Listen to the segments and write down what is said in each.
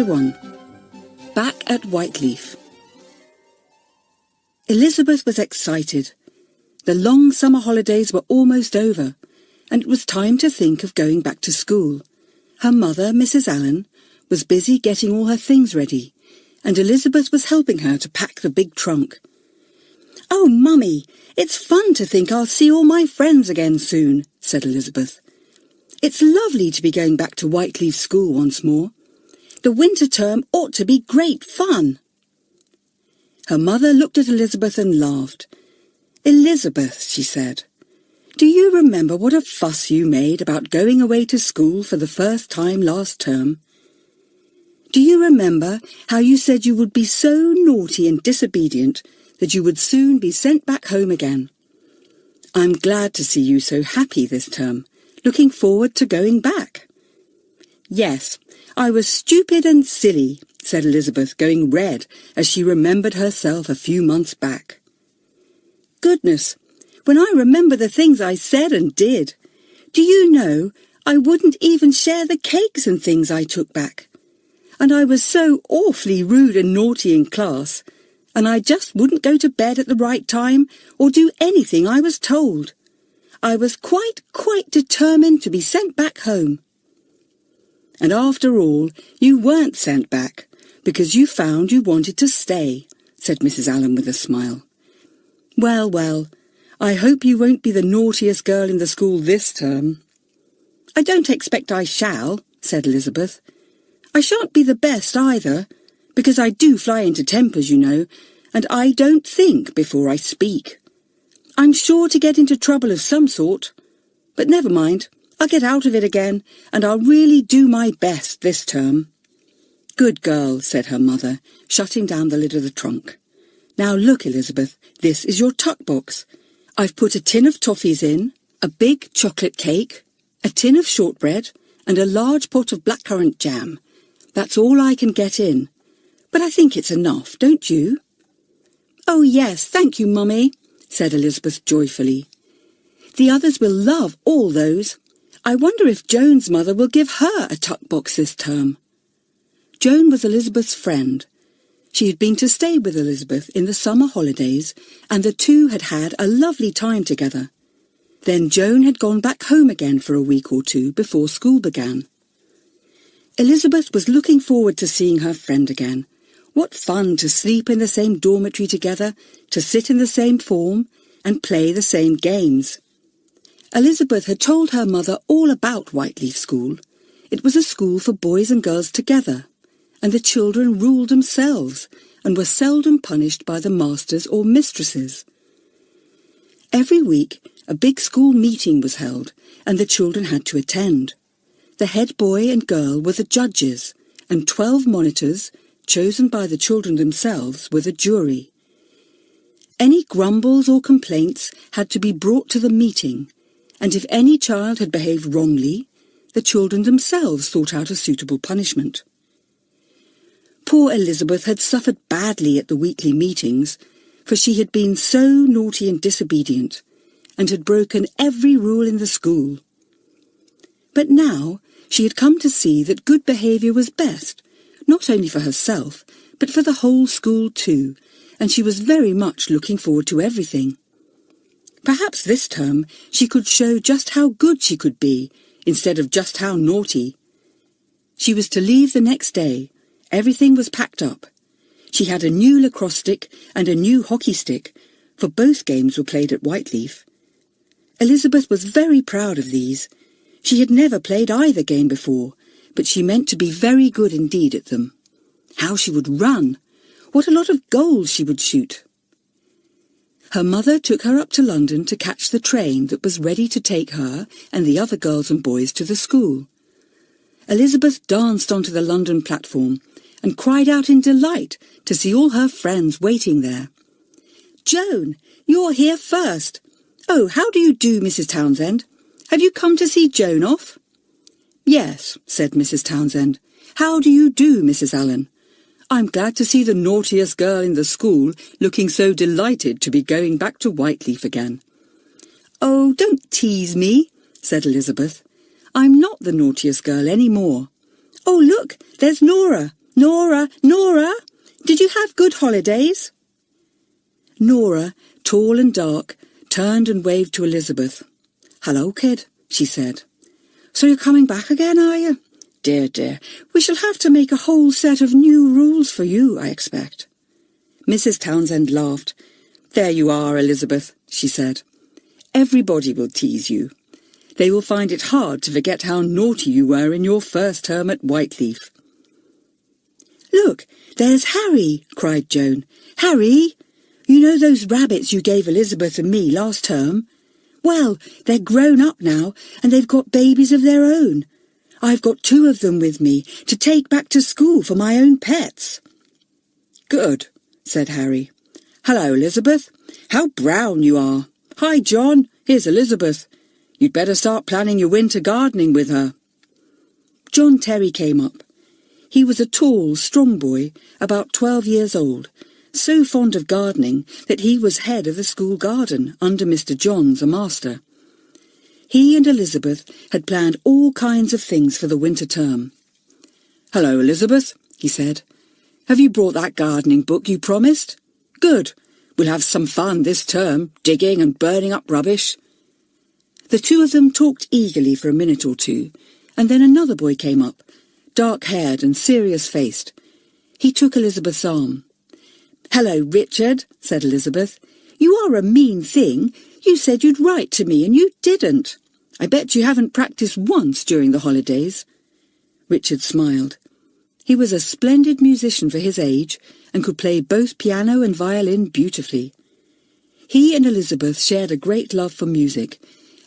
Chapter 1. Back at Whiteleaf. Elizabeth was excited. The long summer holidays were almost over, and it was time to think of going back to school. Her mother, Mrs. Allen, was busy getting all her things ready, and Elizabeth was helping her to pack the big trunk. "Oh, Mummy, it's fun to think I'll see all my friends again soon," said Elizabeth. "It's lovely to be going back to Whiteleaf School once more. The winter term ought to be great fun." Her mother looked at Elizabeth and laughed. "Elizabeth," she said, "do you remember what a fuss you made about going away to school for the first time last term? Do you remember how you said you would be so naughty and disobedient that you would soon be sent back home again? I'm glad to see you so happy this term, looking forward to going back." "Yes, I was stupid and silly," said Elizabeth, going red as she remembered herself a few months back. "Goodness, when I remember the things I said and did, do you know I wouldn't even share the cakes and things I took back. And I was so awfully rude and naughty in class, and I just wouldn't go to bed at the right time or do anything I was told. I was quite determined to be sent back home." "And after all, you weren't sent back, because you found you wanted to stay," said Mrs. Allen with a smile. Well, I hope you won't be the naughtiest girl in the school this term." "I don't expect I shall," said Elizabeth. "I shan't be the best either, because I do fly into tempers, you know, and I don't think before I speak. I'm sure to get into trouble of some sort. But never mind, I'll get out of it again, and I'll really do my best this term." "Good girl," said her mother, shutting down the lid of the trunk. "Now look, Elizabeth, this is your tuck box. I've put a tin of toffees in, a big chocolate cake, a tin of shortbread, and a large pot of blackcurrant jam. That's all I can get in. But I think it's enough, don't you?" "Oh, yes, thank you, Mummy," said Elizabeth joyfully. "The others will love all those. I wonder if Joan's mother will give her a tuck box this term." Joan was Elizabeth's friend. She had been to stay with Elizabeth in the summer holidays, and the two had had a lovely time together. Then Joan had gone back home again for a week or two before school began. Elizabeth was looking forward to seeing her friend again. What fun to sleep in the same dormitory together, to sit in the same form, and play the same games. Elizabeth had told her mother all about Whiteleaf School. It was a school for boys and girls together, and the children ruled themselves and were seldom punished by the masters or mistresses. Every week a big school meeting was held, and the children had to attend. The head boy and girl were the judges, and 12 monitors, chosen by the children themselves, were the jury. Any grumbles or complaints had to be brought to the meeting, and if any child had behaved wrongly, the children themselves thought out a suitable punishment. Poor Elizabeth had suffered badly at the weekly meetings, for she had been so naughty and disobedient, and had broken every rule in the school. But now she had come to see that good behaviour was best, not only for herself, but for the whole school too, and she was very much looking forward to everything. Perhaps this term she could show just how good she could be, instead of just how naughty. She was to leave the next day. Everything was packed up. She had a new lacrosse stick and a new hockey stick, for both games were played at Whiteleaf. Elizabeth was very proud of these. She had never played either game before, but she meant to be very good indeed at them. How she would run! What a lot of goals she would shoot! Her mother took her up to London to catch the train that was ready to take her and the other girls and boys to the school. Elizabeth danced onto the London platform and cried out in delight to see all her friends waiting there. "Joan, you're here first. Oh, how do you do, Mrs. Townsend? Have you come to see Joan off?" "Yes," said Mrs. Townsend. "How do you do, Mrs. Allen? I'm glad to see the naughtiest girl in the school looking so delighted to be going back to Whiteleaf again." "Oh, don't tease me," said Elizabeth. "I'm not the naughtiest girl any more. Oh, look, there's Nora. Nora, Nora, did you have good holidays? Nora, tall and dark, turned and waved to Elizabeth. Hello, kid, she said. So you're coming back again, are you? Dear, dear, we shall have to make a whole set of new rules for you, I expect. Mrs. Townsend laughed. There you are, Elizabeth, she said. Everybody will tease you. They will find it hard to forget how naughty you were in your first term at Whiteleaf. Look, there's Harry, cried Joan. Harry, you know those rabbits you gave Elizabeth and me last term? Well, they're grown up now, and they've got babies of their own. I've got 2 of them with me to take back to school for my own pets. Good, said Harry. Hello, Elizabeth. How brown you are. Hi, John. Here's Elizabeth. You'd better start planning your winter gardening with her. John Terry came up. He was a tall, strong boy, about 12 years old, so fond of gardening that he was head of the school garden under Mr. Johns, a master. He and Elizabeth had planned all kinds of things for the winter term. Hello, Elizabeth, he said. Have you brought that gardening book you promised? Good. We'll have some fun this term, digging and burning up rubbish. The 2 of them talked eagerly for a minute or 2, and then another boy came up, dark-haired and serious-faced. He took Elizabeth's arm. Hello, Richard, said Elizabeth. You are a mean thing. You said you'd write to me and you didn't. I bet you haven't practiced once during the holidays. Richard smiled. He was a splendid musician for his age and could play both piano and violin beautifully. He and Elizabeth shared a great love for music,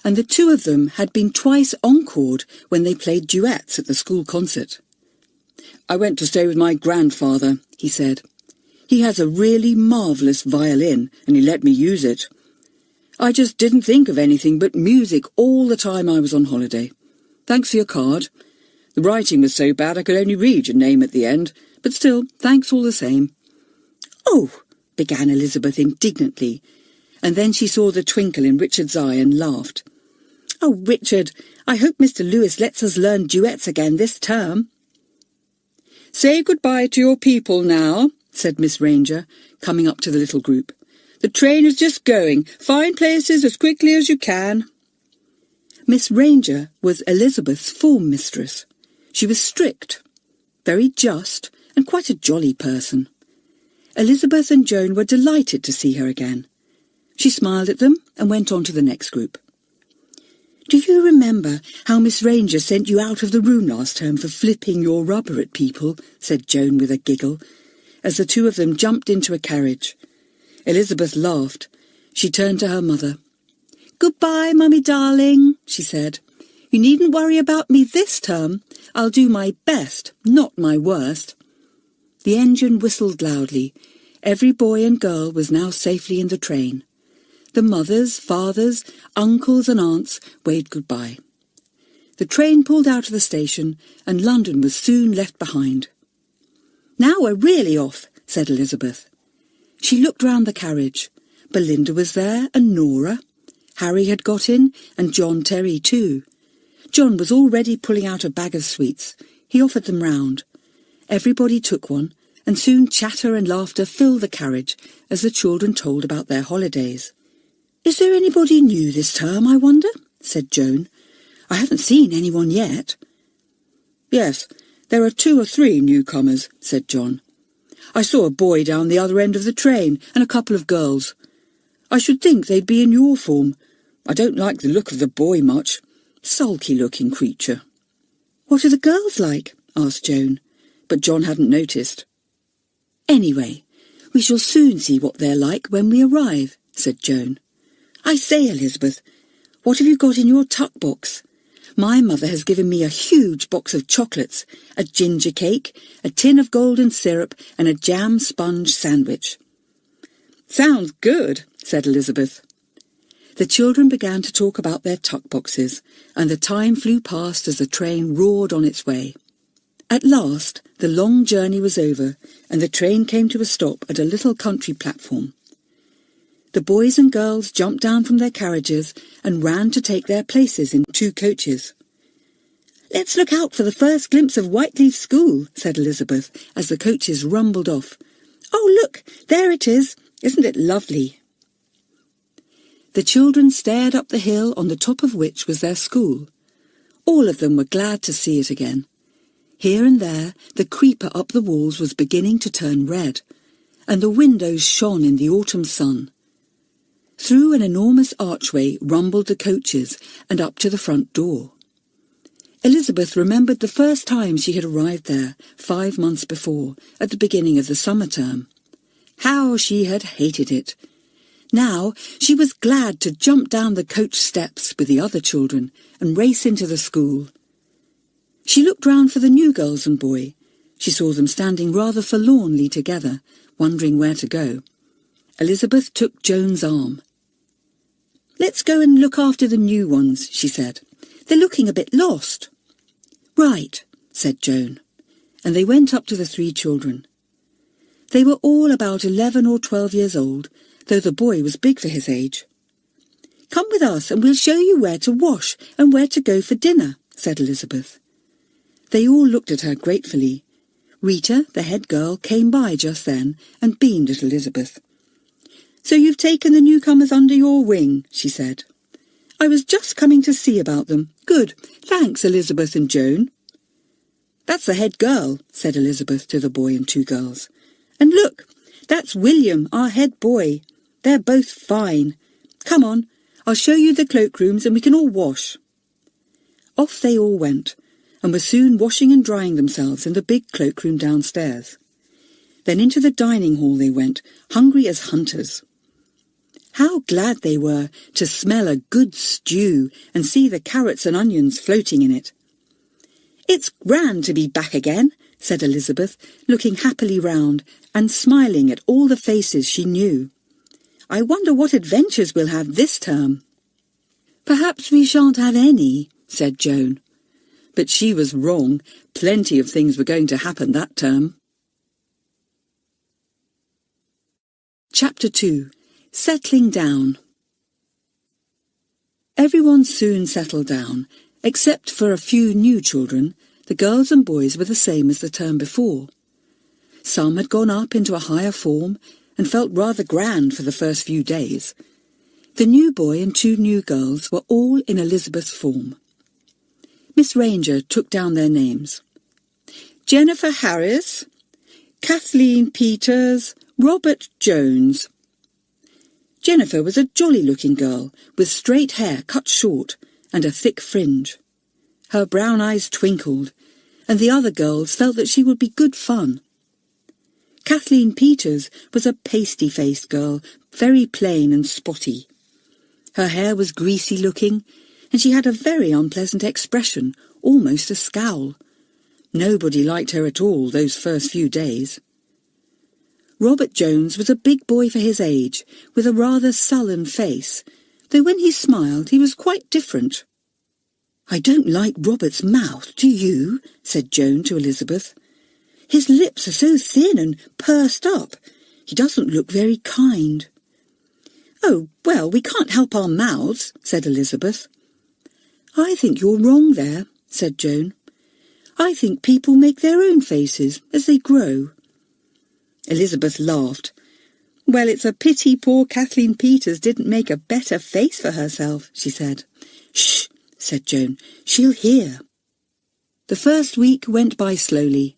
and the 2 of them had been twice encored when they played duets at the school concert. I went to stay with my grandfather, he said. He has a really marvellous violin, and he let me use it. I just didn't think of anything but music all the time I was on holiday. Thanks for your card. The writing was so bad I could only read your name at the end, but still, thanks all the same. Oh, began Elizabeth indignantly, and then she saw the twinkle in Richard's eye and laughed. Oh, Richard, I hope Mr. Lewis lets us learn duets again this term. Say goodbye to your people now, said Miss Ranger, coming up to the little group. The train is just going. Find places as quickly as you can. Miss Ranger was Elizabeth's form mistress. She was strict, very just, and quite a jolly person. Elizabeth and Joan were delighted to see her again. She smiled at them and went on to the next group. Do you remember how Miss Ranger sent you out of the room last term for flipping your rubber at people? Said Joan with a giggle, as the 2 of them jumped into a carriage. Elizabeth laughed. She turned to her mother. Goodbye, Mummy darling, she said. You needn't worry about me this term. I'll do my best, not my worst. The engine whistled loudly. Every boy and girl was now safely in the train. The mothers, fathers, uncles and aunts waved goodbye. The train pulled out of the station, and London was soon left behind. Now we're really off, said Elizabeth. She looked round the carriage. Belinda was there, and Nora. Harry had got in, and John Terry too. John was already pulling out a bag of sweets. He offered them round. Everybody took one, and soon chatter and laughter filled the carriage as the children told about their holidays. Is there anybody new this term, I wonder? Said Joan. I haven't seen anyone yet. Yes, there are 2 or 3 newcomers, said John. I saw a boy down the other end of the train and a couple of girls. I should think they'd be in your form. I don't like the look of the boy much. Sulky-looking creature. What are the girls like? Asked Joan, but John hadn't noticed. Anyway, we shall soon see what they're like when we arrive, said Joan. I say, Elizabeth, what have you got in your tuck box? My mother has given me a huge box of chocolates, a ginger cake, a tin of golden syrup, and a jam sponge sandwich. Sounds good, said Elizabeth. The children began to talk about their tuck boxes, and the time flew past as the train roared on its way. At last, the long journey was over, and the train came to a stop at a little country platform. The boys and girls jumped down from their carriages and ran to take their places in 2 coaches. "Let's look out for the first glimpse of Whiteleaf School," said Elizabeth, as the coaches rumbled off. "Oh, look, there it is. Isn't it lovely?" The children stared up the hill on the top of which was their school. All of them were glad to see it again. Here and there, the creeper up the walls was beginning to turn red, and the windows shone in the autumn sun. Through an enormous archway rumbled the coaches and up to the front door. Elizabeth remembered the first time she had arrived there, 5 months before, at the beginning of the summer term. How she had hated it! Now she was glad to jump down the coach steps with the other children and race into the school. She looked round for the new girls and boy. She saw them standing rather forlornly together, wondering where to go. Elizabeth took Joan's arm. "Let's go and look after the new ones," she said. "They're looking a bit lost." "Right," said Joan, and they went up to the 3 children. They were all about 11 or 12 years old, though the boy was big for his age. "Come with us and we'll show you where to wash and where to go for dinner," said Elizabeth. They all looked at her gratefully. Rita, the head girl, came by just then and beamed at Elizabeth. "So you've taken the newcomers under your wing," she said. "I was just coming to see about them. Good. Thanks, Elizabeth and Joan." "That's the head girl," said Elizabeth to the boy and 2 girls. "And look, that's William, our head boy. They're both fine. Come on, I'll show you the cloakrooms and we can all wash." Off they all went, and were soon washing and drying themselves in the big cloakroom downstairs. Then into the dining hall they went, hungry as hunters. How glad they were to smell a good stew and see the carrots and onions floating in it. "It's grand to be back again," said Elizabeth, looking happily round and smiling at all the faces she knew. "I wonder what adventures we'll have this term." "Perhaps we shan't have any," said Joan. But she was wrong. Plenty of things were going to happen that term. Chapter 2. Settling Down. Everyone soon settled down, except for a few new children. The girls and boys were the same as the term before. Some had gone up into a higher form and felt rather grand for the first few days. The new boy and 2 new girls were all in Elizabeth's form. Miss Ranger took down their names. Jennifer Harris, Kathleen Peters, Robert Jones. Jennifer was a jolly-looking girl with straight hair cut short and a thick fringe. Her brown eyes twinkled, and the other girls felt that she would be good fun. Kathleen Peters was a pasty-faced girl, very plain and spotty. Her hair was greasy-looking, and she had a very unpleasant expression, almost a scowl. Nobody liked her at all those first few days. Robert Jones was a big boy for his age, with a rather sullen face, though when he smiled he was quite different. "I don't like Robert's mouth, do you?" said Joan to Elizabeth. "His lips are so thin and pursed up. He doesn't look very kind." "Oh, well, we can't help our mouths," said Elizabeth. "I think you're wrong there," said Joan. "I think people make their own faces as they grow." Elizabeth laughed. "Well, it's a pity poor Kathleen Peters didn't make a better face for herself," she said. "Shh," said Joan. "She'll hear." The first week went by slowly.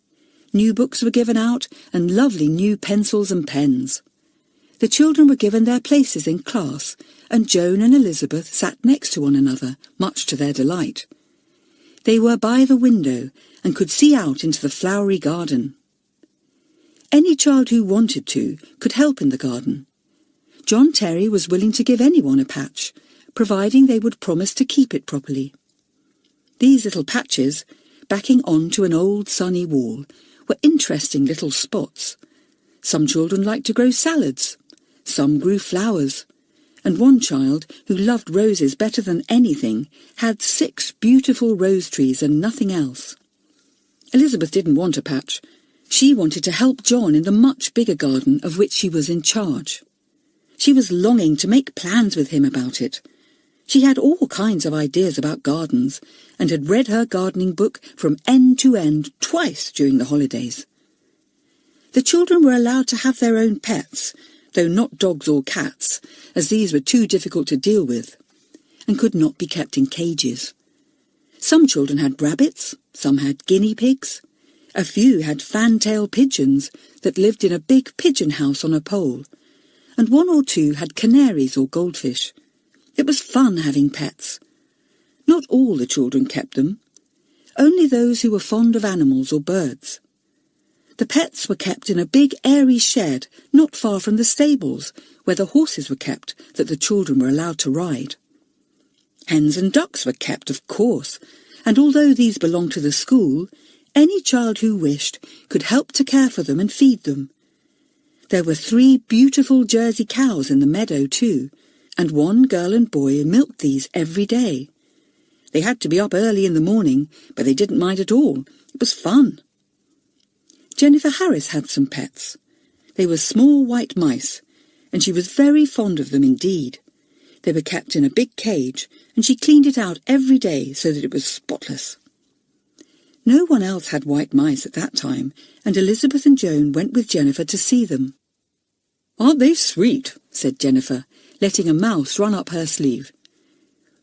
New books were given out and lovely new pencils and pens. The children were given their places in class, and Joan and Elizabeth sat next to one another, much to their delight. They were by the window and could see out into the flowery garden. Any child who wanted to could help in the garden. John Terry was willing to give anyone a patch, providing they would promise to keep it properly. These little patches, backing on to an old sunny wall, were interesting little spots. Some children liked to grow salads, some grew flowers, and one child, who loved roses better than anything, had 6 beautiful rose trees and nothing else. Elizabeth didn't want a patch. She wanted to help John in the much bigger garden of which she was in charge. She was longing to make plans with him about it. She had all kinds of ideas about gardens and had read her gardening book from end to end twice during the holidays. The children were allowed to have their own pets, though not dogs or cats, as these were too difficult to deal with, and could not be kept in cages. Some children had rabbits, some had guinea pigs. A few had fantail pigeons that lived in a big pigeon house on a pole, and one or two had canaries or goldfish. It was fun having pets. Not all the children kept them, only those who were fond of animals or birds. The pets were kept in a big airy shed not far from the stables, where the horses were kept that the children were allowed to ride. Hens and ducks were kept, of course, and although these belonged to the school, any child who wished could help to care for them and feed them. There were 3 beautiful Jersey cows in the meadow too, and one girl and boy milked these every day. They had to be up early in the morning, but they didn't mind at all. It was fun. Jennifer Harris had some pets. They were small white mice, and she was very fond of them indeed. They were kept in a big cage, and she cleaned it out every day so that it was spotless. No one else had white mice at that time, and Elizabeth and Joan went with Jennifer to see them. "Aren't they sweet?" said Jennifer, letting a mouse run up her sleeve.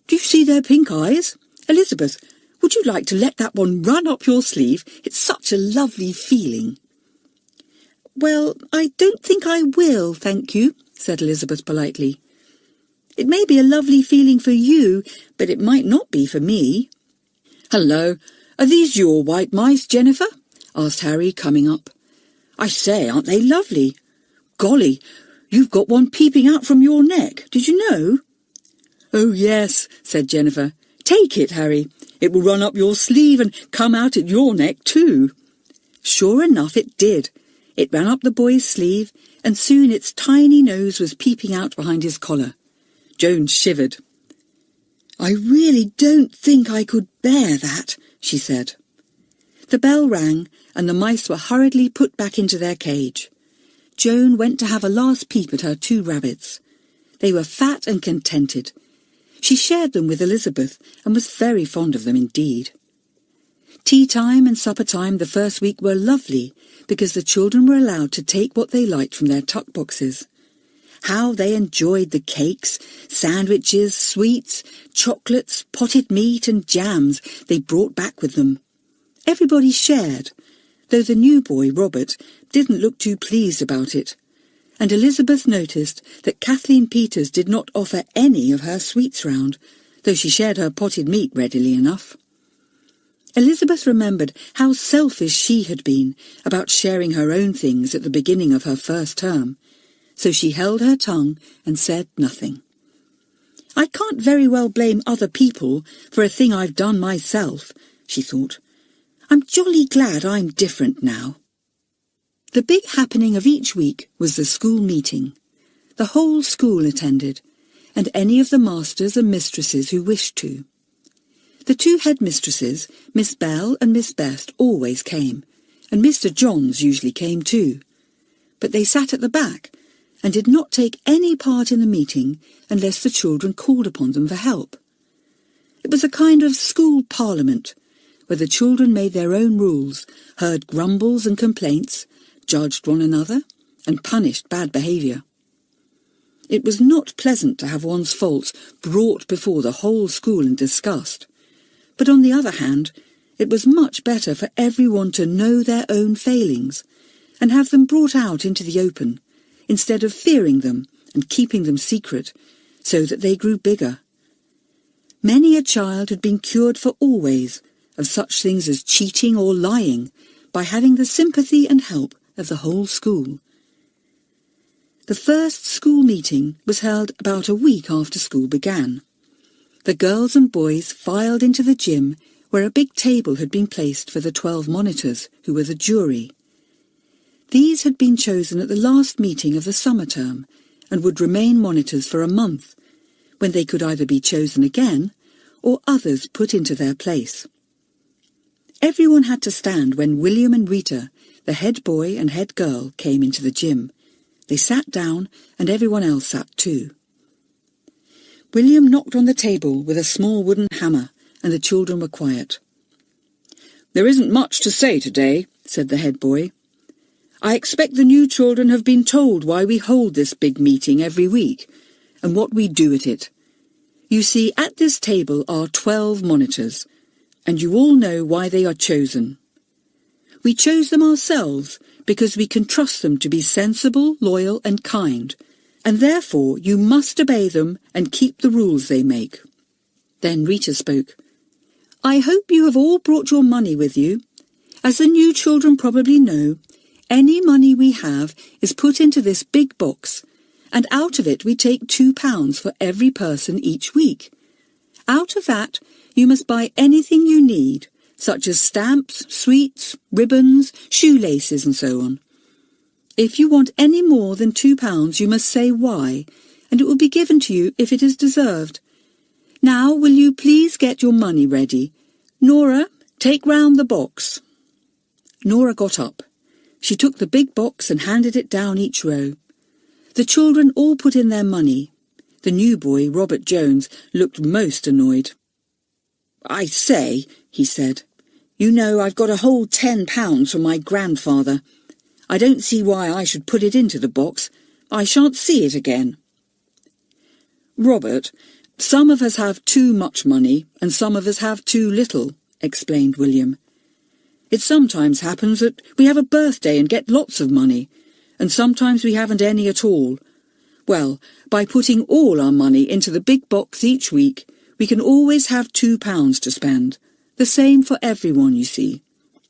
"Do you see their pink eyes? Elizabeth, would you like to let that one run up your sleeve? It's such a lovely feeling." "Well, I don't think I will, thank you," said Elizabeth politely. "It may be a lovely feeling for you, but it might not be for me." "Hello, are these your white mice, Jennifer?" asked Harry, coming up. "I say, aren't they lovely? Golly, you've got one peeping out from your neck, did you know?" "Oh, yes," said Jennifer. "Take it, Harry. It will run up your sleeve and come out at your neck too." Sure enough, it did. It ran up the boy's sleeve, and soon its tiny nose was peeping out behind his collar. Joan shivered. "I really don't think I could bear that," she said. The bell rang, and the mice were hurriedly put back into their cage. Joan went to have a last peep at her 2 rabbits. They were fat and contented. She shared them with Elizabeth, and was very fond of them indeed. Tea time and supper time the first week were lovely, because the children were allowed to take what they liked from their tuck boxes. How they enjoyed the cakes, sandwiches, sweets, chocolates, potted meat and jams they brought back with them. Everybody shared, though the new boy, Robert, didn't look too pleased about it, and Elizabeth noticed that Kathleen Peters did not offer any of her sweets round, though she shared her potted meat readily enough. Elizabeth remembered how selfish she had been about sharing her own things at the beginning of her first term, so she held her tongue and said nothing. "I can't very well blame other people for a thing I've done myself," she thought. "I'm jolly glad I'm different now." The big happening of each week was the school meeting. The whole school attended, and any of the masters and mistresses who wished to. The 2 headmistresses, Miss Bell and Miss Best, always came, and Mr. Johns usually came too. But they sat at the back, and did not take any part in the meeting unless the children called upon them for help. It was a kind of school parliament, where the children made their own rules, heard grumbles and complaints, judged one another, and punished bad behaviour. It was not pleasant to have one's faults brought before the whole school and discussed, but on the other hand, it was much better for everyone to know their own failings, and have them brought out into the open, instead of fearing them and keeping them secret, so that they grew bigger. Many a child had been cured for always of such things as cheating or lying by having the sympathy and help of the whole school. The first school meeting was held about a week after school began. The girls and boys filed into the gym, where a big table had been placed for the 12 monitors, who were the jury. These had been chosen at the last meeting of the summer term, and would remain monitors for a month, when they could either be chosen again, or others put into their place. Everyone had to stand when William and Rita, the head boy and head girl, came into the gym. They sat down, and everyone else sat too. William knocked on the table with a small wooden hammer, and the children were quiet. "There isn't much to say today," said the head boy. "I expect the new children have been told why we hold this big meeting every week, and what we do at it. You see, at this table are 12 monitors, and you all know why they are chosen. We chose them ourselves because we can trust them to be sensible, loyal and kind, and therefore you must obey them and keep the rules they make." Then Rita spoke. "I hope you have all brought your money with you. As the new children probably know, any money we have is put into this big box, and out of it we take £2 for every person each week. Out of that you must buy anything you need, such as stamps, sweets, ribbons, shoelaces and so on. If you want any more than £2 you must say why, and it will be given to you if it is deserved. Now will you please get your money ready? Nora, take round the box." Nora got up. She took the big box and handed it down each row. The children all put in their money. The new boy, Robert Jones, looked most annoyed. "I say," he said, "you know I've got a whole £10 from my grandfather. I don't see why I should put it into the box. I shan't see it again." "Robert, some of us have too much money and some of us have too little," explained William. "It sometimes happens that we have a birthday and get lots of money, and sometimes we haven't any at all. Well, by putting all our money into the big box each week, we can always have £2 to spend, the same for everyone, you see,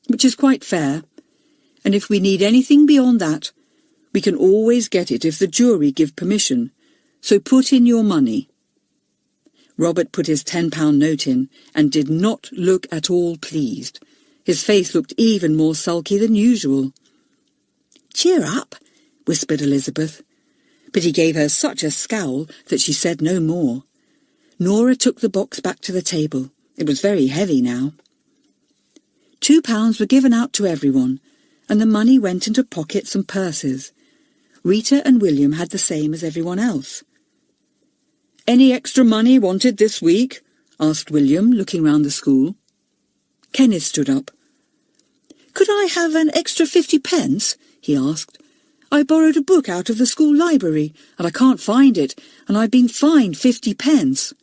which is quite fair. And if we need anything beyond that, we can always get it if the jury give permission, so put in your money." Robert put his £10 note in and did not look at all pleased. His face looked even more sulky than usual. "Cheer up," whispered Elizabeth, but he gave her such a scowl that she said no more. Nora took the box back to the table. It was very heavy now. £2 were given out to everyone, and the money went into pockets and purses. Rita and William had the same as everyone else. "Any extra money wanted this week?" asked William, looking round the school. Kenneth stood up. "Could I have an extra 50p?" he asked. "I borrowed a book out of the school library, and I can't find it, and I've been fined 50p."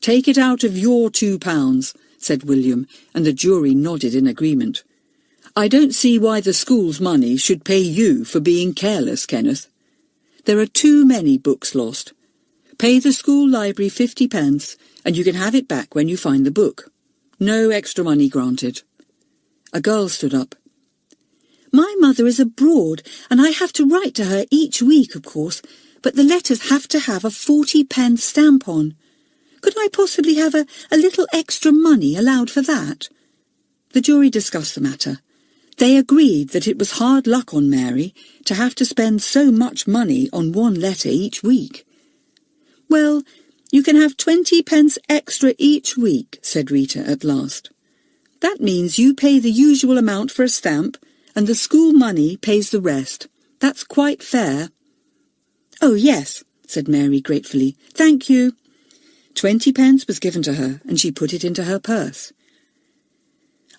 "Take it out of your £2, said William, and the jury nodded in agreement. "I don't see why the school's money should pay you for being careless, Kenneth. There are too many books lost. Pay the school library 50p, and you can have it back when you find the book. No extra money granted." A girl stood up. "My mother is abroad, and I have to write to her each week, of course, but the letters have to have a 40p stamp on. Could I possibly have a little extra money allowed for that?" The jury discussed the matter. They agreed that it was hard luck on Mary to have to spend so much money on one letter each week. "Well, you can have 20p extra each week," said Rita at last. "That means you pay the usual amount for a stamp, and the school money pays the rest. That's quite fair." "Oh, yes," said Mary gratefully. "Thank you." 20p was given to her, and she put it into her purse.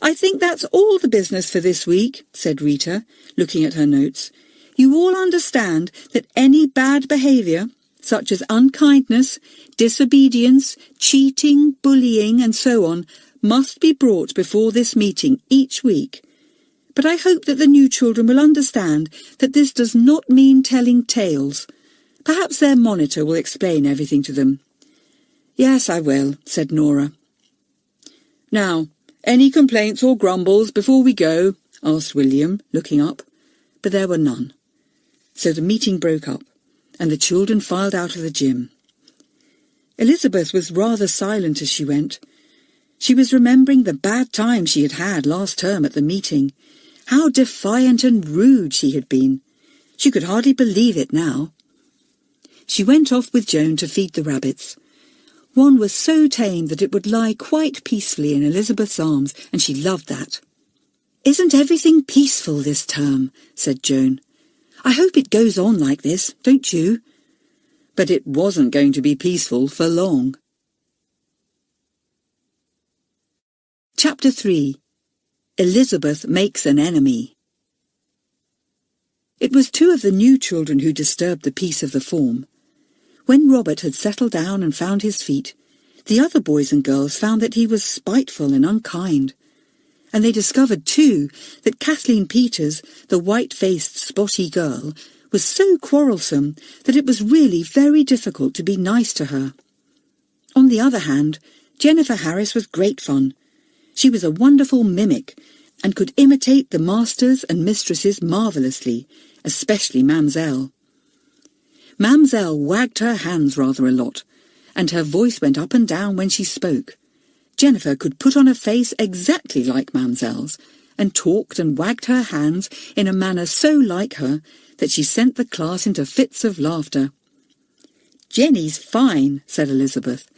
"I think that's all the business for this week," said Rita, looking at her notes. "You all understand that any bad behaviour, such as unkindness, disobedience, cheating, bullying, and so on, must be brought before this meeting each week. But I hope that the new children will understand that this does not mean telling tales. Perhaps their monitor will explain everything to them." "Yes, I will," said Nora. "Now, any complaints or grumbles before we go?" asked William, looking up. But there were none. So the meeting broke up, and the children filed out of the gym. Elizabeth was rather silent as she went. She was remembering the bad time she had had last term at the meeting. How defiant and rude she had been. She could hardly believe it now. She went off with Joan to feed the rabbits. One was so tame that it would lie quite peacefully in Elizabeth's arms, and she loved that. "Isn't everything peaceful this term?" said Joan. "I hope it goes on like this, don't you?" But it wasn't going to be peaceful for long. Chapter 3. Elizabeth makes an enemy. It was 2 of the new children who disturbed the peace of the form. When Robert had settled down and found his feet, the other boys and girls found that he was spiteful and unkind. And they discovered, too, that Kathleen Peters, the white-faced, spotty girl, was so quarrelsome that it was really very difficult to be nice to her. On the other hand, Jennifer Harris was great fun. She was a wonderful mimic and could imitate the masters and mistresses marvellously, especially Mamselle. Mamselle wagged her hands rather a lot, and her voice went up and down when she spoke. Jennifer could put on a face exactly like Mamselle's, and talked and wagged her hands in a manner so like her that she sent the class into fits of laughter. "Jenny's fine," said Elizabeth,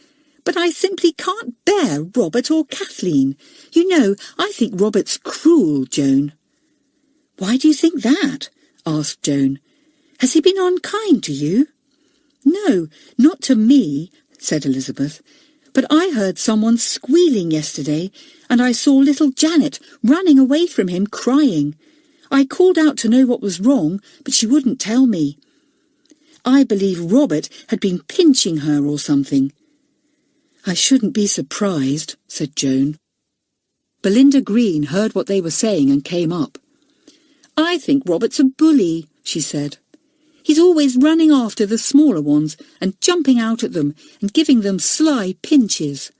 "but I simply can't bear Robert or Kathleen. You know, I think Robert's cruel, Joan." "Why do you think that?" asked Joan. "Has he been unkind to you?" "No, not to me," said Elizabeth. "But I heard someone squealing yesterday, and I saw little Janet running away from him crying. I called out to know what was wrong, but she wouldn't tell me. I believe Robert had been pinching her or something." "I shouldn't be surprised," said Joan. Belinda Green heard what they were saying and came up. "I think Robert's a bully," she said. "He's always running after the smaller ones and jumping out at them and giving them sly pinches."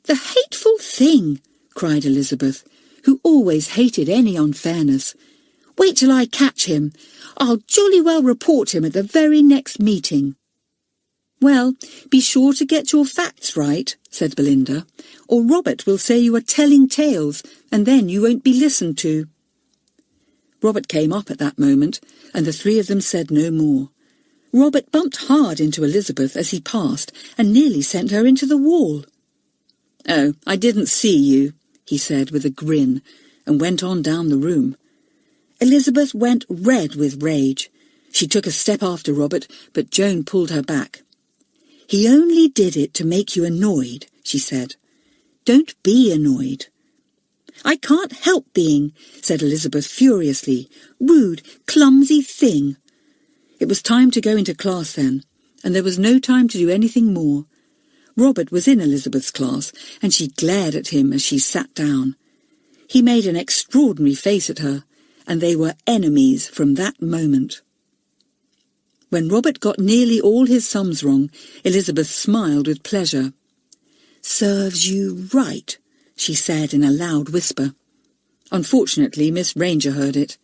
"The hateful thing!" cried Elizabeth, who always hated any unfairness. "Wait till I catch him. I'll jolly well report him at the very next meeting." "Well, be sure to get your facts right," said Belinda, "or Robert will say you are telling tales, and then you won't be listened to." Robert came up at that moment, and the 3 of them said no more. Robert bumped hard into Elizabeth as he passed and nearly sent her into the wall. "Oh, I didn't see you," he said with a grin, and went on down the room. Elizabeth went red with rage. She took a step after Robert, but Joan pulled her back. "He only did it to make you annoyed," she said. "Don't be annoyed." "I can't help being," said Elizabeth furiously. "Rude, clumsy thing." It was time to go into class then, and there was no time to do anything more. Robert was in Elizabeth's class, and she glared at him as she sat down. He made an extraordinary face at her, and they were enemies from that moment. When Robert got nearly all his sums wrong, Elizabeth smiled with pleasure. "Serves you right," she said in a loud whisper. Unfortunately, Miss Ranger heard it.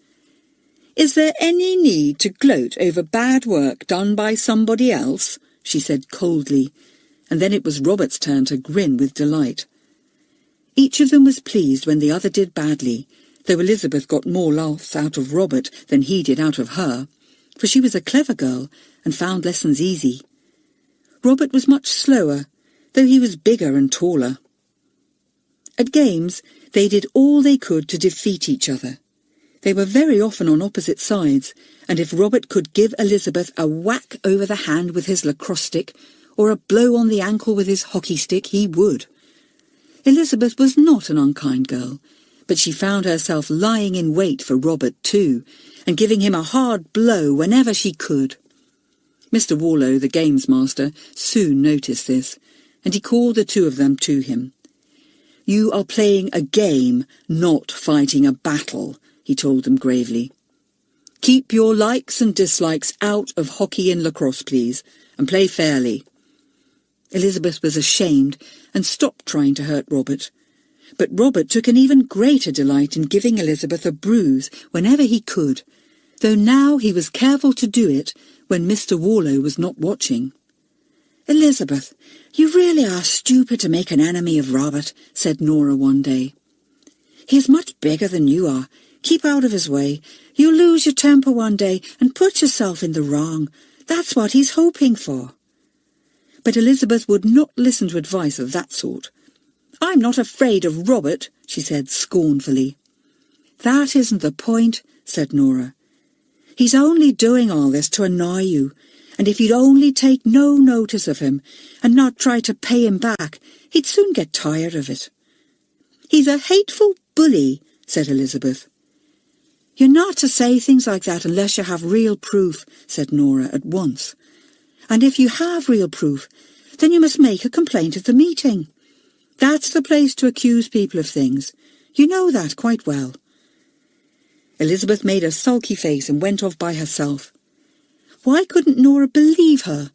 "Is there any need to gloat over bad work done by somebody else?" she said coldly, and then it was Robert's turn to grin with delight. Each of them was pleased when the other did badly, though Elizabeth got more laughs out of Robert than he did out of her, for she was a clever girl and found lessons easy. Robert was much slower, though he was bigger and taller. At games, they did all they could to defeat each other. They were very often on opposite sides, and if Robert could give Elizabeth a whack over the hand with his lacrosse stick, or a blow on the ankle with his hockey stick, he would. Elizabeth was not an unkind girl, but she found herself lying in wait for Robert too, and giving him a hard blow whenever she could. Mr. Warlow, the games master, soon noticed this, and he called the 2 of them to him. "You are playing a game, not fighting a battle," he told them gravely. "Keep your likes and dislikes out of hockey and lacrosse, please, and play fairly." Elizabeth was ashamed and stopped trying to hurt Robert. But Robert took an even greater delight in giving Elizabeth a bruise whenever he could, though now he was careful to do it when Mr. Warlow was not watching. "Elizabeth, you really are stupid to make an enemy of Robert," said Nora one day. "He's much bigger than you are. Keep out of his way. You'll lose your temper one day and put yourself in the wrong. That's what he's hoping for." But Elizabeth would not listen to advice of that sort. "I'm not afraid of Robert," she said scornfully. "That isn't the point," said Nora. "He's only doing all this to annoy you, and if you'd only take no notice of him and not try to pay him back, he'd soon get tired of it." "He's a hateful bully," said Elizabeth. "You're not to say things like that unless you have real proof," said Nora at once. "And if you have real proof, then you must make a complaint at the meeting. That's the place to accuse people of things. You know that quite well." Elizabeth made a sulky face and went off by herself. Why couldn't Nora believe her?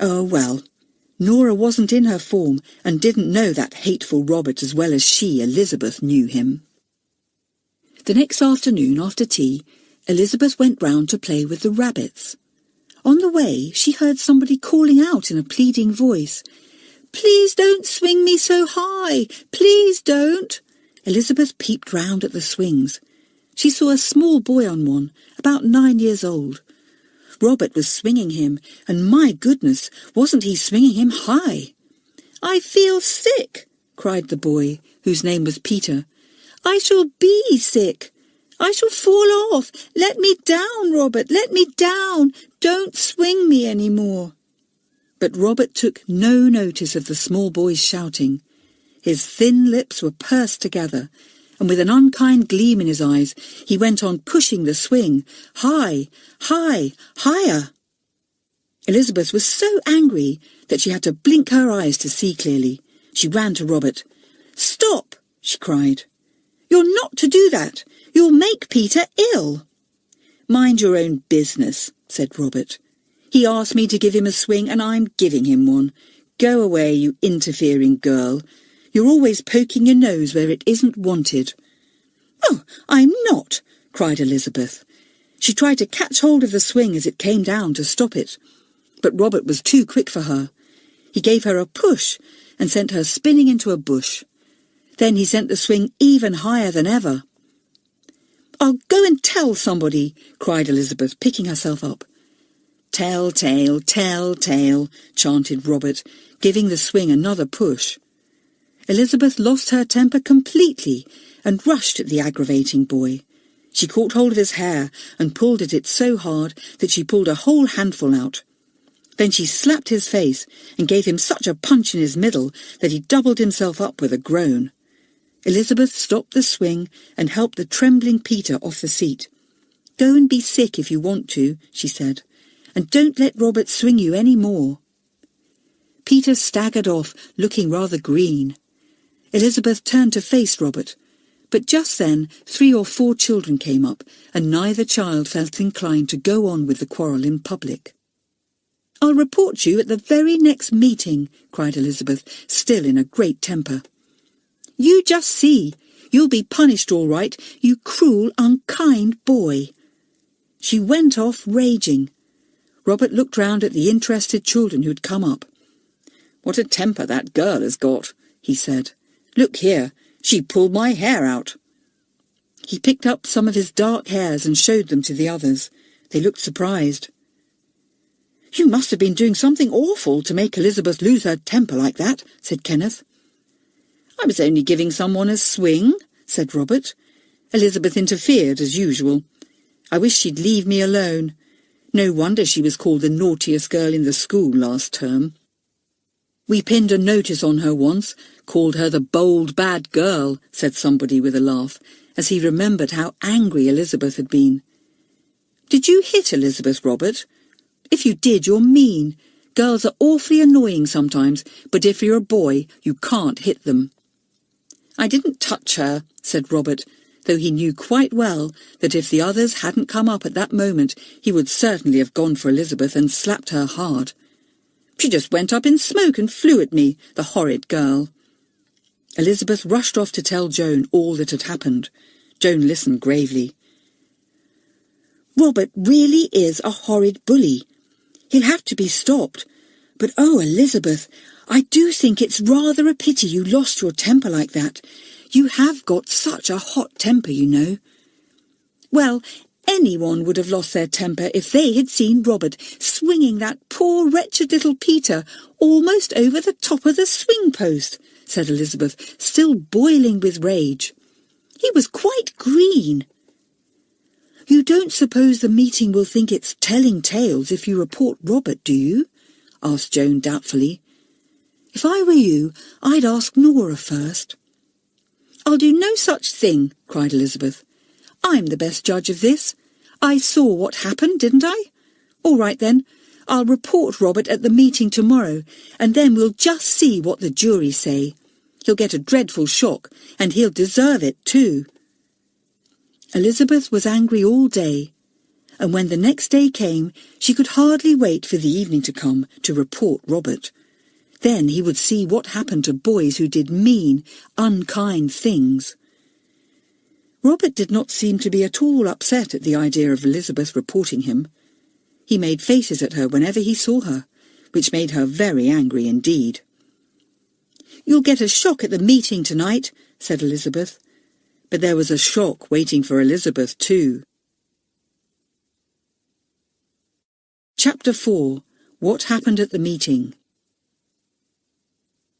Oh, well, Nora wasn't in her form and didn't know that hateful Robert as well as she, Elizabeth, knew him. The next afternoon after tea, Elizabeth went round to play with the rabbits. On the way, she heard somebody calling out in a pleading voice, "Please don't swing me so high! Please don't!" Elizabeth peeped round at the swings. She saw a small boy on one, about 9 years old. Robert was swinging him, and my goodness, wasn't he swinging him high? "I feel sick," cried the boy, whose name was Peter. "I shall be sick. I shall fall off. Let me down, Robert, let me down. Don't swing me any more." But Robert took no notice of the small boy's shouting. His thin lips were pursed together, and with an unkind gleam in his eyes, he went on pushing the swing, high, high, higher. Elizabeth was so angry that she had to blink her eyes to see clearly. She ran to Robert. "Stop!" she cried. "You're not to do that. You'll make Peter ill." "Mind your own business," said Robert. "He asked me to give him a swing, and I'm giving him one. Go away, you interfering girl. You're always poking your nose where it isn't wanted." "Oh, I'm not," cried Elizabeth. She tried to catch hold of the swing as it came down to stop it. But Robert was too quick for her. He gave her a push and sent her spinning into a bush. Then he sent the swing even higher than ever. "I'll go and tell somebody," cried Elizabeth, picking herself up. "Tell tale, chanted Robert, giving the swing another push. Elizabeth lost her temper completely and rushed at the aggravating boy. She caught hold of his hair and pulled at it so hard that she pulled a whole handful out. Then she slapped his face and gave him such a punch in his middle that he doubled himself up with a groan. Elizabeth stopped the swing and helped the trembling Peter off the seat. "Go and be sick if you want to," she said, "and don't let Robert swing you any more." Peter staggered off, looking rather green. Elizabeth turned to face Robert, but just then 3 or 4 children came up, and neither child felt inclined to go on with the quarrel in public. "I'll report you at the very next meeting," cried Elizabeth, still in a great temper. "You just see. You'll be punished all right, you cruel, unkind boy." She went off raging. Robert looked round at the interested children who'd come up. "What a temper that girl has got," he said. "Look here, she pulled my hair out." He picked up some of his dark hairs and showed them to the others. They looked surprised. "You must have been doing something awful to make Elizabeth lose her temper like that," said Kenneth. "I was only giving someone a swing," said Robert. Elizabeth interfered as usual. "I wish she'd leave me alone. No wonder she was called the naughtiest girl in the school last term. We pinned a notice on her once, called her the bold bad girl," said somebody with a laugh, as he remembered how angry Elizabeth had been. "Did you hit Elizabeth, Robert? If you did, you're mean. Girls are awfully annoying sometimes, but if you're a boy, you can't hit them." "I didn't touch her," said Robert, though he knew quite well that if the others hadn't come up at that moment, he would certainly have gone for Elizabeth and slapped her hard. "She just went up in smoke and flew at me, the horrid girl." Elizabeth rushed off to tell Joan all that had happened. Joan listened gravely. "Robert really is a horrid bully. He'll have to be stopped. But oh, Elizabeth, I do think it's rather a pity you lost your temper like that. You have got such a hot temper, you know." "Well, anyone would have lost their temper if they had seen Robert swinging that poor wretched little Peter almost over the top of the swing post," said Elizabeth, still boiling with rage. "He was quite green." You don't suppose the meeting will think it's telling tales if you report Robert, do you? Asked Joan doubtfully. If I were you, I'd ask Nora first. I'll do no such thing, cried Elizabeth. I'm the best judge of this. I saw what happened, didn't I? All right then, I'll report Robert at the meeting tomorrow, and then we'll just see what the jury say. He'll get a dreadful shock, and he'll deserve it too. Elizabeth was angry all day, and when the next day came, she could hardly wait for the evening to come to report Robert. Then he would see what happened to boys who did mean, unkind things. Robert did not seem to be at all upset at the idea of Elizabeth reporting him. He made faces at her whenever he saw her, which made her very angry indeed. "You'll get a shock at the meeting tonight," said Elizabeth. But there was a shock waiting for Elizabeth too. Chapter 4. What happened at the meeting?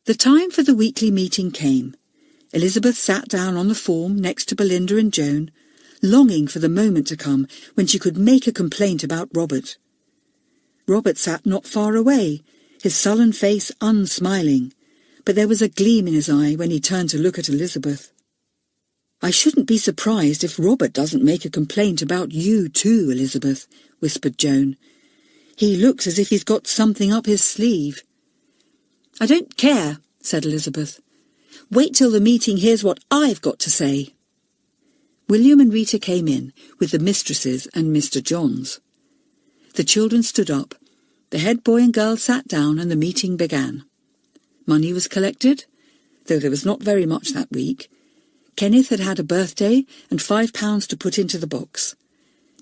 The time for the weekly meeting came. Elizabeth sat down on the form next to Belinda and Joan, longing for the moment to come when she could make a complaint about Robert. Robert sat not far away, his sullen face unsmiling, but there was a gleam in his eye when he turned to look at Elizabeth. "I shouldn't be surprised if Robert doesn't make a complaint about you too, Elizabeth," whispered Joan. "He looks as if he's got something up his sleeve." "I don't care," said Elizabeth. "Wait till the meeting hears what I've got to say." William and Rita came in, with the mistresses and Mr. Johns. The children stood up. The head boy and girl sat down and the meeting began. Money was collected, though there was not very much that week. Kenneth had had a birthday and £5 to put into the box.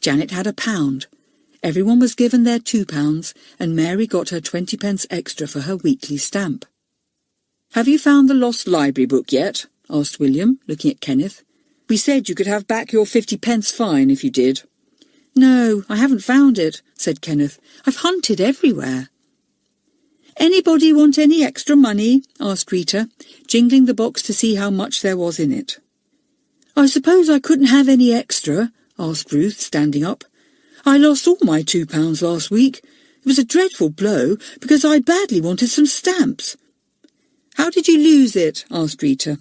Janet had £1. Everyone was given their £2, and Mary got her 20 pence extra for her weekly stamp. "Have you found the lost library book yet?" asked William, looking at Kenneth. "We said you could have back your 50 pence fine if you did." "No, I haven't found it," said Kenneth. "I've hunted everywhere." "Anybody want any extra money?" asked Rita, jingling the box to see how much there was in it. "I suppose I couldn't have any extra?" asked Ruth, standing up. "I lost all my £2 last week. It was a dreadful blow, because I badly wanted some stamps." "How did you lose it?" asked Rita.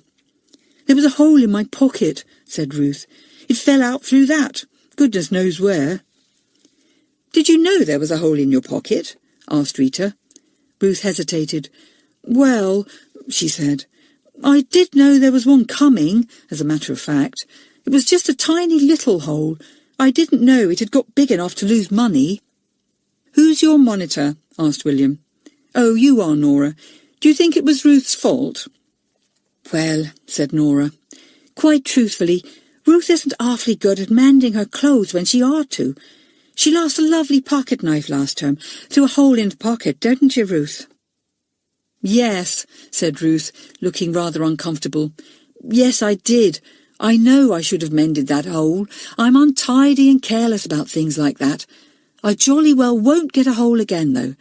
"There was a hole in my pocket," said Ruth. "It fell out through that. Goodness knows where." "Did you know there was a hole in your pocket?" asked Rita. Ruth hesitated. "Well," she said, "I did know there was one coming, as a matter of fact. It was just a tiny little hole. I didn't know it had got big enough to lose money." "Who's your monitor?" asked William. "Oh, you are, Nora. Do you think it was Ruth's fault?" "Well," said Nora, "quite truthfully, Ruth isn't awfully good at mending her clothes when she ought to. She lost a lovely pocket knife last term through a hole in the pocket, didn't you, Ruth?" "Yes," said Ruth, looking rather uncomfortable. "Yes, I did. I know I should have mended that hole. I'm untidy and careless about things like that. I jolly well won't get a hole again, though.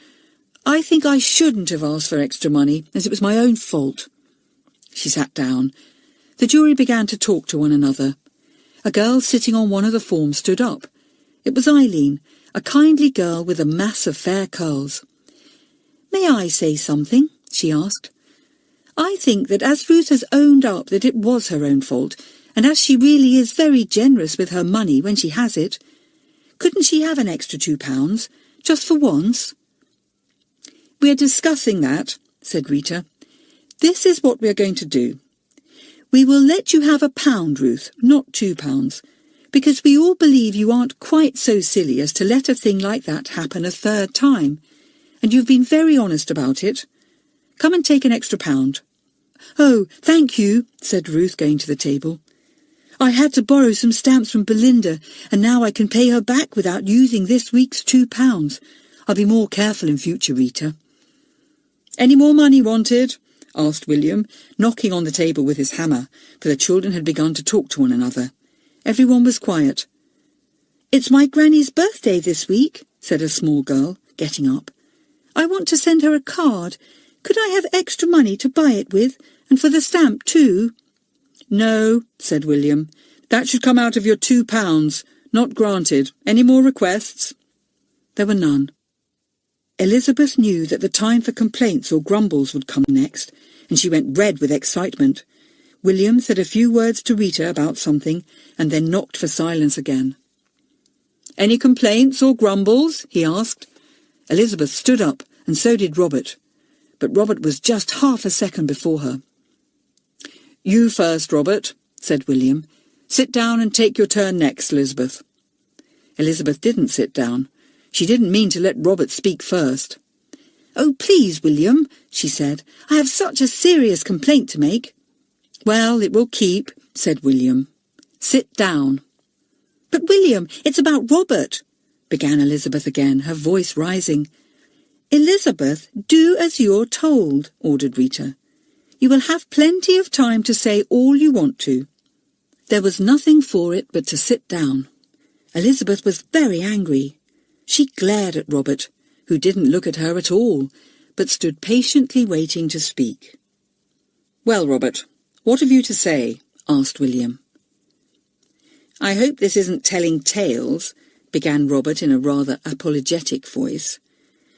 I think I shouldn't have asked for extra money, as it was my own fault." She sat down. The jury began to talk to one another. A girl sitting on one of the forms stood up. It was Eileen, a kindly girl with a mass of fair curls. "May I say something?" she asked. "I think that as Ruth has owned up that it was her own fault, and as she really is very generous with her money when she has it, couldn't she have an extra £2, just for once?" "We are discussing that," said Rita. "This is what we are going to do. We will let you have £1, Ruth, not £2, because we all believe you aren't quite so silly as to let a thing like that happen a third time, and you've been very honest about it. Come and take an extra £1. "Oh, thank you," said Ruth, going to the table. "I had to borrow some stamps from Belinda, and now I can pay her back without using this week's £2. I'll be more careful in future, Rita." "Any more money wanted?" asked William, knocking on the table with his hammer, for the children had begun to talk to one another. Everyone was quiet. "It's my granny's birthday this week," said a small girl, getting up. "I want to send her a card. Could I have extra money to buy it with, and for the stamp too?" "No," said William. "That should come out of your £2, Not granted. Any more requests? There were none. Elizabeth knew that the time for complaints or grumbles would come next, and she went red with excitement. William said a few words to Rita about something, and then knocked for silence again. "Any complaints or grumbles?" he asked. Elizabeth stood up, and so did Robert. But Robert was just half a second before her. "You first, Robert," said William. "Sit down and take your turn next, Elizabeth." Elizabeth didn't sit down. She didn't mean to let Robert speak first. "Oh, please, William," she said. "I have such a serious complaint to make." "Well, it will keep," said William. "Sit down." "But, William, it's about Robert," began Elizabeth again, her voice rising. "Elizabeth, do as you're told," ordered Rita. "You will have plenty of time to say all you want to." There was nothing for it but to sit down. Elizabeth was very angry. She glared at Robert, who didn't look at her at all, but stood patiently waiting to speak. "Well, Robert, what have you to say?" asked William. "I hope this isn't telling tales," began Robert in a rather apologetic voice,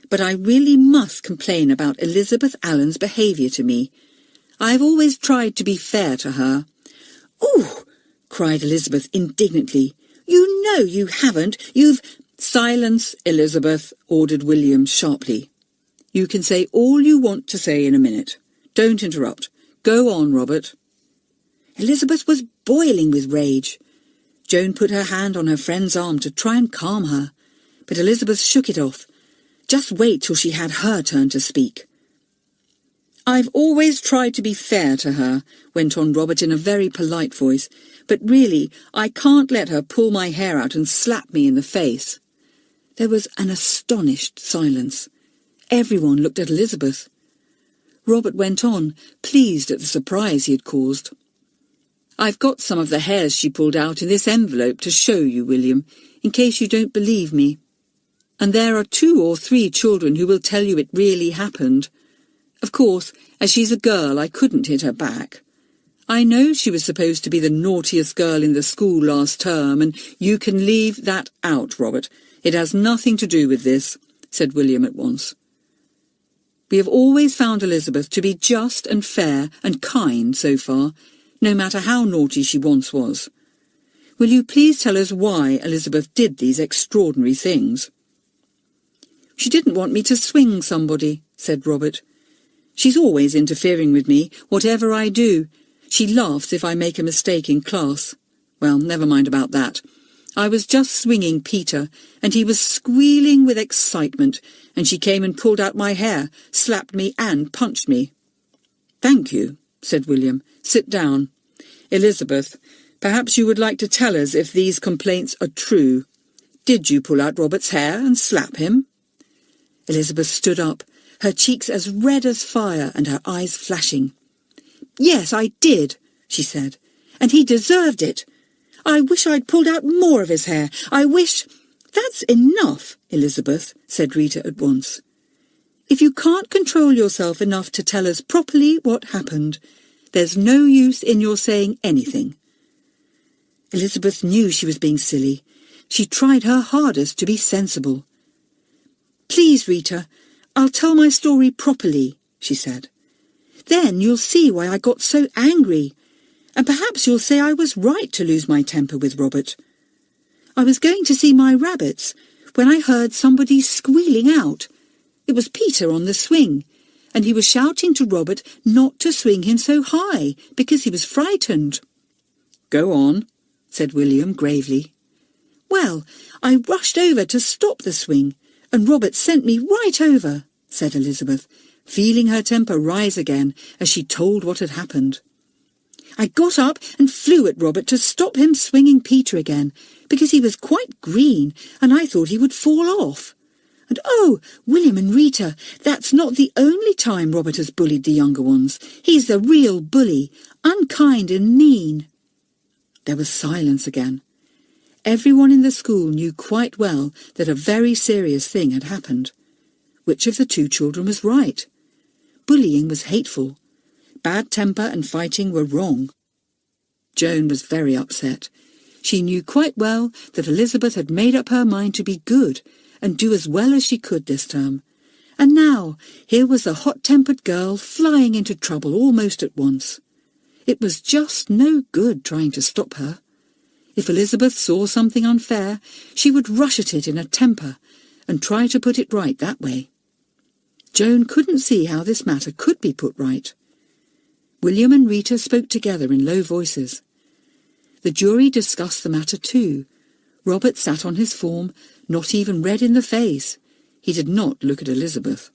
"but I really must complain about Elizabeth Allen's behaviour to me. I've always tried to be fair to her." "Ooh!" cried Elizabeth indignantly. "You know you haven't. You've—" "Silence, Elizabeth," ordered William sharply. "You can say all you want to say in a minute. Don't interrupt. Go on, Robert." Elizabeth was boiling with rage. Joan put her hand on her friend's arm to try and calm her, but Elizabeth shook it off. Just wait till she had her turn to speak. "I've always tried to be fair to her," went on Robert in a very polite voice, "but really I can't let her pull my hair out and slap me in the face." There was an astonished silence. Everyone looked at Elizabeth. Robert went on, pleased at the surprise he had caused. "I've got some of the hairs she pulled out in this envelope to show you, William, in case you don't believe me. And there are 2 or 3 children who will tell you it really happened. Of course, as she's a girl, I couldn't hit her back. I know she was supposed to be the naughtiest girl in the school last term, and you can leave that out, Robert. It has nothing to do with this," said William at once. "We have always found Elizabeth to be just and fair and kind so far, no matter how naughty she once was. Will you please tell us why Elizabeth did these extraordinary things?" "She didn't want me to swing somebody," said Robert. "She's always interfering with me, whatever I do. She laughs if I make a mistake in class. Well, never mind about that. I was just swinging Peter, and he was squealing with excitement, and she came and pulled out my hair, slapped me and punched me." "Thank you," said William. "Sit down. Elizabeth, perhaps you would like to tell us if these complaints are true. Did you pull out Robert's hair and slap him?" Elizabeth stood up, her cheeks as red as fire and her eyes flashing. "Yes, I did," she said, "and he deserved it. I wish I'd pulled out more of his hair. I wish—" "That's enough, Elizabeth," said Rita at once. "If you can't control yourself enough to tell us properly what happened, there's no use in your saying anything." Elizabeth knew she was being silly. She tried her hardest to be sensible. "Please, Rita, I'll tell my story properly," she said. "Then you'll see why I got so angry, and perhaps you'll say I was right to lose my temper with Robert. I was going to see my rabbits when I heard somebody squealing out. It was Peter on the swing, and he was shouting to Robert not to swing him so high because he was frightened." "Go on," said William gravely. "Well, I rushed over to stop the swing, and Robert sent me right over," said Elizabeth, feeling her temper rise again as she told what had happened. "I got up and flew at Robert to stop him swinging Peter again, because he was quite green and I thought he would fall off. And oh, William and Rita, that's not the only time Robert has bullied the younger ones. He's the real bully, unkind and mean." There was silence again. Everyone in the school knew quite well that a very serious thing had happened. Which of the 2 children was right? Bullying was hateful. Bad temper and fighting were wrong. Joan was very upset. She knew quite well that Elizabeth had made up her mind to be good and do as well as she could this term. And now, here was the hot-tempered girl flying into trouble almost at once. It was just no good trying to stop her. If Elizabeth saw something unfair, she would rush at it in a temper and try to put it right that way. Joan couldn't see how this matter could be put right. William and Rita spoke together in low voices. The jury discussed the matter too. Robert sat on his form, not even red in the face. He did not look at Elizabeth.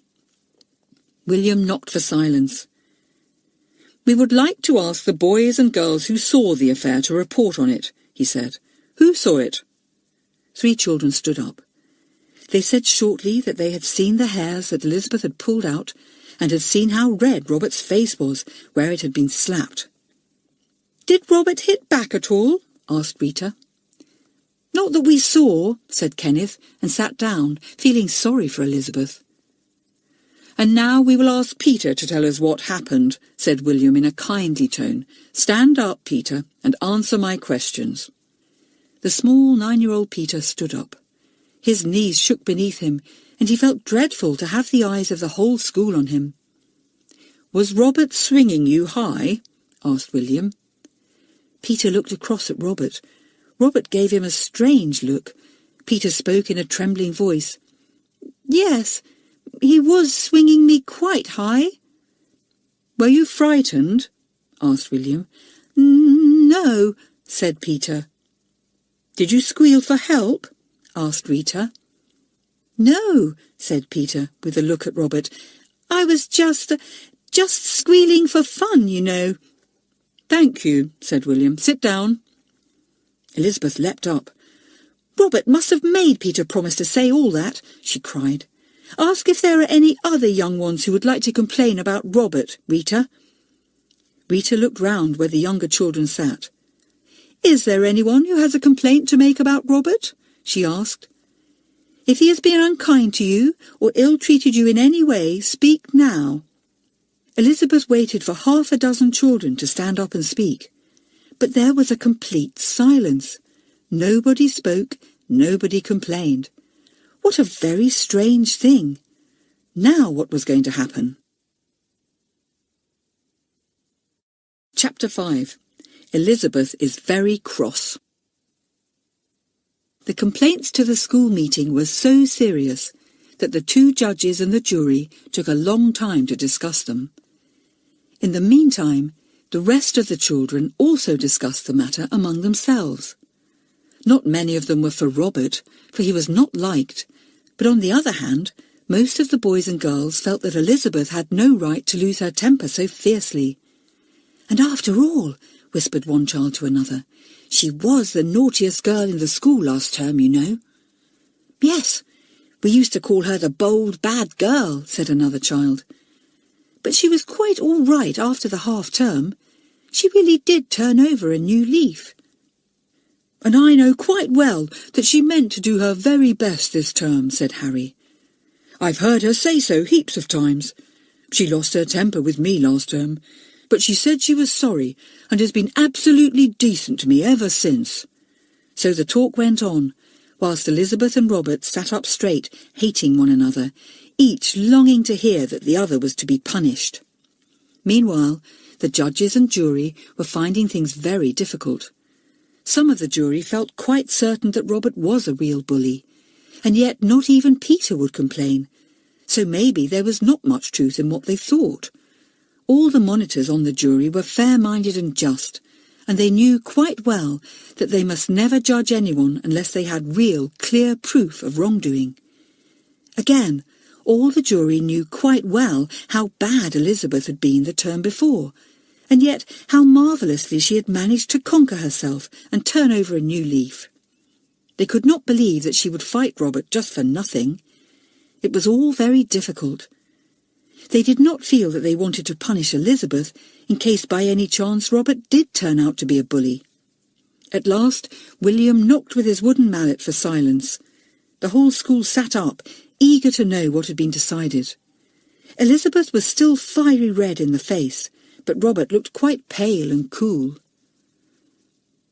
William knocked for silence. "We would like to ask the boys and girls who saw the affair to report on it," he said. "Who saw it?" 3 children stood up. They said shortly that they had seen the hairs that Elizabeth had pulled out and had seen how red Robert's face was where it had been slapped. "Did Robert hit back at all?" asked Rita. "Not that we saw," said Kenneth, and sat down, feeling sorry for Elizabeth. "And now we will ask Peter to tell us what happened," said William in a kindly tone. "Stand up, Peter, and answer my questions." The small 9-year-old Peter stood up. His knees shook beneath him, and he felt dreadful to have the eyes of the whole school on him. "Was Robert swinging you high?" asked William. Peter looked across at Robert. Robert gave him a strange look. Peter spoke in a trembling voice. "Yes, he was swinging me quite high." "Were you frightened?" asked William. "No," said Peter. "Did you squeal for help?" asked Rita. "No," said Peter, with a look at Robert. "I was just squealing for fun, you know." "Thank you," said William. "Sit down." Elizabeth leapt up. "Robert must have made Peter promise to say all that," she cried. "Ask if there are any other young ones who would like to complain about Robert, Rita." Rita looked round where the younger children sat. "Is there anyone who has a complaint to make about Robert?" she asked. "If he has been unkind to you or ill-treated you in any way, speak now." Elizabeth waited for 6 children to stand up and speak. But there was a complete silence. Nobody spoke, nobody complained. What a very strange thing. Now what was going to happen? Chapter 5. Elizabeth is very cross. The complaints to the school meeting were so serious that the 2 judges and the jury took a long time to discuss them. In the meantime, the rest of the children also discussed the matter among themselves. Not many of them were for Robert, for he was not liked, but on the other hand, most of the boys and girls felt that Elizabeth had no right to lose her temper so fiercely. "And after all," whispered one child to another, "she was the naughtiest girl in the school last term, you know." "Yes, we used to call her the bold, bad girl," said another child. "But she was quite all right after the half-term. She really did turn over a new leaf." "And I know quite well that she meant to do her very best this term," said Harry. "I've heard her say so heaps of times. She lost her temper with me last term, but she said she was sorry and has been absolutely decent to me ever since." So the talk went on, whilst Elizabeth and Robert sat up straight, hating one another, each longing to hear that the other was to be punished. Meanwhile, the judges and jury were finding things very difficult. Some of the jury felt quite certain that Robert was a real bully, and yet not even Peter would complain, so maybe there was not much truth in what they thought. All the monitors on the jury were fair-minded and just, and they knew quite well that they must never judge anyone unless they had real, clear proof of wrongdoing. Again, all the jury knew quite well how bad Elizabeth had been the term before, and yet how marvellously she had managed to conquer herself and turn over a new leaf. They could not believe that she would fight Robert just for nothing. It was all very difficult. They did not feel that they wanted to punish Elizabeth in case by any chance Robert did turn out to be a bully. At last, William knocked with his wooden mallet for silence. The whole school sat up, eager to know what had been decided. Elizabeth was still fiery red in the face, but Robert looked quite pale and cool.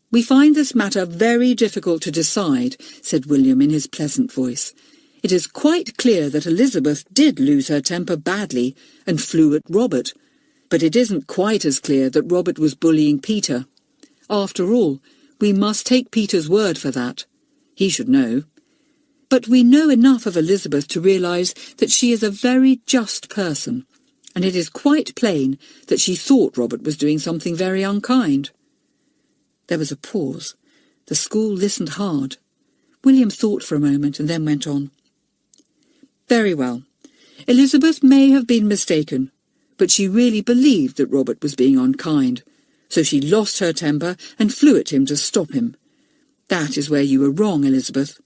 "We find this matter very difficult to decide," said William in his pleasant voice. "It is quite clear that Elizabeth did lose her temper badly and flew at Robert, but it isn't quite as clear that Robert was bullying Peter. After all, we must take Peter's word for that. He should know. But we know enough of Elizabeth to realise that she is a very just person, and it is quite plain that she thought Robert was doing something very unkind." There was a pause. The school listened hard. William thought for a moment and then went on. "Very well. Elizabeth may have been mistaken, but she really believed that Robert was being unkind, so she lost her temper and flew at him to stop him. That is where you were wrong, Elizabeth.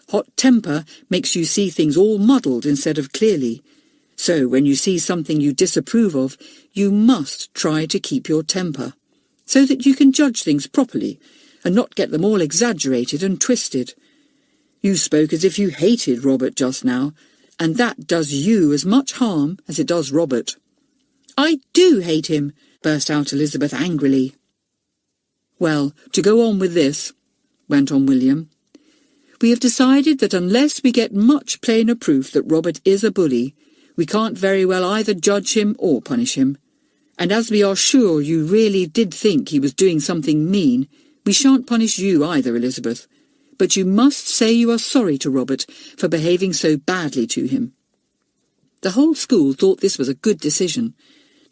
Hot temper makes you see things all muddled instead of clearly. So when you see something you disapprove of, you must try to keep your temper, so that you can judge things properly and not get them all exaggerated and twisted. You spoke as if you hated Robert just now, and that does you as much harm as it does Robert." "I do hate him," burst out Elizabeth angrily. "Well, to go on with this," went on William, "we have decided that unless we get much plainer proof that Robert is a bully, we can't very well either judge him or punish him. And as we are sure you really did think he was doing something mean, we shan't punish you either, Elizabeth. But you must say you are sorry to Robert for behaving so badly to him." The whole school thought this was a good decision.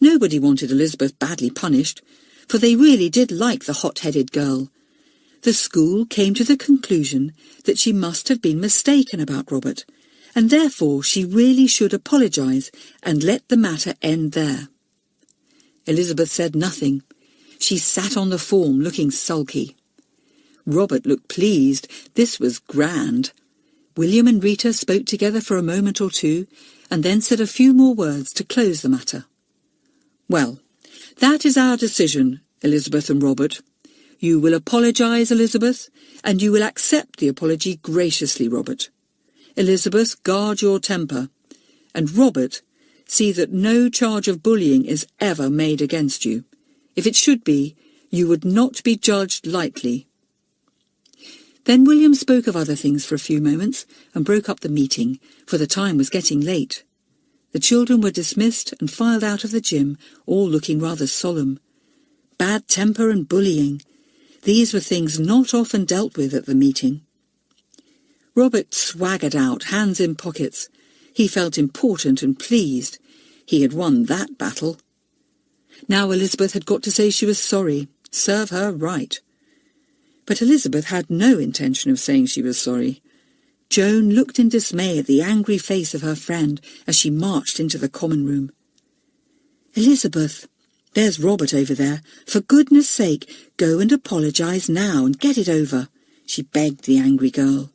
Nobody wanted Elizabeth badly punished, for they really did like the hot-headed girl. The school came to the conclusion that she must have been mistaken about Robert, and therefore she really should apologise and let the matter end there. Elizabeth said nothing. She sat on the form looking sulky. Robert looked pleased. This was grand. William and Rita spoke together for a moment or two, and then said a few more words to close the matter. "Well, that is our decision, Elizabeth and Robert. You will apologise, Elizabeth, and you will accept the apology graciously, Robert. Elizabeth, guard your temper, and Robert, see that no charge of bullying is ever made against you. If it should be, you would not be judged lightly." Then William spoke of other things for a few moments and broke up the meeting, for the time was getting late. The children were dismissed and filed out of the gym, all looking rather solemn. Bad temper and bullying. These were things not often dealt with at the meeting. Robert swaggered out, hands in pockets. He felt important and pleased. He had won that battle. Now Elizabeth had got to say she was sorry. Serve her right. But Elizabeth had no intention of saying she was sorry. Joan looked in dismay at the angry face of her friend as she marched into the common room. "Elizabeth, there's Robert over there. For goodness sake, go and apologise now and get it over," she begged the angry girl.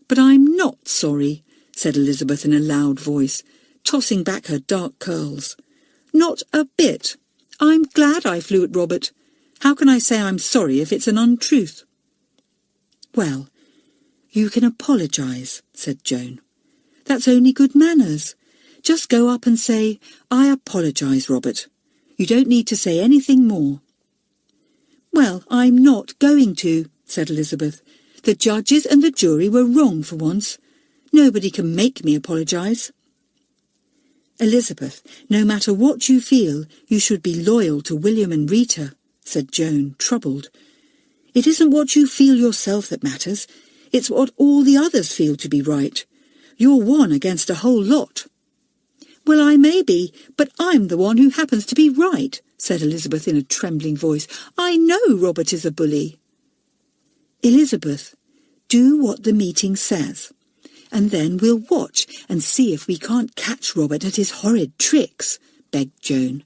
"But I'm not sorry," said Elizabeth in a loud voice, tossing back her dark curls. "Not a bit. I'm glad I flew at Robert. How can I say I'm sorry if it's an untruth?" "Well, you can apologise," said Joan. "That's only good manners. Just go up and say, 'I apologise, Robert.' You don't need to say anything more." "Well, I'm not going to," said Elizabeth. "The judges and the jury were wrong for once. Nobody can make me apologise." "Elizabeth, no matter what you feel, you should be loyal to William and Rita," said Joan, troubled. "It isn't what you feel yourself that matters. It's what all the others feel to be right. You're one against a whole lot." "Well, I may be, but I'm the one who happens to be right," said Elizabeth in a trembling voice. "I know Robert is a bully." "Elizabeth, do what the meeting says, and then we'll watch and see if we can't catch Robert at his horrid tricks," begged Joan.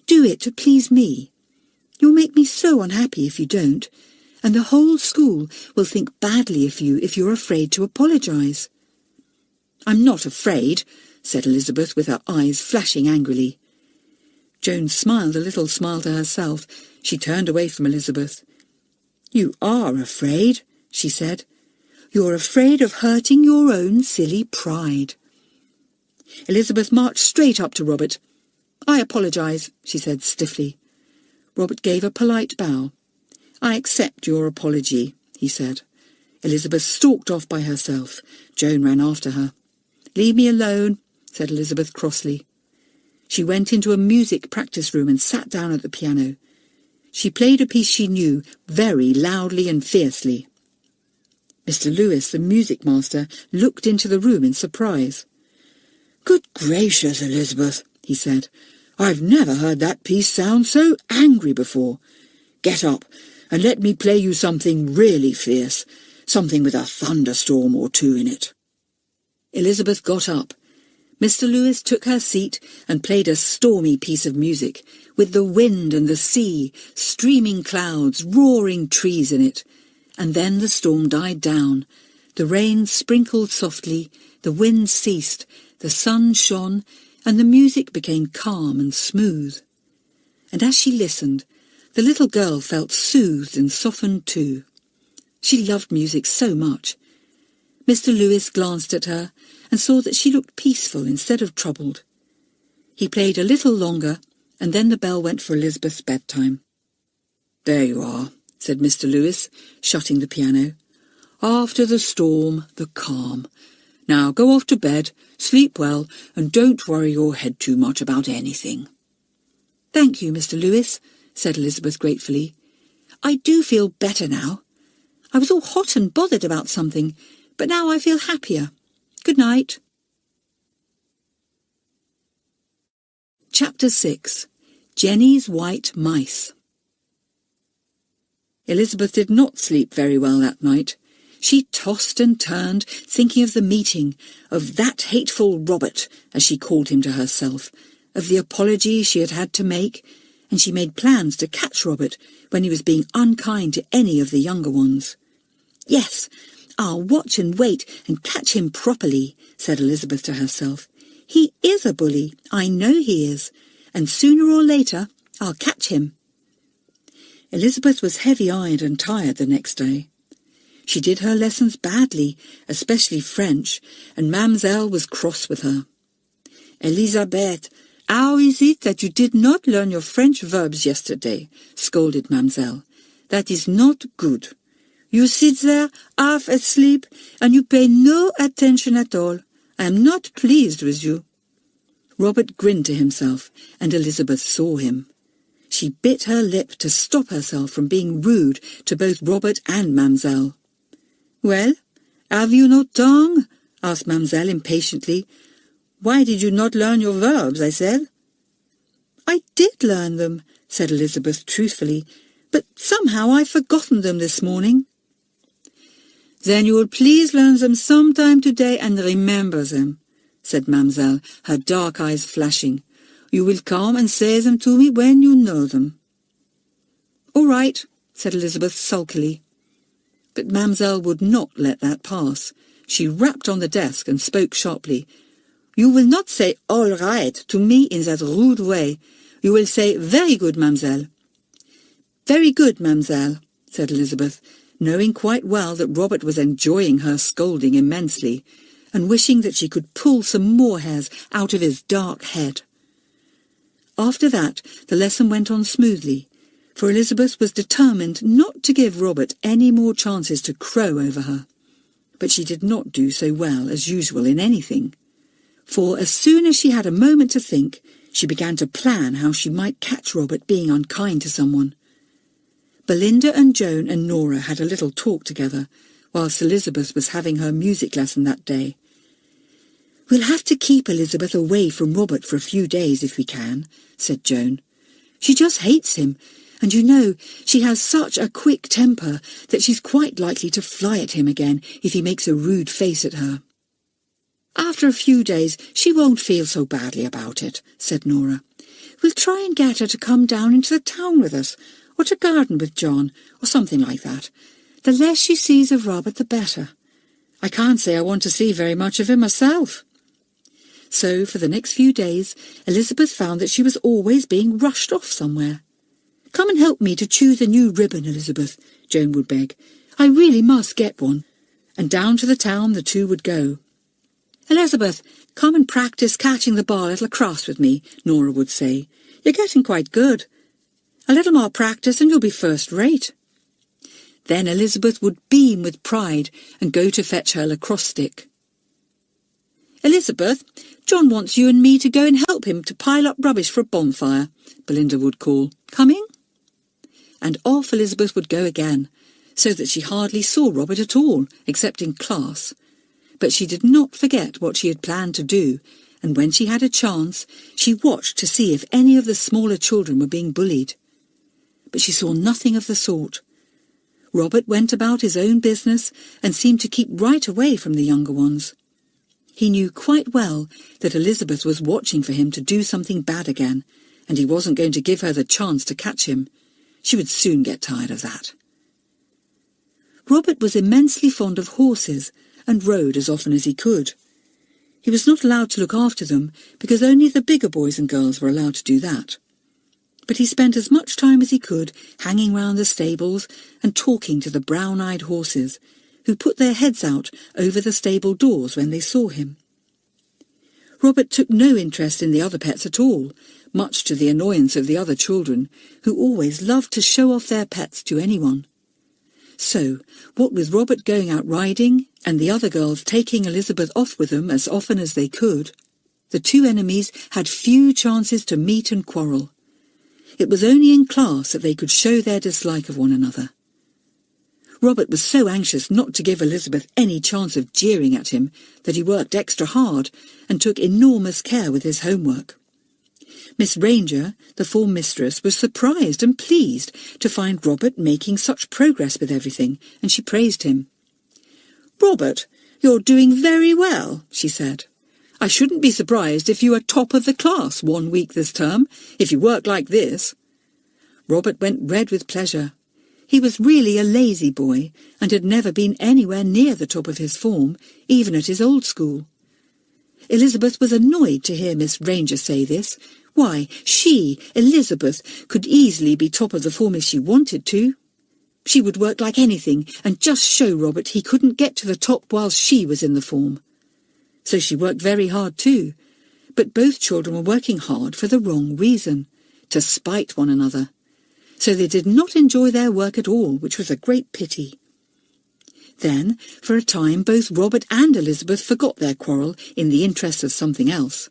"Do it to please me. You'll make me so unhappy if you don't, and the whole school will think badly of you if you're afraid to apologise." "I'm not afraid," said Elizabeth with her eyes flashing angrily. Joan smiled a little smile to herself. She turned away from Elizabeth. "You are afraid," she said. "You're afraid of hurting your own silly pride." Elizabeth marched straight up to Robert. "I apologise," she said stiffly. Robert gave a polite bow. "I accept your apology," he said. Elizabeth stalked off by herself. Joan ran after her. "Leave me alone," said Elizabeth crossly. She went into a music practice room and sat down at the piano. She played a piece she knew, very loudly and fiercely. Mr. Lewis, the music master, looked into the room in surprise. "Good gracious, Elizabeth," he said. "I've never heard that piece sound so angry before. Get up and let me play you something really fierce, something with a thunderstorm or two in it." Elizabeth got up. Mr. Lewis took her seat and played a stormy piece of music, with the wind and the sea, streaming clouds, roaring trees in it. And then the storm died down. The rain sprinkled softly, the wind ceased, the sun shone, and the music became calm and smooth. And as she listened, the little girl felt soothed and softened too. She loved music so much. Mr. Lewis glanced at her and saw that she looked peaceful instead of troubled. He played a little longer, and then the bell went for Elizabeth's bedtime. "There you are," said Mr. Lewis, shutting the piano. "After the storm, the calm. Now go off to bed, sleep well, and don't worry your head too much about anything." "Thank you, Mr. Lewis," said Elizabeth gratefully. "I do feel better now. I was all hot and bothered about something, but now I feel happier. Good night." Chapter 6. Jenny's White Mice. Elizabeth did not sleep very well that night. She tossed and turned, thinking of the meeting, of that hateful Robert, as she called him to herself, of the apology she had had to make, and she made plans to catch Robert when he was being unkind to any of the younger ones. "Yes, I'll watch and wait and catch him properly," said Elizabeth to herself. "He is a bully, I know he is, and sooner or later I'll catch him." Elizabeth was heavy-eyed and tired the next day. She did her lessons badly, especially French, and Mamselle was cross with her. "Elizabeth, how is it that you did not learn your French verbs yesterday?" scolded Mamselle. "That is not good. You sit there half asleep, and you pay no attention at all. I am not pleased with you." Robert grinned to himself, and Elizabeth saw him. She bit her lip to stop herself from being rude to both Robert and Mamselle. "Well, have you no tongue?" asked Mamselle impatiently. "Why did you not learn your verbs?" I said. "I did learn them," said Elizabeth truthfully, "but somehow I've forgotten them this morning." "Then you will please learn them sometime today and remember them," said Mamselle, her dark eyes flashing. "You will come and say them to me when you know them." "All right," said Elizabeth sulkily. But Mamselle would not let that pass. She rapped on the desk and spoke sharply. "You will not say 'all right' to me in that rude way. You will say 'very good, Mamselle.'" "Very good, Mamselle," said Elizabeth, knowing quite well that Robert was enjoying her scolding immensely, and wishing that she could pull some more hairs out of his dark head. After that, the lesson went on smoothly, for Elizabeth was determined not to give Robert any more chances to crow over her. But she did not do so well as usual in anything, for as soon as she had a moment to think, she began to plan how she might catch Robert being unkind to someone. Belinda and Joan and Nora had a little talk together, whilst Elizabeth was having her music lesson that day. "We'll have to keep Elizabeth away from Robert for a few days if we can," said Joan. "She just hates him, and you know, she has such a quick temper that she's quite likely to fly at him again if he makes a rude face at her." "After a few days she won't feel so badly about it," said Nora. "We'll try and get her to come down into the town with us, or to garden with John, or something like that. The less she sees of Robert, the better. I can't say I want to see very much of him myself." So, for the next few days, Elizabeth found that she was always being rushed off somewhere. "Come and help me to choose a new ribbon, Elizabeth," Joan would beg. "I really must get one." And down to the town the two would go. "Elizabeth, come and practice catching the ball at lacrosse with me," Nora would say. "You're getting quite good. A little more practice and you'll be first-rate." Then Elizabeth would beam with pride and go to fetch her lacrosse stick. "Elizabeth, John wants you and me to go and help him to pile up rubbish for a bonfire," Belinda would call. "Coming?" And off Elizabeth would go again, so that she hardly saw Robert at all, except in class. But she did not forget what she had planned to do, and when she had a chance, she watched to see if any of the smaller children were being bullied. But she saw nothing of the sort. Robert went about his own business and seemed to keep right away from the younger ones. He knew quite well that Elizabeth was watching for him to do something bad again, and he wasn't going to give her the chance to catch him. She would soon get tired of that. Robert was immensely fond of horses and rode as often as he could. He was not allowed to look after them because only the bigger boys and girls were allowed to do that. But he spent as much time as he could hanging round the stables and talking to the brown-eyed horses, who put their heads out over the stable doors when they saw him. Robert took no interest in the other pets at all, much to the annoyance of the other children, who always loved to show off their pets to anyone. So, what with Robert going out riding, and the other girls taking Elizabeth off with them as often as they could, the two enemies had few chances to meet and quarrel. It was only in class that they could show their dislike of one another. Robert was so anxious not to give Elizabeth any chance of jeering at him that he worked extra hard and took enormous care with his homework. Miss Ranger, the form mistress, was surprised and pleased to find Robert making such progress with everything, and she praised him. "Robert, you're doing very well," she said. "I shouldn't be surprised if you are top of the class one week this term, if you work like this." Robert went red with pleasure. He was really a lazy boy, and had never been anywhere near the top of his form, even at his old school. Elizabeth was annoyed to hear Miss Ranger say this. Why, she, Elizabeth, could easily be top of the form if she wanted to. She would work like anything and just show Robert he couldn't get to the top while she was in the form. So she worked very hard too, but both children were working hard for the wrong reason, to spite one another. So they did not enjoy their work at all, which was a great pity. Then, for a time, both Robert and Elizabeth forgot their quarrel in the interest of something else.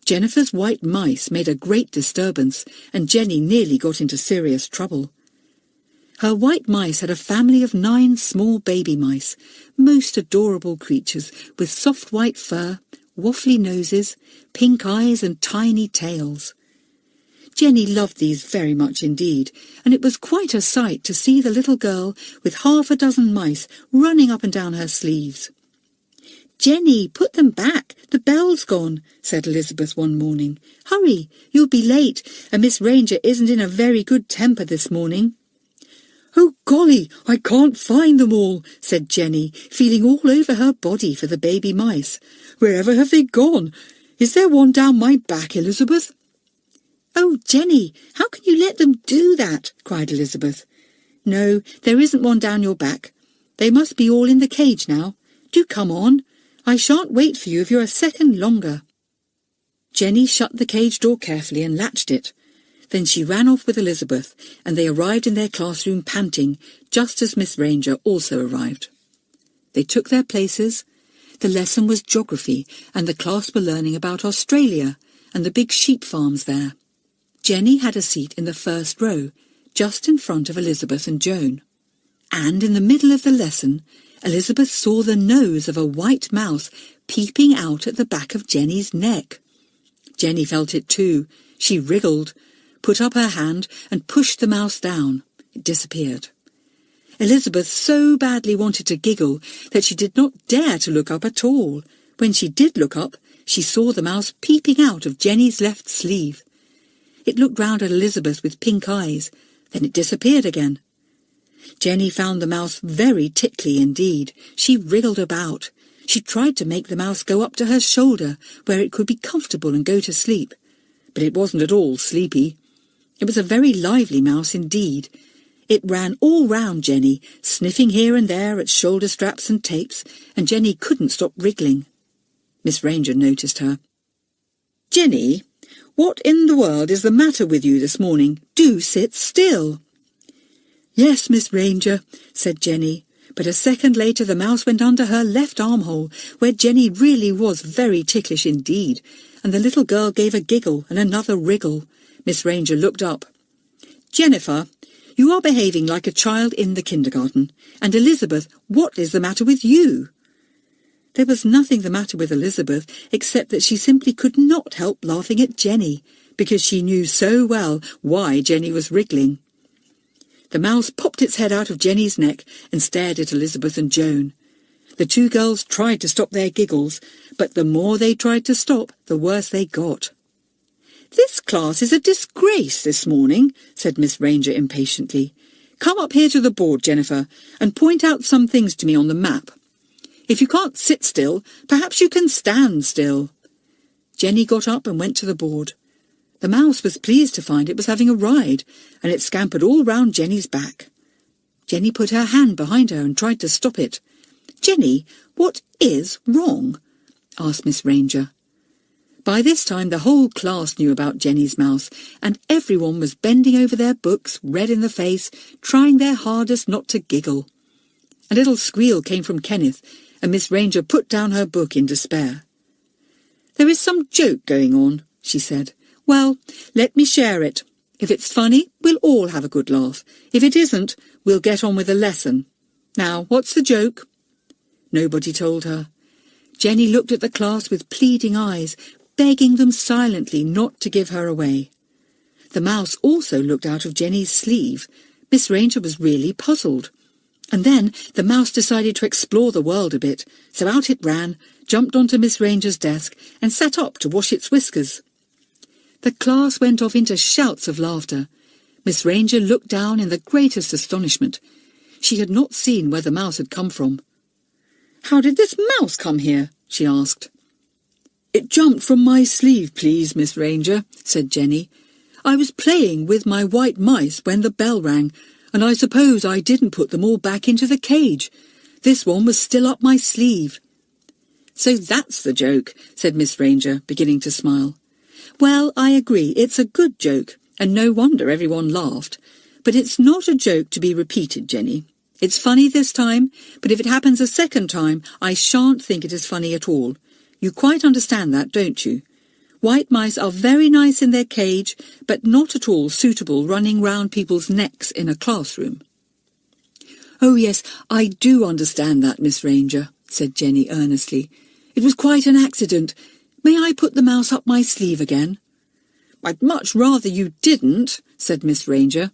Jennifer's white mice made a great disturbance, and Jenny nearly got into serious trouble. Her white mice had a family of 9 small baby mice, most adorable creatures with soft white fur, waffly noses, pink eyes and tiny tails. Jenny loved these very much indeed, and it was quite a sight to see the little girl with 6 mice running up and down her sleeves. "Jenny, put them back, the bell's gone," said Elizabeth one morning. "Hurry, you'll be late, and Miss Ranger isn't in a very good temper this morning." "Oh, golly, I can't find them all," said Jenny, feeling all over her body for the baby mice. "Wherever have they gone? Is there one down my back, Elizabeth?" "Oh, Jenny, how can you let them do that?" cried Elizabeth. "No, there isn't one down your back. They must be all in the cage now. Do come on. I shan't wait for you if you're a second longer." Jenny shut the cage door carefully and latched it. Then she ran off with Elizabeth, and they arrived in their classroom panting, just as Miss Ranger also arrived. They took their places. The lesson was geography, and the class were learning about Australia and the big sheep farms there. Jenny had a seat in the first row, just in front of Elizabeth and Joan. And in the middle of the lesson, Elizabeth saw the nose of a white mouse peeping out at the back of Jenny's neck. Jenny felt it too. She wriggled, put up her hand and pushed the mouse down. It disappeared. Elizabeth so badly wanted to giggle that she did not dare to look up at all. When she did look up, she saw the mouse peeping out of Jenny's left sleeve. It looked round at Elizabeth with pink eyes, then it disappeared again. Jenny found the mouse very tickly indeed. She wriggled about. She tried to make the mouse go up to her shoulder, where it could be comfortable and go to sleep. But it wasn't at all sleepy. It was a very lively mouse indeed. It ran all round Jenny, sniffing here and there at shoulder straps and tapes, and Jenny couldn't stop wriggling. Miss Ranger noticed her. "Jenny, what in the world is the matter with you this morning? Do sit still." "Yes, Miss Ranger," said Jenny, but a second later the mouse went under her left armhole, where Jenny really was very ticklish indeed, and the little girl gave a giggle and another wriggle. Miss Ranger looked up. "Jennifer, you are behaving like a child in the kindergarten. And Elizabeth, what is the matter with you?" There was nothing the matter with Elizabeth, except that she simply could not help laughing at Jenny, because she knew so well why Jenny was wriggling. The mouse popped its head out of Jenny's neck and stared at Elizabeth and Joan. The two girls tried to stop their giggles, but the more they tried to stop, the worse they got. "This class is a disgrace this morning," said Miss Ranger impatiently. "Come up here to the board, Jennifer, and point out some things to me on the map. If you can't sit still, perhaps you can stand still." Jenny got up and went to the board. The mouse was pleased to find it was having a ride, and it scampered all round Jenny's back. Jenny put her hand behind her and tried to stop it. "Jenny, what is wrong?" asked Miss Ranger. By this time the whole class knew about Jenny's mouse, and everyone was bending over their books, red in the face, trying their hardest not to giggle. A little squeal came from Kenneth, and Miss Ranger put down her book in despair. "There is some joke going on," she said. "Well, let me share it. If it's funny, we'll all have a good laugh. If it isn't, we'll get on with the lesson. Now, what's the joke?" Nobody told her. Jenny looked at the class with pleading eyes, begging them silently not to give her away. The mouse also looked out of Jenny's sleeve. Miss Ranger was really puzzled. And then the mouse decided to explore the world a bit, so out it ran, jumped onto Miss Ranger's desk, and sat up to wash its whiskers. The class went off into shouts of laughter. Miss Ranger looked down in the greatest astonishment. She had not seen where the mouse had come from. "How did this mouse come here?" she asked. "It jumped from my sleeve, please, Miss Ranger," said Jenny. "I was playing with my white mice when the bell rang, and I suppose I didn't put them all back into the cage. This one was still up my sleeve." "So that's the joke," said Miss Ranger, beginning to smile. "Well, I agree, it's a good joke, and no wonder everyone laughed. But it's not a joke to be repeated, Jenny. It's funny this time, but if it happens a second time, I shan't think it is funny at all. You quite understand that, don't you? White mice are very nice in their cage, but not at all suitable running round people's necks in a classroom." "Oh yes, I do understand that, Miss Ranger," said Jenny earnestly. "It was quite an accident. May I put the mouse up my sleeve again?" "I'd much rather you didn't," said Miss Ranger.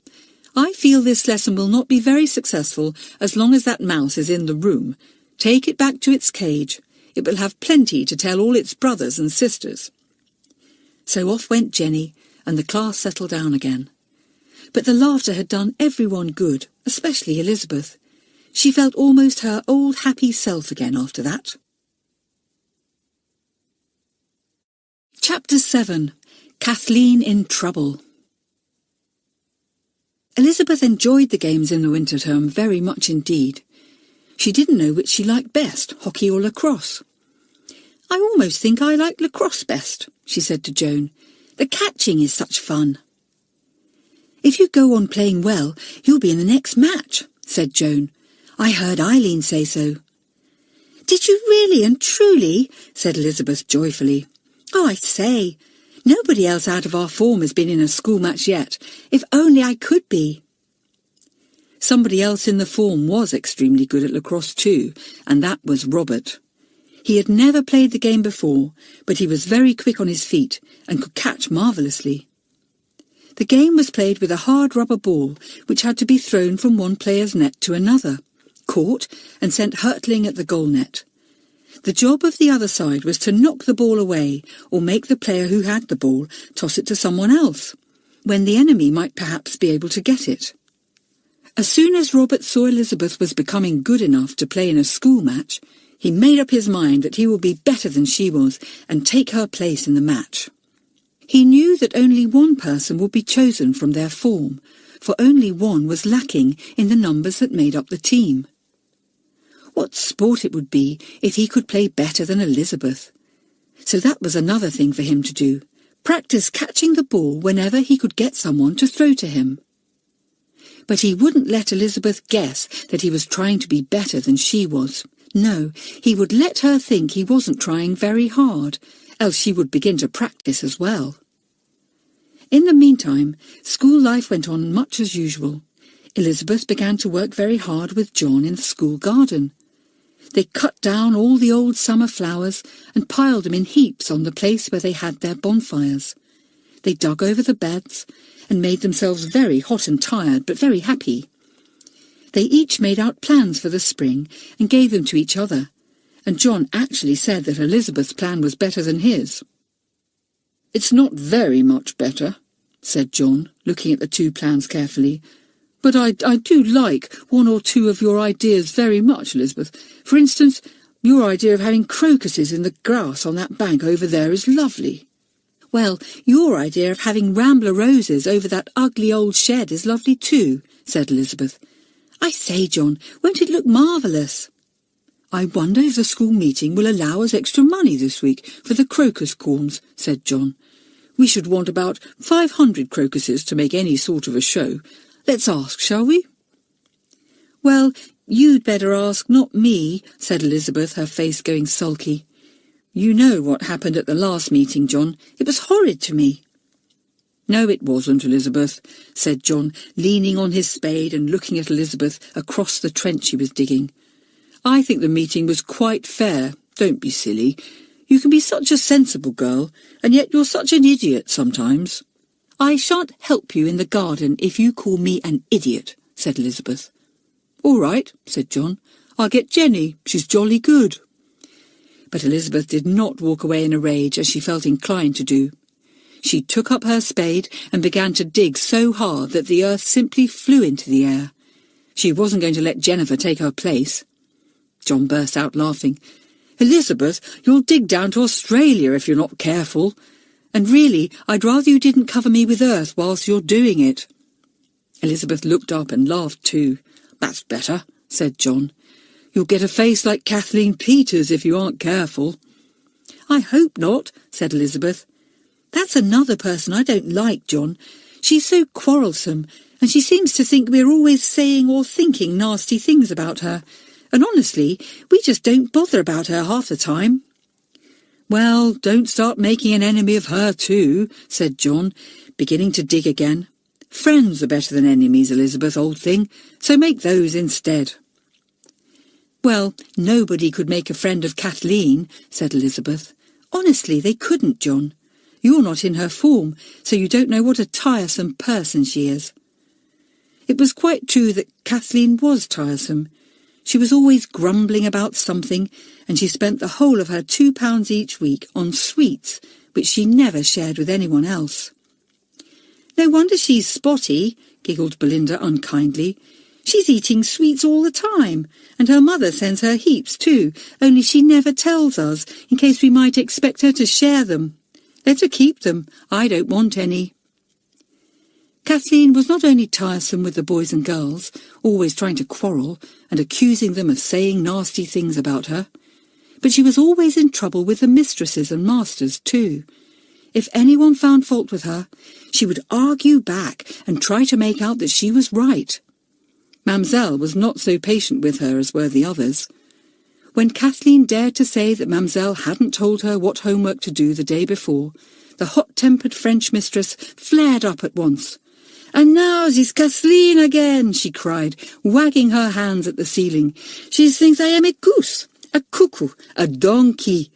"I feel this lesson will not be very successful as long as that mouse is in the room. Take it back to its cage. It will have plenty to tell all its brothers and sisters." So off went Jenny, and the class settled down again. But the laughter had done everyone good, especially Elizabeth. She felt almost her old happy self again after that. Chapter 7. Kathleen in Trouble. Elizabeth enjoyed the games in the winter term very much indeed. She didn't know which she liked best, hockey or lacrosse. "I almost think I like lacrosse best," she said to Joan. "The catching is such fun." "If you go on playing well, you'll be in the next match," said Joan. "I heard Eileen say so." "Did you really and truly?" said Elizabeth joyfully. "Oh, I say, nobody else out of our form has been in a school match yet. If only I could be." Somebody else in the form was extremely good at lacrosse too, and that was Robert. He had never played the game before, but he was very quick on his feet and could catch marvellously. The game was played with a hard rubber ball, which had to be thrown from one player's net to another, caught and sent hurtling at the goal net. The job of the other side was to knock the ball away or make the player who had the ball toss it to someone else, when the enemy might perhaps be able to get it. As soon as Robert saw Elizabeth was becoming good enough to play in a school match, he made up his mind that he would be better than she was and take her place in the match. He knew that only one person would be chosen from their form, for only one was lacking in the numbers that made up the team. What sport it would be if he could play better than Elizabeth. So that was another thing for him to do, practice catching the ball whenever he could get someone to throw to him. But he wouldn't let Elizabeth guess that he was trying to be better than she was. No, he would let her think he wasn't trying very hard, else she would begin to practice as well. In the meantime, school life went on much as usual. Elizabeth began to work very hard with John in the school garden. They cut down all the old summer flowers and piled them in heaps on the place where they had their bonfires. They dug over the beds and made themselves very hot and tired, but very happy. They each made out plans for the spring and gave them to each other, and John actually said that Elizabeth's plan was better than his. "It's not very much better," said John, looking at the two plans carefully. "But I do like one or two of your ideas very much, Elizabeth. For instance, your idea of having crocuses in the grass on that bank over there is lovely." "Well, your idea of having rambler roses over that ugly old shed is lovely too," said Elizabeth. "I say, John, won't it look marvellous?" "I wonder if the school meeting will allow us extra money this week for the crocus corns," said John. "We should want about 500 crocuses to make any sort of a show. Let's ask, shall we?" "Well, you'd better ask, not me," said Elizabeth, her face going sulky. "You know what happened at the last meeting, John. It was horrid to me." "No, it wasn't, Elizabeth," said John, leaning on his spade and looking at Elizabeth across the trench she was digging. "I think the meeting was quite fair. Don't be silly. You can be such a sensible girl, and yet you're such an idiot sometimes." "I shan't help you in the garden if you call me an idiot," said Elizabeth. "All right," said John. "I'll get Jenny. She's jolly good." But Elizabeth did not walk away in a rage as she felt inclined to do. She took up her spade and began to dig so hard that the earth simply flew into the air. She wasn't going to let Jennifer take her place. John burst out laughing. "Elizabeth, you'll dig down to Australia if you're not careful. And really, I'd rather you didn't cover me with earth whilst you're doing it." Elizabeth looked up and laughed too. "That's better," said John. "You'll get a face like Kathleen Peters if you aren't careful." "I hope not," said Elizabeth. "That's another person I don't like, John. She's so quarrelsome, and she seems to think we're always saying or thinking nasty things about her. And honestly, we just don't bother about her half the time." "Well, don't start making an enemy of her too," said John, beginning to dig again. "Friends are better than enemies, Elizabeth, old thing, so make those instead." "Well, nobody could make a friend of Kathleen," said Elizabeth. "Honestly, they couldn't, John. You're not in her form, so you don't know what a tiresome person she is." It was quite true that Kathleen was tiresome. She was always grumbling about something, and she spent the whole of her £2 each week on sweets, which she never shared with anyone else. "No wonder she's spotty," giggled Belinda unkindly. "She's eating sweets all the time, and her mother sends her heaps too, only she never tells us, in case we might expect her to share them. Let her keep them. I don't want any." Kathleen was not only tiresome with the boys and girls, always trying to quarrel and accusing them of saying nasty things about her, but she was always in trouble with the mistresses and masters too. If anyone found fault with her, she would argue back and try to make out that she was right. Mamselle was not so patient with her as were the others. When Kathleen dared to say that Mamselle hadn't told her what homework to do the day before, the hot-tempered French mistress flared up at once. "And now this Kathleen again," she cried, wagging her hands at the ceiling. "She thinks I am a goose, a cuckoo, a donkey.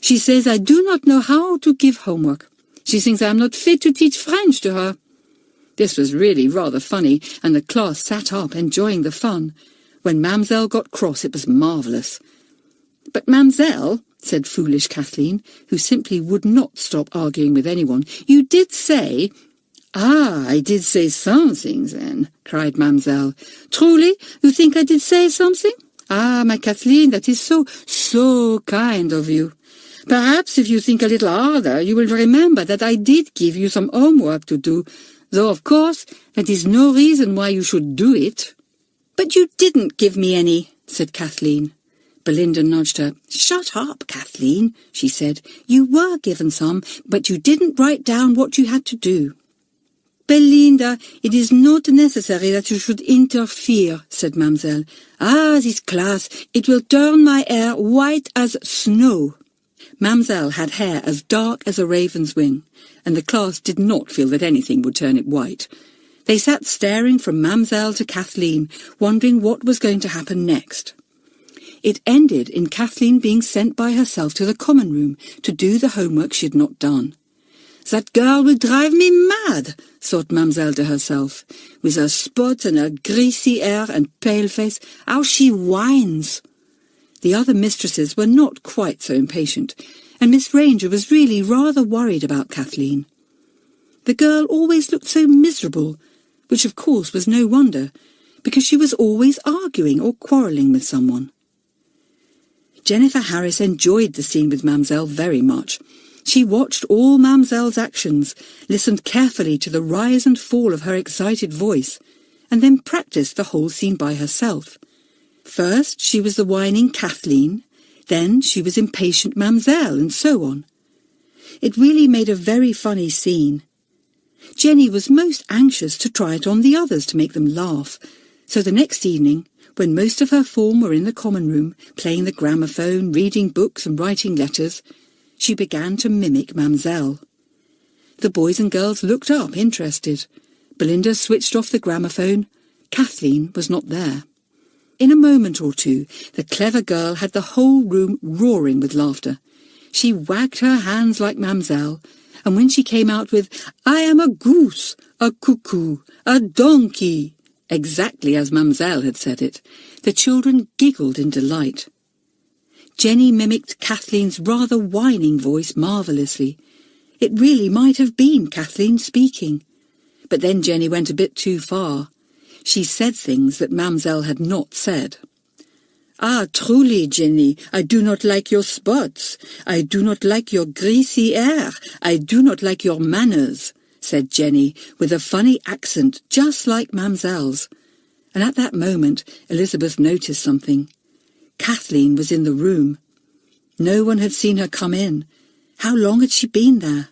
She says I do not know how to give homework. She thinks I am not fit to teach French to her." This was really rather funny, and the class sat up enjoying the fun. When Mamselle got cross, it was marvellous. "But Mamselle," said foolish Kathleen, who simply would not stop arguing with anyone, "you did say—" "Ah, I did say something then," cried Mamselle. "Truly, you think I did say something? Ah, my Kathleen, that is so kind of you. Perhaps if you think a little harder, you will remember that I did give you some homework to do, though of course that is no reason why you should do it." "But you didn't give me any," said Kathleen. Belinda nudged her. "Shut up, Kathleen," she said. "You were given some, but you didn't write down what you had to do." "Belinda, it is not necessary that you should interfere," said Mademoiselle. "Ah, this class, it will turn my hair white as snow." Mademoiselle had hair as dark as a raven's wing, and the class did not feel that anything would turn it white. They sat staring from Mademoiselle to Kathleen, wondering what was going to happen next. It ended in Kathleen being sent by herself to the common room to do the homework she had not done. "That girl will drive me mad," thought Mademoiselle to herself. "With her spots and her greasy hair and pale face, how she whines." The other mistresses were not quite so impatient, and Miss Ranger was really rather worried about Kathleen. The girl always looked so miserable, which of course was no wonder, because she was always arguing or quarrelling with someone. Jennifer Harris enjoyed the scene with Mademoiselle very much. She watched all Mademoiselle's actions, listened carefully to the rise and fall of her excited voice, and then practised the whole scene by herself. First she was the whining Kathleen, then she was impatient Mademoiselle, and so on. It really made a very funny scene. Jenny was most anxious to try it on the others to make them laugh, so the next evening, when most of her form were in the common room, playing the gramophone, reading books and writing letters, she began to mimic Mademoiselle. The boys and girls looked up, interested. Belinda switched off the gramophone. Kathleen was not there. In a moment or two, the clever girl had the whole room roaring with laughter. She wagged her hands like Mademoiselle, and when she came out with, "I am a goose, a cuckoo, a donkey," exactly as Mademoiselle had said it, the children giggled in delight. Jenny mimicked Kathleen's rather whining voice marvellously. It really might have been Kathleen speaking. But then Jenny went a bit too far. She said things that Mademoiselle had not said. "Ah, truly, Jenny, I do not like your spots. I do not like your greasy hair. I do not like your manners," said Jenny, with a funny accent just like Mademoiselle's. And at that moment Elizabeth noticed something. Kathleen was in the room. No one had seen her come in. How long had she been there?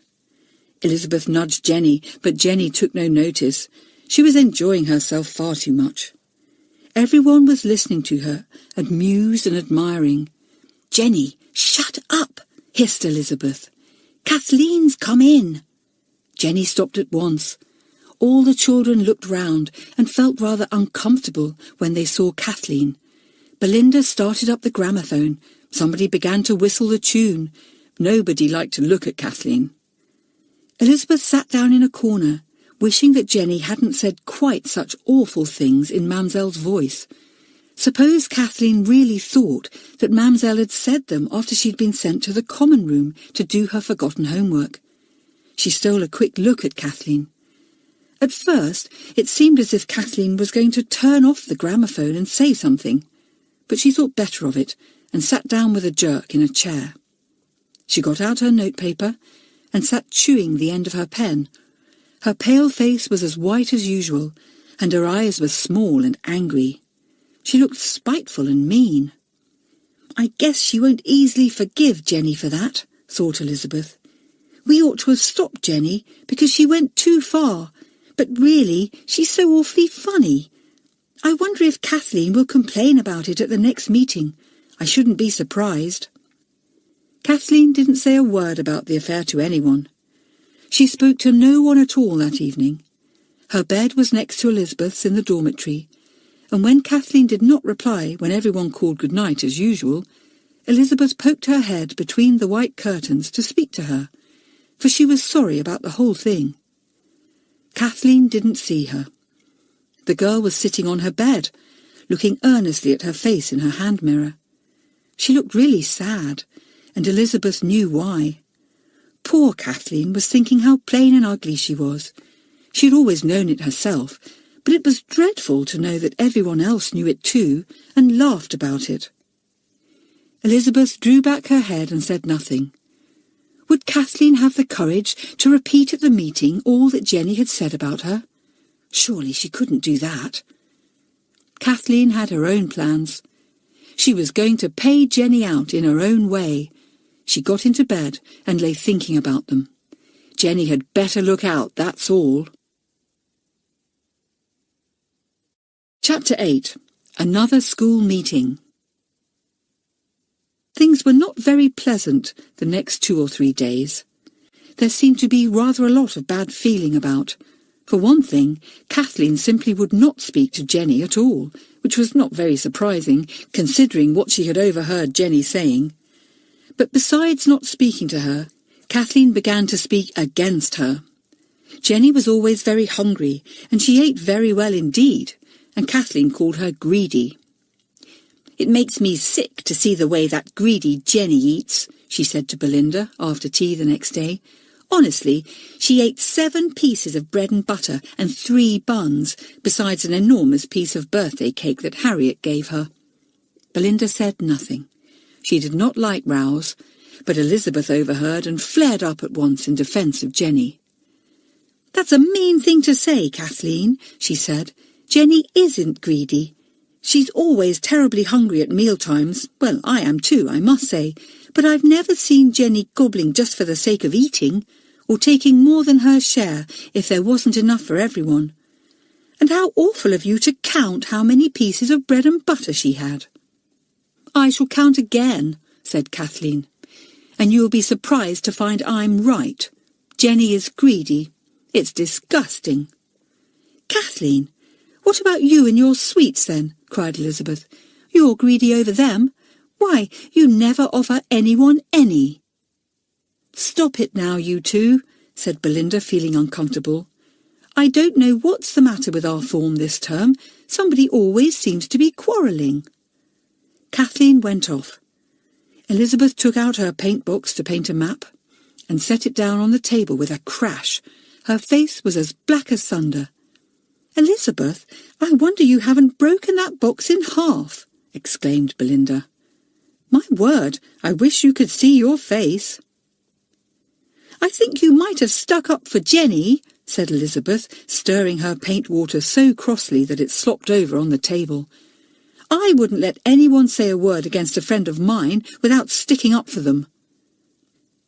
Elizabeth nudged Jenny, but Jenny took no notice. She was enjoying herself far too much. Everyone was listening to her, amused and admiring. "Jenny, shut up," hissed Elizabeth. "Kathleen's come in." Jenny stopped at once. All the children looked round and felt rather uncomfortable when they saw Kathleen. Belinda started up the gramophone. Somebody began to whistle the tune. Nobody liked to look at Kathleen. Elizabeth sat down in a corner, wishing that Jenny hadn't said quite such awful things in Mademoiselle's voice. Suppose Kathleen really thought that Mademoiselle had said them after she'd been sent to the common room to do her forgotten homework. She stole a quick look at Kathleen. At first, it seemed as if Kathleen was going to turn off the gramophone and say something, but she thought better of it and sat down with a jerk in a chair. She got out her notepaper and sat chewing the end of her pen. Her pale face was as white as usual, and her eyes were small and angry. She looked spiteful and mean. "I guess she won't easily forgive Jenny for that," thought Elizabeth. "We ought to have stopped Jenny because she went too far, but really she's so awfully funny. I wonder if Kathleen will complain about it at the next meeting. I shouldn't be surprised." Kathleen didn't say a word about the affair to anyone. She spoke to no one at all that evening. Her bed was next to Elizabeth's in the dormitory, and when Kathleen did not reply when everyone called good night as usual, Elizabeth poked her head between the white curtains to speak to her, for she was sorry about the whole thing. Kathleen didn't see her. The girl was sitting on her bed, looking earnestly at her face in her hand mirror. She looked really sad, and Elizabeth knew why. Poor Kathleen was thinking how plain and ugly she was. She had always known it herself, but it was dreadful to know that everyone else knew it too and laughed about it. Elizabeth drew back her head and said nothing. Would Kathleen have the courage to repeat at the meeting all that Jenny had said about her? Surely she couldn't do that. Kathleen had her own plans. She was going to pay Jenny out in her own way. She got into bed and lay thinking about them. Jenny had better look out, that's all. Chapter 8. Another School Meeting. Things were not very pleasant the next 2 or 3 days. There seemed to be rather a lot of bad feeling about. For one thing, Kathleen simply would not speak to Jenny at all, which was not very surprising, considering what she had overheard Jenny saying. But besides not speaking to her, Kathleen began to speak against her. Jenny was always very hungry, and she ate very well indeed, and Kathleen called her greedy. "It makes me sick to see the way that greedy Jenny eats," she said to Belinda after tea the next day. "Honestly, she ate 7 pieces of bread and butter and 3 buns, besides an enormous piece of birthday cake that Harriet gave her." Belinda said nothing. She did not like rows, but Elizabeth overheard and flared up at once in defence of Jenny. "That's a mean thing to say, Kathleen," she said. "Jenny isn't greedy. She's always terribly hungry at mealtimes. Well, I am too, I must say. But I've never seen Jenny gobbling just for the sake of eating, or taking more than her share if there wasn't enough for everyone. And how awful of you to count how many pieces of bread and butter she had." "I shall count again," said Kathleen, "and you'll be surprised to find I'm right. Jenny is greedy. It's disgusting." "Kathleen, what about you and your sweets then?" cried Elizabeth. "You're greedy over them. Why, you never offer anyone any." "Stop it now, you two," said Belinda, feeling uncomfortable. "I don't know what's the matter with our form this term. Somebody always seems to be quarrelling." Kathleen went off. Elizabeth took out her paint box to paint a map and set it down on the table with a crash. Her face was as black as thunder. "Elizabeth, I wonder you haven't broken that box in half," exclaimed Belinda. "My word, I wish you could see your face." "I think you might have stuck up for Jenny," said Elizabeth, stirring her paint water so crossly that it slopped over on the table. "I wouldn't let anyone say a word against a friend of mine without sticking up for them."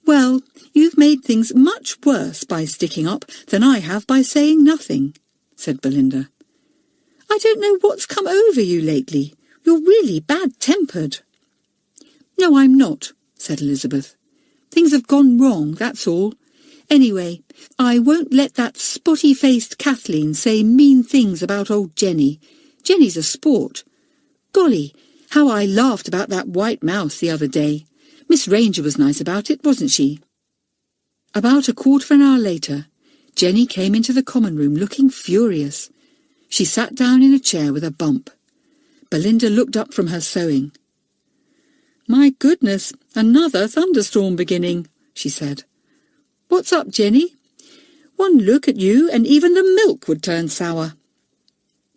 "Well, you've made things much worse by sticking up than I have by saying nothing," said Belinda. "I don't know what's come over you lately. You're really bad-tempered." "No, I'm not," said Elizabeth. "Things have gone wrong, that's all. Anyway, I won't let that spotty-faced Kathleen say mean things about old Jenny. Jenny's a sport. Golly, how I laughed about that white mouse the other day. Miss Ranger was nice about it, wasn't she?" About a quarter of an hour later, Jenny came into the common room looking furious. She sat down in a chair with a bump. Belinda looked up from her sewing. "My goodness, another thunderstorm beginning," she said. "What's up, Jenny? One look at you and even the milk would turn sour."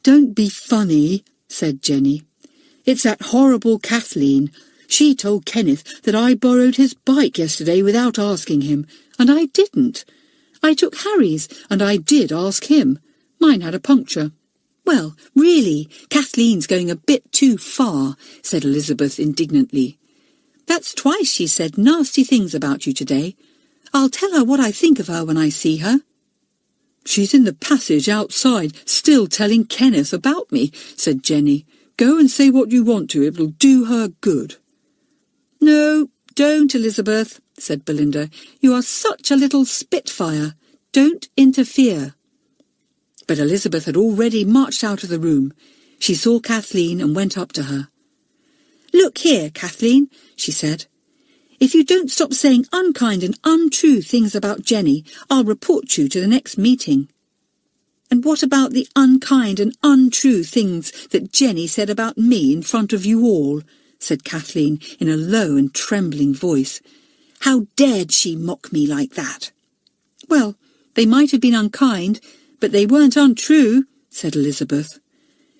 "Don't be funny," said Jenny. "It's that horrible Kathleen. She told Kenneth that I borrowed his bike yesterday without asking him, and I didn't. I took Harry's, and I did ask him. Mine had a puncture." "Well, really, Kathleen's going a bit too far," said Elizabeth indignantly. "That's twice she said nasty things about you today. I'll tell her what I think of her when I see her." "She's in the passage outside, still telling Kenneth about me," said Jenny. "Go and say what you want to. It will do her good." "No, don't, Elizabeth," said Belinda. "You are such a little spitfire. Don't interfere." But Elizabeth had already marched out of the room. She saw Kathleen and went up to her. "Look here, Kathleen," she said. "If you don't stop saying unkind and untrue things about Jenny, I'll report you to the next meeting." "And what about the unkind and untrue things that Jenny said about me in front of you all?" said Kathleen in a low and trembling voice. "How dared she mock me like that?" "Well, they might have been unkind, but they weren't untrue," said Elizabeth.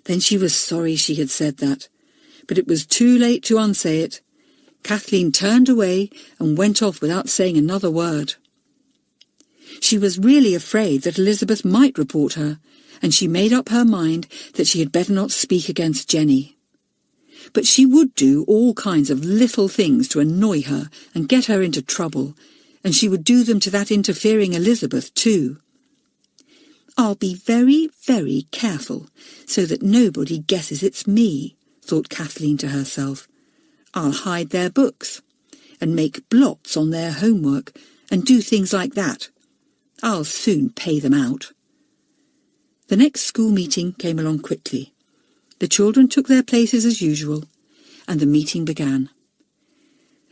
Then she was sorry she had said that, but it was too late to unsay it. Kathleen turned away and went off without saying another word. She was really afraid that Elizabeth might report her, and she made up her mind that she had better not speak against Jenny. But she would do all kinds of little things to annoy her and get her into trouble, and she would do them to that interfering Elizabeth too. I'll be very, very careful, so that nobody guesses it's me, thought Kathleen to herself. I'll hide their books, and make blots on their homework, and do things like that. I'll soon pay them out. The next school meeting came along quickly. The children took their places as usual, and the meeting began.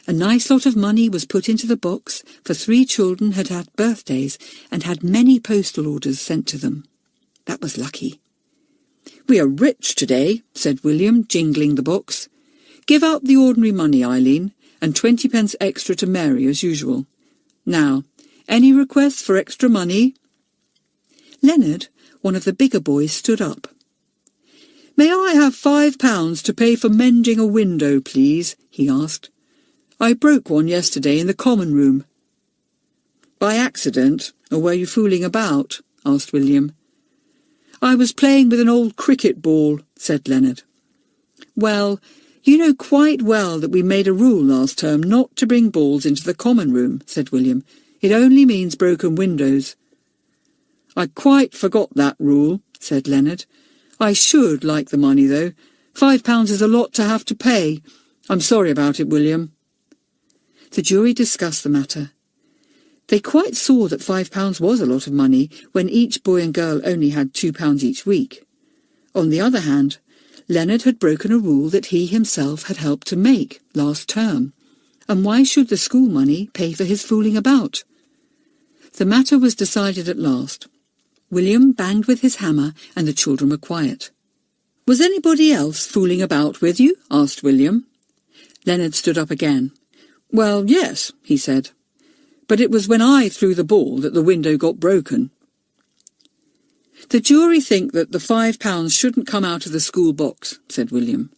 A nice lot of money was put into the box, for 3 children had had birthdays and had many postal orders sent to them. That was lucky. "We are rich today," said William, jingling the box. "Give out the ordinary money, Eileen, and 20 pence extra to Mary as usual. Now, any requests for extra money?" Leonard, one of the bigger boys, stood up. "May I have £5 to pay for mending a window, please?" he asked. "I broke one yesterday in the common room." "By accident, or were you fooling about?" asked William. "I was playing with an old cricket ball," said Leonard. "Well, you know quite well that we made a rule last term not to bring balls into the common room," said William. "It only means broken windows." "I quite forgot that rule," said Leonard. "I should like the money, though. £5 is a lot to have to pay. I'm sorry about it, William." The jury discussed the matter. They quite saw that £5 was a lot of money when each boy and girl only had £2 each week. On the other hand, Leonard had broken a rule that he himself had helped to make last term, and why should the school money pay for his fooling about? The matter was decided at last. William banged with his hammer and the children were quiet. "Was anybody else fooling about with you?" asked William. Leonard stood up again. "Well, yes," he said. "But it was when I threw the ball that the window got broken." "The jury think that the £5 shouldn't come out of the school box," said William.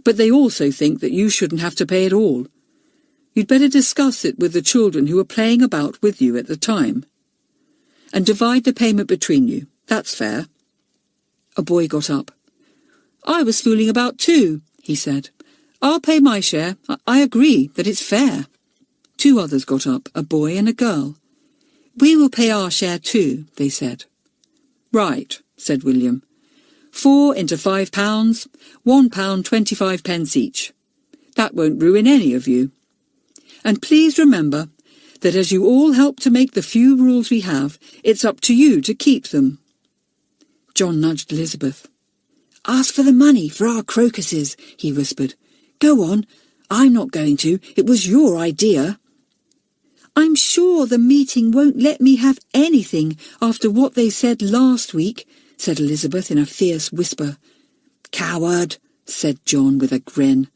"But they also think that you shouldn't have to pay it all. You'd better discuss it with the children who were playing about with you at the time, and divide the payment between you. That's fair." A boy got up. "I was fooling about too," he said. "I'll pay my share. I agree that it's fair." 2 others got up, a boy and a girl. "We will pay our share too," they said. "Right," said William. 4 into £5, £1.25 each. That won't ruin any of you. And please remember that as you all help to make the few rules we have, it's up to you to keep them." John nudged Elizabeth. "Ask for the money for our crocuses," he whispered. "Go on. I'm not going to. It was your idea." "I'm sure the meeting won't let me have anything after what they said last week," said Elizabeth in a fierce whisper. "Coward," said John with a grin.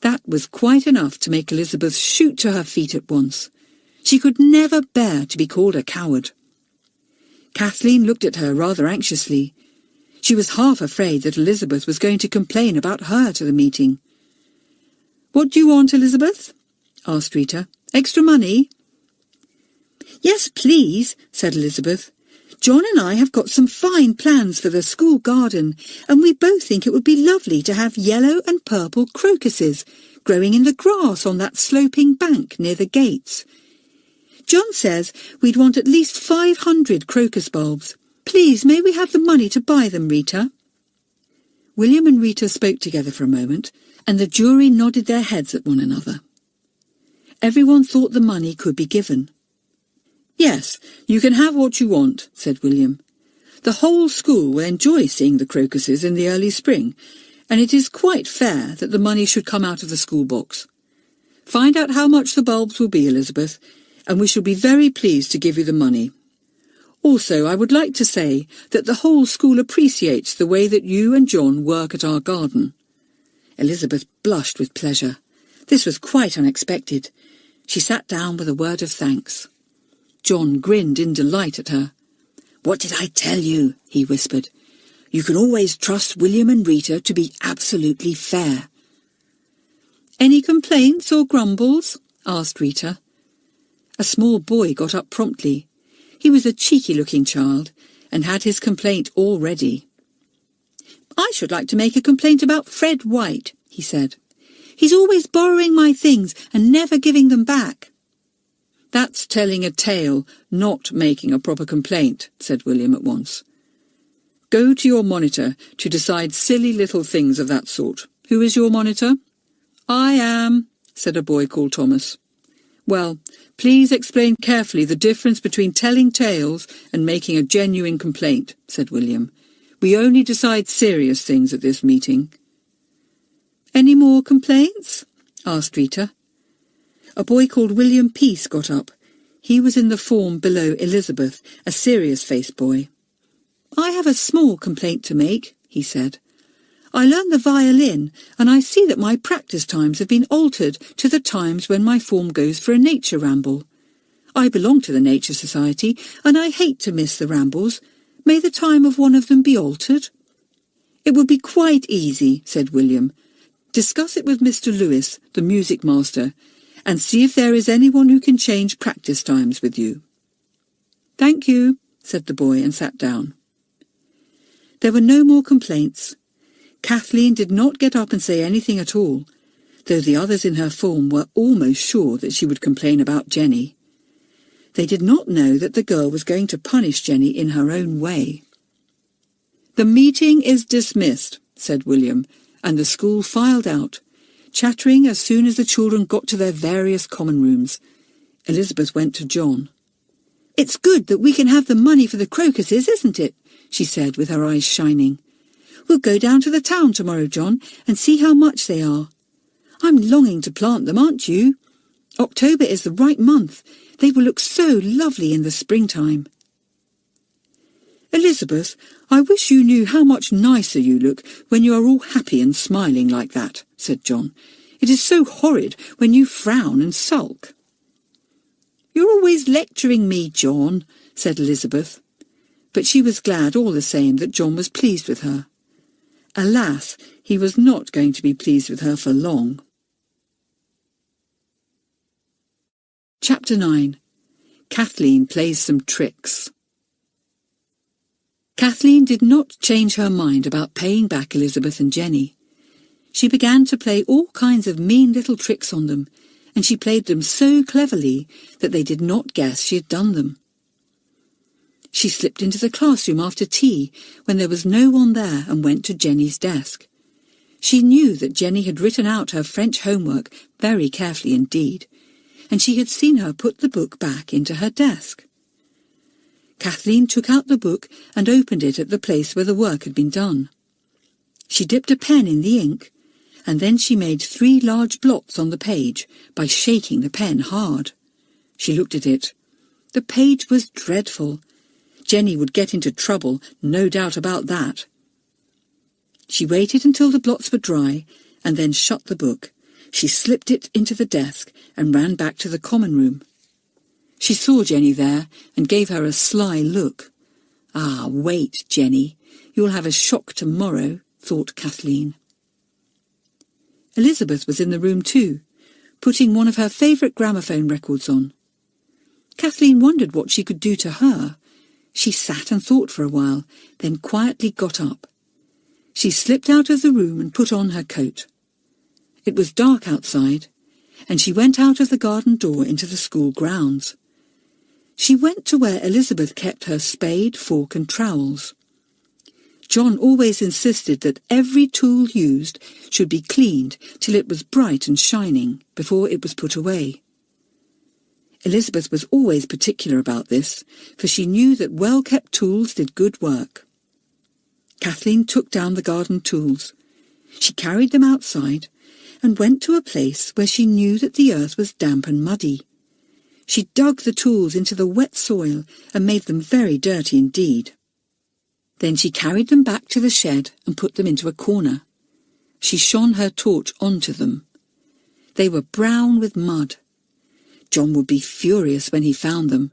That was quite enough to make Elizabeth shoot to her feet at once. She could never bear to be called a coward. Kathleen looked at her rather anxiously. She was half afraid that Elizabeth was going to complain about her to the meeting. "What do you want, Elizabeth?" asked Rita. "Extra money?" "Yes, please," said Elizabeth. "John and I have got some fine plans for the school garden, and we both think it would be lovely to have yellow and purple crocuses growing in the grass on that sloping bank near the gates. John says we'd want at least 500 crocus bulbs. Please, may we have the money to buy them, Rita?" William and Rita spoke together for a moment, and the jury nodded their heads at one another. Everyone thought the money could be given. "Yes, you can have what you want," said William. "The whole school will enjoy seeing the crocuses in the early spring, and it is quite fair that the money should come out of the school box. Find out how much the bulbs will be, Elizabeth, and we shall be very pleased to give you the money. Also, I would like to say that the whole school appreciates the way that you and John work at our garden." Elizabeth blushed with pleasure. This was quite unexpected. She sat down with a word of thanks. John grinned in delight at her. "What did I tell you?" he whispered. "You can always trust William and Rita to be absolutely fair." "Any complaints or grumbles?" asked Rita. A small boy got up promptly. He was a cheeky-looking child, and had his complaint all ready. "I should like to make a complaint about Fred White," he said. "He's always borrowing my things and never giving them back." "That's telling a tale, not making a proper complaint," said William at once. "Go to your monitor to decide silly little things of that sort. Who is your monitor?" "I am," said a boy called Thomas. "Well, please explain carefully the difference between telling tales and making a genuine complaint," said William. "We only decide serious things at this meeting." "Any more complaints?" asked Rita. A boy called William Peace got up. He was in the form below Elizabeth, a serious-faced boy. "I have a small complaint to make," he said. "I learn the violin, and I see that my practice times have been altered to the times when my form goes for a nature ramble. I belong to the Nature Society, and I hate to miss the rambles. May the time of one of them be altered?" "It would be quite easy," said William. "Discuss it with Mr. Lewis, the music master, and see if there is anyone who can change practice times with you." "Thank you," said the boy, and sat down. There were no more complaints. Kathleen did not get up and say anything at all, though the others in her form were almost sure that she would complain about Jenny. They did not know that the girl was going to punish Jenny in her own way. "The meeting is dismissed," said William, and the school filed out, chattering as soon as the children got to their various common rooms. Elizabeth went to John. "It's good that we can have the money for the crocuses, isn't it?" she said with her eyes shining. "We'll go down to the town tomorrow, John, and see how much they are. I'm longing to plant them, aren't you? October is the right month. They will look so lovely in the springtime." "Elizabeth, I wish you knew how much nicer you look when you are all happy and smiling like that," said John. "It is so horrid when you frown and sulk." "You're always lecturing me, John," said Elizabeth. But she was glad all the same that John was pleased with her. Alas, he was not going to be pleased with her for long. Chapter 9. Kathleen Plays Some Tricks. Kathleen did not change her mind about paying back Elizabeth and Jenny. She began to play all kinds of mean little tricks on them, and she played them so cleverly that they did not guess she had done them. She slipped into the classroom after tea when there was no one there and went to Jenny's desk. She knew that Jenny had written out her French homework very carefully indeed, and she had seen her put the book back into her desk. Kathleen took out the book and opened it at the place where the work had been done. She dipped a pen in the ink, and then she made 3 large blots on the page by shaking the pen hard. She looked at it. The page was dreadful. Jenny would get into trouble, no doubt about that. She waited until the blots were dry, and then shut the book. She slipped it into the desk and ran back to the common room. She saw Jenny there and gave her a sly look. "Ah, wait, Jenny. You'll have a shock tomorrow," thought Kathleen. Elizabeth was in the room too, putting one of her favourite gramophone records on. Kathleen wondered what she could do to her. She sat and thought for a while, then quietly got up. She slipped out of the room and put on her coat. It was dark outside, and she went out of the garden door into the school grounds. She went to where Elizabeth kept her spade, fork and trowels. John always insisted that every tool used should be cleaned till it was bright and shining before it was put away. Elizabeth was always particular about this, for she knew that well-kept tools did good work. Kathleen took down the garden tools. She carried them outside and went to a place where she knew that the earth was damp and muddy. She dug the tools into the wet soil and made them very dirty indeed. Then she carried them back to the shed and put them into a corner. She shone her torch onto them. They were brown with mud. John would be furious when he found them,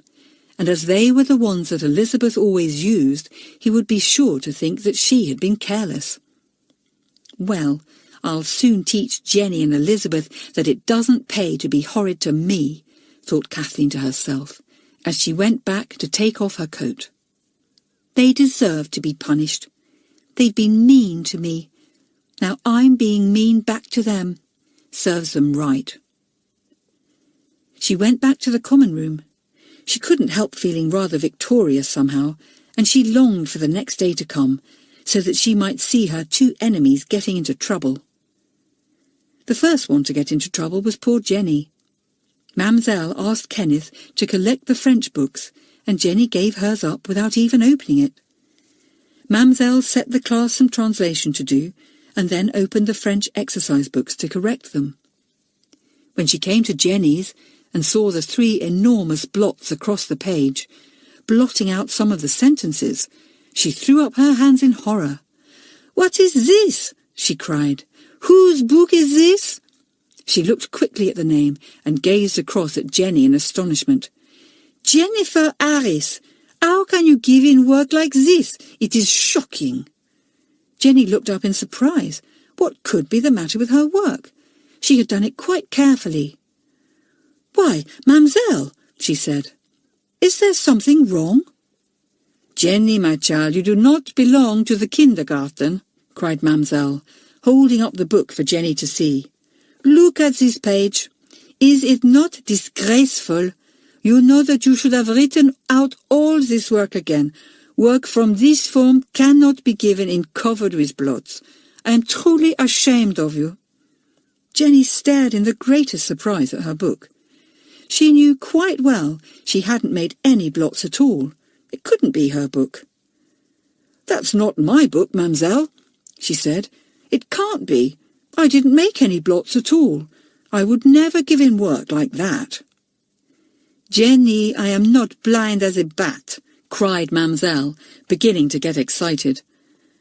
and as they were the ones that Elizabeth always used, he would be sure to think that she had been careless. "Well, I'll soon teach Jenny and Elizabeth that it doesn't pay to be horrid to me," thought Kathleen to herself, as she went back to take off her coat. "They deserve to be punished. They've been mean to me. Now I'm being mean back to them. Serves them right." She went back to the common room. She couldn't help feeling rather victorious somehow, and she longed for the next day to come, so that she might see her two enemies getting into trouble. The first one to get into trouble was poor Jenny. Mamselle asked Kenneth to collect the French books, and Jenny gave hers up without even opening it. Mamselle set the class some translation to do, and then opened the French exercise books to correct them. When she came to Jenny's and saw the 3 enormous blots across the page, blotting out some of the sentences, she threw up her hands in horror. "What is this?" she cried. "Whose book is this?" She looked quickly at the name and gazed across at Jenny in astonishment. "Jennifer Harris! How can you give in work like this? It is shocking." Jenny looked up in surprise. What could be the matter with her work? She had done it quite carefully. "Why, Mamselle," she said, "is there something wrong?" "Jenny, my child, you do not belong to the kindergarten," cried Mamselle, holding up the book for Jenny to see. "Look at this page. Is it not disgraceful? You know that you should have written out all this work again. Work from this form cannot be given in covered with blots. I am truly ashamed of you." Jenny stared in the greatest surprise at her book. She knew quite well she hadn't made any blots at all. It couldn't be her book. "That's not my book, Mamselle," she said. "It can't be. I didn't make any blots at all. I would never give in work like that." "Jenny, I am not blind as a bat," cried Mamselle, beginning to get excited.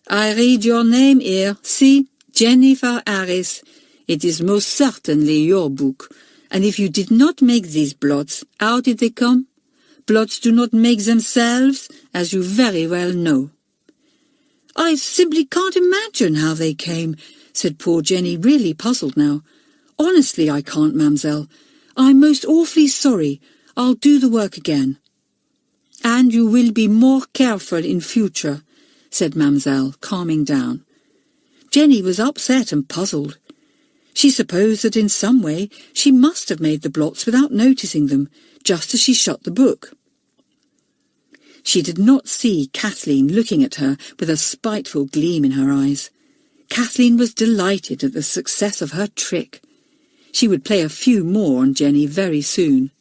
"I read your name here. See, Jennifer Harris. It is most certainly your book. And if you did not make these blots, how did they come? Blots do not make themselves, as you very well know." "I simply can't imagine how they came," said poor Jenny, really puzzled now. "Honestly, I can't, Mamselle. I'm most awfully sorry. I'll do the work again." "And you will be more careful in future," said Mamselle, calming down. Jenny was upset and puzzled. She supposed that in some way she must have made the blots without noticing them, just as she shut the book. She did not see Kathleen looking at her with a spiteful gleam in her eyes. Kathleen was delighted at the success of her trick. She would play a few more on Jenny very soon.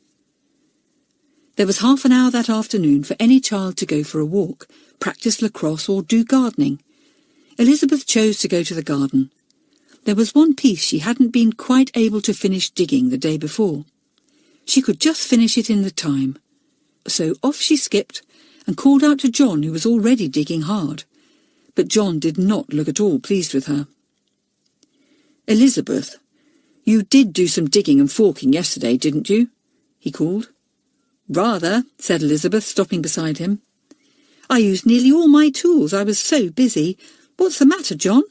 There was half an hour that afternoon for any child to go for a walk, practice lacrosse or do gardening. Elizabeth chose to go to the garden. There was one piece she hadn't been quite able to finish digging the day before. She could just finish it in the time. So off she skipped and called out to John, who was already digging hard. But John did not look at all pleased with her. "Elizabeth, you did do some digging and forking yesterday, didn't you?" he called. "Rather," said Elizabeth, stopping beside him. "I used nearly all my tools. I was so busy. What's the matter, John?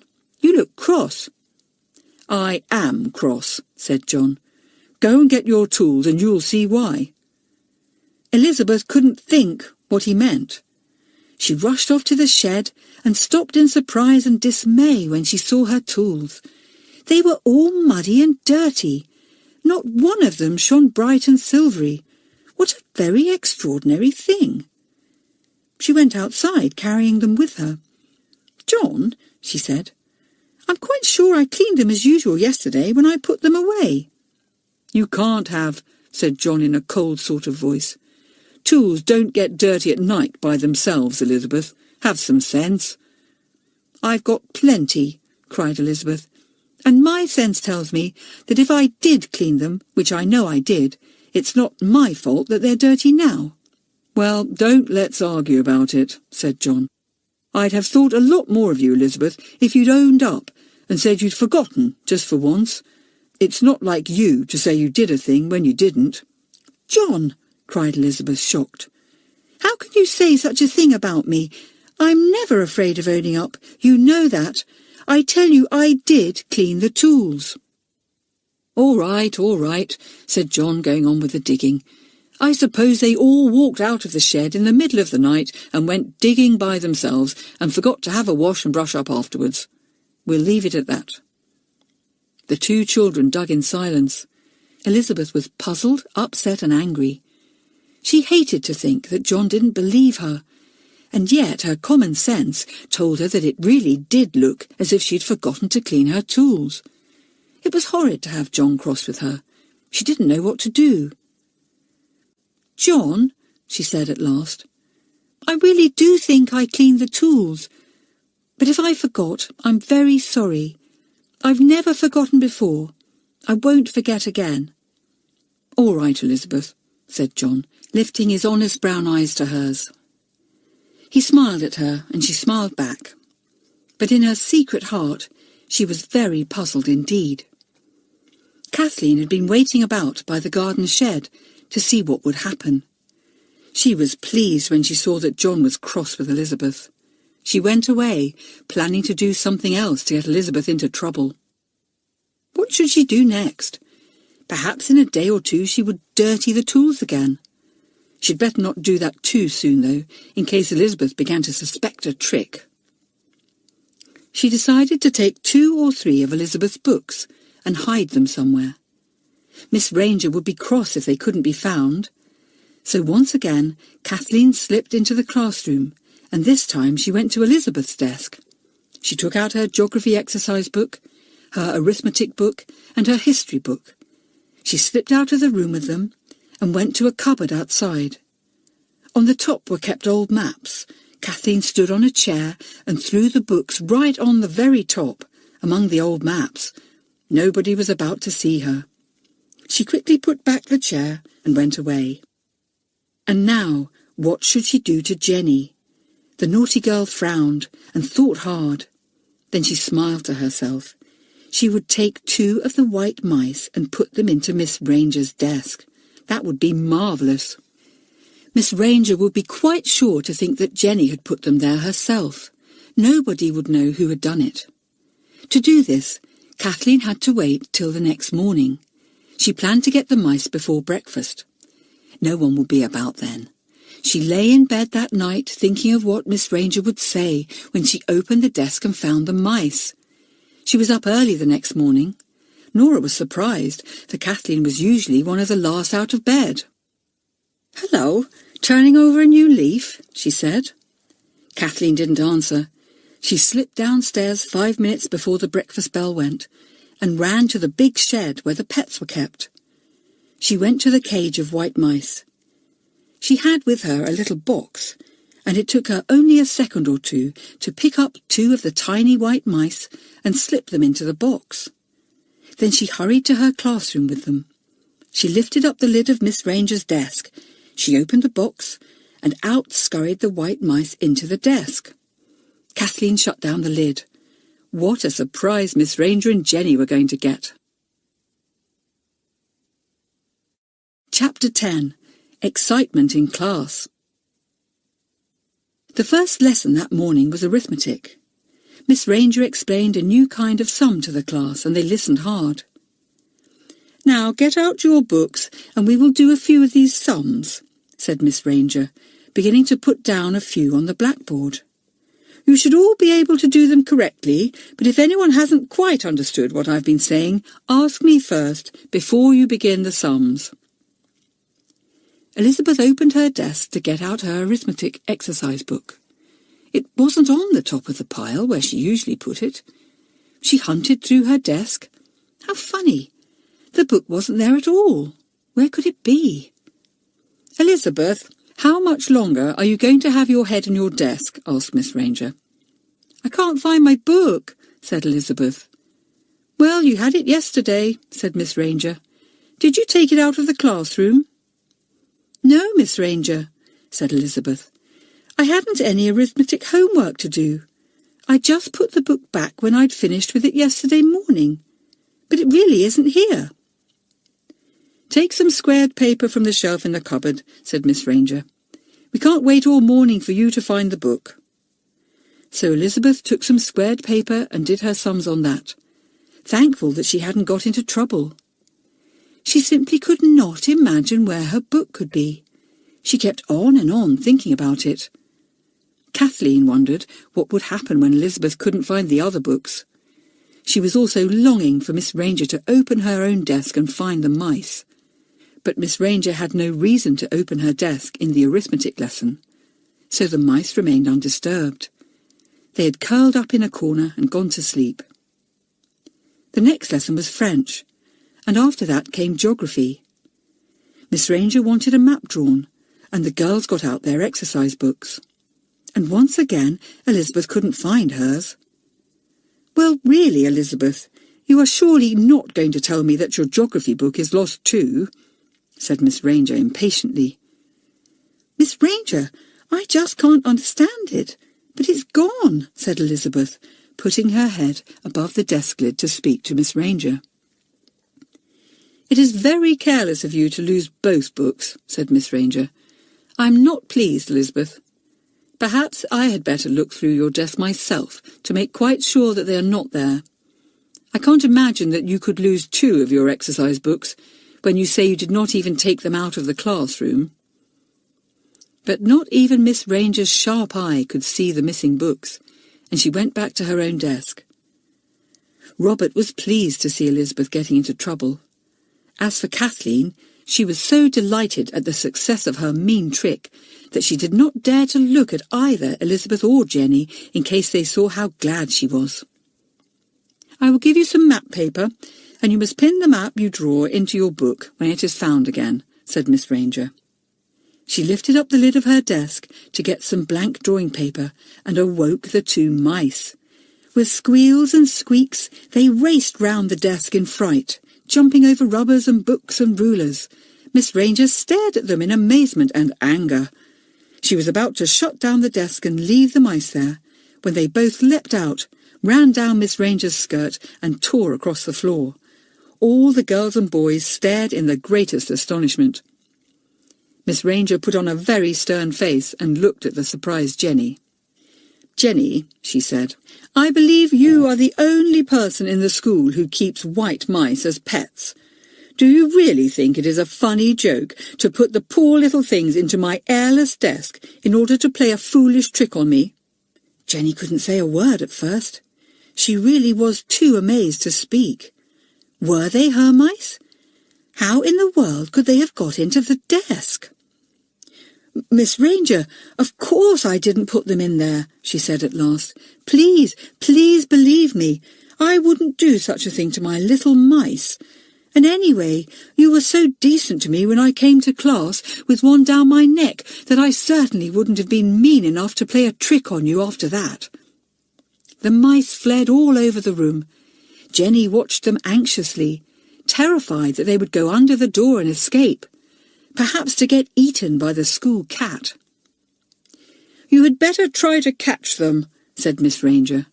You look cross." "I am cross," said John. "Go and get your tools and you'll see why." Elizabeth couldn't think what he meant. She rushed off to the shed and stopped in surprise and dismay when she saw her tools. They were all muddy and dirty. Not one of them shone bright and silvery. What a very extraordinary thing. She went outside, carrying them with her. "John," she said, "I'm quite sure I cleaned them as usual yesterday when I put them away." "You can't have," said John in a cold sort of voice. "Tools don't get dirty at night by themselves, Elizabeth. Have some sense." "I've got plenty," cried Elizabeth, "and my sense tells me that if I did clean them, which I know I did, it's not my fault that they're dirty now." "Well, don't let's argue about it," said John. "I'd have thought a lot more of you, Elizabeth, if you'd owned up and said you'd forgotten, just for once. It's not like you to say you did a thing when you didn't." "John!" cried Elizabeth, shocked. "How can you say such a thing about me? I'm never afraid of owning up. You know that. I tell you I did clean the tools." All right, said John, going on with the digging. "I suppose they all walked out of the shed in the middle of the night and went digging by themselves and forgot to have a wash and brush up afterwards. We'll leave it at that." The two children dug in silence. Elizabeth was puzzled, upset and angry. She hated to think that John didn't believe her, and yet her common sense told her that it really did look as if she'd forgotten to clean her tools. It was horrid to have John cross with her. She didn't know what to do. "John," she said at last, "I really do think I cleaned the tools. But if I forgot, I'm very sorry. I've never forgotten before. I won't forget again." "All right, Elizabeth," said John, lifting his honest brown eyes to hers. He smiled at her, and she smiled back. But in her secret heart, she was very puzzled indeed. Kathleen had been waiting about by the garden shed to see what would happen. She was pleased when she saw that John was cross with Elizabeth. She went away, planning to do something else to get Elizabeth into trouble. What should she do next? Perhaps in a day or two she would dirty the tools again. She'd better not do that too soon, though, in case Elizabeth began to suspect a trick. She decided to take 2 or 3 of Elizabeth's books and hide them somewhere. Miss Ranger would be cross if they couldn't be found. So once again, Kathleen slipped into the classroom, and this time she went to Elizabeth's desk. She took out her geography exercise book, her arithmetic book, and her history book. She slipped out of the room with them and went to a cupboard outside. On the top were kept old maps. Kathleen stood on a chair and threw the books right on the very top, among the old maps. Nobody was about to see her. She quickly put back the chair and went away. And now, what should she do to Jenny? The naughty girl frowned and thought hard. Then she smiled to herself. She would take 2 of the white mice and put them into Miss Ranger's desk. That would be marvellous. Miss Ranger would be quite sure to think that Jenny had put them there herself. Nobody would know who had done it. To do this, Kathleen had to wait till the next morning. She planned to get the mice before breakfast. No one would be about then. She lay in bed that night thinking of what Miss Ranger would say when she opened the desk and found the mice. She was up early the next morning. Nora was surprised, for Kathleen was usually one of the last out of bed. "Hello, turning over a new leaf?" she said. Kathleen didn't answer. She slipped downstairs 5 minutes before the breakfast bell went and ran to the big shed where the pets were kept. She went to the cage of white mice. She had with her a little box, and it took her only a second or two to pick up 2 of the tiny white mice and slip them into the box. Then she hurried to her classroom with them. She lifted up the lid of Miss Ranger's desk. She opened the box, and out scurried the white mice into the desk. Kathleen shut down the lid. What a surprise Miss Ranger and Jenny were going to get. Chapter 10. Excitement in Class. The first lesson that morning was arithmetic. Miss Ranger explained a new kind of sum to the class, and they listened hard. "Now get out your books, and we will do a few of these sums," said Miss Ranger, beginning to put down a few on the blackboard. "You should all be able to do them correctly, but if anyone hasn't quite understood what I've been saying, ask me first, before you begin the sums." Elizabeth opened her desk to get out her arithmetic exercise book. It wasn't on the top of the pile where she usually put it. She hunted through her desk. How funny! The book wasn't there at all. Where could it be? "Elizabeth, how much longer are you going to have your head in your desk?" asked Miss Ranger. "I can't find my book," said Elizabeth. "Well, you had it yesterday," said Miss Ranger. "Did you take it out of the classroom?" "No, Miss Ranger," said Elizabeth. "I hadn't any arithmetic homework to do. I just put the book back when I'd finished with it yesterday morning. But it really isn't here." "Take some squared paper from the shelf in the cupboard," said Miss Ranger. "We can't wait all morning for you to find the book." So Elizabeth took some squared paper and did her sums on that, thankful that she hadn't got into trouble. She simply could not imagine where her book could be. She kept on and on thinking about it. Kathleen wondered what would happen when Elizabeth couldn't find the other books. She was also longing for Miss Ranger to open her own desk and find the mice. But Miss Ranger had no reason to open her desk in the arithmetic lesson, so the mice remained undisturbed. They had curled up in a corner and gone to sleep. The next lesson was French, and after that came geography. Miss Ranger wanted a map drawn, and the girls got out their exercise books. And once again, Elizabeth couldn't find hers. "Well, really, Elizabeth, you are surely not going to tell me that your geography book is lost too," said Miss Ranger impatiently. "Miss Ranger, I just can't understand it, but it's gone," said Elizabeth, putting her head above the desk lid to speak to Miss Ranger. "It is very careless of you to lose both books," said Miss Ranger. "I'm not pleased, Elizabeth. Perhaps I had better look through your desk myself to make quite sure that they are not there. I can't imagine that you could lose 2 of your exercise books when you say you did not even take them out of the classroom." But not even Miss Ranger's sharp eye could see the missing books, and she went back to her own desk. Robert was pleased to see Elizabeth getting into trouble. As for Kathleen, she was so delighted at the success of her mean trick that she did not dare to look at either Elizabeth or Jenny in case they saw how glad she was. "I will give you some map paper, and you must pin the map you draw into your book when it is found again," said Miss Ranger. She lifted up the lid of her desk to get some blank drawing paper and awoke the 2 mice. With squeals and squeaks, they raced round the desk in fright, jumping over rubbers and books and rulers. Miss Ranger stared at them in amazement and anger. She was about to shut down the desk and leave the mice there, when they both leapt out, ran down Miss Ranger's skirt and tore across the floor. All the girls and boys stared in the greatest astonishment. Miss Ranger put on a very stern face and looked at the surprised Jenny. "Jenny," she said, "I believe you are the only person in the school who keeps white mice as pets. Do you really think it is a funny joke to put the poor little things into my airless desk in order to play a foolish trick on me?" Jenny couldn't say a word at first. She really was too amazed to speak. Were they her mice? How in the world could they have got into the desk? "Miss Ranger, of course I didn't put them in there," she said at last. "Please, please believe me. I wouldn't do such a thing to my little mice. And anyway, you were so decent to me when I came to class with one down my neck that I certainly wouldn't have been mean enough to play a trick on you after that." The mice fled all over the room. Jenny watched them anxiously, terrified that they would go under the door and escape, perhaps to get eaten by the school cat. "You had better try to catch them," said Miss Ranger.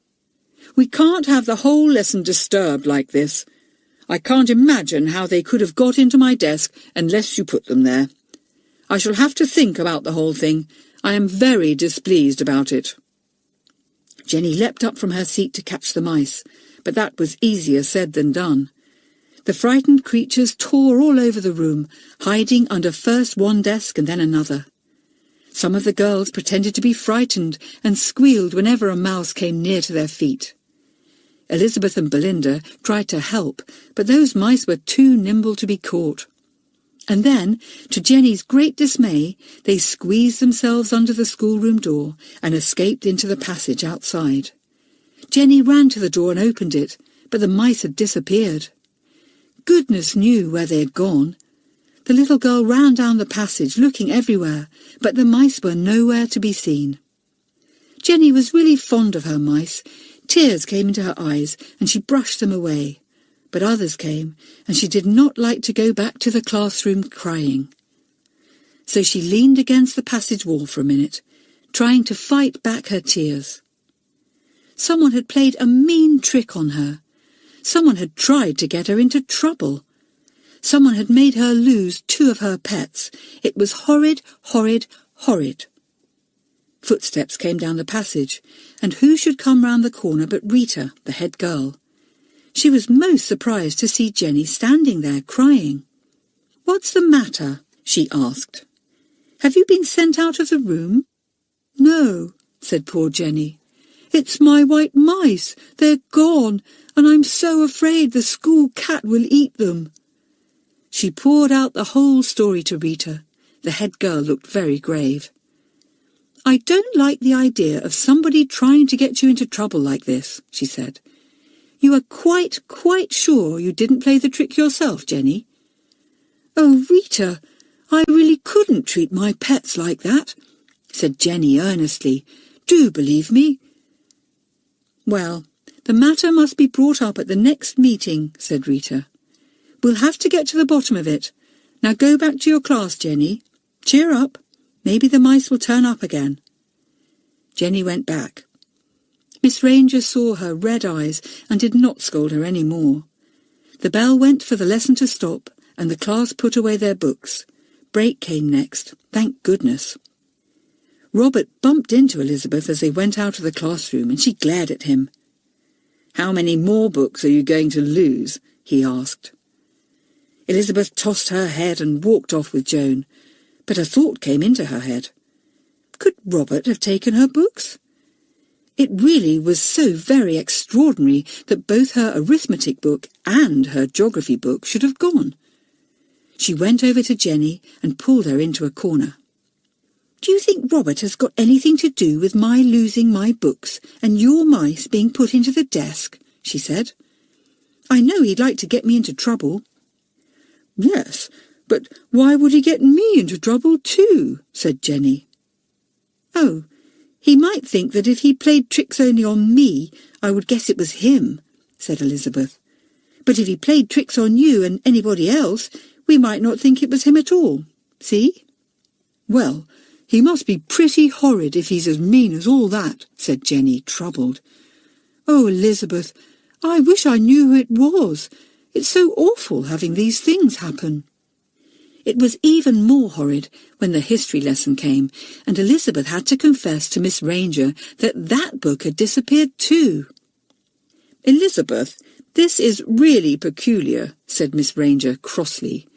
"We can't have the whole lesson disturbed like this. I can't imagine how they could have got into my desk unless you put them there. I shall have to think about the whole thing. I am very displeased about it." Jenny leapt up from her seat to catch the mice, but that was easier said than done. The frightened creatures tore all over the room, hiding under first one desk and then another. Some of the girls pretended to be frightened and squealed whenever a mouse came near to their feet. Elizabeth and Belinda tried to help, but those mice were too nimble to be caught. And then, to Jenny's great dismay, they squeezed themselves under the schoolroom door and escaped into the passage outside. Jenny ran to the door and opened it, but the mice had disappeared. Goodness knew where they had gone. The little girl ran down the passage, looking everywhere, but the mice were nowhere to be seen. Jenny was really fond of her mice. Tears came into her eyes, and she brushed them away. But others came, and she did not like to go back to the classroom crying. So she leaned against the passage wall for a minute, trying to fight back her tears. Someone had played a mean trick on her. Someone had tried to get her into trouble. Someone had made her lose 2 of her pets. It was horrid, horrid, horrid. Footsteps came down the passage, and who should come round the corner but Rita, the head girl. She was most surprised to see Jenny standing there crying. "What's the matter?" she asked. "Have you been sent out of the room?" "No," said poor Jenny. It's my white mice. They're gone, and I'm so afraid the school cat will eat them." She poured out the whole story to Rita. The head girl looked very grave. "I don't like the idea of somebody trying to get you into trouble like this," she said. "You are quite sure you didn't play the trick yourself, Jenny?" "Oh, Rita, I really couldn't treat my pets like that," said Jenny earnestly. "Do believe me." "Well, the matter must be brought up at the next meeting," said Rita. "We'll have to get to the bottom of it. Now go back to your class, Jenny. Cheer up. Maybe the mice will turn up again." Jenny went back. Miss Ranger saw her red eyes and did not scold her any more. The bell went for the lesson to stop, and the class put away their books. Break came next, thank goodness. Robert bumped into Elizabeth as they went out of the classroom, and she glared at him. "How many more books are you going to lose?" he asked. Elizabeth tossed her head and walked off with Joan, but a thought came into her head. Could Robert have taken her books? It really was so very extraordinary that both her arithmetic book and her geography book should have gone. She went over to Jenny and pulled her into a corner. "Do you think Robert has got anything to do with my losing my books and your mice being put into the desk?" she said. "I know he'd like to get me into trouble." "Yes, but why would he get me into trouble too?" said Jenny. "Oh, he might think that if he played tricks only on me, I would guess it was him," said Elizabeth. "But if he played tricks on you and anybody else, we might not think it was him at all. See?" "Well, he must be pretty horrid if he's as mean as all that," said Jenny, troubled. "Oh, Elizabeth, I wish I knew who it was. It's so awful having these things happen." It was even more horrid when the history lesson came, and Elizabeth had to confess to Miss Ranger that book had disappeared too. "Elizabeth, this is really peculiar," said Miss Ranger crossly.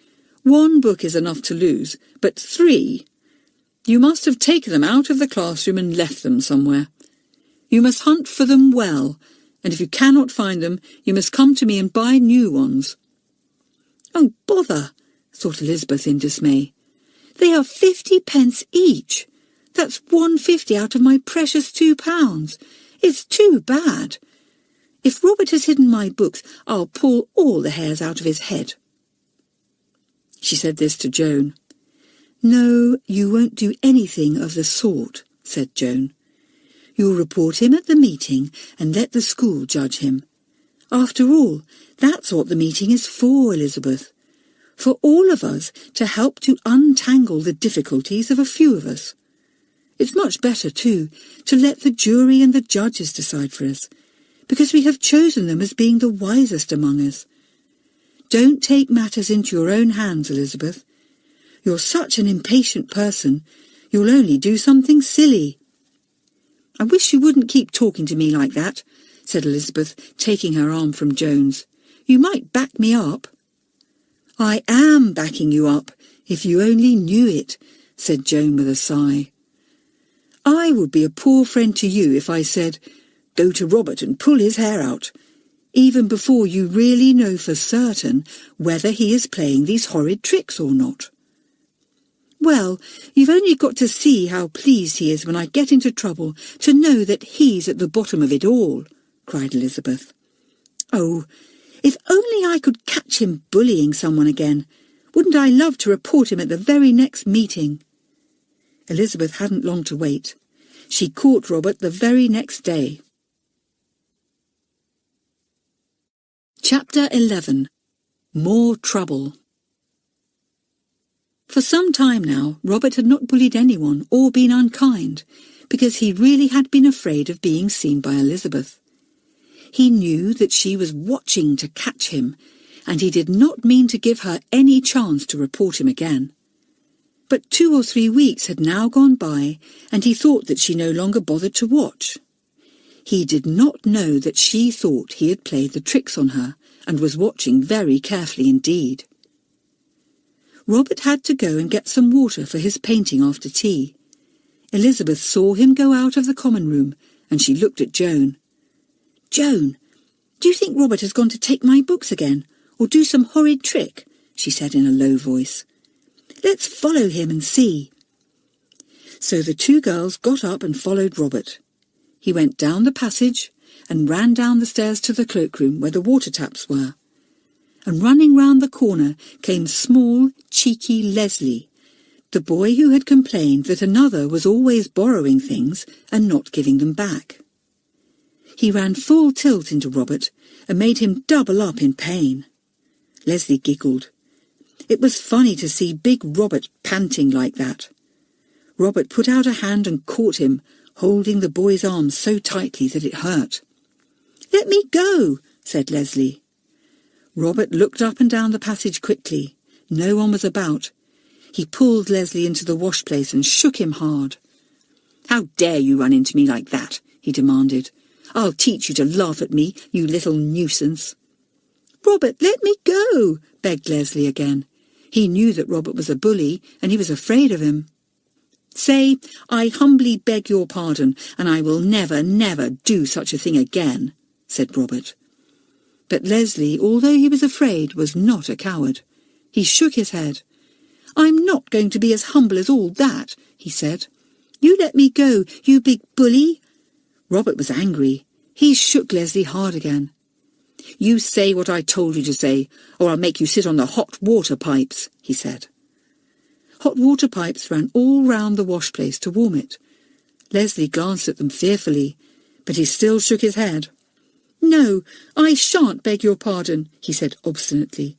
"One book is enough to lose, but 3... You must have taken them out of the classroom and left them somewhere. You must hunt for them well, and if you cannot find them, you must come to me and buy new ones." "Oh, bother," thought Elizabeth in dismay. "They are 50 pence each. That's £1.50 out of my precious £2. It's too bad. If Robert has hidden my books, I'll pull all the hairs out of his head." She said this to Joan. "No, you won't do anything of the sort," said Joan. "You'll report him at the meeting and let the school judge him. After all, that's what the meeting is for, Elizabeth. For all of us to help to untangle the difficulties of a few of us. It's much better, too, to let the jury and the judges decide for us, because we have chosen them as being the wisest among us. Don't take matters into your own hands, Elizabeth. You're such an impatient person, you'll only do something silly." "I wish you wouldn't keep talking to me like that," said Elizabeth, taking her arm from Joan's. "You might back me up." "I am backing you up, if you only knew it," said Joan with a sigh. "I would be a poor friend to you if I said, 'Go to Robert and pull his hair out,' even before you really know for certain whether he is playing these horrid tricks or not." "Well, you've only got to see how pleased he is when I get into trouble to know that he's at the bottom of it all," cried Elizabeth. "Oh, if only I could catch him bullying someone again. Wouldn't I love to report him at the very next meeting?" Elizabeth hadn't long to wait. She caught Robert the very next day. Chapter 11. More Trouble. For some time now, Robert had not bullied anyone or been unkind, because he really had been afraid of being seen by Elizabeth. He knew that she was watching to catch him, and he did not mean to give her any chance to report him again. But 2 or 3 weeks had now gone by, and he thought that she no longer bothered to watch. He did not know that she thought he had played the tricks on her, and was watching very carefully indeed. Robert had to go and get some water for his painting after tea. Elizabeth saw him go out of the common room, and she looked at Joan. "Joan, do you think Robert has gone to take my books again, or do some horrid trick?" she said in a low voice. "Let's follow him and see." So the two girls got up and followed Robert. He went down the passage and ran down the stairs to the cloakroom where the water taps were. And running round the corner came small, cheeky Leslie, the boy who had complained that another was always borrowing things and not giving them back. He ran full tilt into Robert and made him double up in pain. Leslie giggled. It was funny to see big Robert panting like that. Robert put out a hand and caught him, holding the boy's arm so tightly that it hurt. "Let me go," said Leslie. Robert looked up and down the passage quickly. No one was about. He pulled Leslie into the wash place and shook him hard. "How dare you run into me like that?" he demanded. "I'll teach you to laugh at me, you little nuisance." "Robert, let me go," begged Leslie again. He knew that Robert was a bully, and he was afraid of him. "Say, I humbly beg your pardon, and I will never, never do such a thing again," said Robert. But Leslie, although he was afraid, was not a coward. He shook his head. "I'm not going to be as humble as all that," he said. "You let me go, you big bully." Robert was angry. He shook Leslie hard again. "You say what I told you to say, or I'll make you sit on the hot water pipes," he said. Hot water pipes ran all round the wash place to warm it. Leslie glanced at them fearfully, but he still shook his head. "No, I shan't beg your pardon," he said obstinately.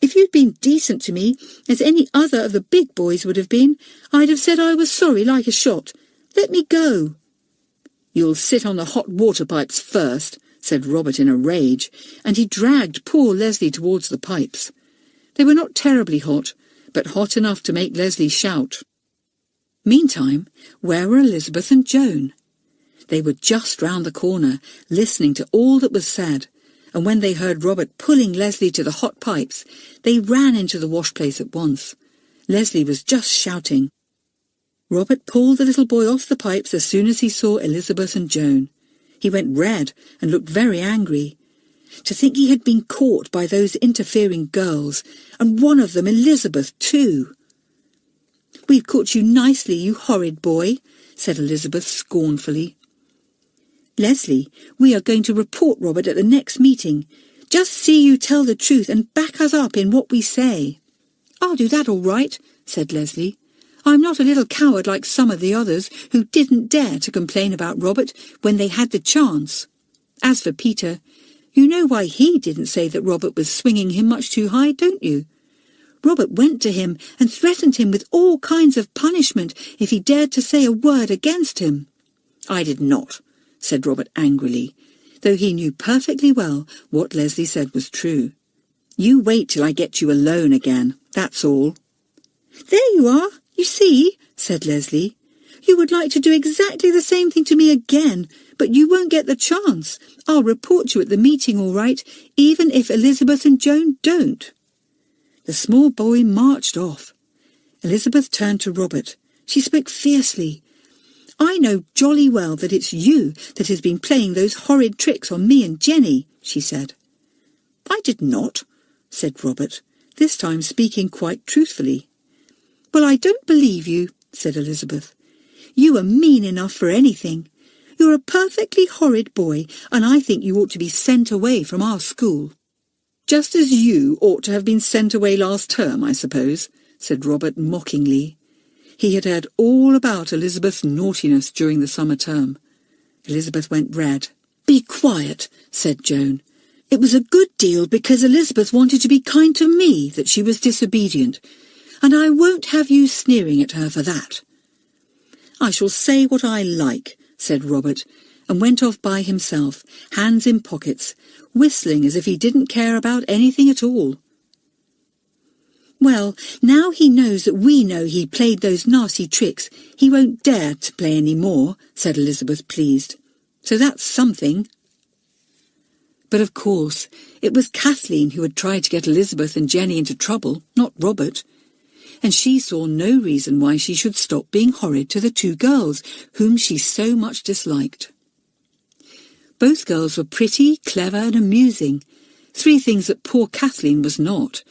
"If you'd been decent to me, as any other of the big boys would have been, I'd have said I was sorry like a shot. Let me go." "You'll sit on the hot water pipes first," said Robert in a rage, and he dragged poor Leslie towards the pipes. They were not terribly hot, but hot enough to make Leslie shout. Meantime, where were Elizabeth and Joan? They were just round the corner, listening to all that was said, and when they heard Robert pulling Leslie to the hot pipes, they ran into the wash place at once. Leslie was just shouting. Robert pulled the little boy off the pipes as soon as he saw Elizabeth and Joan. He went red and looked very angry. To think he had been caught by those interfering girls, and one of them Elizabeth too. "We've caught you nicely, you horrid boy," said Elizabeth scornfully. "Leslie, we are going to report Robert at the next meeting. Just see you tell the truth and back us up in what we say." "I'll do that all right," said Leslie. "I'm not a little coward like some of the others who didn't dare to complain about Robert when they had the chance. As for Peter, you know why he didn't say that Robert was swinging him much too high, don't you? Robert went to him and threatened him with all kinds of punishment if he dared to say a word against him." "I did not," said Robert angrily, though he knew perfectly well what Leslie said was true. "You wait till I get you alone again, that's all." "There you are, you see," said Leslie. "You would like to do exactly the same thing to me again, but you won't get the chance. I'll report you at the meeting all right, even if Elizabeth and Joan don't." The small boy marched off. Elizabeth turned to Robert. She spoke fiercely. "I know jolly well that it's you that has been playing those horrid tricks on me and Jenny," she said. "I did not," said Robert, this time speaking quite truthfully. "Well, I don't believe you," said Elizabeth. "You are mean enough for anything. You're a perfectly horrid boy, and I think you ought to be sent away from our school." "Just as you ought to have been sent away last term, I suppose," said Robert mockingly. He had heard all about Elizabeth's naughtiness during the summer term. Elizabeth went red. "Be quiet," said Joan. "It was a good deal because Elizabeth wanted to be kind to me that she was disobedient, and I won't have you sneering at her for that." "I shall say what I like," said Robert, and went off by himself, hands in pockets, whistling as if he didn't care about anything at all. "Well, now he knows that we know he played those nasty tricks, he won't dare to play any more," said Elizabeth, pleased. "So that's something." But of course, it was Kathleen who had tried to get Elizabeth and Jenny into trouble, not Robert. And she saw no reason why she should stop being horrid to the two girls, whom she so much disliked. Both girls were pretty, clever and amusing, 3 things that poor Kathleen was not,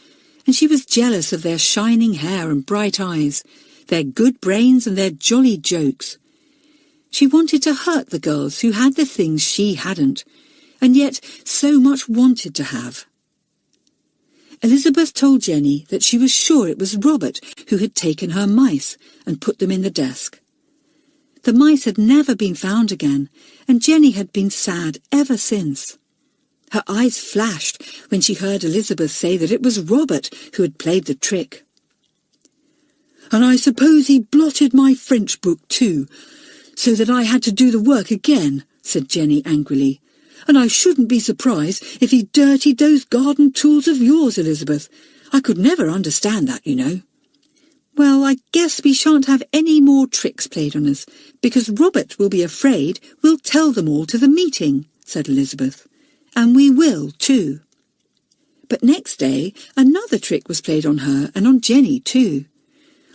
and she was jealous of their shining hair and bright eyes, their good brains and their jolly jokes. She wanted to hurt the girls who had the things she hadn't, and yet so much wanted to have. Elizabeth told Jenny that she was sure it was Robert who had taken her mice and put them in the desk. The mice had never been found again, and Jenny had been sad ever since. Her eyes flashed when she heard Elizabeth say that it was Robert who had played the trick. "And I suppose he blotted my French book too, so that I had to do the work again," said Jenny angrily. "And I shouldn't be surprised if he dirtied those garden tools of yours, Elizabeth. I could never understand that, you know." "Well, I guess we shan't have any more tricks played on us, because Robert will be afraid we'll tell them all to the meeting," said Elizabeth. "And we will, too." But next day, another trick was played on her and on Jenny, too.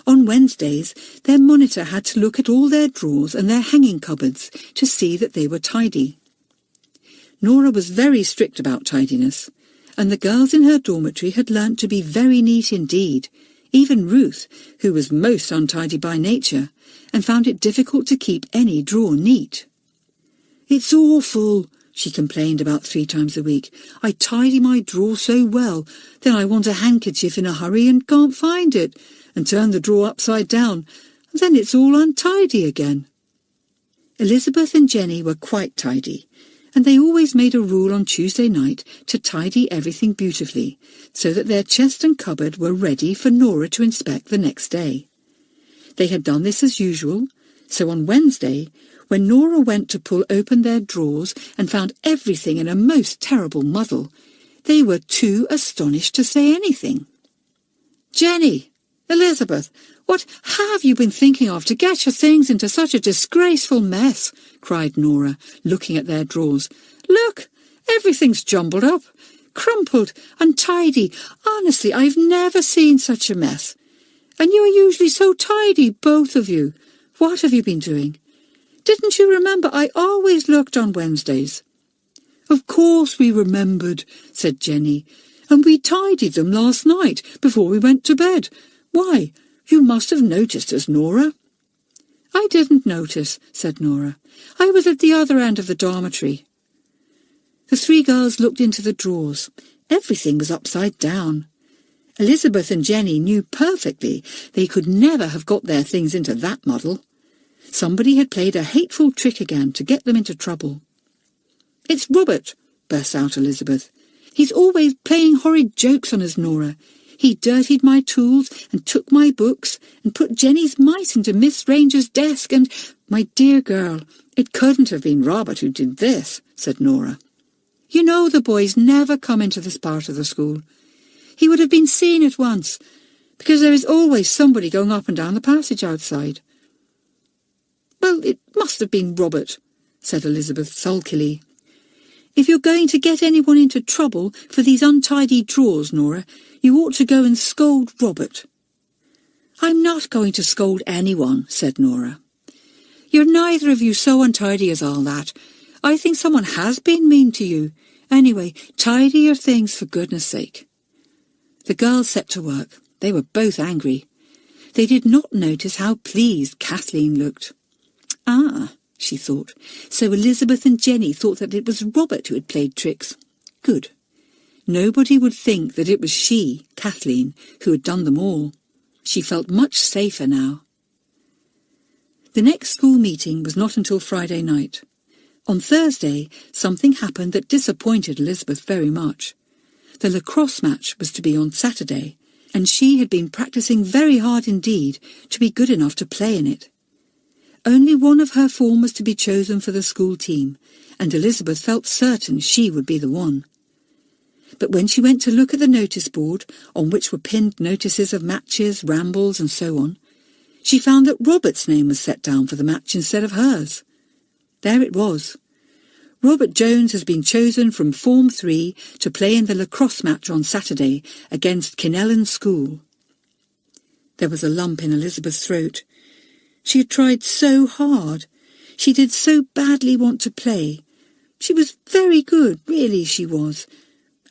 On Wednesdays, their monitor had to look at all their drawers and their hanging cupboards to see that they were tidy. Nora was very strict about tidiness, and the girls in her dormitory had learnt to be very neat indeed, even Ruth, who was most untidy by nature, and found it difficult to keep any drawer neat. "It's awful," she complained about 3 times a week. "I tidy my drawer so well, then I want a handkerchief in a hurry and can't find it, and turn the drawer upside down, and then it's all untidy again." Elizabeth and Jenny were quite tidy, and they always made a rule on Tuesday night to tidy everything beautifully, so that their chest and cupboard were ready for Nora to inspect the next day. They had done this as usual, so on Wednesday, when Nora went to pull open their drawers and found everything in a most terrible muddle, they were too astonished to say anything. "Jenny, Elizabeth, what have you been thinking of to get your things into such a disgraceful mess?" cried Nora, looking at their drawers. "Look, everything's jumbled up, crumpled, untidy. Honestly, I've never seen such a mess. And you are usually so tidy, both of you. What have you been doing? Didn't you remember I always looked on Wednesdays?" "Of course we remembered," said Jenny, "and we tidied them last night before we went to bed. Why, you must have noticed us, Nora." "I didn't notice," said Nora. "I was at the other end of the dormitory." The 3 girls looked into the drawers. Everything was upside down. Elizabeth and Jenny knew perfectly they could never have got their things into that muddle. Somebody had played a hateful trick again to get them into trouble. "It's Robert," burst out Elizabeth. "He's always playing horrid jokes on us, Nora. He dirtied my tools and took my books and put Jenny's mice into Miss Ranger's desk and—" "My dear girl, it couldn't have been Robert who did this," said Nora. "You know the boys never come into this part of the school. He would have been seen at once, because there is always somebody going up and down the passage outside." "Well, it must have been Robert," said Elizabeth sulkily. "If you're going to get anyone into trouble for these untidy drawers, Nora, you ought to go and scold Robert." "I'm not going to scold anyone," said Nora. "You're neither of you so untidy as all that. I think someone has been mean to you. Anyway, tidy your things for goodness sake." The girls set to work. They were both angry. They did not notice how pleased Kathleen looked. "Ah," she thought, "so Elizabeth and Jenny thought that it was Robert who had played tricks. Good. Nobody would think that it was she, Kathleen, who had done them all." She felt much safer now. The next school meeting was not until Friday night. On Thursday, something happened that disappointed Elizabeth very much. The lacrosse match was to be on Saturday, and she had been practising very hard indeed to be good enough to play in it. Only one of her form was to be chosen for the school team, and Elizabeth felt certain she would be the one. But when she went to look at the notice board, on which were pinned notices of matches, rambles, and so on, she found that Robert's name was set down for the match instead of hers. There it was. Robert Jones has been chosen from Form 3 to play in the lacrosse match on Saturday against Kinellen School. There was a lump in Elizabeth's throat. She had tried so hard. She did so badly want to play. She was very good, really she was.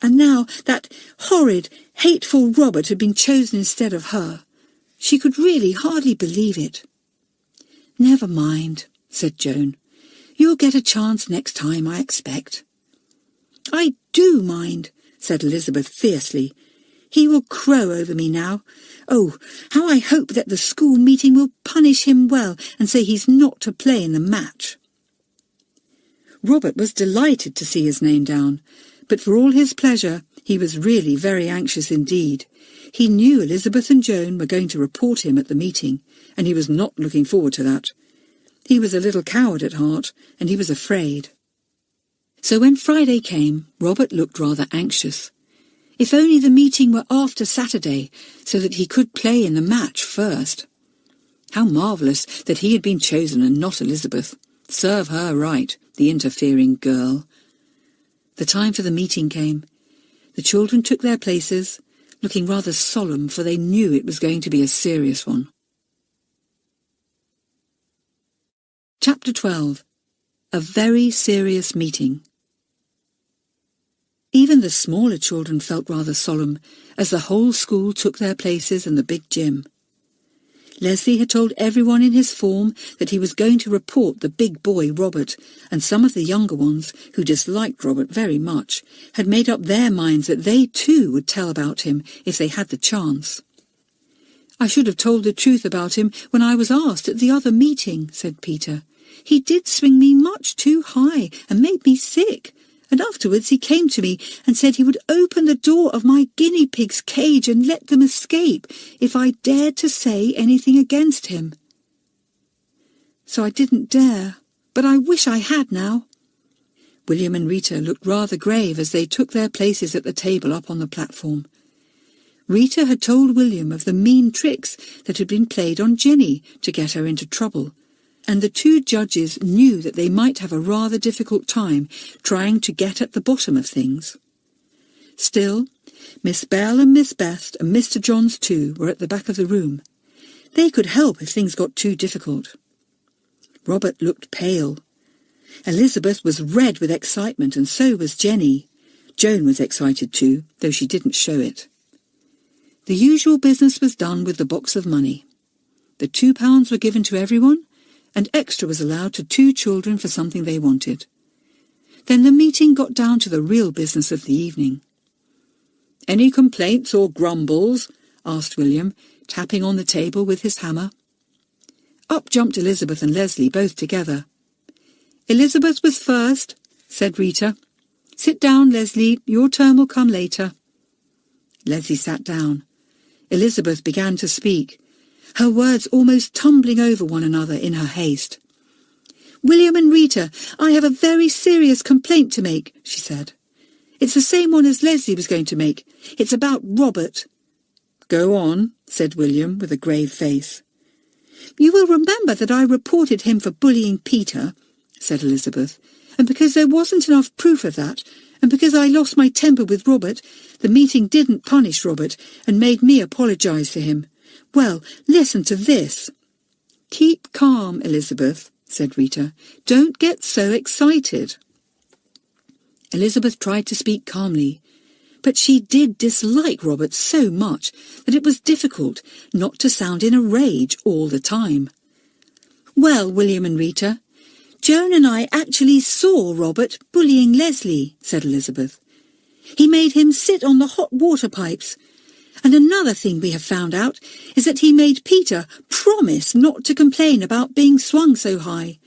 And now that horrid, hateful Robert had been chosen instead of her. She could really hardly believe it. "Never mind," said Joan. "You'll get a chance next time, I expect." "I do mind," said Elizabeth fiercely. "He will crow over me now. Oh, how I hope that the school meeting will punish him well and say he's not to play in the match." Robert was delighted to see his name down, but for all his pleasure, he was really very anxious indeed. He knew Elizabeth and Joan were going to report him at the meeting, and he was not looking forward to that. He was a little coward at heart, and he was afraid. So when Friday came, Robert looked rather anxious. If only the meeting were after Saturday, so that he could play in the match first. How marvellous that he had been chosen and not Elizabeth. Serve her right, the interfering girl. The time for the meeting came. The children took their places, looking rather solemn, for they knew it was going to be a serious one. Chapter 12. A very serious meeting. Even the smaller children felt rather solemn, as the whole school took their places in the big gym. Leslie had told everyone in his form that he was going to report the big boy Robert, and some of the younger ones, who disliked Robert very much, had made up their minds that they too would tell about him if they had the chance. "I should have told the truth about him when I was asked at the other meeting," said Peter. "He did swing me much too high and made me sick. And afterwards he came to me and said he would open the door of my guinea pig's cage and let them escape if I dared to say anything against him. So I didn't dare, but I wish I had now." William and Rita looked rather grave as they took their places at the table up on the platform. Rita had told William of the mean tricks that had been played on Jenny to get her into trouble, and the two judges knew that they might have a rather difficult time trying to get at the bottom of things. Still, Miss Bell and Miss Best and Mr. Johns too were at the back of the room. They could help if things got too difficult. Robert looked pale. Elizabeth was red with excitement, and so was Jenny. Joan was excited too, though she didn't show it. The usual business was done with the box of money. The £2 were given to everyone, and extra was allowed to 2 children for something they wanted. Then the meeting got down to the real business of the evening. "Any complaints or grumbles?" asked William, tapping on the table with his hammer. Up jumped Elizabeth and Leslie, both together. "Elizabeth was first," said Rita. "Sit down, Leslie, your turn will come later." Leslie sat down. Elizabeth began to speak, her words almost tumbling over one another in her haste. "William and Rita, I have a very serious complaint to make," she said. "It's the same one as Leslie was going to make. It's about Robert." "Go on," said William with a grave face. "You will remember that I reported him for bullying Peter," said Elizabeth, "and because there wasn't enough proof of that, and because I lost my temper with Robert, the meeting didn't punish Robert and made me apologise for him. Well, listen to this." "Keep calm, Elizabeth," said Rita. "Don't get so excited." Elizabeth tried to speak calmly, but she did dislike Robert so much that it was difficult not to sound in a rage all the time. "Well, William and Rita, Joan and I actually saw Robert bullying Leslie," said Elizabeth. "He made him sit on the hot water pipes. And another thing we have found out is that he made Peter promise not to complain about being swung so high.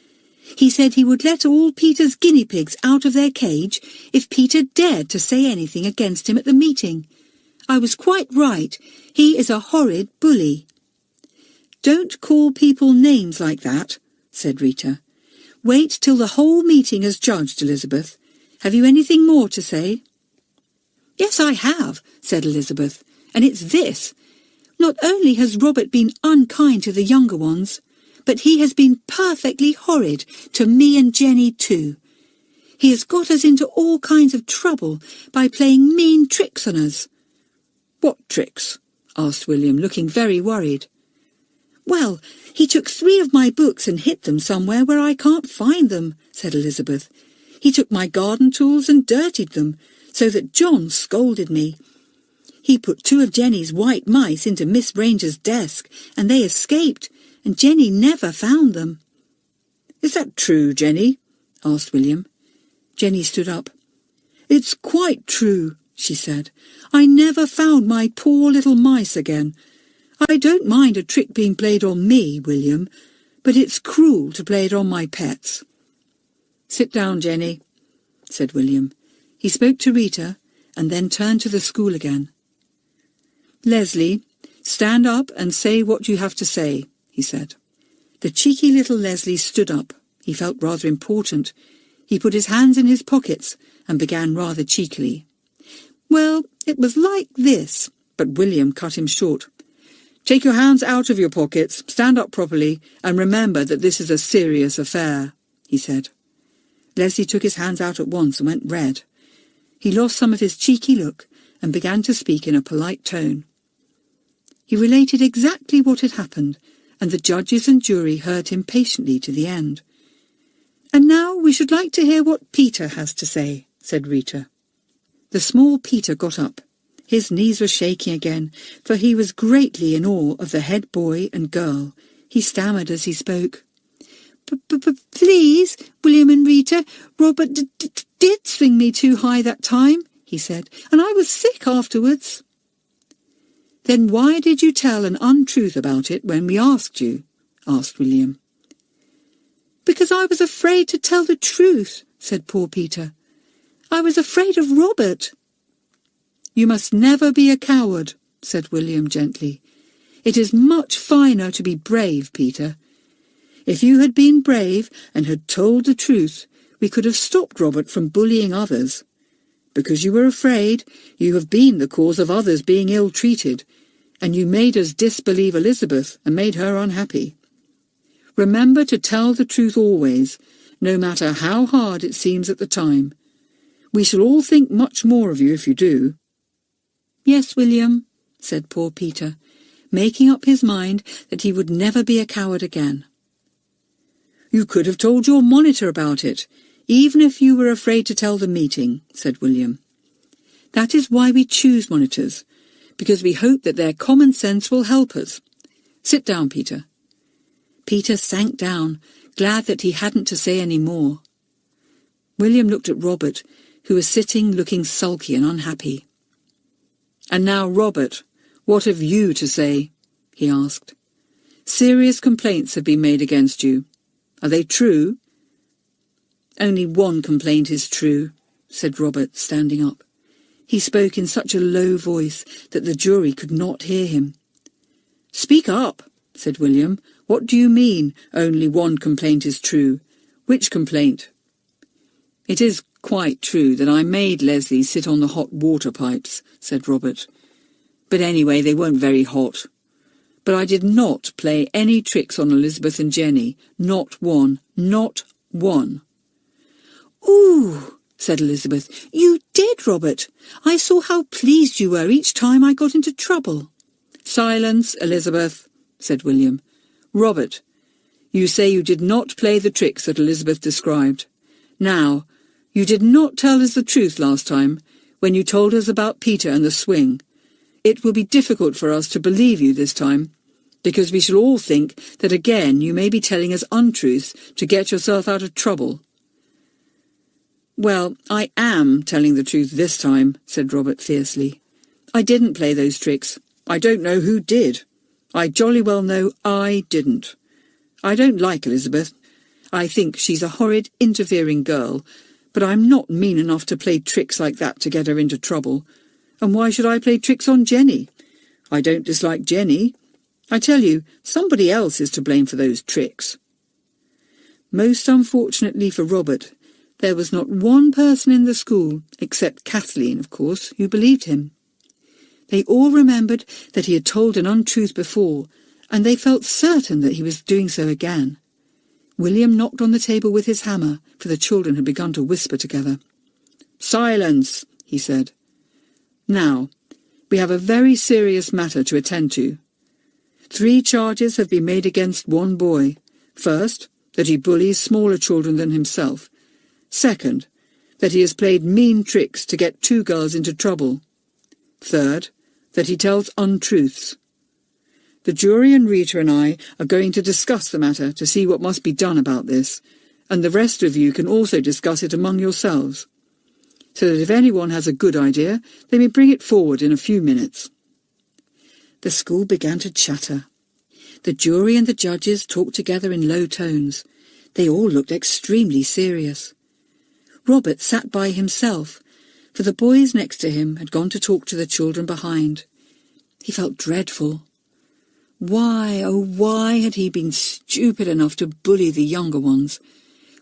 He said he would let all Peter's guinea pigs out of their cage if Peter dared to say anything against him at the meeting. I was quite right. He is a horrid bully." "Don't call people names like that," said Rita. "Wait till the whole meeting is judged, Elizabeth. Have you anything more to say?" "Yes, I have," said Elizabeth. "And it's this. Not only has Robert been unkind to the younger ones, but he has been perfectly horrid to me and Jenny too. He has got us into all kinds of trouble by playing mean tricks on us." "What tricks?" asked William, looking very worried. "Well, he took 3 of my books and hid them somewhere where I can't find them," said Elizabeth. He took my garden tools and dirtied them, so that John scolded me. He put 2 of Jenny's white mice into Miss Ranger's desk, and they escaped, and Jenny never found them." "Is that true, Jenny?" asked William. Jenny stood up. "It's quite true," she said. "I never found my poor little mice again. I don't mind a trick being played on me, William, but it's cruel to play it on my pets." "Sit down, Jenny," said William. He spoke to Rita and then turned to the school again. "Leslie, stand up and say what you have to say," he said. The cheeky little Leslie stood up. He felt rather important. He put his hands in his pockets and began rather cheekily. "Well, it was like this," but William cut him short. "Take your hands out of your pockets, stand up properly, and remember that this is a serious affair," he said. Leslie took his hands out at once and went red. He lost some of his cheeky look and began to speak in a polite tone. He related exactly what had happened, and the judges and jury heard him patiently to the end. "And now we should like to hear what Peter has to say," said Rita. The small Peter got up. His knees were shaking again, for he was greatly in awe of the head boy and girl. He stammered as he spoke. "Please, William and Rita, Robert did swing me too high that time," he said, "and I was sick afterwards." "Then why did you tell an untruth about it when we asked you?" asked William. "Because I was afraid to tell the truth," said poor Peter. "I was afraid of Robert." "You must never be a coward," said William gently. "It is much finer to be brave, Peter. If you had been brave and had told the truth, we could have stopped Robert from bullying others. Because you were afraid, you have been the cause of others being ill-treated, and you made us disbelieve Elizabeth and made her unhappy. Remember to tell the truth always, no matter how hard it seems at the time. We shall all think much more of you if you do." "Yes, William," said poor Peter, making up his mind that he would never be a coward again. "You could have told your monitor about it, even if you were afraid to tell the meeting," said William. "That is why we choose monitors, because we hope that their common sense will help us. Sit down, Peter." Peter sank down, glad that he hadn't to say any more. William looked at Robert, who was sitting looking sulky and unhappy. "And now, Robert, what have you to say?" he asked. "Serious complaints have been made against you. Are they true?" "Only one complaint is true," said Robert, standing up. He spoke in such a low voice that the jury could not hear him. "Speak up," said William. "What do you mean, only one complaint is true? Which complaint?" "It is quite true that I made Leslie sit on the hot water pipes," said Robert. "But anyway, they weren't very hot. But I did not play any tricks on Elizabeth and Jenny. Not one. Not one." "Ooh," said Elizabeth. "You did, Robert. I saw how pleased you were each time I got into trouble." "Silence, Elizabeth," said William. "Robert, you say you did not play the tricks that Elizabeth described. Now, you did not tell us the truth last time, when you told us about Peter and the swing. It will be difficult for us to believe you this time, because we shall all think that again you may be telling us untruths to get yourself out of trouble." "Well, I am telling the truth this time," said Robert fiercely. "I didn't play those tricks. I don't know who did. I jolly well know I didn't. I don't like Elizabeth. I think she's a horrid, interfering girl, but I'm not mean enough to play tricks like that to get her into trouble. And why should I play tricks on Jenny? I don't dislike Jenny. I tell you, somebody else is to blame for those tricks." Most unfortunately for Robert, there was not one person in the school, except Kathleen, of course, who believed him. They all remembered that he had told an untruth before, and they felt certain that he was doing so again. William knocked on the table with his hammer, for the children had begun to whisper together. "Silence," he said. "Now, we have a very serious matter to attend to. 3 charges have been made against one boy. First, that he bullies smaller children than himself. Second, that he has played mean tricks to get 2 girls into trouble. Third, that he tells untruths. The jury and Rita and I are going to discuss the matter to see what must be done about this, and the rest of you can also discuss it among yourselves, so that if anyone has a good idea, they may bring it forward in a few minutes." The school began to chatter. The jury and the judges talked together in low tones. They all looked extremely serious. Robert sat by himself, for the boys next to him had gone to talk to the children behind. He felt dreadful. Why, oh why had he been stupid enough to bully the younger ones?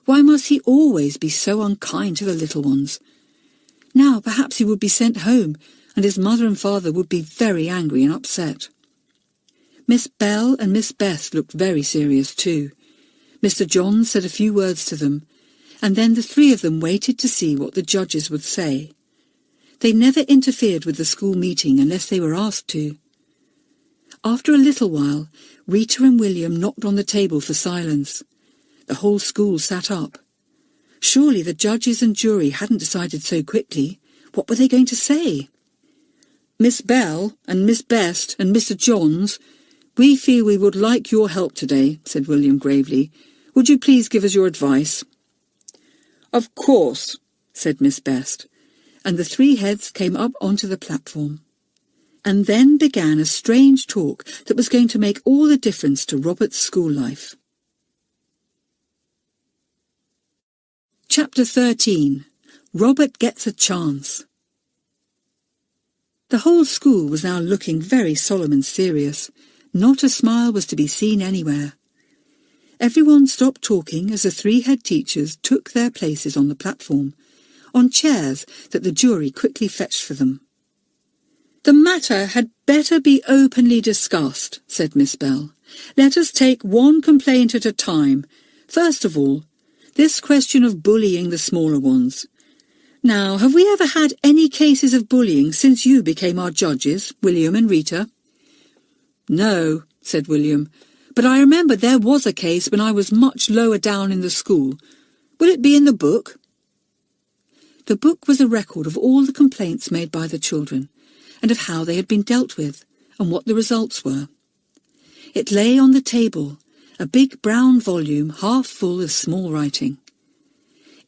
Why must he always be so unkind to the little ones? Now perhaps he would be sent home, and his mother and father would be very angry and upset. Miss Bell and Miss Beth looked very serious too. Mr. Johns said a few words to them, and then the 3 of them waited to see what the judges would say. They never interfered with the school meeting unless they were asked to. After a little while, Rita and William knocked on the table for silence. The whole school sat up. Surely the judges and jury hadn't decided so quickly. What were they going to say? "Miss Bell and Miss Best and Mr. Johns, we feel we would like your help today," said William gravely. "Would you please give us your advice?" "Of course," said Miss Best, and the 3 heads came up onto the platform. And then began a strange talk that was going to make all the difference to Robert's school life. Chapter 13. Robert Gets a Chance. The whole school was now looking very solemn and serious. Not a smile was to be seen anywhere. Everyone stopped talking as the 3 head teachers took their places on the platform, on chairs that the jury quickly fetched for them. "The matter had better be openly discussed," said Miss Bell. "Let us take one complaint at a time. First of all, this question of bullying the smaller ones. Now, have we ever had any cases of bullying since you became our judges, William and Rita?" "No," said William, "but I remember there was a case when I was much lower down in the school. Will it be in the book?" The book was a record of all the complaints made by the children, and of how they had been dealt with, and what the results were. It lay on the table, a big brown volume half full of small writing.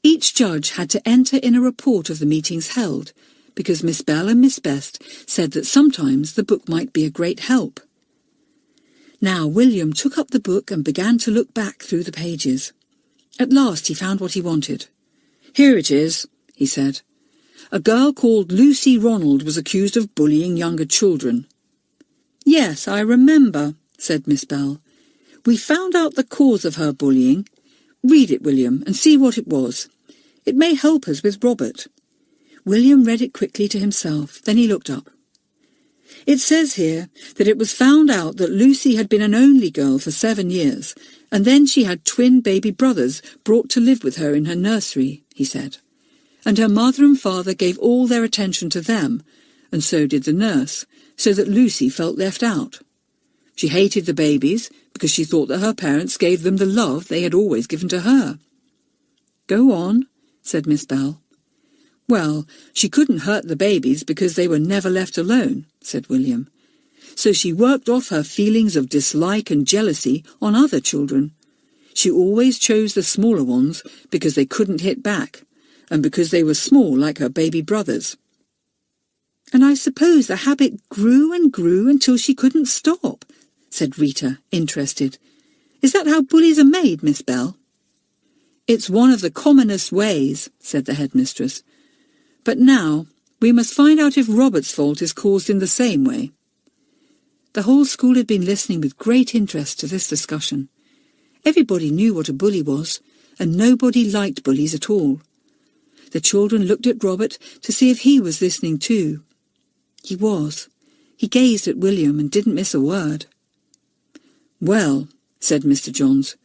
Each judge had to enter in a report of the meetings held, because Miss Bell and Miss Best said that sometimes the book might be a great help. Now William took up the book and began to look back through the pages. At last he found what he wanted. "Here it is," he said. "A girl called Lucy Ronald was accused of bullying younger children." "Yes, I remember," said Miss Bell. "We found out the cause of her bullying. Read it, William, and see what it was. It may help us with Robert." William read it quickly to himself, then he looked up. "It says here that it was found out that Lucy had been an only girl for 7 years, and then she had twin baby brothers brought to live with her in her nursery," he said. "And her mother and father gave all their attention to them, and so did the nurse, so that Lucy felt left out. She hated the babies because she thought that her parents gave them the love they had always given to her." "Go on," said Miss Bell. "Well, she couldn't hurt the babies because they were never left alone," said William. "So she worked off her feelings of dislike and jealousy on other children. She always chose the smaller ones because they couldn't hit back, and because they were small like her baby brothers. And I suppose the habit grew and grew until she couldn't stop," said Rita, interested. "Is that how bullies are made, Miss Bell?" "It's one of the commonest ways," said the headmistress. "But now we must find out if Robert's fault is caused in the same way." The whole school had been listening with great interest to this discussion. Everybody knew what a bully was, and nobody liked bullies at all. The children looked at Robert to see if he was listening too. He was. He gazed at William and didn't miss a word. "Well," said Mr. Johns,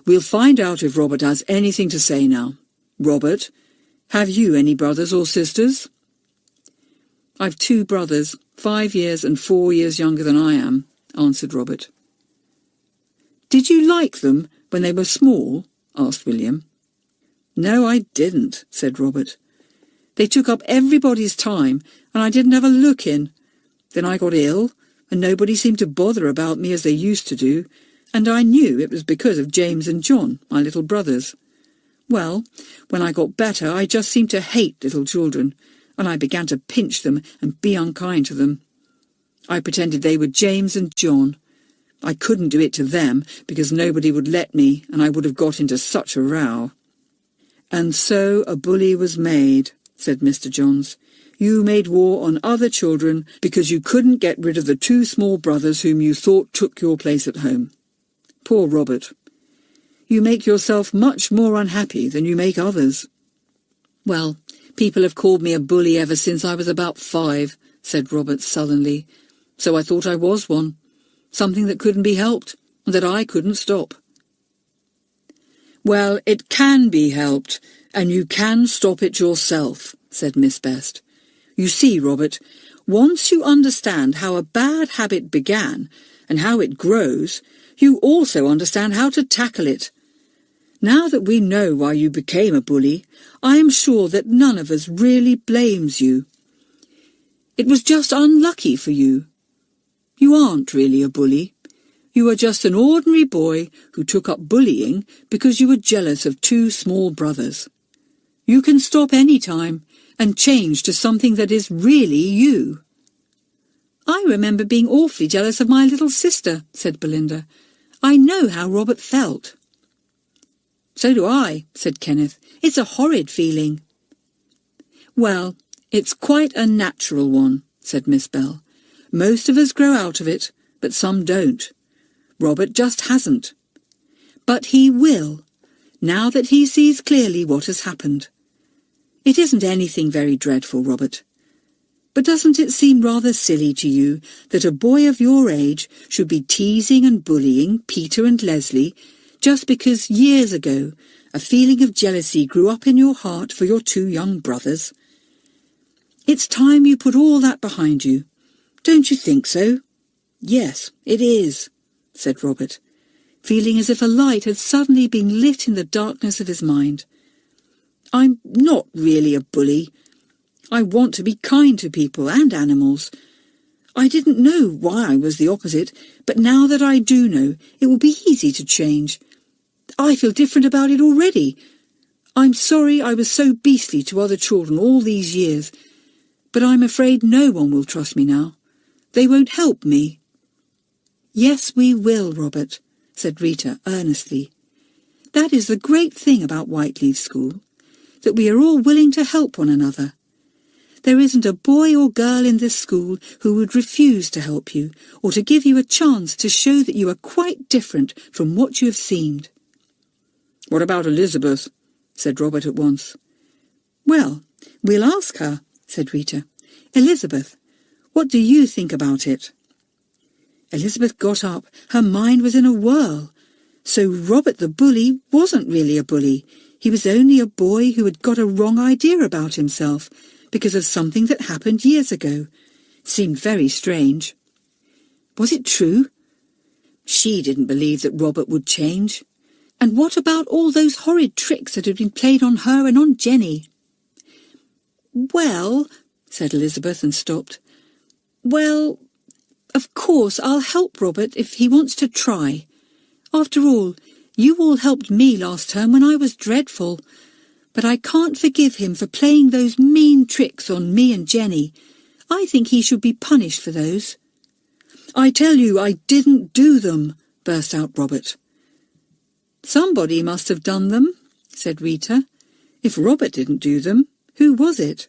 "we'll find out if Robert has anything to say now. Robert, have you any brothers or sisters?" "I've 2 brothers, 5 years and 4 years younger than I am," answered Robert. "Did you like them when they were small?" asked William. "No, I didn't," said Robert. They took up everybody's time, and I didn't have a look in. Then I got ill, and nobody seemed to bother about me as they used to do, and I knew it was because of James and John, my little brothers. Well, when I got better, I just seemed to hate little children, and I began to pinch them and be unkind to them. I pretended they were James and John. I couldn't do it to them, because nobody would let me, and I would have got into such a row. "And so a bully was made," said Mr. Johns. "You made war on other children because you couldn't get rid of the two small brothers whom you thought took your place at home. Poor Robert. You make yourself much more unhappy than you make others." "Well, people have called me a bully ever since I was about 5, said Robert sullenly. "So I thought I was one. Something that couldn't be helped, and that I couldn't stop." "Well, it can be helped, and you can stop it yourself," said Miss Best. "You see, Robert, once you understand how a bad habit began and how it grows, you also understand how to tackle it. Now that we know why you became a bully, I am sure that none of us really blames you. It was just unlucky for you. You aren't really a bully. You are just an ordinary boy who took up bullying because you were jealous of two small brothers. You can stop any time and change to something that is really you." "I remember being awfully jealous of my little sister," said Belinda. "I know how Robert felt." "So do I," said Kenneth. "It's a horrid feeling." "Well, it's quite a natural one," said Miss Bell. "Most of us grow out of it, but some don't. Robert just hasn't. But he will, now that he sees clearly what has happened. It isn't anything very dreadful, Robert. But doesn't it seem rather silly to you that a boy of your age should be teasing and bullying Peter and Leslie just because years ago a feeling of jealousy grew up in your heart for your two young brothers? It's time you put all that behind you. Don't you think so?" "Yes, it is," said Robert, feeling as if a light had suddenly been lit in the darkness of his mind. "I'm not really a bully. I want to be kind to people and animals. I didn't know why I was the opposite, but now that I do know, it will be easy to change. I feel different about it already. I'm sorry I was so beastly to other children all these years, but I'm afraid no one will trust me now. They won't help me." "Yes, we will, Robert," said Rita earnestly. "That is the great thing about Whiteleaf School, that we are all willing to help one another. There isn't a boy or girl in this school who would refuse to help you or to give you a chance to show that you are quite different from what you have seemed." "What about Elizabeth?" said Robert at once. "Well, we'll ask her," said Rita. "Elizabeth, what do you think about it?" Elizabeth got up. Her mind was in a whirl. So Robert the bully wasn't really a bully. He was only a boy who had got a wrong idea about himself because of something that happened years ago. It seemed very strange. Was it true? She didn't believe that Robert would change. And what about all those horrid tricks that had been played on her and on Jenny? "Well," said Elizabeth and stopped. "Well, of course I'll help Robert if he wants to try. After all, you all helped me last term when I was dreadful. But I can't forgive him for playing those mean tricks on me and Jenny. I think he should be punished for those." "I tell you, I didn't do them," burst out Robert. "Somebody must have done them," said Rita. "If Robert didn't do them, who was it?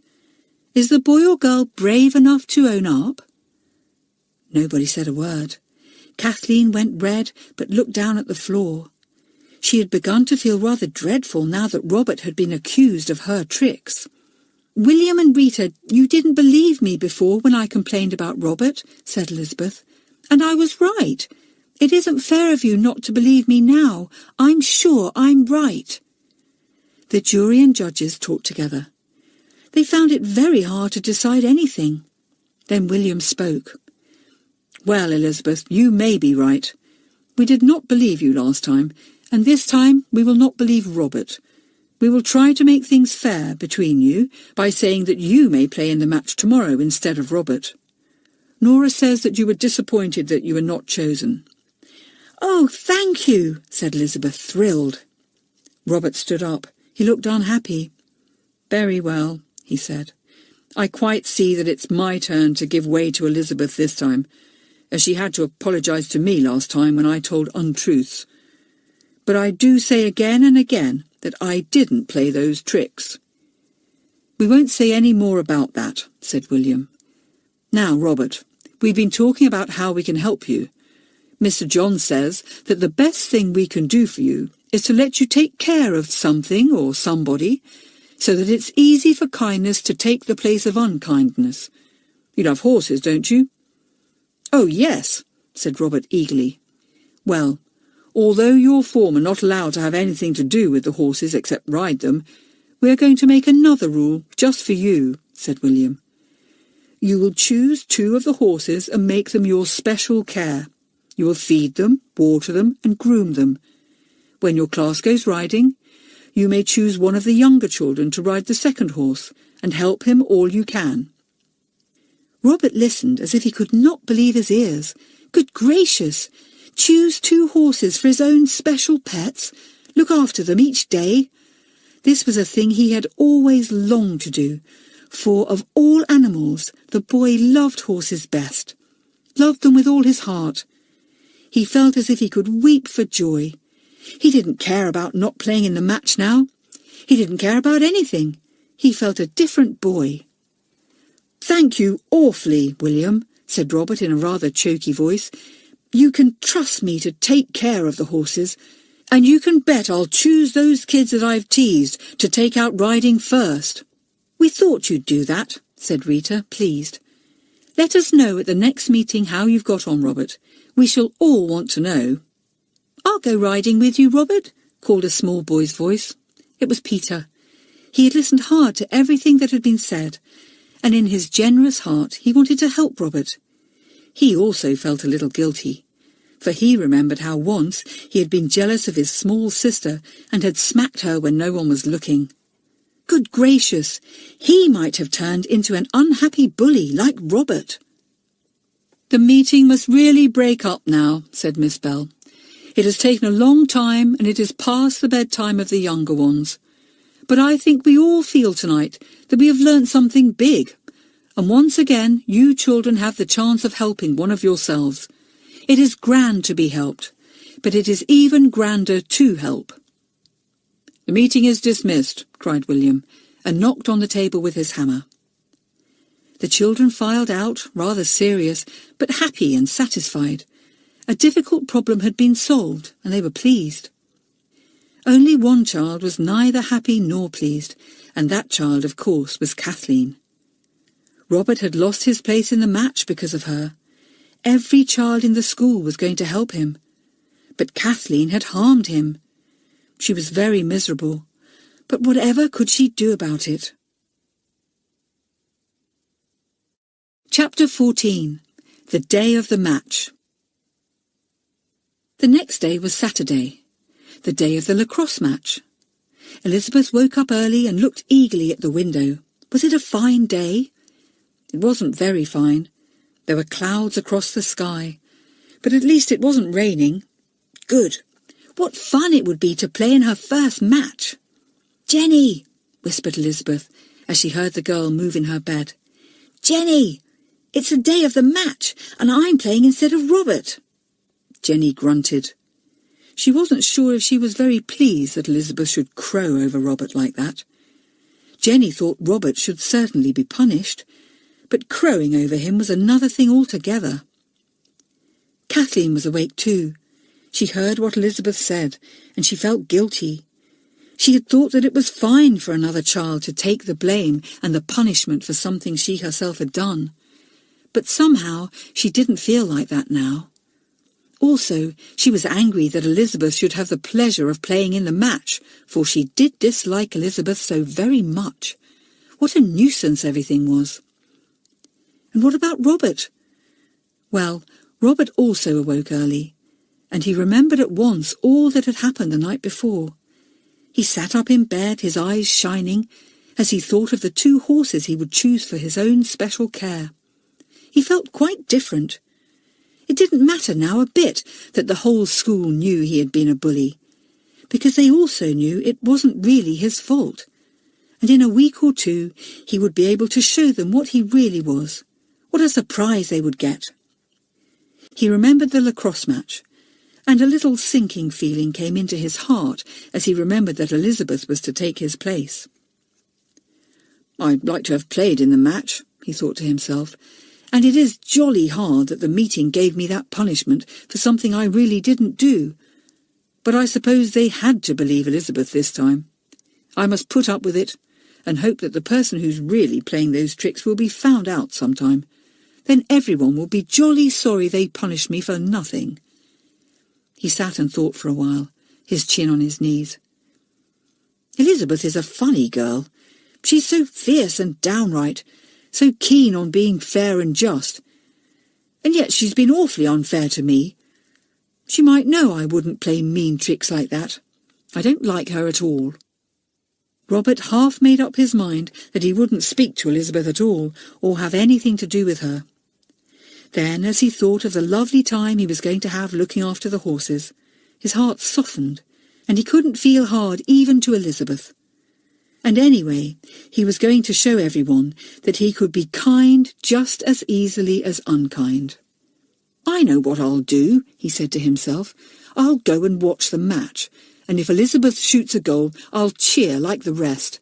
Is the boy or girl brave enough to own up?" Nobody said a word. Kathleen went red, but looked down at the floor. She had begun to feel rather dreadful now that Robert had been accused of her tricks. "William and Rita, you didn't believe me before when I complained about Robert," said Elizabeth. "And I was right. It isn't fair of you not to believe me now. I'm sure I'm right." The jury and judges talked together. They found it very hard to decide anything. Then William spoke. "Well, Elizabeth, you may be right. We did not believe you last time, and this time we will not believe Robert. We will try to make things fair between you by saying that you may play in the match tomorrow instead of Robert. Nora says that you were disappointed that you were not chosen." "Oh, thank you," said Elizabeth, thrilled. Robert stood up. He looked unhappy. "Very well," he said. "I quite see that it's my turn to give way to Elizabeth this time, as she had to apologise to me last time when I told untruths. But I do say again and again that I didn't play those tricks." "We won't say any more about that," said William. "Now, Robert, we've been talking about how we can help you. Mr. John says that the best thing we can do for you is to let you take care of something or somebody, so that it's easy for kindness to take the place of unkindness. You love horses, don't you?" "Oh, yes," said Robert eagerly. "Well, although your form are not allowed to have anything to do with the horses except ride them, we are going to make another rule just for you," said William. "You will choose 2 of the horses and make them your special care. You will feed them, water them, and groom them. When your class goes riding, you may choose one of the younger children to ride the second horse and help him all you can." Robert listened as if he could not believe his ears. Good gracious! Choose 2 horses for his own special pets? Look after them each day? This was a thing he had always longed to do, for of all animals the boy loved horses best, loved them with all his heart. He felt as if he could weep for joy. He didn't care about not playing in the match now. He didn't care about anything. He felt a different boy. "Thank you awfully, William," said Robert in a rather choky voice. "You can trust me to take care of the horses, and you can bet I'll choose those kids that I've teased to take out riding first." "We thought you'd do that," said Rita, pleased. "Let us know at the next meeting how you've got on, Robert. We shall all want to know." "I'll go riding with you, Robert," called a small boy's voice. It was Peter. He had listened hard to everything that had been said, and in his generous heart he wanted to help Robert. He also felt a little guilty, for he remembered how once he had been jealous of his small sister and had smacked her when no one was looking. Good gracious, he might have turned into an unhappy bully like Robert. "The meeting must really break up now," said Miss Bell. "It has taken a long time, and it is past the bedtime of the younger ones. But I think we all feel tonight that we have learnt something big, and once again you children have the chance of helping one of yourselves. It is grand to be helped, but it is even grander to help." "The meeting is dismissed," cried William, and knocked on the table with his hammer. The children filed out, rather serious, but happy and satisfied. A difficult problem had been solved, and they were pleased. Only one child was neither happy nor pleased, and that child, of course, was Kathleen. Robert had lost his place in the match because of her. Every child in the school was going to help him. But Kathleen had harmed him. She was very miserable, but whatever could she do about it? Chapter 14. The Day of the Match. The next day was Saturday, the day of the lacrosse match. Elizabeth woke up early and looked eagerly at the window. Was it a fine day? It wasn't very fine. There were clouds across the sky, but at least it wasn't raining. Good. What fun it would be to play in her first match. "Jenny," whispered Elizabeth as she heard the girl move in her bed. "Jenny, it's the day of the match, and I'm playing instead of Robert." Jenny grunted. She wasn't sure if she was very pleased that Elizabeth should crow over Robert like that. Jenny thought Robert should certainly be punished, but crowing over him was another thing altogether. Kathleen was awake too. She heard what Elizabeth said, and she felt guilty. She had thought that it was fine for another child to take the blame and the punishment for something she herself had done. But somehow she didn't feel like that now. Also, she was angry that Elizabeth should have the pleasure of playing in the match, for she did dislike Elizabeth so very much. What a nuisance everything was. And what about Robert? Well, Robert also awoke early, and he remembered at once all that had happened the night before. He sat up in bed, his eyes shining, as he thought of the 2 horses he would choose for his own special care. He felt quite different. It didn't matter now a bit that the whole school knew he had been a bully, because they also knew it wasn't really his fault. And in a week or 2 he would be able to show them what he really was, what a surprise they would get. He remembered the lacrosse match, and a little sinking feeling came into his heart as he remembered that Elizabeth was to take his place. "I'd like to have played in the match," he thought to himself, "and it is jolly hard that the meeting gave me that punishment for something I really didn't do. But I suppose they had to believe Elizabeth this time. I must put up with it, and hope that the person who's really playing those tricks will be found out sometime. Then everyone will be jolly sorry they punished me for nothing." He sat and thought for a while, his chin on his knees. Elizabeth is a funny girl. She's so fierce and downright, so keen on being fair and just. And yet she's been awfully unfair to me. She might know I wouldn't play mean tricks like that. I don't like her at all. Robert half made up his mind that he wouldn't speak to Elizabeth at all, or have anything to do with her. Then, as he thought of the lovely time he was going to have looking after the horses, his heart softened, and he couldn't feel hard even to Elizabeth. And anyway, he was going to show everyone that he could be kind just as easily as unkind. "I know what I'll do," he said to himself. "I'll go and watch the match, and if Elizabeth shoots a goal, I'll cheer like the rest.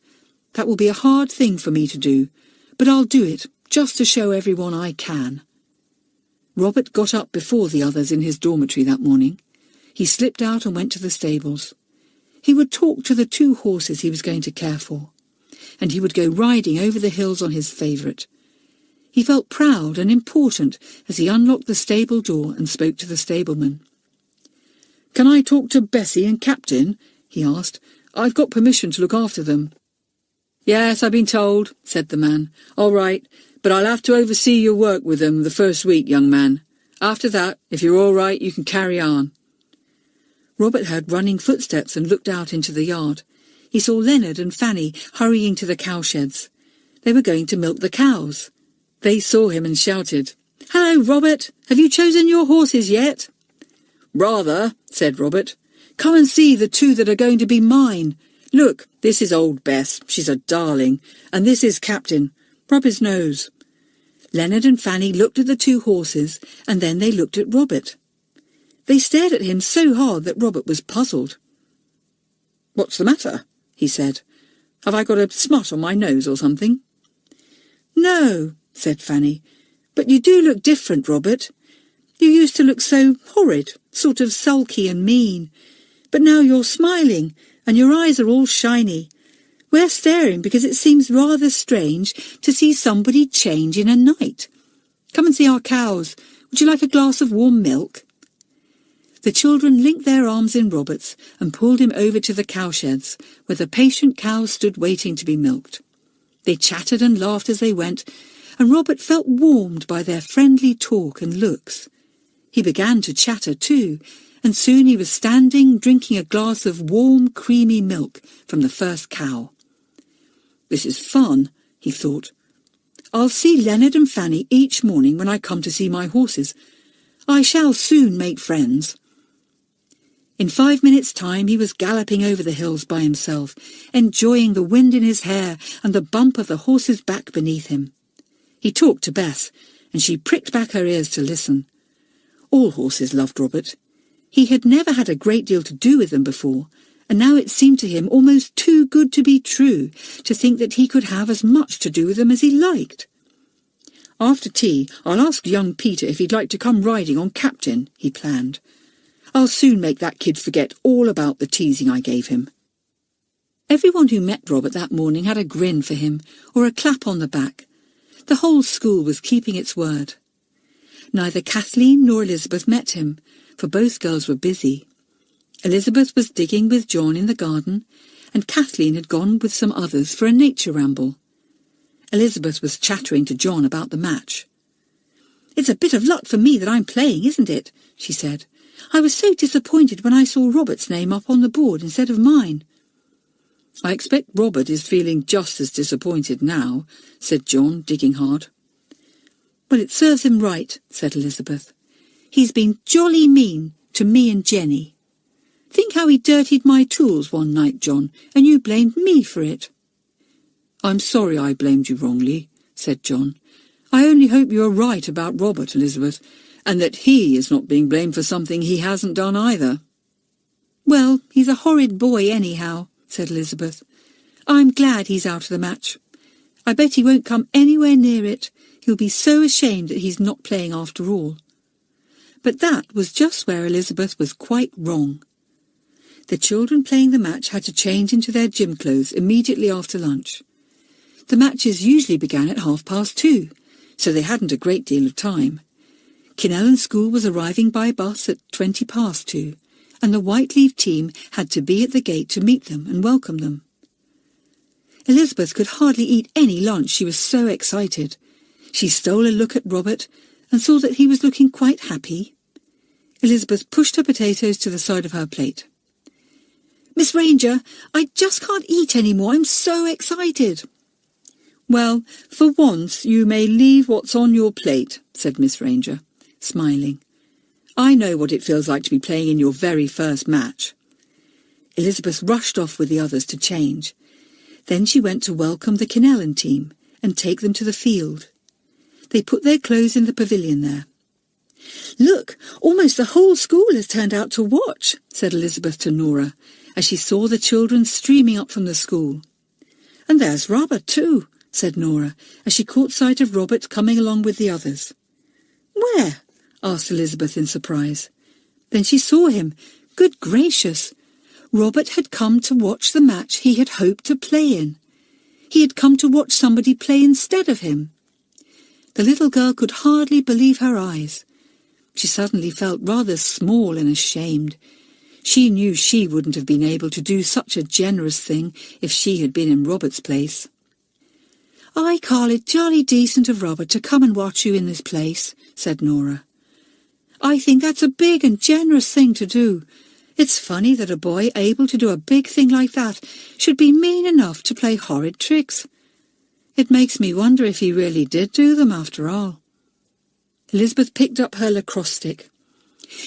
That will be a hard thing for me to do, but I'll do it just to show everyone I can." Robert got up before the others in his dormitory that morning. He slipped out and went to the stables. He would talk to the 2 horses he was going to care for, and he would go riding over the hills on his favourite. He felt proud and important as he unlocked the stable door and spoke to the stableman. "Can I talk to Bessie and Captain?" he asked. "I've got permission to look after them." "Yes, I've been told," said the man. "All right, but I'll have to oversee your work with them the first week, young man. After that, if you're all right, you can carry on." Robert heard running footsteps and looked out into the yard. He saw Leonard and Fanny hurrying to the cowsheds. They were going to milk the cows. They saw him and shouted, "Hello, Robert! Have you chosen your horses yet?" "Rather," said Robert. "Come and see the 2 that are going to be mine. Look, this is old Bess, she's a darling, and this is Captain. Rub his nose." Leonard and Fanny looked at the 2 horses, and then they looked at Robert. They stared at him so hard that Robert was puzzled. "What's the matter?" he said. "Have I got a smut on my nose or something?" "No," said Fanny, "but you do look different, Robert. You used to look so horrid, sort of sulky and mean. But now you're smiling, and your eyes are all shiny. We're staring because it seems rather strange to see somebody change in a night. Come and see our cows. Would you like a glass of warm milk?" The children linked their arms in Robert's and pulled him over to the cowsheds, where the patient cows stood waiting to be milked. They chattered and laughed as they went, and Robert felt warmed by their friendly talk and looks. He began to chatter too, and soon he was standing drinking a glass of warm, creamy milk from the first cow. "This is fun," he thought. "I'll see Leonard and Fanny each morning when I come to see my horses. I shall soon make friends." In 5 minutes' time he was galloping over the hills by himself, enjoying the wind in his hair and the bump of the horse's back beneath him. He talked to Bess, and she pricked back her ears to listen. All horses loved Robert. He had never had a great deal to do with them before, and now it seemed to him almost too good to be true to think that he could have as much to do with them as he liked. "After tea, I'll ask young Peter if he'd like to come riding on Captain," he planned. "I'll soon make that kid forget all about the teasing I gave him." Everyone who met Robert that morning had a grin for him, or a clap on the back. The whole school was keeping its word. Neither Kathleen nor Elizabeth met him, for both girls were busy. Elizabeth was digging with John in the garden, and Kathleen had gone with some others for a nature ramble. Elizabeth was chattering to John about the match. "It's a bit of luck for me that I'm playing, isn't it?" she said. "I was so disappointed when I saw Robert's name up on the board instead of mine." "I expect Robert is feeling just as disappointed now," said John, digging hard. "Well, it serves him right," said Elizabeth. "He's been jolly mean to me and Jenny. Think how he dirtied my tools one night, John, and you blamed me for it." "I'm sorry I blamed you wrongly," said John. "I only hope you are right about Robert, Elizabeth, and that he is not being blamed for something he hasn't done either." "Well, he's a horrid boy anyhow," said Elizabeth. "I'm glad he's out of the match. I bet he won't come anywhere near it. He'll be so ashamed that he's not playing after all." But that was just where Elizabeth was quite wrong. The children playing the match had to change into their gym clothes immediately after lunch. The matches usually began at 2:30, so they hadn't a great deal of time. Kinellen School was arriving by bus at 2:20, and the Whiteleaf team had to be at the gate to meet them and welcome them. Elizabeth could hardly eat any lunch, she was so excited. She stole a look at Robert and saw that he was looking quite happy. Elizabeth pushed her potatoes to the side of her plate. "Miss Ranger, I just can't eat any more. I'm so excited." "Well, for once you may leave what's on your plate," said Miss Ranger, smiling. "I know what it feels like to be playing in your very first match." Elizabeth rushed off with the others to change. Then she went to welcome the Kinellen team and take them to the field. They put their clothes in the pavilion there. "Look, almost the whole school has turned out to watch," said Elizabeth to Nora, as she saw the children streaming up from the school. "And there's Robert too," said Nora, as she caught sight of Robert coming along with the others. "Where?" asked Elizabeth in surprise. Then she saw him. Good gracious! Robert had come to watch the match he had hoped to play in. He had come to watch somebody play instead of him. The little girl could hardly believe her eyes. She suddenly felt rather small and ashamed. She knew she wouldn't have been able to do such a generous thing if she had been in Robert's place. "I call it jolly decent of Robert to come and watch you in this place," said Nora. "I think that's a big and generous thing to do. It's funny that a boy able to do a big thing like that should be mean enough to play horrid tricks. It makes me wonder if he really did do them after all." Elizabeth picked up her lacrosse stick.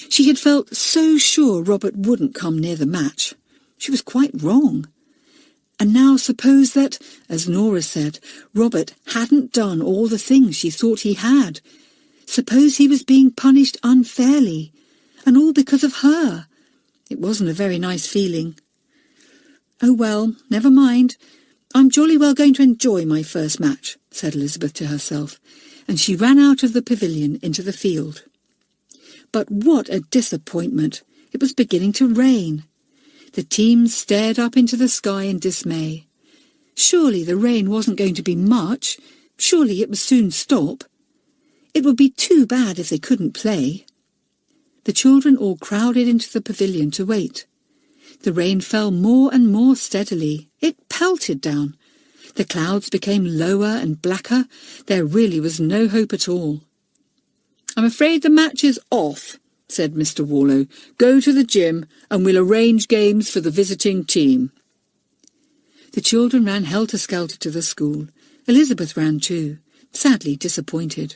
She had felt so sure Robert wouldn't come near the match. She was quite wrong. And now suppose that, as Nora said, Robert hadn't done all the things she thought he had. Suppose he was being punished unfairly, and all because of her. It wasn't a very nice feeling. "Oh well, never mind. I'm jolly well going to enjoy my first match," said Elizabeth to herself, and she ran out of the pavilion into the field. But what a disappointment! It was beginning to rain. The team stared up into the sky in dismay. Surely the rain wasn't going to be much. Surely it would soon stop. It would be too bad if they couldn't play. The children all crowded into the pavilion to wait. The rain fell more and more steadily. It pelted down. The clouds became lower and blacker. There really was no hope at all. "I'm afraid the match is off," said Mr. Warlow. "Go to the gym and we'll arrange games for the visiting team." The children ran helter-skelter to the school. Elizabeth ran too, sadly disappointed.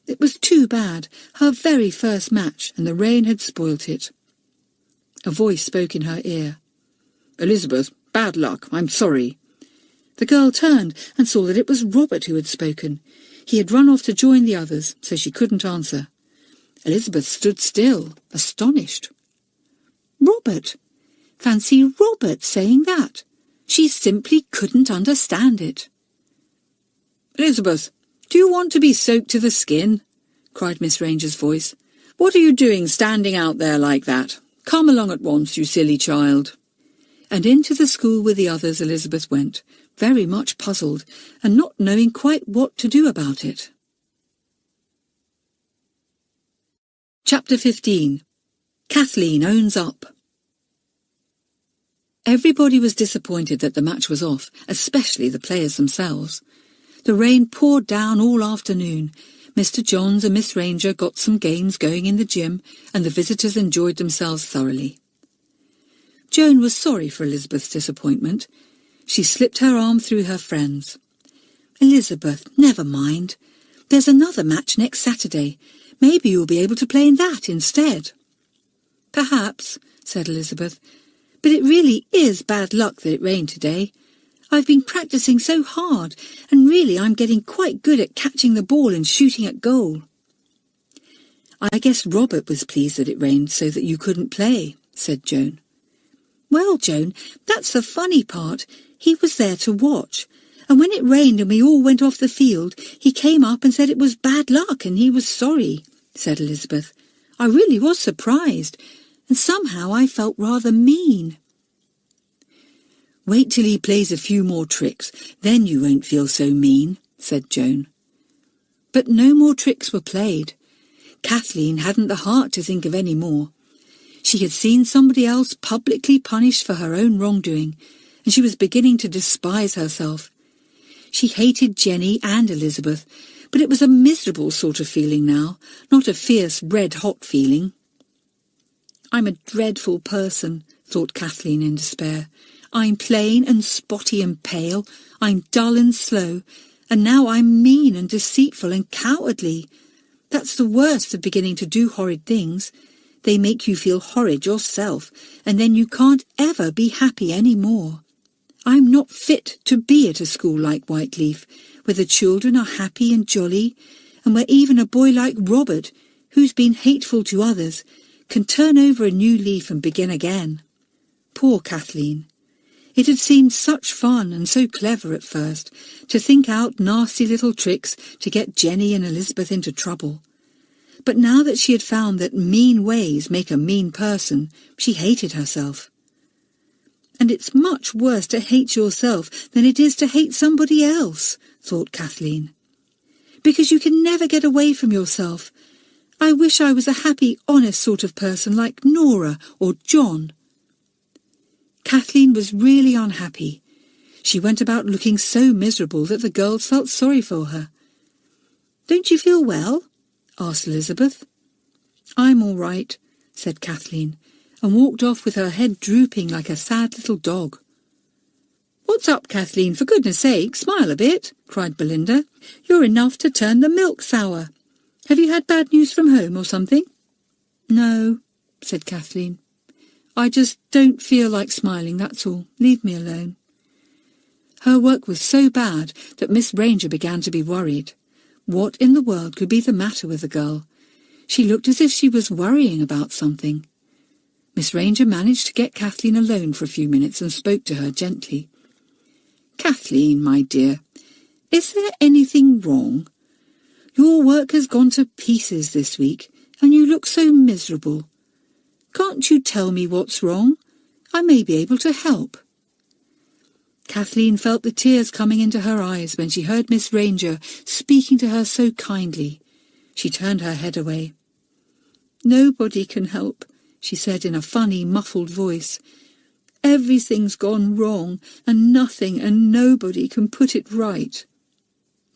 It was too bad, her very first match, and the rain had spoilt it. A voice spoke in her ear. "Elizabeth, bad luck, I'm sorry." The girl turned and saw that it was Robert who had spoken. He had run off to join the others, so she couldn't answer. Elizabeth stood still, astonished. Robert! Fancy Robert saying that! She simply couldn't understand it. "Elizabeth, do you want to be soaked to the skin?" cried Miss Ranger's voice. "What are you doing standing out there like that? Come along at once, you silly child." And into the school with the others Elizabeth went, very much puzzled, and not knowing quite what to do about it. Chapter 15. Kathleen Owns Up. Everybody was disappointed that the match was off, especially the players themselves. The rain poured down all afternoon. Mr. Johns and Miss Ranger got some games going in the gym, and the visitors enjoyed themselves thoroughly. Joan was sorry for Elizabeth's disappointment. She slipped her arm through her friend's. "Elizabeth, never mind. There's another match next Saturday. Maybe you'll be able to play in that instead." "Perhaps," said Elizabeth, "but it really is bad luck that it rained today. I've been practicing so hard, and really I'm getting quite good at catching the ball and shooting at goal." "I guess Robert was pleased that it rained so that you couldn't play," said Joan. "Well, Joan, that's the funny part. He was there to watch, and when it rained and we all went off the field, he came up and said it was bad luck and he was sorry," said Elizabeth. "I really was surprised, and somehow I felt rather mean." "Wait till he plays a few more tricks, then you won't feel so mean," said Joan. But no more tricks were played. Kathleen hadn't the heart to think of any more. She had seen somebody else publicly punished for her own wrongdoing, and she was beginning to despise herself. She hated Jenny and Elizabeth, but it was a miserable sort of feeling now, not a fierce, red-hot feeling. "I'm a dreadful person," thought Kathleen in despair. "I'm plain and spotty and pale, I'm dull and slow, and now I'm mean and deceitful and cowardly. That's the worst of beginning to do horrid things. They make you feel horrid yourself, and then you can't ever be happy any more. I'm not fit to be at a school like Whiteleaf, where the children are happy and jolly, and where even a boy like Robert, who's been hateful to others, can turn over a new leaf and begin again." Poor Kathleen. It had seemed such fun and so clever at first, to think out nasty little tricks to get Jenny and Elizabeth into trouble. But now that she had found that mean ways make a mean person, she hated herself. "And it's much worse to hate yourself than it is to hate somebody else," thought Kathleen. "Because you can never get away from yourself. I wish I was a happy, honest sort of person like Nora or John." Kathleen was really unhappy. She went about looking so miserable that the girls felt sorry for her. "Don't you feel well?" asked Elizabeth. "I'm all right," said Kathleen, and walked off with her head drooping like a sad little dog. "What's up, Kathleen? For goodness sake, smile a bit," cried Belinda. "You're enough to turn the milk sour. Have you had bad news from home or something?" "No," said Kathleen. "I just don't feel like smiling, that's all. Leave me alone." Her work was so bad that Miss Ranger began to be worried. What in the world could be the matter with the girl? She looked as if she was worrying about something. Miss Ranger managed to get Kathleen alone for a few minutes and spoke to her gently. "Kathleen, my dear, is there anything wrong? Your work has gone to pieces this week, and you look so miserable. Can't you tell me what's wrong? I may be able to help." Kathleen felt the tears coming into her eyes when she heard Miss Ranger speaking to her so kindly. She turned her head away. "Nobody can help," she said in a funny, muffled voice. "Everything's gone wrong, and nothing and nobody can put it right."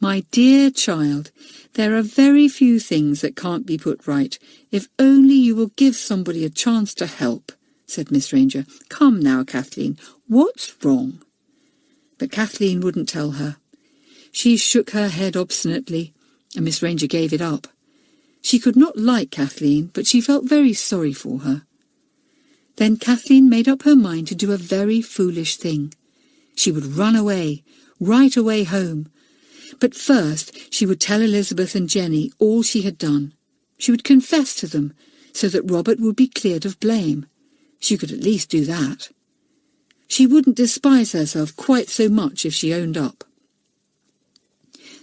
"My dear child, there are very few things that can't be put right, if only you will give somebody a chance to help," said Miss Ranger. "Come now, Kathleen, what's wrong?" But Kathleen wouldn't tell her. She shook her head obstinately, and Miss Ranger gave it up. She could not like Kathleen, but she felt very sorry for her. Then Kathleen made up her mind to do a very foolish thing. She would run away, right away home. But first she would tell Elizabeth and Jenny all she had done. She would confess to them, so that Robert would be cleared of blame. She could at least do that. She wouldn't despise herself quite so much if she owned up.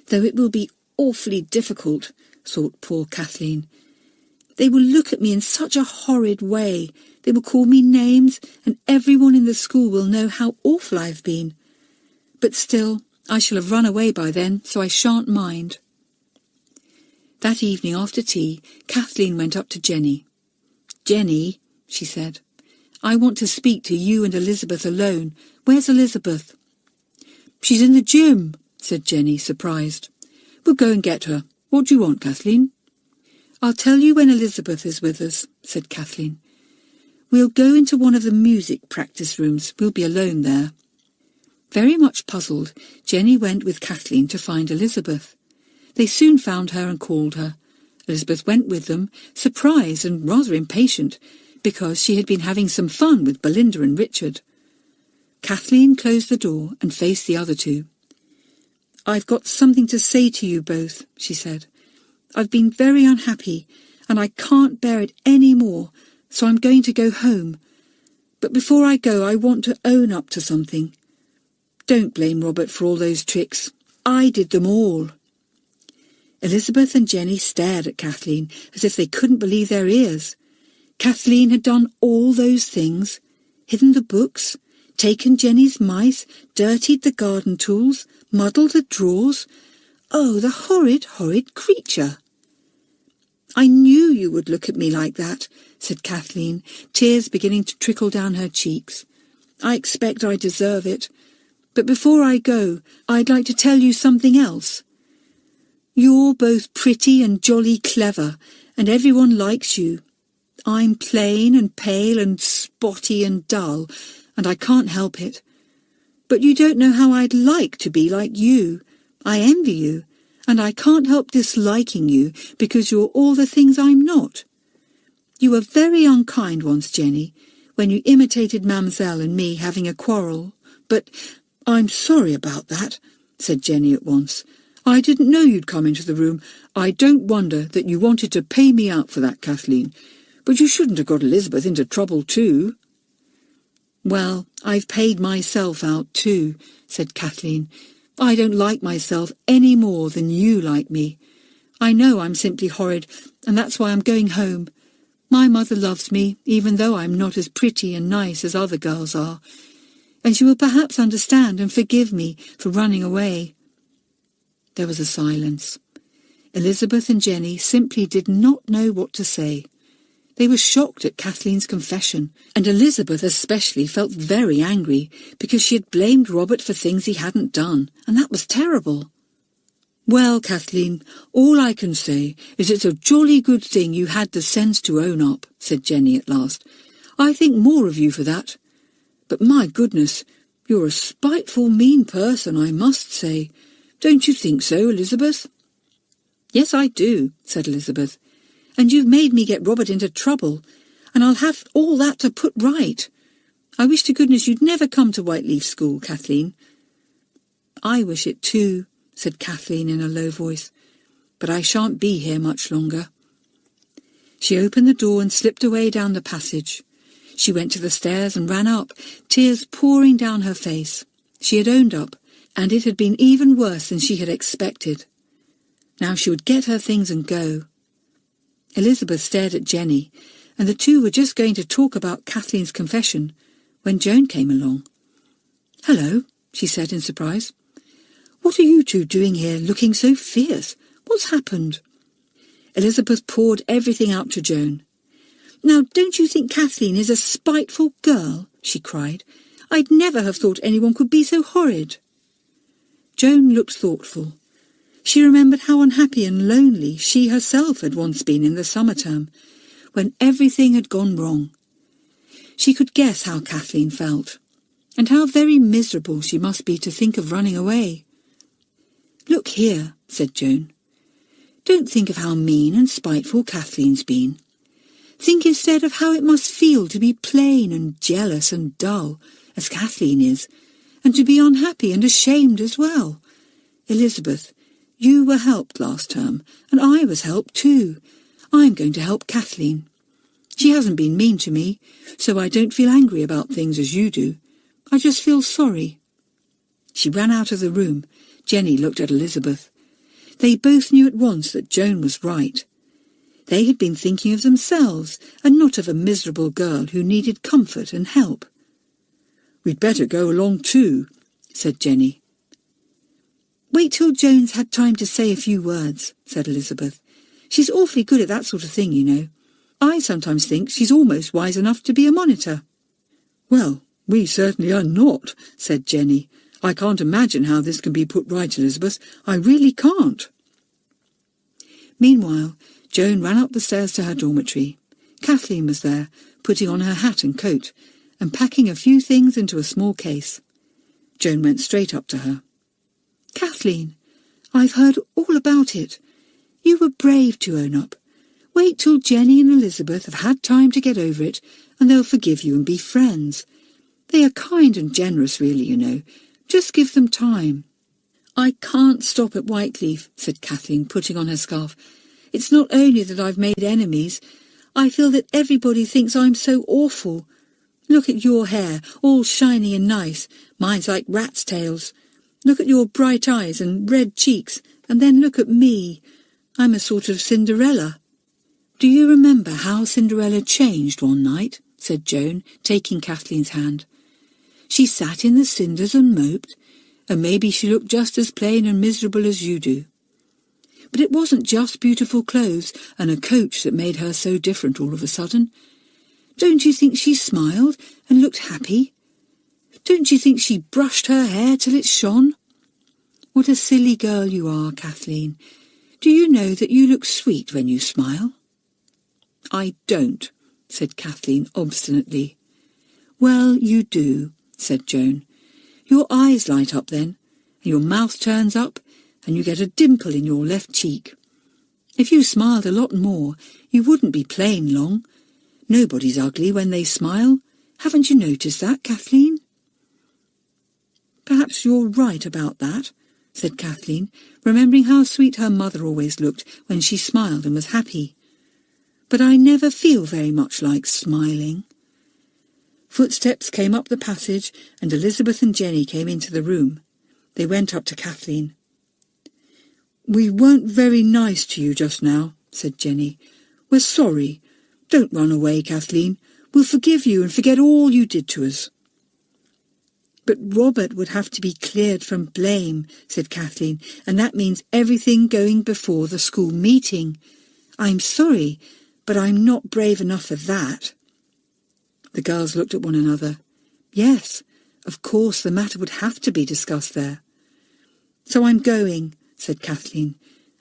"Though it will be awfully difficult," thought poor Kathleen. "They will look at me in such a horrid way. They will call me names, and everyone in the school will know how awful I've been. But still, I shall have run away by then, so I shan't mind." That evening after tea, Kathleen went up to Jenny. "Jenny," she said, "I want to speak to you and Elizabeth alone. Where's Elizabeth?" "She's in the gym," said Jenny, surprised. "We'll go and get her. What do you want, Kathleen?" "I'll tell you when Elizabeth is with us," said Kathleen. "We'll go into one of the music practice rooms. We'll be alone there." Very much puzzled, Jenny went with Kathleen to find Elizabeth. They soon found her and called her. Elizabeth went with them, surprised and rather impatient, because she had been having some fun with Belinda and Richard. Kathleen closed the door and faced the other two. "I've got something to say to you both," she said. "I've been very unhappy, and I can't bear it any more, so I'm going to go home. But before I go, I want to own up to something. Don't blame Robert for all those tricks. I did them all." Elizabeth and Jenny stared at Kathleen as if they couldn't believe their ears. Kathleen had done all those things, hidden the books, taken Jenny's mice, dirtied the garden tools, muddled the drawers. Oh, the horrid, horrid creature! "I knew you would look at me like that," said Kathleen, tears beginning to trickle down her cheeks. "I expect I deserve it. But before I go, I'd like to tell you something else. You're both pretty and jolly clever, and everyone likes you. I'm plain and pale and spotty and dull, and I can't help it. But you don't know how I'd like to be like you. I envy you, and I can't help disliking you because you're all the things I'm not. You were very unkind once, Jenny, when you imitated Mamselle and me having a quarrel. But I'm sorry about that," said Jenny at once. "I didn't know you'd come into the room. I don't wonder that you wanted to pay me out for that, Kathleen. But you shouldn't have got Elizabeth into trouble too." "Well, I've paid myself out too," said Kathleen. "I don't like myself any more than you like me. I know I'm simply horrid, and that's why I'm going home. My mother loves me, even though I'm not as pretty and nice as other girls are, and she will perhaps understand and forgive me for running away." There was a silence. Elizabeth and Jenny simply did not know what to say. They were shocked at Kathleen's confession, and Elizabeth especially felt very angry because she had blamed Robert for things he hadn't done, and that was terrible. "Well, Kathleen, all I can say is it's a jolly good thing you had the sense to own up," said Jenny at last. "I think more of you for that. But my goodness, you're a spiteful, mean person, I must say. Don't you think so, Elizabeth?" "Yes, I do," said Elizabeth. "And you've made me get Robert into trouble, and I'll have all that to put right. I wish to goodness you'd never come to Whiteleaf School, Kathleen." "I wish it too," said Kathleen in a low voice, "but I shan't be here much longer." She opened the door and slipped away down the passage. She went to the stairs and ran up, tears pouring down her face. She had owned up, and it had been even worse than she had expected. Now she would get her things and go. Elizabeth stared at Jenny, and the two were just going to talk about Kathleen's confession when Joan came along. "Hello," she said in surprise. "What are you two doing here, looking so fierce? What's happened?" Elizabeth poured everything out to Joan. "Now, don't you think Kathleen is a spiteful girl?" she cried. "I'd never have thought anyone could be so horrid." Joan looked thoughtful. She remembered how unhappy and lonely she herself had once been in the summer term, when everything had gone wrong. She could guess how Kathleen felt, and how very miserable she must be to think of running away. "Look here," said Joan. "Don't think of how mean and spiteful Kathleen's been. Think instead of how it must feel to be plain and jealous and dull, as Kathleen is, and to be unhappy and ashamed as well. Elizabeth, you were helped last term, and I was helped too. I'm going to help Kathleen. She hasn't been mean to me, so I don't feel angry about things as you do. I just feel sorry." She ran out of the room. Jenny looked at Elizabeth. They both knew at once that Joan was right. They had been thinking of themselves, and not of a miserable girl who needed comfort and help. "We'd better go along too," said Jenny. "Wait till Joan's had time to say a few words," said Elizabeth. "She's awfully good at that sort of thing, you know. I sometimes think she's almost wise enough to be a monitor." "Well, we certainly are not," said Jenny. "I can't imagine how this can be put right, Elizabeth. I really can't." Meanwhile, Joan ran up the stairs to her dormitory. Kathleen was there, putting on her hat and coat, and packing a few things into a small case. Joan went straight up to her. "Kathleen, I've heard all about it. You were brave to own up. Wait till Jenny and Elizabeth have had time to get over it, and they'll forgive you and be friends. They are kind and generous, really, you know. Just give them time." "I can't stop at Whiteleaf," said Kathleen, putting on her scarf. "It's not only that I've made enemies. I feel that everybody thinks I'm so awful. Look at your hair, all shiny and nice. Mine's like rats' tails. Look at your bright eyes and red cheeks, and then look at me. I'm a sort of Cinderella." "Do you remember how Cinderella changed one night?" said Joan, taking Kathleen's hand. "She sat in the cinders and moped, and maybe she looked just as plain and miserable as you do. But it wasn't just beautiful clothes and a coach that made her so different all of a sudden. Don't you think she smiled and looked happy? Don't you think she brushed her hair till it shone? What a silly girl you are, Kathleen. Do you know that you look sweet when you smile?" "I don't," said Kathleen obstinately. "Well, you do," said Joan. "Your eyes light up then, and your mouth turns up, and you get a dimple in your left cheek. If you smiled a lot more, you wouldn't be plain long. Nobody's ugly when they smile. Haven't you noticed that, Kathleen?" "Perhaps you're right about that," said Kathleen, remembering how sweet her mother always looked when she smiled and was happy. "But I never feel very much like smiling." Footsteps came up the passage, and Elizabeth and Jenny came into the room. They went up to Kathleen. "We weren't very nice to you just now," said Jenny. "We're sorry. Don't run away, Kathleen. We'll forgive you and forget all you did to us." "But Robert would have to be cleared from blame," said Kathleen, "and that means everything going before the school meeting. I'm sorry, but I'm not brave enough for that." The girls looked at one another. Yes, of course the matter would have to be discussed there. "So I'm going," said Kathleen.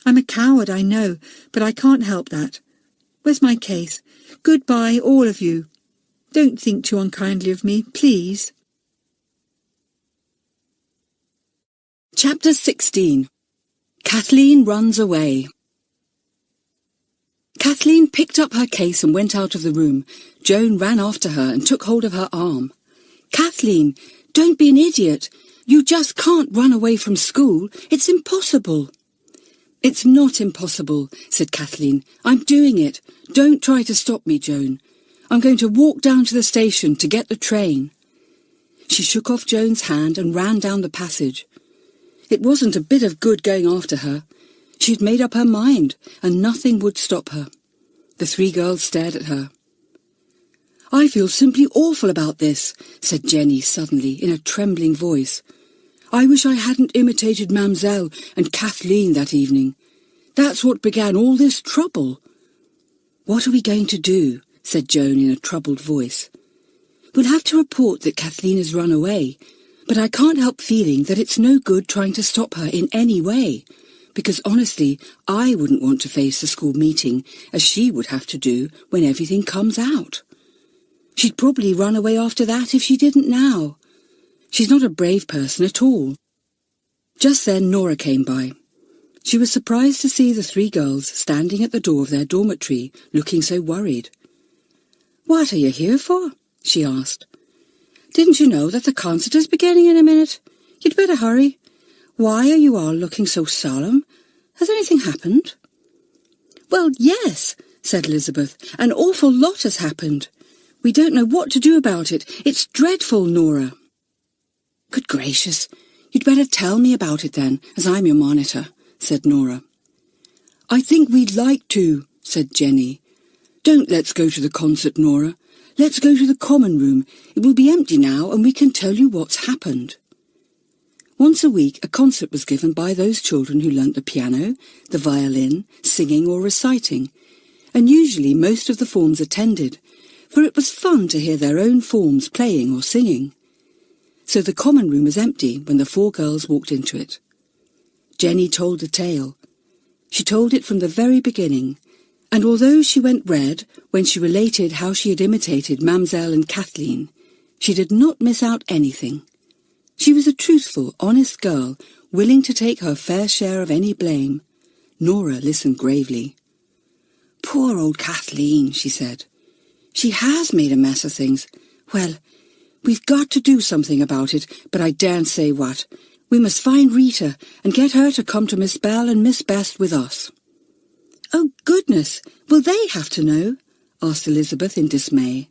"I'm a coward, I know, but I can't help that. Where's my case? Goodbye, all of you. Don't think too unkindly of me, please." Chapter 16. Kathleen runs away. Kathleen picked up her case and went out of the room. Joan ran after her and took hold of her arm. "Kathleen, don't be an idiot. You just can't run away from school. It's impossible." "It's not impossible," said Kathleen. "I'm doing it. Don't try to stop me, Joan. I'm going to walk down to the station to get the train." She shook off Joan's hand and ran down the passage. It wasn't a bit of good going after her. She'd made up her mind, and nothing would stop her. The three girls stared at her. "I feel simply awful about this," said Jenny suddenly, in a trembling voice. "I wish I hadn't imitated Mamselle and Kathleen that evening. That's what began all this trouble." "What are we going to do?" said Joan in a troubled voice. "We'll have to report that Kathleen has run away, but I can't help feeling that it's no good trying to stop her in any way, because honestly, I wouldn't want to face the school meeting as she would have to do when everything comes out. She'd probably run away after that if she didn't now. She's not a brave person at all." Just then Nora came by. She was surprised to see the three girls standing at the door of their dormitory, looking so worried. "What are you here for?" she asked. "Didn't you know that the concert is beginning in a minute? You'd better hurry. Why are you all looking so solemn? Has anything happened?" "Well, yes," said Elizabeth. "An awful lot has happened. We don't know what to do about it. It's dreadful, Nora." "Good gracious, you'd better tell me about it then, as I'm your monitor," said Nora. "I think we'd like to," said Jenny. "Don't let's go to the concert, Nora. Let's go to the common room. It will be empty now, and we can tell you what's happened." Once a week a concert was given by those children who learnt the piano, the violin, singing or reciting, and usually most of the forms attended, for it was fun to hear their own forms playing or singing. So the common room was empty when the four girls walked into it. Jenny told the tale. She told it from the very beginning, and although she went red when she related how she had imitated Mamselle and Kathleen, she did not miss out anything. She was a truthful, honest girl, willing to take her fair share of any blame. Nora listened gravely. "Poor old Kathleen," she said. "She has made a mess of things. Well, we've got to do something about it, but I daren't say what. We must find Rita and get her to come to Miss Bell and Miss Best with us." "Oh, goodness, will they have to know?" asked Elizabeth in dismay.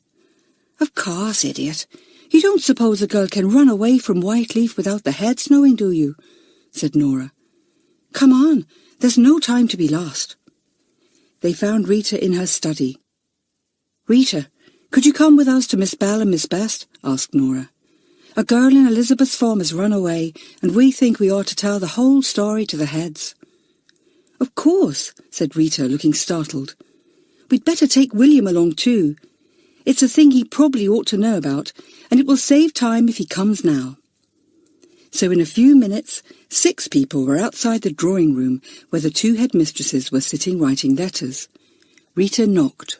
"Of course, idiot. You don't suppose a girl can run away from Whiteleaf without the heads knowing, do you?" said Nora. "Come on, there's no time to be lost." They found Rita in her study. "Rita, could you come with us to Miss Bell and Miss Best?" asked Nora. "A girl in Elizabeth's form has run away, and we think we ought to tell the whole story to the heads." "Of course," said Rita, looking startled. "We'd better take William along too. It's a thing he probably ought to know about, and it will save time if he comes now." So in a few minutes, 6 people were outside the drawing room where the 2 headmistresses were sitting writing letters. Rita knocked.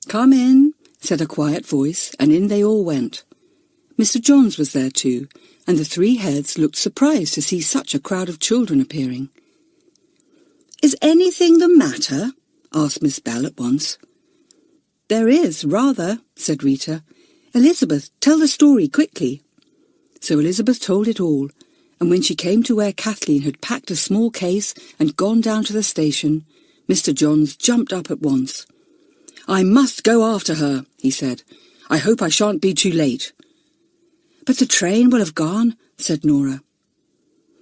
"Come in," said a quiet voice, and in they all went. Mr. Johns was there too, and the 3 heads looked surprised to see such a crowd of children appearing. "Is anything the matter?" asked Miss Bell at once. "There is, rather," said Rita. "Elizabeth, tell the story quickly." So Elizabeth told it all, and when she came to where Kathleen had packed a small case and gone down to the station, Mr. Johns jumped up at once. "I must go after her," he said. "I hope I shan't be too late." "But the train will have gone," said Nora.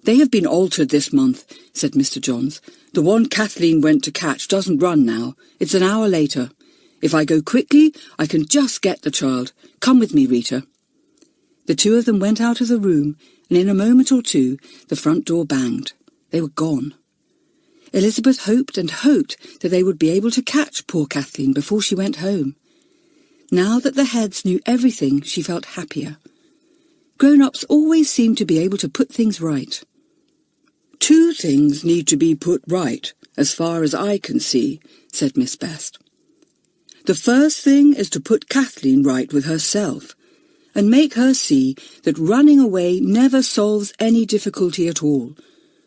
"They have been altered this month," said Mr. Johns. "The one Kathleen went to catch doesn't run now. It's an hour later. If I go quickly, I can just get the child. Come with me, Rita." The 2 of them went out of the room, and in a moment or 2 the front door banged. They were gone. Elizabeth hoped and hoped that they would be able to catch poor Kathleen before she went home. Now that the heads knew everything, she felt happier. Grown-ups always seem to be able to put things right. "2 things need to be put right, as far as I can see," said Miss Best. "The first thing is to put Kathleen right with herself, and make her see that running away never solves any difficulty at all,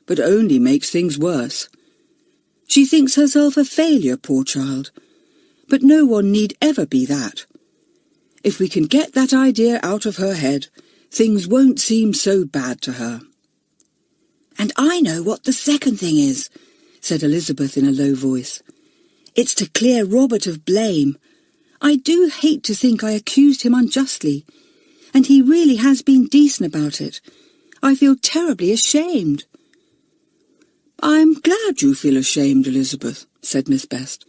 but only makes things worse. She thinks herself a failure, poor child, but no one need ever be that. If we can get that idea out of her head, things won't seem so bad to her." "And I know what the second thing is," said Elizabeth in a low voice. "It's to clear Robert of blame. I do hate to think I accused him unjustly, and he really has been decent about it. I feel terribly ashamed." "I'm glad you feel ashamed, Elizabeth," said Miss Best.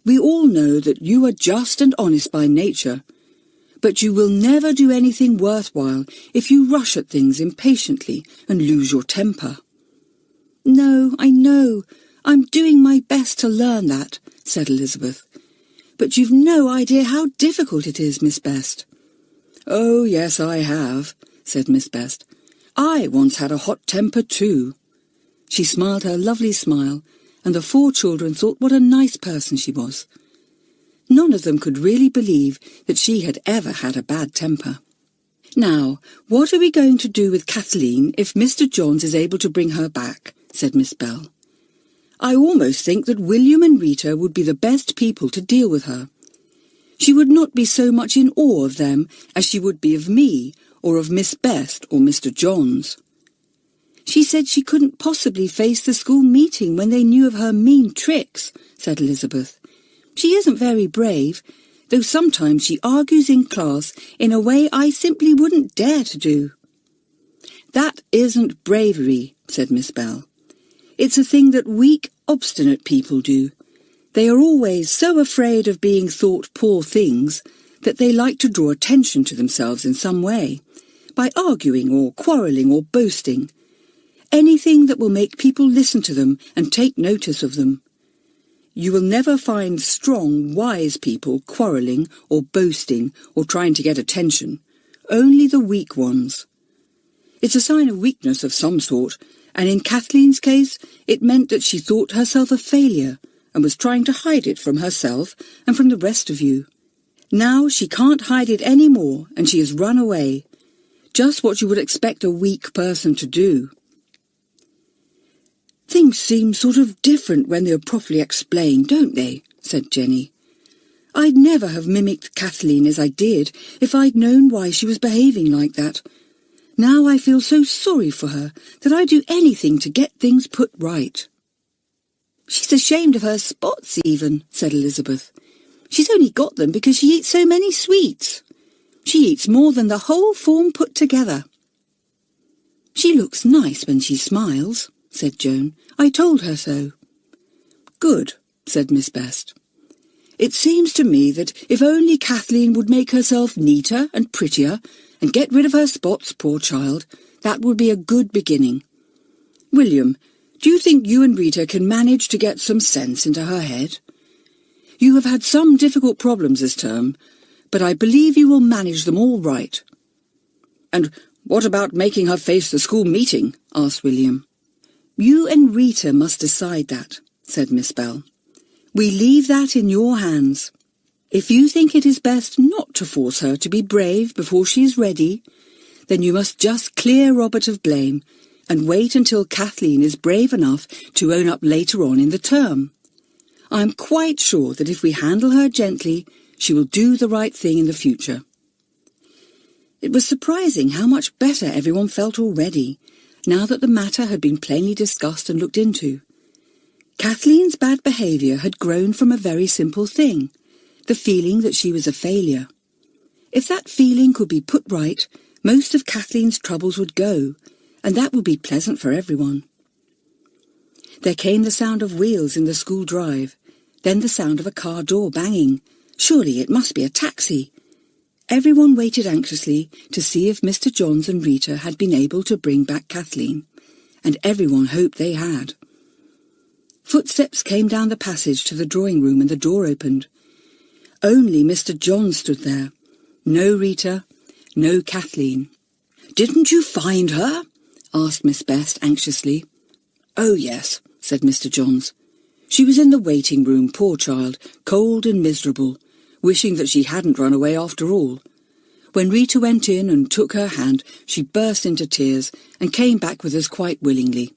"We all know that you are just and honest by nature, but you will never do anything worthwhile if you rush at things impatiently and lose your temper." "No, I know. I'm doing my best to learn that," said Elizabeth. "But you've no idea how difficult it is, Miss Best." "Oh, yes, I have," said Miss Best. "I once had a hot temper too." She smiled her lovely smile, and the 4 children thought what a nice person she was. None of them could really believe that she had ever had a bad temper. "Now, what are we going to do with Kathleen if Mr. Johns is able to bring her back?" said Miss Bell. "I almost think that William and Rita would be the best people to deal with her. She would not be so much in awe of them as she would be of me, or of Miss Best, or Mr. Johns." "She said she couldn't possibly face the school meeting when they knew of her mean tricks," said Elizabeth. "She isn't very brave, though sometimes she argues in class in a way I simply wouldn't dare to do." "That isn't bravery," said Miss Bell. "It's a thing that weak, obstinate people do. They are always so afraid of being thought poor things that they like to draw attention to themselves in some way, by arguing or quarrelling or boasting. Anything that will make people listen to them and take notice of them. You will never find strong, wise people quarrelling or boasting or trying to get attention. Only the weak ones. It's a sign of weakness of some sort, and in Kathleen's case it meant that she thought herself a failure and was trying to hide it from herself and from the rest of you. Now she can't hide it any more, and she has run away. Just what you would expect a weak person to do. Things seem sort of different when they're properly explained, don't they? Said Jenny. I'd never have mimicked Kathleen as I did if I'd known why she was behaving like that. Now I feel so sorry for her that I'd do anything to get things put right. She's ashamed of her spots even, said Elizabeth. She's only got them because she eats so many sweets. She eats more than the whole form put together. She looks nice when she smiles, said Joan. I told her so. Good, said Miss Best. It seems to me that if only Kathleen would make herself neater and prettier and get rid of her spots, poor child, that would be a good beginning. William, do you think you and Rita can manage to get some sense into her head? You have had some difficult problems this term, but I believe you will manage them all right. And what about making her face the school meeting? Asked William. You and Rita must decide that, said Miss Bell. We leave that in your hands. If you think it is best not to force her to be brave before she is ready, then you must just clear Robert of blame and wait until Kathleen is brave enough to own up later on in the term. I am quite sure that if we handle her gently, she will do the right thing in the future. It was surprising how much better everyone felt already, now that the matter had been plainly discussed and looked into. Kathleen's bad behaviour had grown from a very simple thing, the feeling that she was a failure. If that feeling could be put right, most of Kathleen's troubles would go, and that would be pleasant for everyone. There came the sound of wheels in the school drive, then the sound of a car door banging. Surely it must be a taxi. Everyone waited anxiously to see if Mr. Johns and Rita had been able to bring back Kathleen, and everyone hoped they had. Footsteps came down the passage to the drawing room and the door opened. Only Mr. Johns stood there. No Rita, no Kathleen. "Didn't you find her?" asked Miss Best anxiously. "Oh, yes," said Mr. Johns. "She was in the waiting room, poor child, cold and miserable, wishing that she hadn't run away after all. When Rita went in and took her hand, she burst into tears and came back with us quite willingly.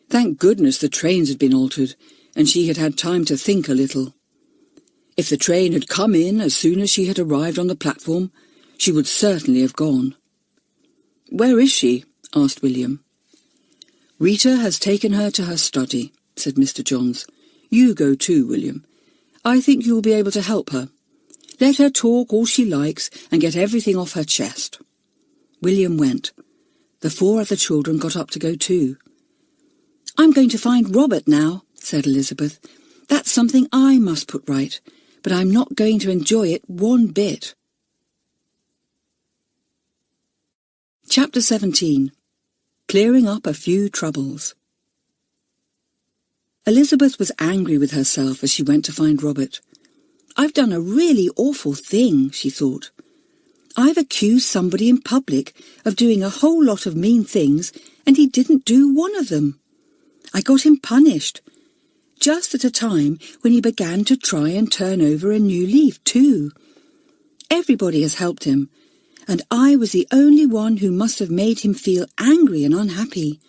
Thank goodness the trains had been altered, and she had had time to think a little. If the train had come in as soon as she had arrived on the platform, she would certainly have gone." "Where is she?" asked William. "Rita has taken her to her study," said Mr. Johns. "You go too, William. I think you will be able to help her. Let her talk all she likes and get everything off her chest." William went. The 4 other children got up to go too. "I'm going to find Robert now," said Elizabeth. "That's something I must put right, but I'm not going to enjoy it one bit." Chapter 17. Clearing up a few troubles. Elizabeth was angry with herself as she went to find Robert. "I've done a really awful thing," she thought. "I've accused somebody in public of doing a whole lot of mean things, and he didn't do one of them. I got him punished, just at a time when he began to try and turn over a new leaf too. Everybody has helped him, and I was the only one who must have made him feel angry and unhappy.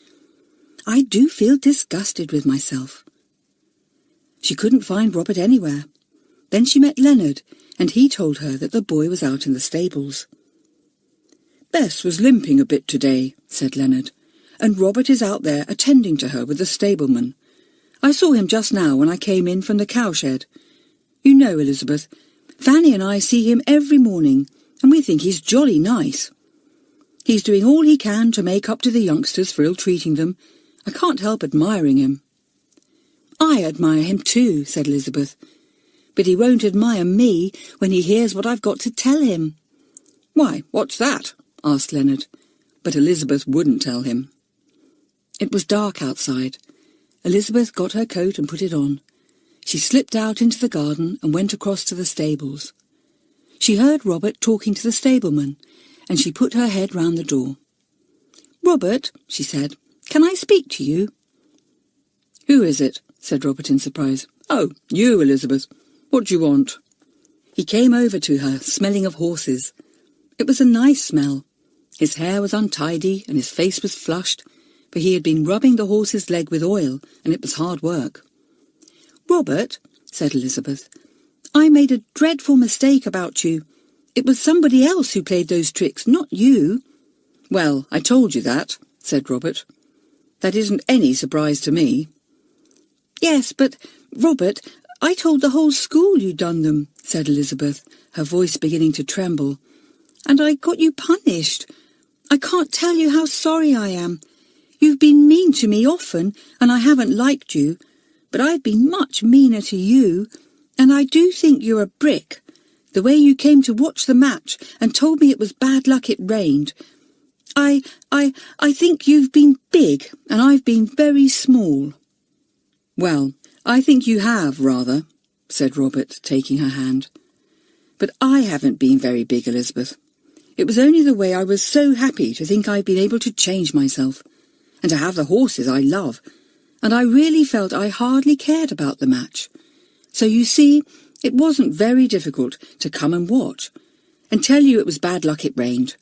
I do feel disgusted with myself." She couldn't find Robert anywhere. Then she met Leonard, and he told her that the boy was out in the stables. "Bess was limping a bit today," said Leonard, "and Robert is out there attending to her with the stableman. I saw him just now when I came in from the cowshed. You know, Elizabeth, Fanny and I see him every morning, and we think he's jolly nice. He's doing all he can to make up to the youngsters for ill-treating them. I can't help admiring him." "I admire him too," said Elizabeth, "but he won't admire me when he hears what I've got to tell him." "Why, what's that?" asked Leonard, but Elizabeth wouldn't tell him. It was dark outside. Elizabeth got her coat and put it on. She slipped out into the garden and went across to the stables. She heard Robert talking to the stableman, and she put her head round the door. "Robert," she said, "can I speak to you?" "Who is it?" said Robert in surprise. "Oh, you, Elizabeth. What do you want?" He came over to her, smelling of horses. It was a nice smell. His hair was untidy and his face was flushed, for he had been rubbing the horse's leg with oil, and it was hard work. "Robert," said Elizabeth, "I made a dreadful mistake about you. It was somebody else who played those tricks, not you." "Well, I told you that," said Robert. "That isn't any surprise to me." "Yes, but, Robert, I told the whole school you'd done them," said Elizabeth, her voice beginning to tremble. "And I got you punished. I can't tell you how sorry I am. You've been mean to me often, and I haven't liked you, but I've been much meaner to you, and I do think you're a brick. The way you came to watch the match and told me it was bad luck it rained. I think you've been big, and I've been very small." "Well, I think you have, rather," said Robert, taking her hand. "But I haven't been very big, Elizabeth. It was only the way I was so happy to think I'd been able to change myself, and to have the horses I love, and I really felt I hardly cared about the match. So you see, it wasn't very difficult to come and watch, and tell you it was bad luck it rained.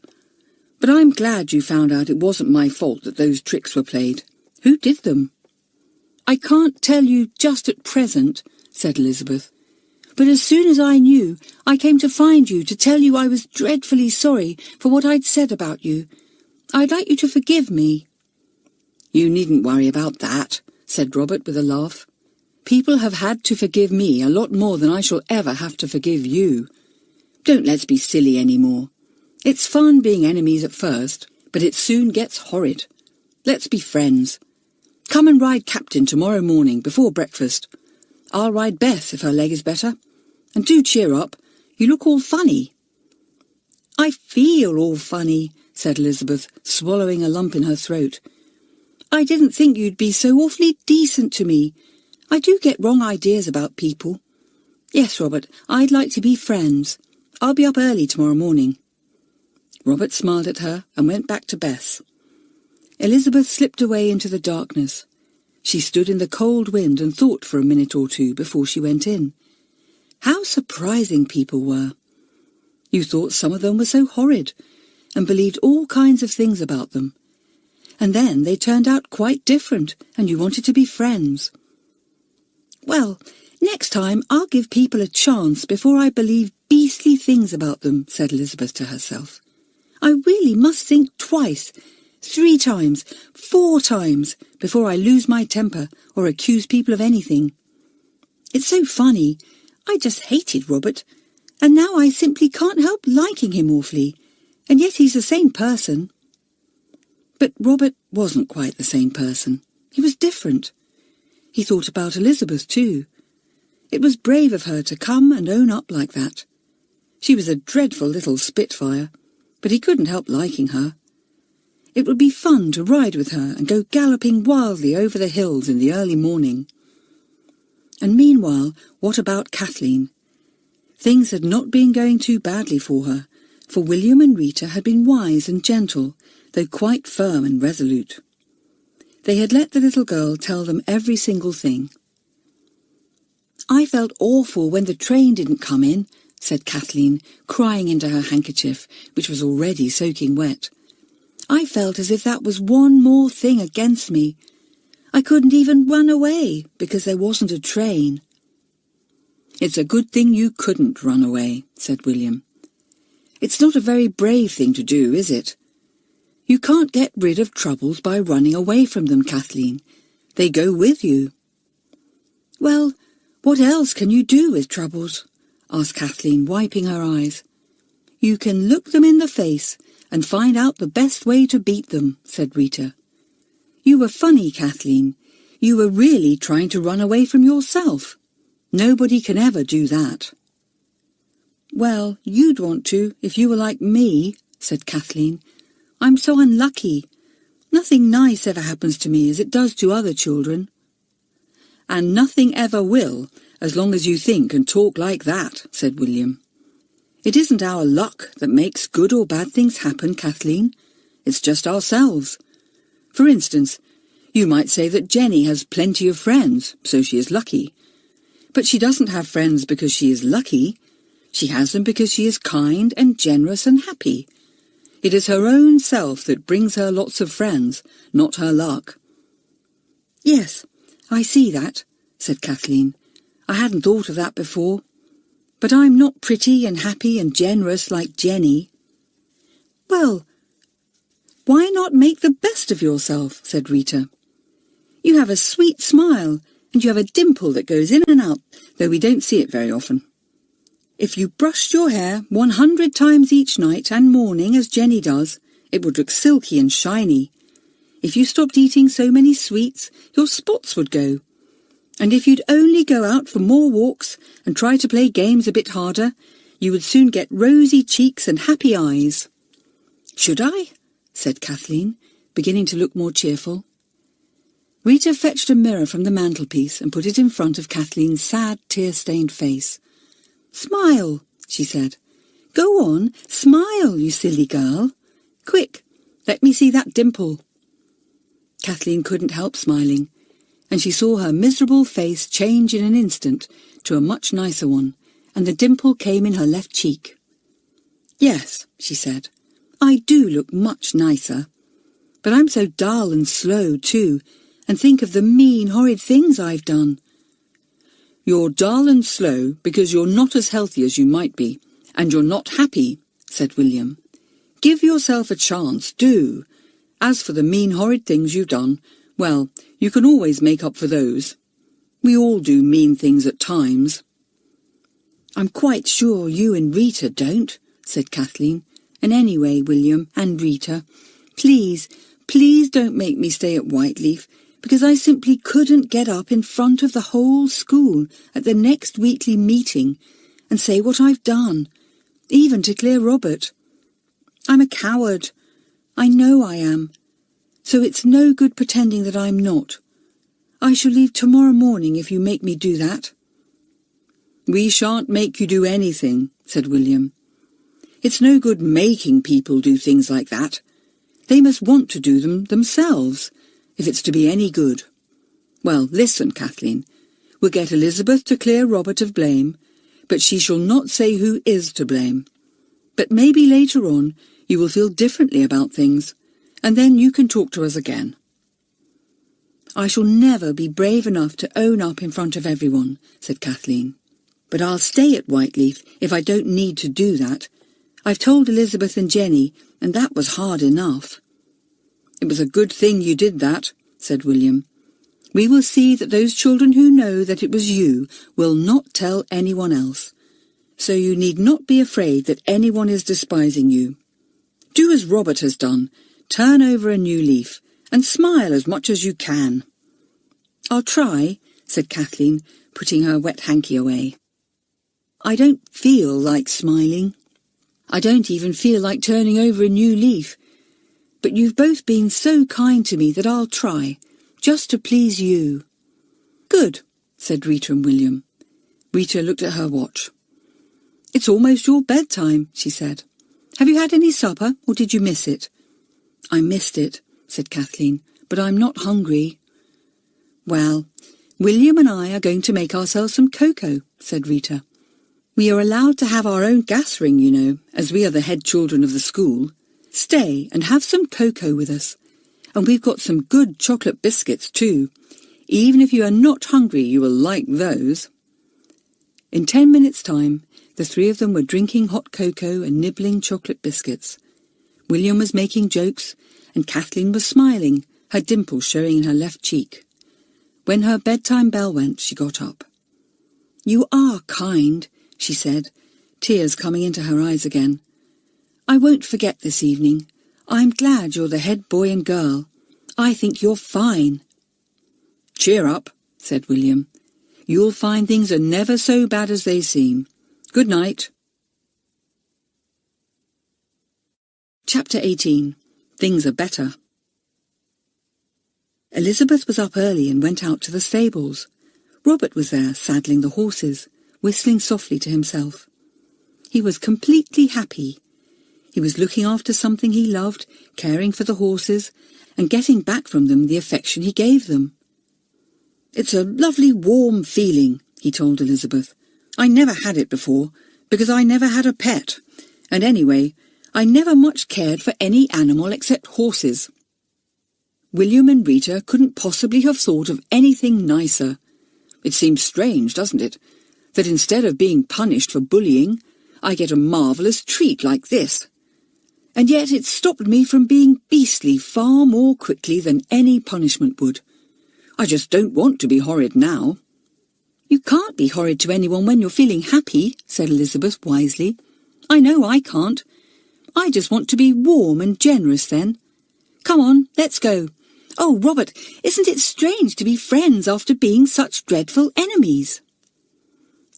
But I'm glad you found out it wasn't my fault that those tricks were played. Who did them?" "I can't tell you just at present," said Elizabeth. "But as soon as I knew, I came to find you to tell you I was dreadfully sorry for what I'd said about you. I'd like you to forgive me." "You needn't worry about that," said Robert with a laugh. "People have had to forgive me a lot more than I shall ever have to forgive you. Don't let's be silly any more. It's fun being enemies at first, but it soon gets horrid. Let's be friends. Come and ride Captain tomorrow morning before breakfast. I'll ride Bess if her leg is better. And do cheer up. You look all funny." "I feel all funny," said Elizabeth, swallowing a lump in her throat. "I didn't think you'd be so awfully decent to me. I do get wrong ideas about people. Yes, Robert, I'd like to be friends. I'll be up early tomorrow morning." Robert smiled at her and went back to Bess. Elizabeth slipped away into the darkness. She stood in the cold wind and thought for a minute or two before she went in. How surprising people were! You thought some of them were so horrid, and believed all kinds of things about them. And then they turned out quite different, and you wanted to be friends. "Well, next time I'll give people a chance before I believe beastly things about them," said Elizabeth to herself. "I really must think twice, 3 times, 4 times, before I lose my temper or accuse people of anything. It's so funny. I just hated Robert, and now I simply can't help liking him awfully, and yet he's the same person." But Robert wasn't quite the same person. He was different. He thought about Elizabeth too. It was brave of her to come and own up like that. She was a dreadful little spitfire, but he couldn't help liking her. It would be fun to ride with her and go galloping wildly over the hills in the early morning. And meanwhile, what about Kathleen? Things had not been going too badly for her, for William and Rita had been wise and gentle, though quite firm and resolute. They had let the little girl tell them every single thing. "I felt awful when the train didn't come in," said Kathleen, crying into her handkerchief, which was already soaking wet. "I felt as if that was one more thing against me. I couldn't even run away because there wasn't a train." "It's a good thing you couldn't run away," said William. "It's not a very brave thing to do, is it? You can't get rid of troubles by running away from them, Kathleen. They go with you." "Well, what else can you do with troubles?" asked Kathleen, wiping her eyes. "You can look them in the face and find out the best way to beat them," said Rita. "You were funny, Kathleen. You were really trying to run away from yourself. Nobody can ever do that." "Well, you'd want to if you were like me," said Kathleen. "I'm so unlucky. Nothing nice ever happens to me as it does to other children." "And nothing ever will, as long as you think and talk like that," said William. "It isn't our luck that makes good or bad things happen, Kathleen. It's just ourselves. For instance, you might say that Jenny has plenty of friends, so she is lucky. But she doesn't have friends because she is lucky. She has them because she is kind and generous and happy. It is her own self that brings her lots of friends, not her luck." "Yes, I see that," said Kathleen. "I hadn't thought of that before. But I'm not pretty and happy and generous like Jenny." "Well, why not make the best of yourself?" said Rita. "You have a sweet smile, and you have a dimple that goes in and out, though we don't see it very often. If you brushed your hair 100 times each night and morning, as Jenny does, it would look silky and shiny. If you stopped eating so many sweets, your spots would go. And if you'd only go out for more walks and try to play games a bit harder, you would soon get rosy cheeks and happy eyes." "Should I?" said Kathleen, beginning to look more cheerful. Rita fetched a mirror from the mantelpiece and put it in front of Kathleen's sad, tear-stained face. "Smile," she said. "Go on, smile, you silly girl. Quick, let me see that dimple." Kathleen couldn't help smiling, and she saw her miserable face change in an instant to a much nicer one, and the dimple came in her left cheek. "Yes," she said, "I do look much nicer. But I'm so dull and slow, too, and think of the mean, horrid things I've done." "You're dull and slow because you're not as healthy as you might be, and you're not happy," said William. "Give yourself a chance, do. As for the mean, horrid things you've done, well, you can always make up for those. We all do mean things at times." "I'm quite sure you and Rita don't," said Kathleen. "And anyway, William and Rita, please, please don't make me stay at Whiteleaf, because I simply couldn't get up in front of the whole school at the next weekly meeting and say what I've done, even to clear Robert. I'm a coward. I know I am. So it's no good pretending that I'm not. I shall leave tomorrow morning if you make me do that." "We shan't make you do anything," said William. "It's no good making people do things like that. They must want to do them themselves, if it's to be any good. Well, listen, Kathleen. We'll get Elizabeth to clear Robert of blame, but she shall not say who is to blame. But maybe later on you will feel differently about things, and then you can talk to us again." "I shall never be brave enough to own up in front of everyone," said Kathleen. "But I'll stay at Whiteleaf if I don't need to do that. I've told Elizabeth and Jenny, and that was hard enough." "It was a good thing you did that," said William. "We will see that those children who know that it was you will not tell anyone else. So you need not be afraid that anyone is despising you. Do as Robert has done, turn over a new leaf, and smile as much as you can." "I'll try," said Kathleen, putting her wet hanky away. "I don't feel like smiling. I don't even feel like turning over a new leaf. But you've both been so kind to me that I'll try, just to please you." "Good," said Rita and William. Rita looked at her watch. "It's almost your bedtime," she said. "Have you had any supper, or did you miss it?" "I missed it," said Kathleen, "but I'm not hungry." "Well, William and I are going to make ourselves some cocoa," said Rita. "We are allowed to have our own gas ring, you know, as we are the head children of the school. Stay and have some cocoa with us. And we've got some good chocolate biscuits too. Even if you are not hungry, you will like those." In 10 minutes' time, the three of them were drinking hot cocoa and nibbling chocolate biscuits. William was making jokes, and Kathleen was smiling, her dimple showing in her left cheek. When her bedtime bell went, she got up. "You are kind," she said, tears coming into her eyes again. "I won't forget this evening. I'm glad you're the head boy and girl. I think you're fine." "Cheer up," said William. "You'll find things are never so bad as they seem. Good night." Chapter 18. Things are better. Elizabeth was up early and went out to the stables. Robert was there, saddling the horses, whistling softly to himself. He was completely happy. He was looking after something he loved, caring for the horses, and getting back from them the affection he gave them. "It's a lovely warm feeling," he told Elizabeth. "I never had it before, because I never had a pet. And anyway, I never much cared for any animal except horses. William and Rita couldn't possibly have thought of anything nicer. It seems strange, doesn't it, that instead of being punished for bullying, I get a marvellous treat like this. And yet it stopped me from being beastly far more quickly than any punishment would. I just don't want to be horrid now. You can't be horrid to anyone when you're feeling happy, said Elizabeth wisely. I know I can't. I just want to be warm and generous then. Come on, let's go. Oh, Robert, isn't it strange to be friends after being such dreadful enemies?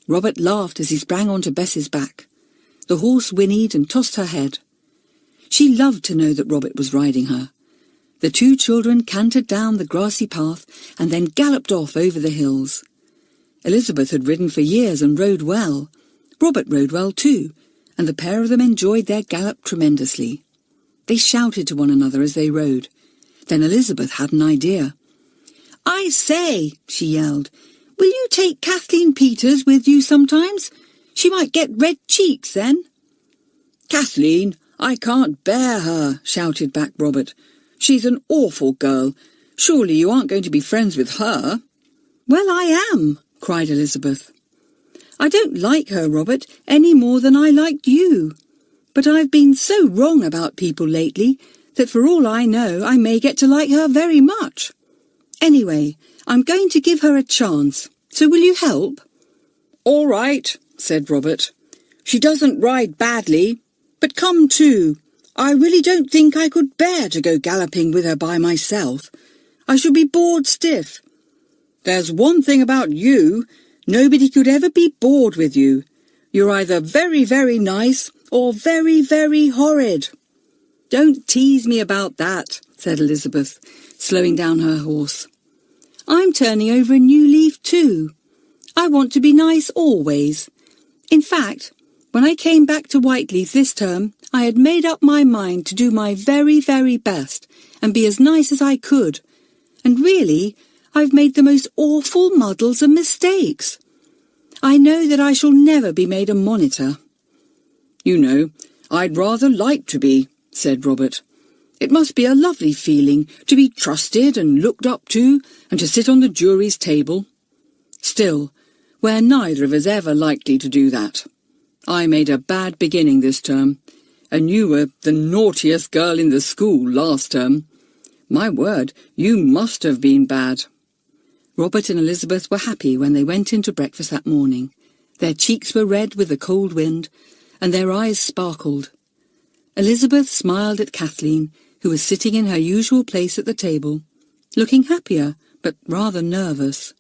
Robert laughed as he sprang onto Bess's back. The horse whinnied and tossed her head. She loved to know that Robert was riding her. The two children cantered down the grassy path and then galloped off over the hills. Elizabeth had ridden for years and rode well. Robert rode well too, and the pair of them enjoyed their gallop tremendously. They shouted to one another as they rode. Then Elizabeth had an idea. "I say," she yelled, "will you take Kathleen Peters with you sometimes? She might get red cheeks then." "Kathleen, I can't bear her," shouted back Robert. "She's an awful girl. Surely you aren't going to be friends with her?" "Well, I am," cried Elizabeth. "I don't like her, Robert, any more than I liked you. But I've been so wrong about people lately that for all I know I may get to like her very much. Anyway, I'm going to give her a chance, so will you help?" "All right," said Robert. "She doesn't ride badly, but come too. I really don't think I could bear to go galloping with her by myself. I should be bored stiff. There's one thing about you, nobody could ever be bored with you. You're either very, very nice or very, very horrid." "Don't tease me about that," said Elizabeth, slowing down her horse. "I'm turning over a new leaf too. I want to be nice always. In fact, when I came back to Whiteleaf this term, I had made up my mind to do my very, very best and be as nice as I could. And really, I've made the most awful muddles and mistakes. I know that I shall never be made a monitor." "You know, I'd rather like to be," said Robert. "It must be a lovely feeling to be trusted and looked up to and to sit on the jury's table. Still, we're neither of us ever likely to do that. I made a bad beginning this term, and you were the naughtiest girl in the school last term. My word, you must have been bad." Robert and Elizabeth were happy when they went into breakfast that morning. Their cheeks were red with the cold wind, and their eyes sparkled. Elizabeth smiled at Kathleen, who was sitting in her usual place at the table, looking happier, but rather nervous.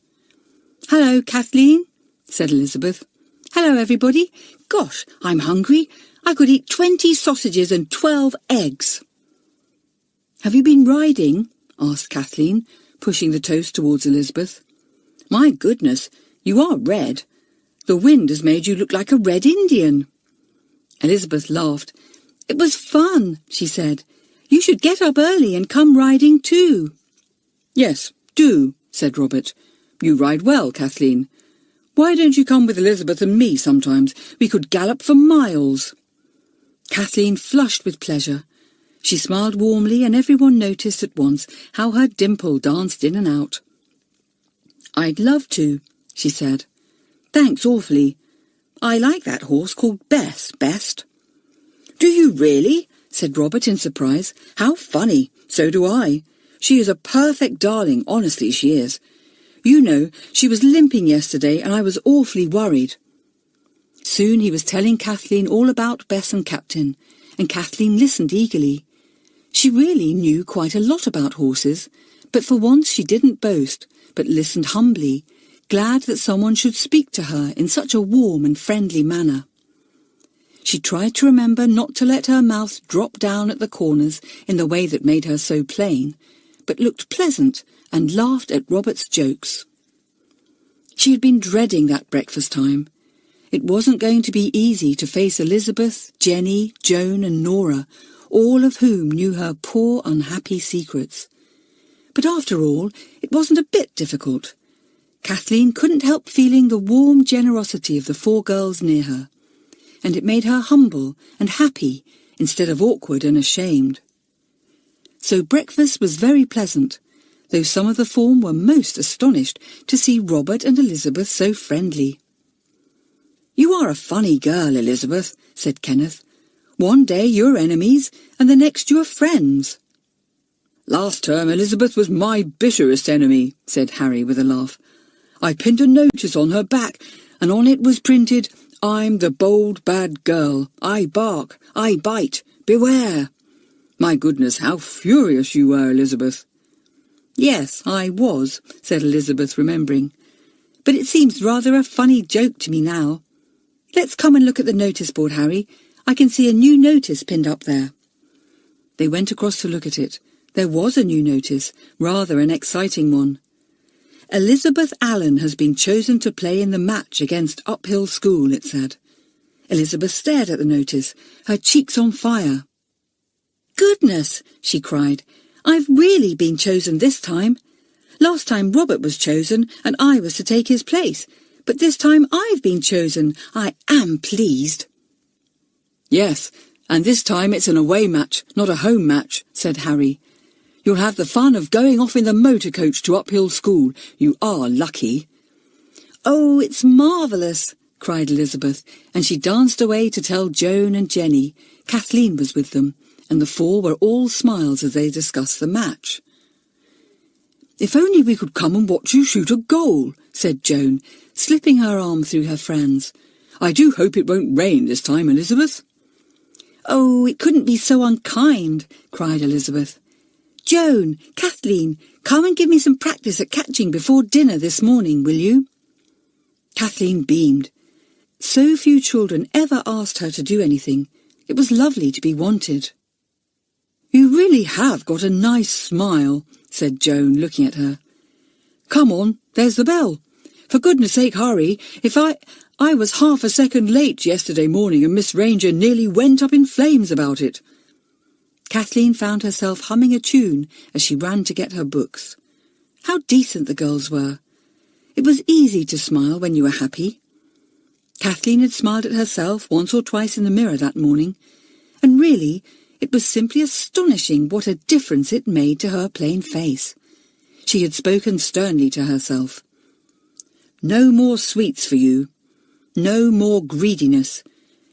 "Hello, Kathleen," said Elizabeth. "Hello, everybody. Gosh, I'm hungry. I could eat 20 sausages and 12 eggs. "Have you been riding?" asked Kathleen, pushing the toast towards Elizabeth. "My goodness, you are red. The wind has made you look like a red Indian." Elizabeth laughed. "It was fun," she said. "You should get up early and come riding too." "Yes, do," said Robert. "You ride well, Kathleen. Why don't you come with Elizabeth and me sometimes? We could gallop for miles." Kathleen flushed with pleasure. She smiled warmly, and everyone noticed at once how her dimple danced in and out. "I'd love to," she said. "Thanks awfully. I like that horse called Bess best." "Do you really?" said Robert in surprise. "How funny. So do I. She is a perfect darling, honestly she is. You know, she was limping yesterday and I was awfully worried." Soon he was telling Kathleen all about Bess and Captain, and Kathleen listened eagerly. She really knew quite a lot about horses, but for once she didn't boast, but listened humbly, glad that someone should speak to her in such a warm and friendly manner. She tried to remember not to let her mouth drop down at the corners in the way that made her so plain, but looked pleasant and laughed at Robert's jokes. She had been dreading that breakfast time. It wasn't going to be easy to face Elizabeth, Jenny, Joan and Nora, all of whom knew her poor, unhappy secrets. But after all, it wasn't a bit difficult. Kathleen couldn't help feeling the warm generosity of the 4 girls near her, and it made her humble and happy instead of awkward and ashamed. So breakfast was very pleasant, though some of the form were most astonished to see Robert and Elizabeth so friendly. "You are a funny girl, Elizabeth," said Kenneth. "One day you're enemies, and the next you're friends." "Last term Elizabeth was my bitterest enemy," said Harry with a laugh. "I pinned a notice on her back, and on it was printed, 'I'm the bold bad girl. I bark, I bite, beware.' My goodness, how furious you were, Elizabeth." "Yes, I was," said Elizabeth, remembering. "But it seems rather a funny joke to me now. Let's come and look at the notice board, Harry. I can see a new notice pinned up there." They went across to look at it. There was a new notice, rather an exciting one. "Elizabeth Allen has been chosen to play in the match against Uphill School," it said. Elizabeth stared at the notice, her cheeks on fire. "Goodness," she cried, "I've really been chosen this time. Last time Robert was chosen and I was to take his place, but this time I've been chosen. I am pleased." "Yes, and this time it's an away match, not a home match," said Harry. "You'll have the fun of going off in the motor coach to Uphill School. You are lucky." "Oh, it's marvellous," cried Elizabeth, and she danced away to tell Joan and Jenny. Kathleen was with them, and the four were all smiles as they discussed the match. "If only we could come and watch you shoot a goal," said Joan, slipping her arm through her friend's. "I do hope it won't rain this time, Elizabeth." "Oh, it couldn't be so unkind," cried Elizabeth. "Joan, Kathleen, come and give me some practice at catching before dinner this morning, will you?" Kathleen beamed. So few children ever asked her to do anything. It was lovely to be wanted. "You really have got a nice smile," said Joan, looking at her. "Come on, there's the bell. For goodness sake, hurry. If I was half a second late yesterday morning and Miss Ranger nearly went up in flames about it." Kathleen found herself humming a tune as she ran to get her books. How decent the girls were. It was easy to smile when you were happy. Kathleen had smiled at herself once or twice in the mirror that morning, and really it was simply astonishing what a difference it made to her plain face. She had spoken sternly to herself. "No more sweets for you. No more greediness.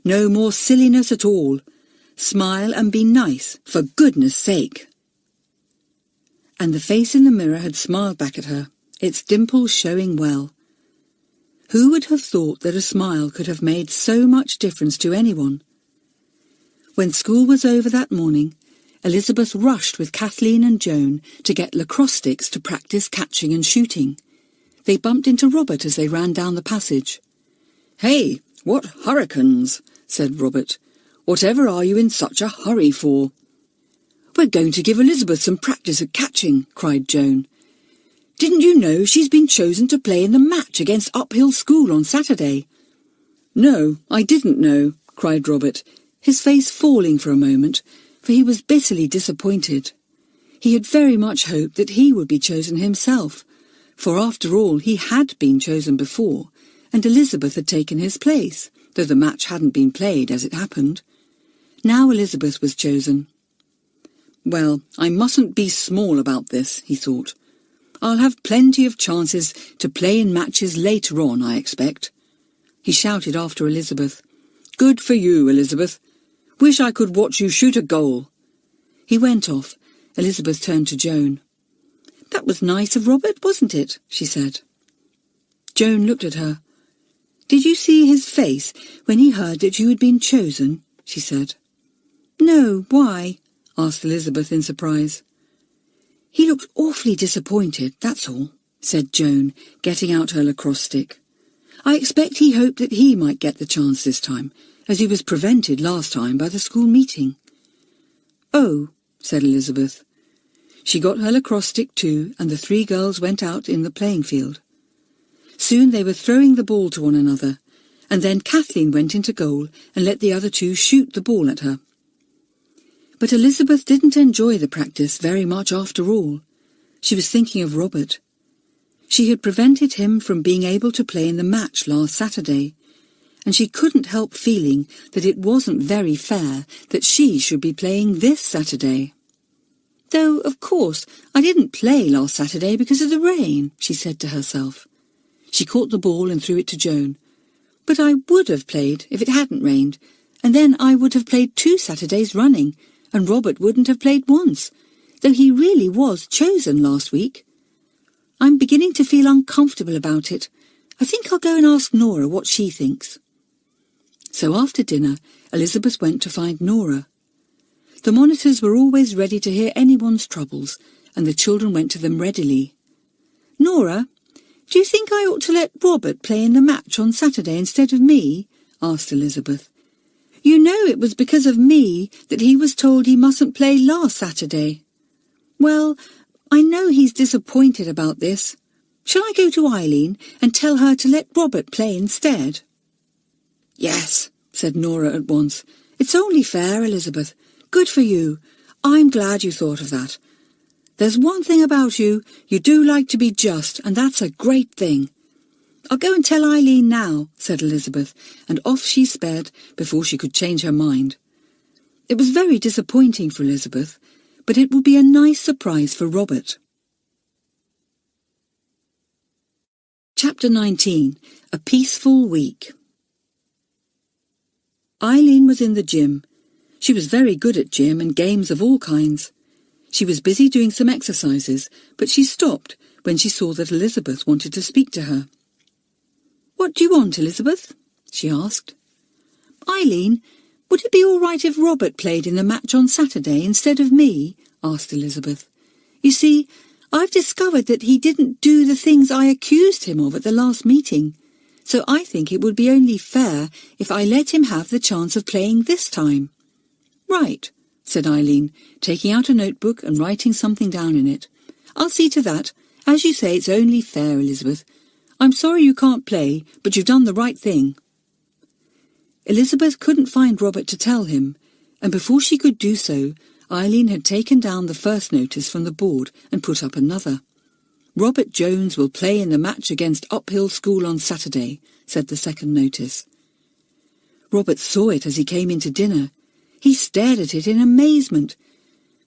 No more silliness at all. Smile and be nice, for goodness sake." And the face in the mirror had smiled back at her, its dimples showing well. Who would have thought that a smile could have made so much difference to anyone? When school was over that morning, Elizabeth rushed with Kathleen and Joan to get lacrosse sticks to practice catching and shooting. They bumped into Robert as they ran down the passage. "Hey, what hurricanes," said Robert. "Whatever are you in such a hurry for?" "We're going to give Elizabeth some practice at catching," cried Joan. "Didn't you know she's been chosen to play in the match against Uphill School on Saturday?" "No, I didn't know," cried Robert, his face falling for a moment, for he was bitterly disappointed. He had very much hoped that he would be chosen himself, for after all he had been chosen before, and Elizabeth had taken his place, though the match hadn't been played as it happened. Now Elizabeth was chosen. "Well, I mustn't be small about this," he thought. "I'll have plenty of chances to play in matches later on, I expect." He shouted after Elizabeth. "Good for you, Elizabeth. Wish I could watch you shoot a goal." He went off. Elizabeth turned to Joan. "That was nice of Robert, wasn't it?" she said. Joan looked at her. "Did you see his face when he heard that you had been chosen?" she said. "No, why?" asked Elizabeth in surprise. "He looked awfully disappointed, that's all," said Joan, getting out her lacrosse stick. "I expect he hoped that he might get the chance this time, as he was prevented last time by the school meeting." "Oh," said Elizabeth. She got her lacrosse stick too, and the three girls went out in the playing field. Soon they were throwing the ball to one another, and then Kathleen went into goal and let the other two shoot the ball at her. But Elizabeth didn't enjoy the practice very much after all. She was thinking of Robert. She had prevented him from being able to play in the match last Saturday, and she couldn't help feeling that it wasn't very fair that she should be playing this Saturday. "Though, of course, I didn't play last Saturday because of the rain," she said to herself. She caught the ball and threw it to Joan. "But I would have played if it hadn't rained, and then I would have played 2 Saturdays running, and Robert wouldn't have played once, though he really was chosen last week. I'm beginning to feel uncomfortable about it. I think I'll go and ask Nora what she thinks." So after dinner, Elizabeth went to find Nora. The monitors were always ready to hear anyone's troubles, and the children went to them readily. "Nora, do you think I ought to let Robert play in the match on Saturday instead of me?" asked Elizabeth. "You know it was because of me that he was told he mustn't play last Saturday." "Well, I know he's disappointed about this. Shall I go to Eileen and tell her to let Robert play instead?" "Yes," said Nora at once. "It's only fair, Elizabeth. Good for you. I'm glad you thought of that. There's one thing about you, you do like to be just, and that's a great thing." "I'll go and tell Eileen now," said Elizabeth, and off she sped before she could change her mind. It was very disappointing for Elizabeth, but it would be a nice surprise for Robert. Chapter 19. A Peaceful Week. Eileen was in the gym. She was very good at gym and games of all kinds. She was busy doing some exercises, but she stopped when she saw that Elizabeth wanted to speak to her. "What do you want, Elizabeth?" she asked. "Eileen, would it be all right if Robert played in the match on Saturday instead of me?" asked Elizabeth. "You see, I've discovered that he didn't do the things I accused him of at the last meeting, so I think it would be only fair if I let him have the chance of playing this time." "Right," said Eileen, taking out a notebook and writing something down in it. "I'll see to that. As you say, it's only fair, Elizabeth. I'm sorry you can't play, but you've done the right thing." Elizabeth couldn't find Robert to tell him, and before she could do so, Eileen had taken down the first notice from the board and put up another. "Robert Jones will play in the match against Uphill School on Saturday," said the second notice. Robert saw it as he came into dinner. He stared at it in amazement.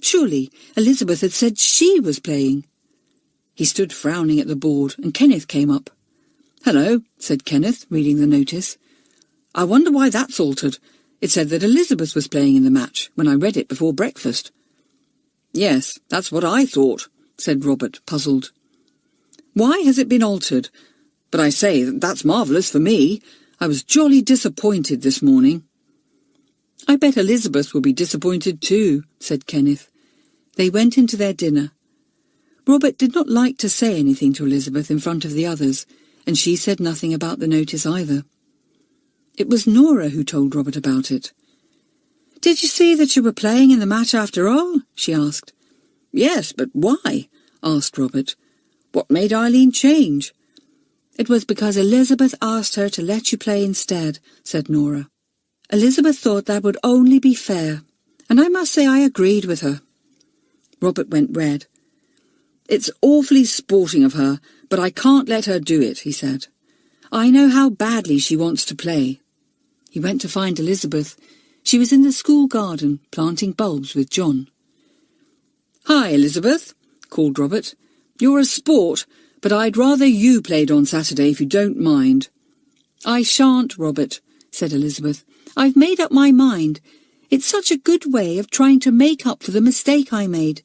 Surely Elizabeth had said she was playing. He stood frowning at the board, and Kenneth came up. "Hello," said Kenneth, reading the notice. "I wonder why that's altered. It said that Elizabeth was playing in the match when I read it before breakfast." "Yes, that's what I thought," said Robert, puzzled. "Why has it been altered? But I say, that's marvellous for me. I was jolly disappointed this morning." "I bet Elizabeth will be disappointed too," said Kenneth. They went into their dinner. Robert did not like to say anything to Elizabeth in front of the others, and she said nothing about the notice either. It was Nora who told Robert about it. "Did you see that you were playing in the match after all?" she asked. "Yes, but why?" asked Robert. "What made Eileen change?" "It was because Elizabeth asked her to let you play instead," said Nora. "Elizabeth thought that would only be fair, and I must say I agreed with her." Robert went red. "It's awfully sporting of her, but I can't let her do it," he said. "I know how badly she wants to play." He went to find Elizabeth. She was in the school garden, planting bulbs with John. "Hi, Elizabeth," called Robert. "You're a sport, but I'd rather you played on Saturday if you don't mind." "I shan't, Robert," said Elizabeth. "I've made up my mind. It's such a good way of trying to make up for the mistake I made.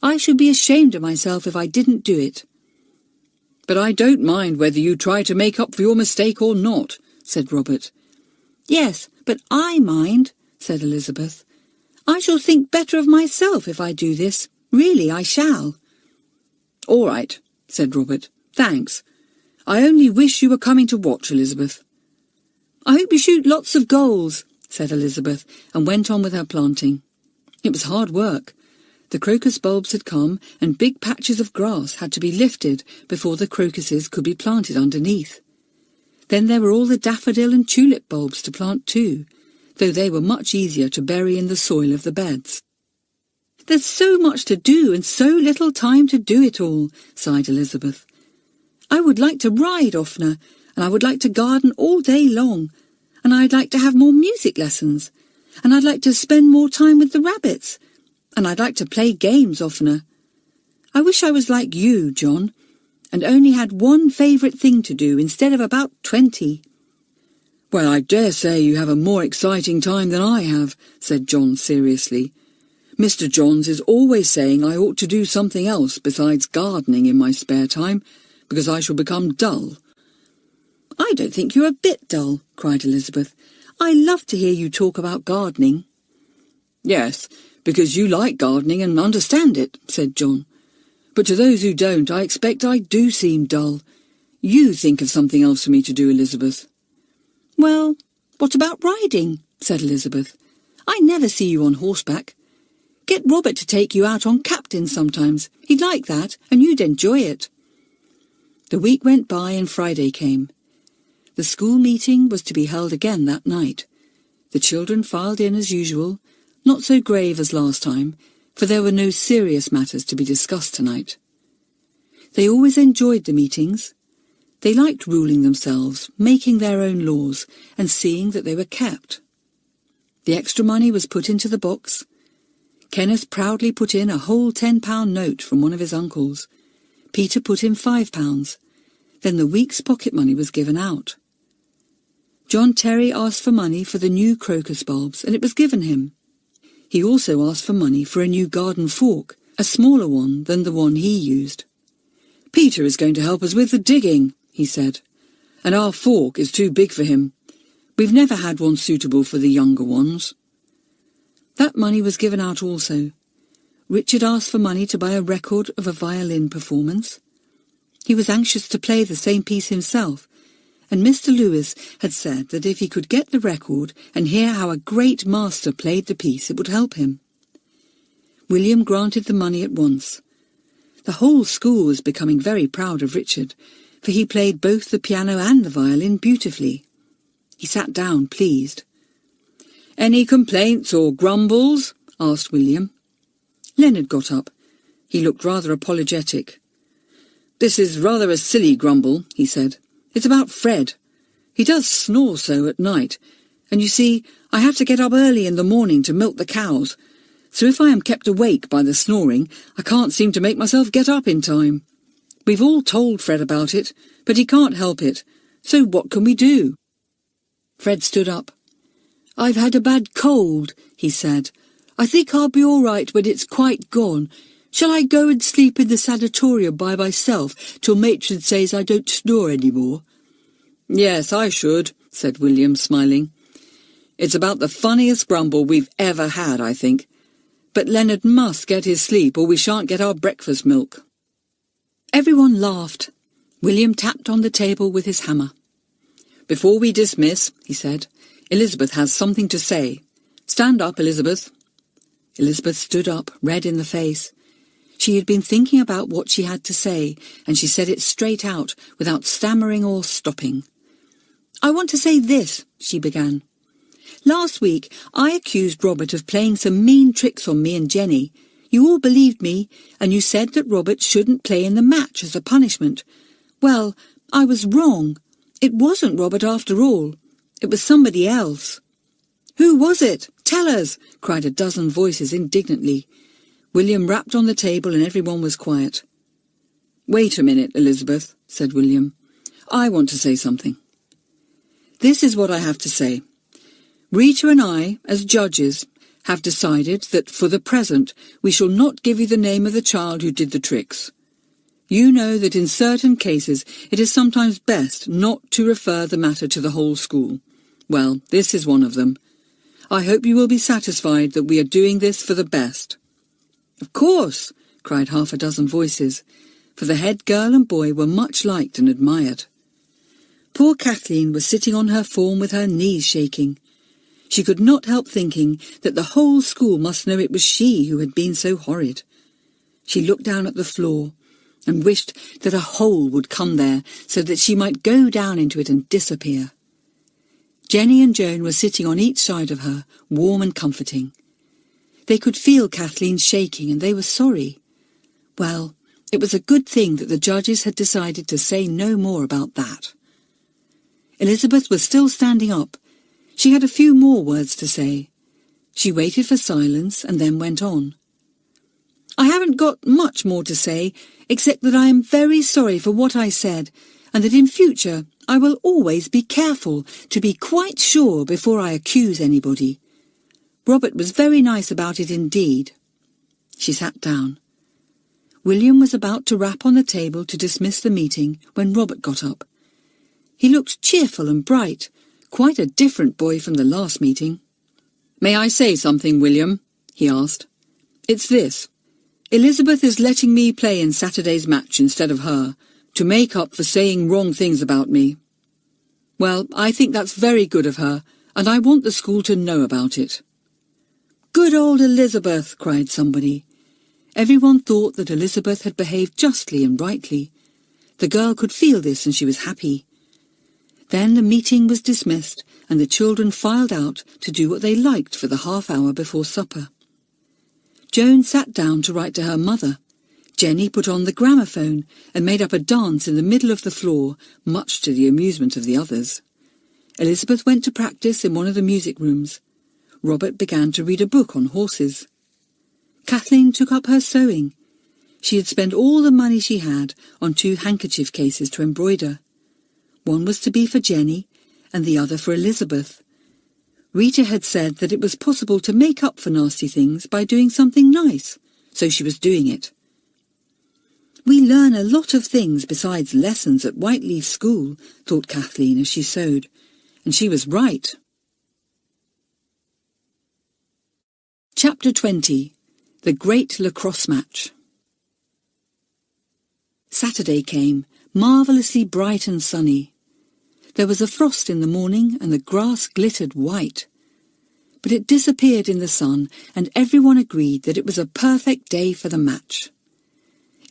I should be ashamed of myself if I didn't do it." "But I don't mind whether you try to make up for your mistake or not," said Robert. "Yes, but I mind," said Elizabeth. "I shall think better of myself if I do this. Really, I shall." "All right," said Robert. "Thanks. I only wish you were coming to watch, Elizabeth." "I hope you shoot lots of goals," said Elizabeth, and went on with her planting. It was hard work. The crocus bulbs had come, and big patches of grass had to be lifted before the crocuses could be planted underneath. Then there were all the daffodil and tulip bulbs to plant too, though they were much easier to bury in the soil of the beds. "There's so much to do and so little time to do it all," sighed Elizabeth. "I would like to ride oftener, and I would like to garden all day long. and I'd like to have more music lessons, and I'd like to spend more time with the rabbits, and I'd like to play games oftener. I wish I was like you, John, and only had one favourite thing to do instead of about 20. Well, I dare say you have a more exciting time than I have, said John seriously. Mr. Johns is always saying I ought to do something else besides gardening in my spare time, because I shall become dull. I don't think you're a bit dull, cried Elizabeth. I love to hear you talk about gardening. Yes, because you like gardening and understand it, said John. But to those who don't, I expect I do seem dull. You think of something else for me to do, Elizabeth. Well, what about riding? Said Elizabeth. I never see you on horseback. Get Robert to take you out on Captain sometimes. He'd like that, and you'd enjoy it. The week went by and Friday came. The school meeting was to be held again that night. The children filed in as usual, not so grave as last time, for there were no serious matters to be discussed tonight. They always enjoyed the meetings. They liked ruling themselves, making their own laws, and seeing that they were kept. The extra money was put into the box. Kenneth proudly put in a whole £10 note from one of his uncles. Peter put in £5. Then the week's pocket money was given out. John Terry asked for money for the new crocus bulbs, and it was given him. He also asked for money for a new garden fork, a smaller one than the one he used. Peter is going to help us with the digging, he said, and our fork is too big for him. We've never had one suitable for the younger ones. That money was given out also. Richard asked for money to buy a record of a violin performance. He was anxious to play the same piece himself, and Mr. Lewis had said that if he could get the record and hear how a great master played the piece, it would help him. William granted the money at once. The whole school was becoming very proud of Richard, for he played both the piano and the violin beautifully. He sat down, pleased. "Any complaints or grumbles?" asked William. Leonard got up. He looked rather apologetic. "This is rather a silly grumble," he said. "It's about Fred. He does snore so at night, and you see, I have to get up early in the morning to milk the cows, so if I am kept awake by the snoring, I can't seem to make myself get up in time. We've all told Fred about it, but he can't help it, so what can we do?" Fred stood up. "I've had a bad cold," he said. "I think I'll be all right when it's quite gone. Shall I go and sleep in the sanatorium by myself till Matron says I don't snore any more?" "Yes, I should," said William, smiling. "It's about the funniest grumble we've ever had, I think. But Leonard must get his sleep or we shan't get our breakfast milk." Everyone laughed. William tapped on the table with his hammer. "Before we dismiss," he said, "Elizabeth has something to say. Stand up, Elizabeth." Elizabeth stood up, red in the face. She had been thinking about what she had to say, and she said it straight out, without stammering or stopping. "I want to say this," she began. "Last week I accused Robert of playing some mean tricks on me and Jenny. You all believed me, and you said that Robert shouldn't play in the match as a punishment. Well, I was wrong. It wasn't Robert after all. It was somebody else." "Who was it? Tell us!" cried a dozen voices indignantly. William rapped on the table and everyone was quiet. "Wait a minute, Elizabeth," said William. "I want to say something. This is what I have to say. Rita and I, as judges, have decided that for the present we shall not give you the name of the child who did the tricks. You know that in certain cases it is sometimes best not to refer the matter to the whole school. Well, this is one of them. I hope you will be satisfied that we are doing this for the best." "Of course," cried half a dozen voices, for the head girl and boy were much liked and admired. Poor Kathleen was sitting on her form with her knees shaking. She could not help thinking that the whole school must know it was she who had been so horrid. She looked down at the floor and wished that a hole would come there so that she might go down into it and disappear. Jenny and Joan were sitting on each side of her, warm and comforting. They could feel Kathleen shaking and they were sorry. Well, it was a good thing that the judges had decided to say no more about that. Elizabeth was still standing up. She had a few more words to say. She waited for silence and then went on. I haven't got much more to say, except that I am very sorry for what I said, and that in future I will always be careful to be quite sure before I accuse anybody. Robert was very nice about it indeed. She sat down. William was about to rap on the table to dismiss the meeting when Robert got up. He looked cheerful and bright, quite a different boy from the last meeting. "May I say something, William?" he asked. "It's this. Elizabeth is letting me play in Saturday's match instead of her, to make up for saying wrong things about me. Well, I think that's very good of her, and I want the school to know about it." "Good old Elizabeth!" cried somebody. Everyone thought that Elizabeth had behaved justly and rightly. The girl could feel this, and she was happy. Then the meeting was dismissed, and the children filed out to do what they liked for the half-hour before supper. Joan sat down to write to her mother. Jenny put on the gramophone and made up a dance in the middle of the floor, much to the amusement of the others. Elizabeth went to practice in one of the music rooms. Robert began to read a book on horses. Kathleen took up her sewing. She had spent all the money she had on 2 handkerchief cases to embroider. One was to be for Jenny, and the other for Elizabeth. Rita had said that it was possible to make up for nasty things by doing something nice, so she was doing it. We learn a lot of things besides lessons at Whiteleaf School, thought Kathleen as she sewed, and she was right. Chapter 20. The Great Lacrosse Match. Saturday came, marvellously bright and sunny. There was a frost in the morning and the grass glittered white. But it disappeared in the sun, and everyone agreed that it was a perfect day for the match.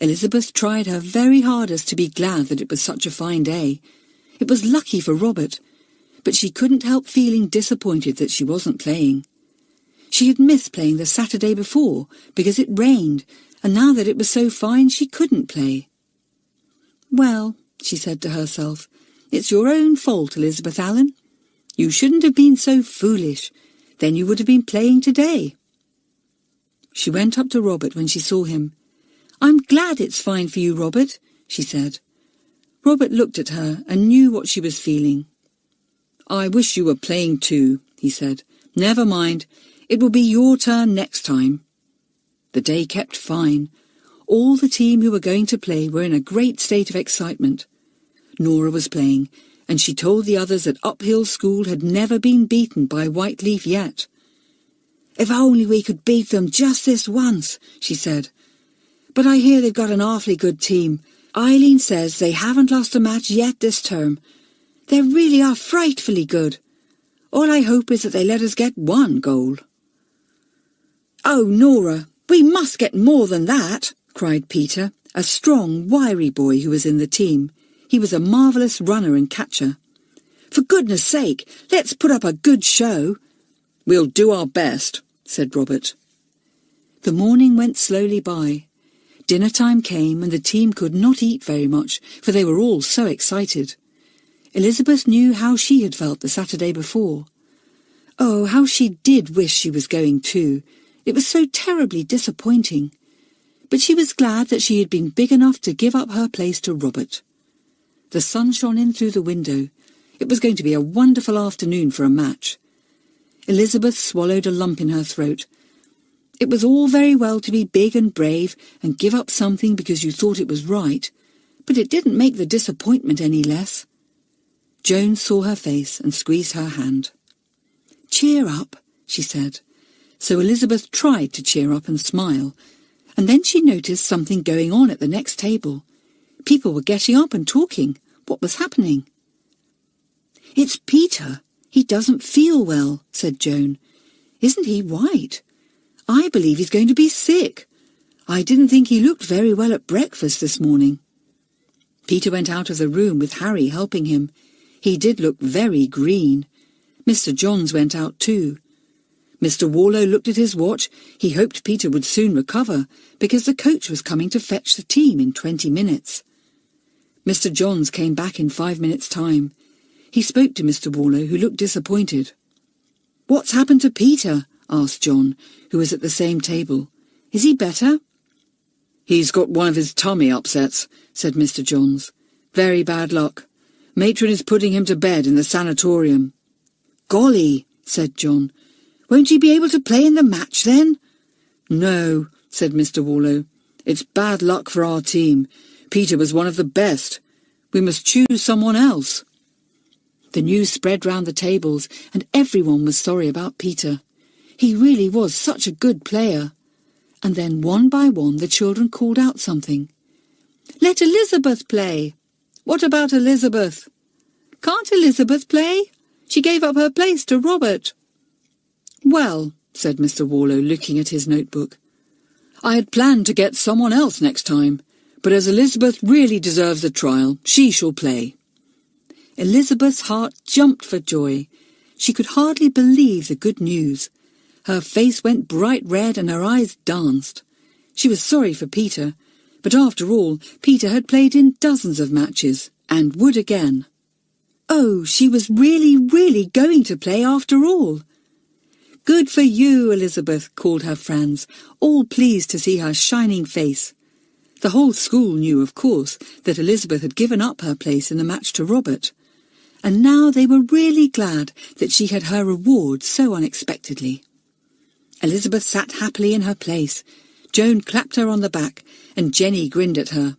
Elizabeth tried her very hardest to be glad that it was such a fine day. It was lucky for Robert, but she couldn't help feeling disappointed that she wasn't playing. She had missed playing the Saturday before because it rained, and now that it was so fine she couldn't play. "Well," she said to herself, "it's your own fault, Elizabeth Allen. You shouldn't have been so foolish. Then you would have been playing today." She went up to Robert when she saw him. "I'm glad it's fine for you, Robert," she said. Robert looked at her and knew what she was feeling. "I wish you were playing too," he said. "Never mind. It will be your turn next time." The day kept fine. All the team who were going to play were in a great state of excitement. Nora was playing, and she told the others that Uphill School had never been beaten by Whiteleaf yet. "If only we could beat them just this once," she said. "But I hear they've got an awfully good team. Eileen says they haven't lost a match yet this term. They really are frightfully good. All I hope is that they let us get 1 goal." "Oh, Nora, we must get more than that," cried Peter, a strong, wiry boy who was in the team. He was a marvellous runner and catcher. "For goodness sake, let's put up a good show." "We'll do our best," said Robert. The morning went slowly by. Dinner time came and the team could not eat very much, for they were all so excited. Elizabeth knew how she had felt the Saturday before. Oh, how she did wish she was going too. It was so terribly disappointing. But she was glad that she had been big enough to give up her place to Robert. The sun shone in through the window. It was going to be a wonderful afternoon for a match. Elizabeth swallowed a lump in her throat. It was all very well to be big and brave and give up something because you thought it was right, but it didn't make the disappointment any less. Joan saw her face and squeezed her hand. "Cheer up," she said. So Elizabeth tried to cheer up and smile, and then she noticed something going on at the next table. People were getting up and talking. What was happening? "It's Peter. He doesn't feel well," said Joan. "Isn't he white? I believe he's going to be sick. I didn't think he looked very well at breakfast this morning." Peter went out of the room with Harry helping him. He did look very green. Mr. Johns went out too. Mr. Warlow looked at his watch. He hoped Peter would soon recover, because the coach was coming to fetch the team in 20 minutes. Mr. Johns came back in 5 minutes' time. He spoke to Mr. Warlow, who looked disappointed. "What's happened to Peter?" asked John, who was at the same table. "Is he better?" "He's got one of his tummy upsets," said Mr. Johns. "Very bad luck. Matron is putting him to bed in the sanatorium." "Golly," said John. "Won't he be able to play in the match then?" "No," said Mr. Warlow. "It's bad luck for our team. Peter was one of the best. We must choose someone else." The news spread round the tables, and everyone was sorry about Peter. He really was such a good player. And then one by one the children called out something. "Let Elizabeth play." "What about Elizabeth?" "Can't Elizabeth play? She gave up her place to Robert." "Well," said Mr. Warlow, looking at his notebook, "I had planned to get someone else next time, but as Elizabeth really deserves a trial, she shall play." Elizabeth's heart jumped for joy. She could hardly believe the good news. Her face went bright red and her eyes danced. She was sorry for Peter, but after all, Peter had played in dozens of matches, and would again. Oh, she was really going to play after all. "Good for you, Elizabeth," called her friends, all pleased to see her shining face. The whole school knew, of course, that Elizabeth had given up her place in the match to Robert, and now they were really glad that she had her reward so unexpectedly. Elizabeth sat happily in her place. Joan clapped her on the back, and Jenny grinned at her.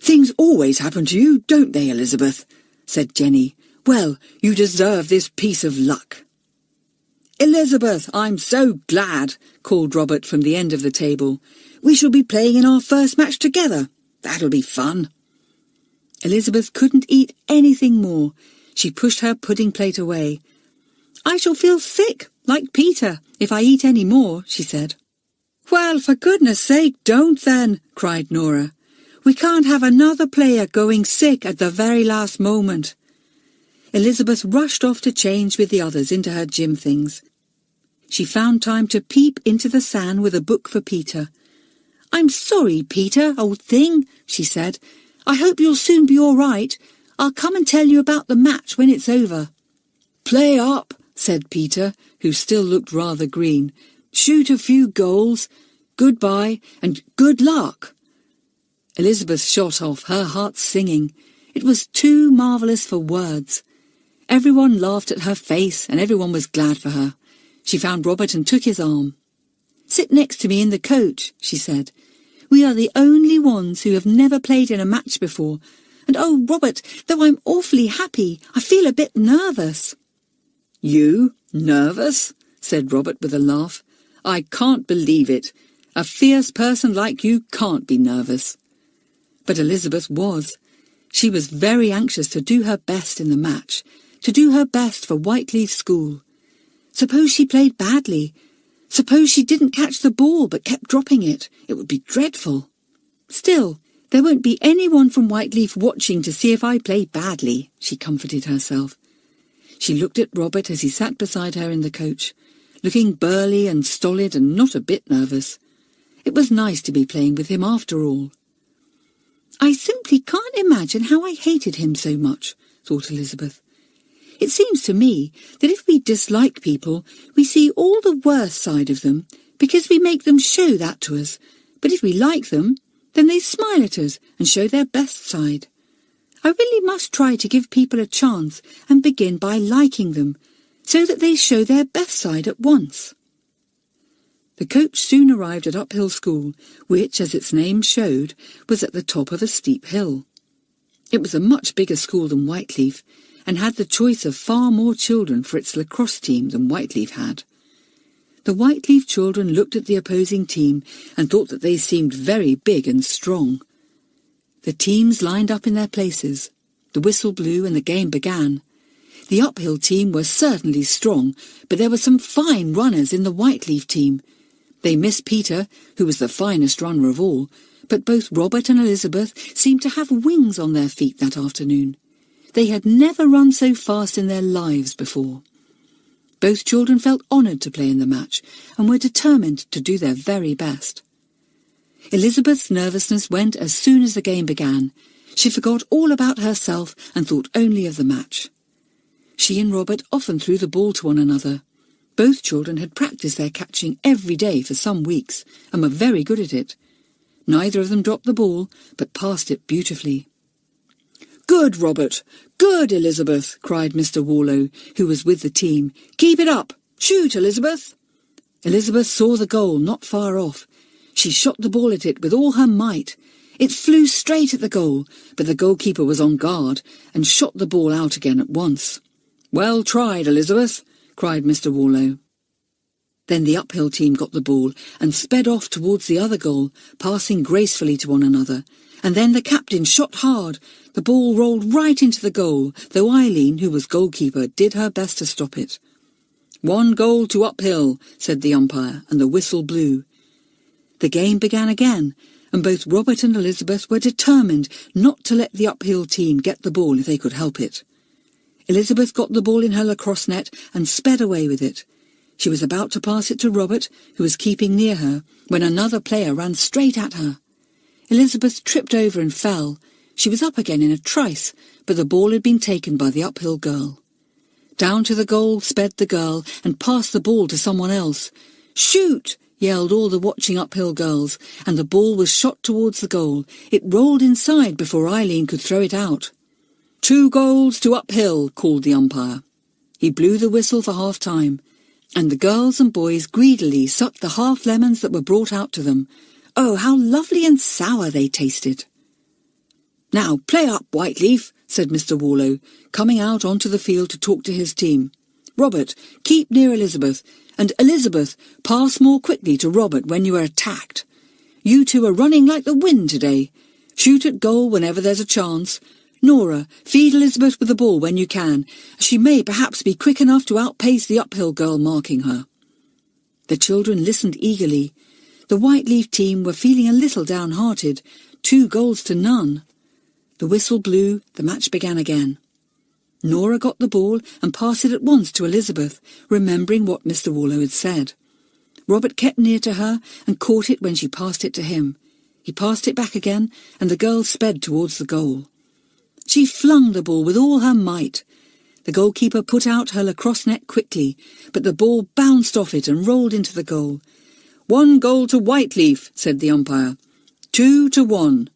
"Things always happen to you, don't they, Elizabeth?" said Jenny. "Well, you deserve this piece of luck." "Elizabeth, I'm so glad," called Robert from the end of the table. "We shall be playing in our first match together. That'll be fun." Elizabeth couldn't eat anything more. She pushed her pudding plate away. "I shall feel sick, like Peter, if I eat any more," she said. "Well, for goodness sake, don't then," cried Nora. "We can't have another player going sick at the very last moment." Elizabeth rushed off to change with the others into her gym things. She found time to peep into the sand with a book for Peter. "I'm sorry, Peter, old thing," she said. "I hope you'll soon be all right. I'll come and tell you about the match when it's over." "Play up," said Peter, who still looked rather green. "Shoot a few goals. Goodbye, and good luck." Elizabeth shot off, her heart singing. It was too marvellous for words. Everyone laughed at her face, and everyone was glad for her. She found Robert and took his arm. "Sit next to me in the coach," she said. "We are the only ones who have never played in a match before. And oh, Robert, though I'm awfully happy, I feel a bit nervous." "You? Nervous?" said Robert with a laugh. "I can't believe it. A fierce person like you can't be nervous." But Elizabeth was. She was very anxious to do her best in the match, to do her best for Whiteleaf School. Suppose she played badly? Suppose she didn't catch the ball but kept dropping it? It would be dreadful. Still, there won't be anyone from Whiteleaf watching to see if I play badly, she comforted herself. She looked at Robert as he sat beside her in the coach, looking burly and stolid and not a bit nervous. It was nice to be playing with him after all. "I simply can't imagine how I hated him so much," thought Elizabeth. "It seems to me that if we dislike people, we see all the worst side of them, because we make them show that to us. But if we like them, then they smile at us and show their best side. I really must try to give people a chance and begin by liking them, so that they show their best side at once." The coach soon arrived at Uphill School, which, as its name showed, was at the top of a steep hill. It was a much bigger school than Whiteleaf, and had the choice of far more children for its lacrosse team than Whiteleaf had. The Whiteleaf children looked at the opposing team and thought that they seemed very big and strong. The teams lined up in their places. The whistle blew and the game began. The Uphill team were certainly strong, but there were some fine runners in the Whiteleaf team. They missed Peter, who was the finest runner of all, but both Robert and Elizabeth seemed to have wings on their feet that afternoon. They had never run so fast in their lives before. Both children felt honoured to play in the match and were determined to do their very best. Elizabeth's nervousness went as soon as the game began. She forgot all about herself and thought only of the match. She and Robert often threw the ball to one another. Both children had practiced their catching every day for some weeks and were very good at it. Neither of them dropped the ball, but passed it beautifully. "Good, Robert! Good, Elizabeth!" cried Mr. Warlow, who was with the team. "Keep it up! Shoot, Elizabeth!" Elizabeth saw the goal not far off. She shot the ball at it with all her might. It flew straight at the goal, but the goalkeeper was on guard and shot the ball out again at once. "Well tried, Elizabeth!" cried Mr. Warlow. Then the uphill team got the ball and sped off towards the other goal, passing gracefully to one another. And then the captain shot hard. The ball rolled right into the goal, though Eileen, who was goalkeeper, did her best to stop it. "1 goal to uphill," said the umpire, and the whistle blew. The game began again, and both Robert and Elizabeth were determined not to let the uphill team get the ball if they could help it. Elizabeth got the ball in her lacrosse net and sped away with it. She was about to pass it to Robert, who was keeping near her, when another player ran straight at her. Elizabeth tripped over and fell. She was up again in a trice, but the ball had been taken by the uphill girl. Down to the goal sped the girl and passed the ball to someone else. "Shoot!" yelled all the watching uphill girls, and the ball was shot towards the goal. It rolled inside before Eileen could throw it out. "2 goals to uphill," called the umpire. He blew the whistle for half-time, and the girls and boys greedily sucked the half-lemons that were brought out to them. Oh, how lovely and sour they tasted! "Now, play up, Whiteleaf," said Mr. Warlow, coming out onto the field to talk to his team. "Robert, keep near Elizabeth, and Elizabeth, pass more quickly to Robert when you are attacked. You two are running like the wind today. Shoot at goal whenever there's a chance. Nora, feed Elizabeth with the ball when you can. She may perhaps be quick enough to outpace the uphill girl marking her." The children listened eagerly. The Whiteleaf team were feeling a little downhearted. 2 goals to none. The whistle blew, the match began again. Nora got the ball and passed it at once to Elizabeth, remembering what Mr. Warlow had said. Robert kept near to her and caught it when she passed it to him. He passed it back again, and the girl sped towards the goal. She flung the ball with all her might. The goalkeeper put out her lacrosse net quickly, but the ball bounced off it and rolled into the goal. "1 goal to Whiteleaf," said the umpire. 2-1.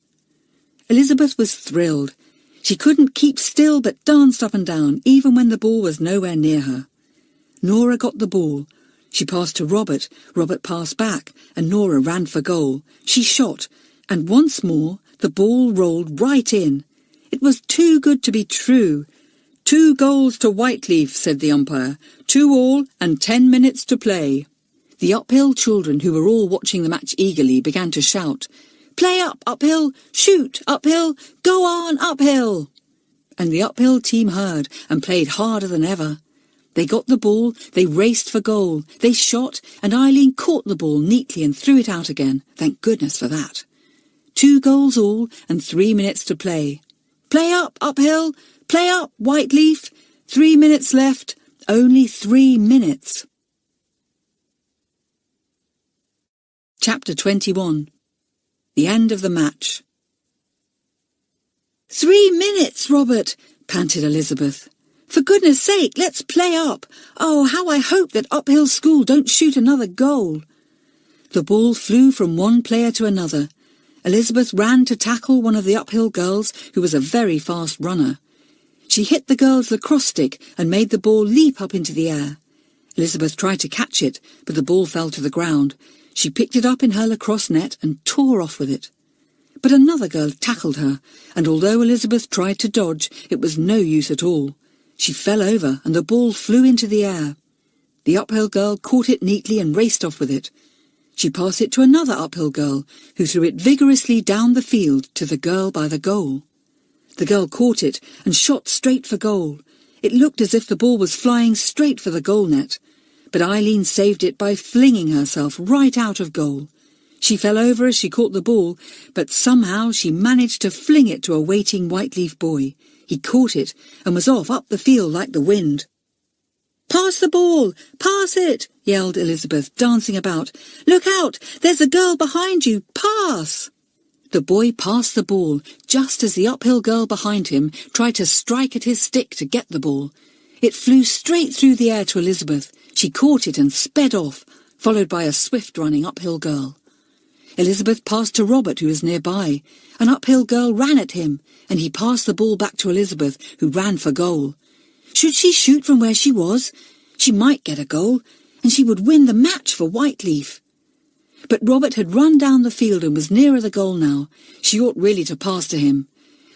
Elizabeth was thrilled. She couldn't keep still but danced up and down, even when the ball was nowhere near her. Nora got the ball. She passed to Robert. Robert passed back, and Nora ran for goal. She shot, and once more the ball rolled right in. It was too good to be true. 2 goals to Whiteleaf, said the umpire. 2 all and 10 minutes to play. The uphill children, who were all watching the match eagerly, began to shout, "Play up, uphill! Shoot, uphill! Go on, uphill!" And the uphill team heard and played harder than ever. They got the ball, they raced for goal, they shot, and Eileen caught the ball neatly and threw it out again. Thank goodness for that. 2 goals all and 3 minutes to play. Play up, uphill! Play up, Whiteleaf! 3 minutes left. Only 3 minutes. Chapter 21. The End of the Match. 3 minutes, Robert, panted Elizabeth. For goodness sake, let's play up. Oh, how I hope that Uphill School don't shoot another goal. The ball flew from one player to another. Elizabeth ran to tackle one of the uphill girls, who was a very fast runner. She hit the girl's lacrosse stick and made the ball leap up into the air. Elizabeth tried to catch it, but the ball fell to the ground. She picked it up in her lacrosse net and tore off with it. But another girl tackled her, and although Elizabeth tried to dodge, it was no use at all. She fell over, and the ball flew into the air. The uphill girl caught it neatly and raced off with it. She passed it to another uphill girl, who threw it vigorously down the field to the girl by the goal. The girl caught it and shot straight for goal. It looked as if the ball was flying straight for the goal net, but Eileen saved it by flinging herself right out of goal. She fell over as she caught the ball, but somehow she managed to fling it to a waiting Whiteleaf boy. He caught it and was off up the field like the wind. "Pass the ball! Pass it!" yelled Elizabeth, dancing about. "Look out! There's a girl behind you! Pass!" The boy passed the ball, just as the uphill girl behind him tried to strike at his stick to get the ball. It flew straight through the air to Elizabeth. She caught it and sped off, followed by a swift-running uphill girl. Elizabeth passed to Robert, who was nearby. An uphill girl ran at him, and he passed the ball back to Elizabeth, who ran for goal. Should she shoot from where she was? She might get a goal, and she would win the match for Whiteleaf. But Robert had run down the field and was nearer the goal now. She ought really to pass to him.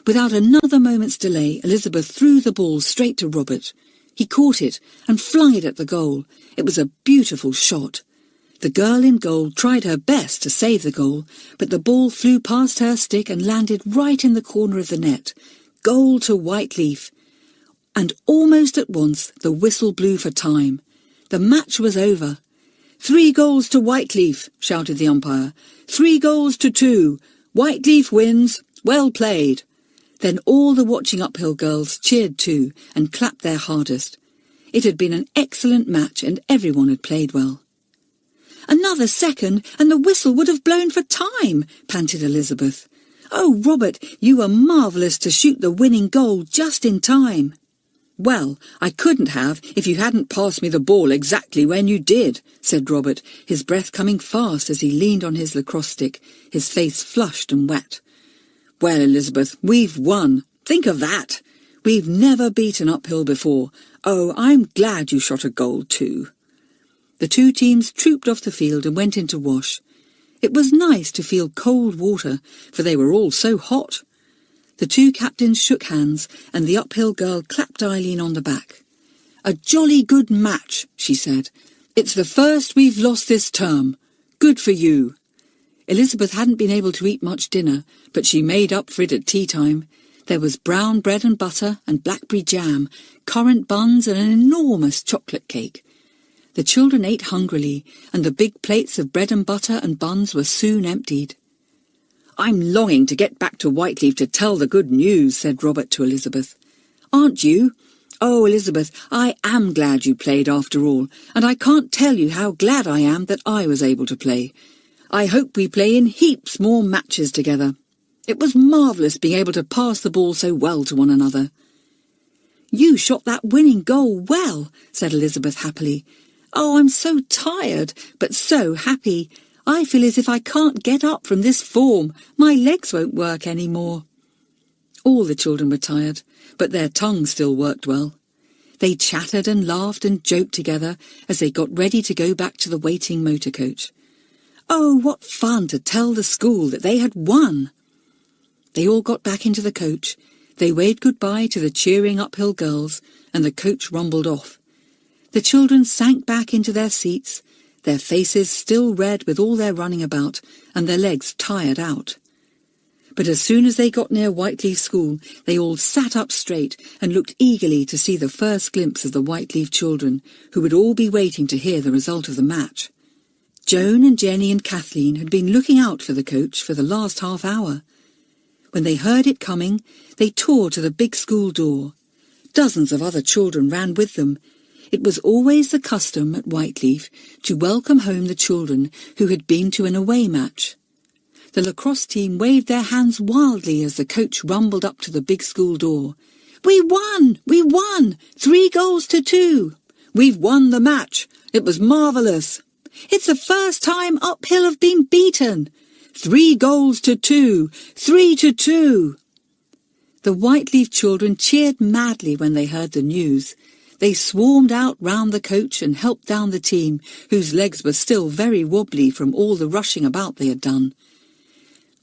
Without another moment's delay, Elizabeth threw the ball straight to Robert. He caught it and flung it at the goal. It was a beautiful shot. The girl in goal tried her best to save the goal, but the ball flew past her stick and landed right in the corner of the net. Goal to Whiteleaf. And almost at once the whistle blew for time. The match was over. 3 goals to Whiteleaf, shouted the umpire. 3 goals to 2. Whiteleaf wins. Well played. Then all the watching uphill girls cheered too and clapped their hardest. It had been an excellent match and everyone had played well. Another second and the whistle would have blown for time, panted Elizabeth. Oh, Robert, you were marvellous to shoot the winning goal just in time. Well, I couldn't have if you hadn't passed me the ball exactly when you did, said Robert, his breath coming fast as he leaned on his lacrosse stick, his face flushed and wet. Well, Elizabeth, we've won. Think of that. We've never beaten uphill before. Oh, I'm glad you shot a goal too. The 2 teams trooped off the field and went in to wash. It was nice to feel cold water, for they were all so hot. The 2 captains shook hands, and the uphill girl clapped Eileen on the back. A jolly good match, she said. It's the first we've lost this term. Good for you. Elizabeth hadn't been able to eat much dinner, but she made up for it at tea time. There was brown bread and butter and blackberry jam, currant buns and an enormous chocolate cake. The children ate hungrily, and the big plates of bread and butter and buns were soon emptied. I'm longing to get back to Whiteleaf to tell the good news, said Robert to Elizabeth. Aren't you? Oh, Elizabeth, I am glad you played after all, and I can't tell you how glad I am that I was able to play. I hope we play in heaps more matches together. It was marvellous being able to pass the ball so well to one another. You shot that winning goal well, said Elizabeth happily. Oh, I'm so tired, but so happy. I feel as if I can't get up from this form. My legs won't work any more. All the children were tired, but their tongues still worked well. They chattered and laughed and joked together as they got ready to go back to the waiting motor coach. Oh, what fun to tell the school that they had won! They all got back into the coach. They waved goodbye to the cheering uphill girls, and the coach rumbled off. The children sank back into their seats, their faces still red with all their running about, and their legs tired out. But as soon as they got near Whiteleaf School, they all sat up straight and looked eagerly to see the first glimpse of the Whiteleaf children, who would all be waiting to hear the result of the match. Joan and Jenny and Kathleen had been looking out for the coach for the last half hour. When they heard it coming, they tore to the big school door. Dozens of other children ran with them. It was always the custom at Whiteleaf to welcome home the children who had been to an away match. The lacrosse team waved their hands wildly as the coach rumbled up to the big school door. We won! We won! 3 goals to 2! We've won the match! It was marvellous! It's the first time uphill have been beaten! 3 goals to 2! 3 to 2! The Whiteleaf children cheered madly when they heard the news. They swarmed out round the coach and helped down the team, whose legs were still very wobbly from all the rushing about they had done.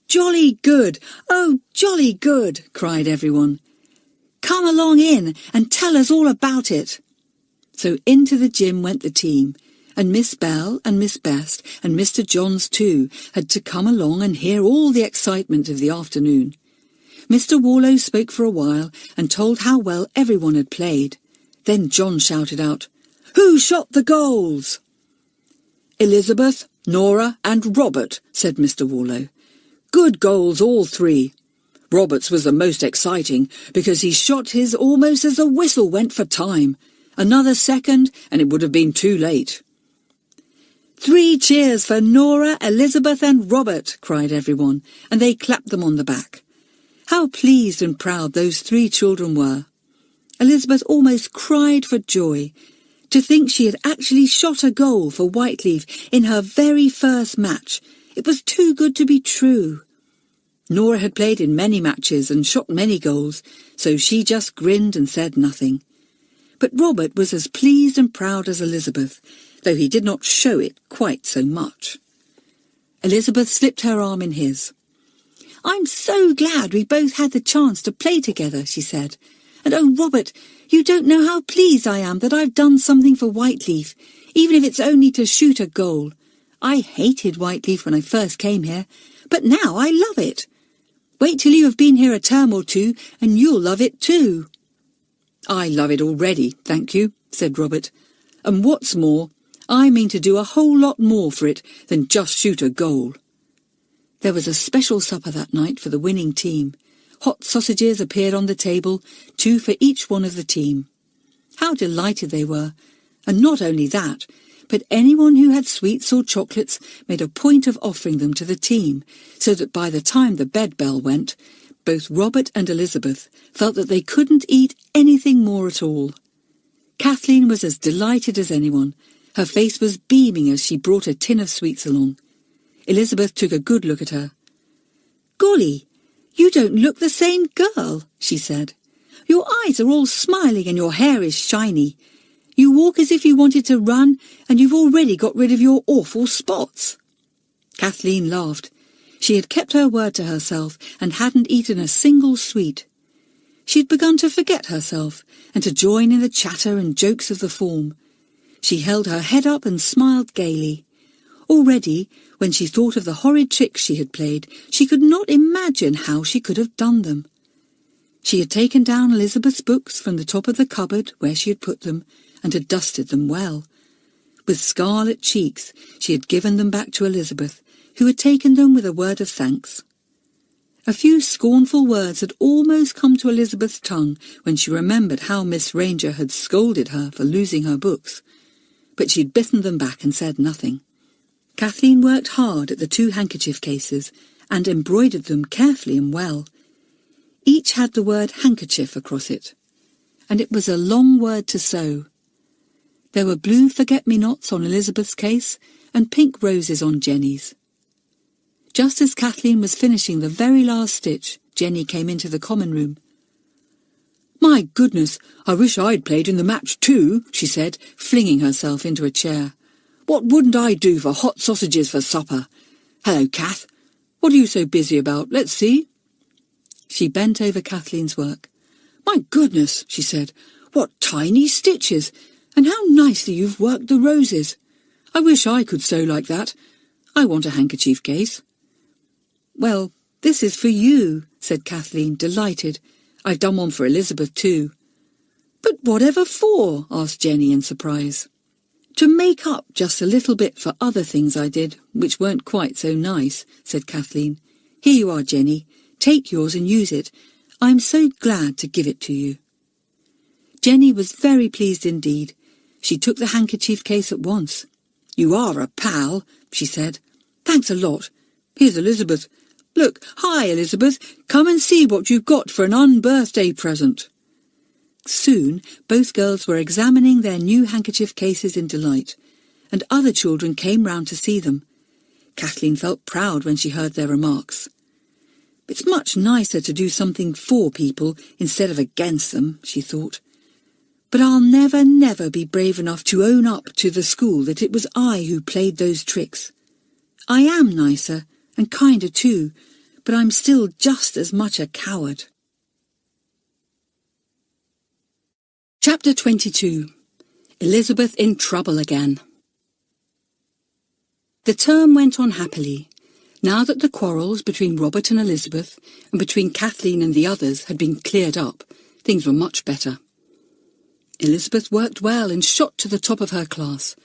Jolly good! Oh, jolly good! Cried everyone. Come along in and tell us all about it. So into the gym went the team, and Miss Bell and Miss Best and Mr. Johns too had to come along and hear all the excitement of the afternoon. Mr. Warlow spoke for a while and told how well everyone had played. Then John shouted out, Who shot the goals? Elizabeth, Nora and Robert, said Mr. Warlow. Good goals all 3. Robert's was the most exciting because he shot his almost as the whistle went for time. Another second and it would have been too late. 3 cheers for Nora, Elizabeth and Robert, cried everyone, and they clapped them on the back. How pleased and proud those 3 children were. Elizabeth almost cried for joy. To think she had actually shot a goal for Whiteleaf in her very first match. It was too good to be true. Nora had played in many matches and shot many goals, so she just grinned and said nothing. But Robert was as pleased and proud as Elizabeth, though he did not show it quite so much. Elizabeth slipped her arm in his. "I'm so glad we both had the chance to play together," she said. "And oh, Robert, you don't know how pleased I am that I've done something for Whiteleaf, even if it's only to shoot a goal. I hated Whiteleaf when I first came here, but now I love it. Wait till you have been here a term or two, and you'll love it too." "I love it already, thank you," said Robert. "And what's more, I mean to do a whole lot more for it than just shoot a goal." There was a special supper that night for the winning team. Hot sausages appeared on the table, 2 for each one of the team. How delighted they were! And not only that, but anyone who had sweets or chocolates made a point of offering them to the team, so that by the time the bed bell went, both Robert and Elizabeth felt that they couldn't eat anything more at all. Kathleen was as delighted as anyone. Her face was beaming as she brought a tin of sweets along. Elizabeth took a good look at her. "Golly, you don't look the same girl," she said. "Your eyes are all smiling and your hair is shiny. You walk as if you wanted to run, and you've already got rid of your awful spots." Kathleen laughed. She had kept her word to herself and hadn't eaten a single sweet. She had begun to forget herself and to join in the chatter and jokes of the form. She held her head up and smiled gaily. Already, when she thought of the horrid tricks she had played, she could not imagine how she could have done them. She had taken down Elizabeth's books from the top of the cupboard where she had put them, and had dusted them well. With scarlet cheeks, she had given them back to Elizabeth, who had taken them with a word of thanks. A few scornful words had almost come to Elizabeth's tongue when she remembered how Miss Ranger had scolded her for losing her books, but she'd bitten them back and said nothing. Kathleen worked hard at the 2 handkerchief cases and embroidered them carefully and well. Each had the word handkerchief across it, and it was a long word to sew. There were blue forget-me-nots on Elizabeth's case and pink roses on Jenny's. Just as Kathleen was finishing the very last stitch, Jenny came into the common room. "My goodness, I wish I'd played in the match too," she said, flinging herself into a chair. "What wouldn't I do for hot sausages for supper? Hello, Kath. What are you so busy about? Let's see." She bent over Kathleen's work. "My goodness," she said, "what tiny stitches! And how nicely you've worked the roses. I wish I could sew like that. I want a handkerchief case." "Well, this is for you," said Kathleen, delighted. "I've done one for Elizabeth too." "But whatever for?" asked Jenny in surprise. "To make up just a little bit for other things I did, which weren't quite so nice," said Kathleen. "Here you are, Jenny. Take yours and use it. I'm so glad to give it to you." Jenny was very pleased indeed. She took the handkerchief case at once. "You are a pal," she said. "Thanks a lot. Here's Elizabeth. Look, hi, Elizabeth. Come and see what you've got for an unbirthday present." Soon, both girls were examining their new handkerchief cases in delight, and other children came round to see them. Kathleen felt proud when she heard their remarks. "It's much nicer to do something for people instead of against them," she thought. "But I'll never, never be brave enough to own up to the school that it was I who played those tricks. I am nicer, and kinder too, but I'm still just as much a coward." Chapter 22. Elizabeth in Trouble Again. The term went on happily. Now that the quarrels between Robert and Elizabeth, and between Kathleen and the others, had been cleared up, things were much better. Elizabeth worked well and shot to the top of her class.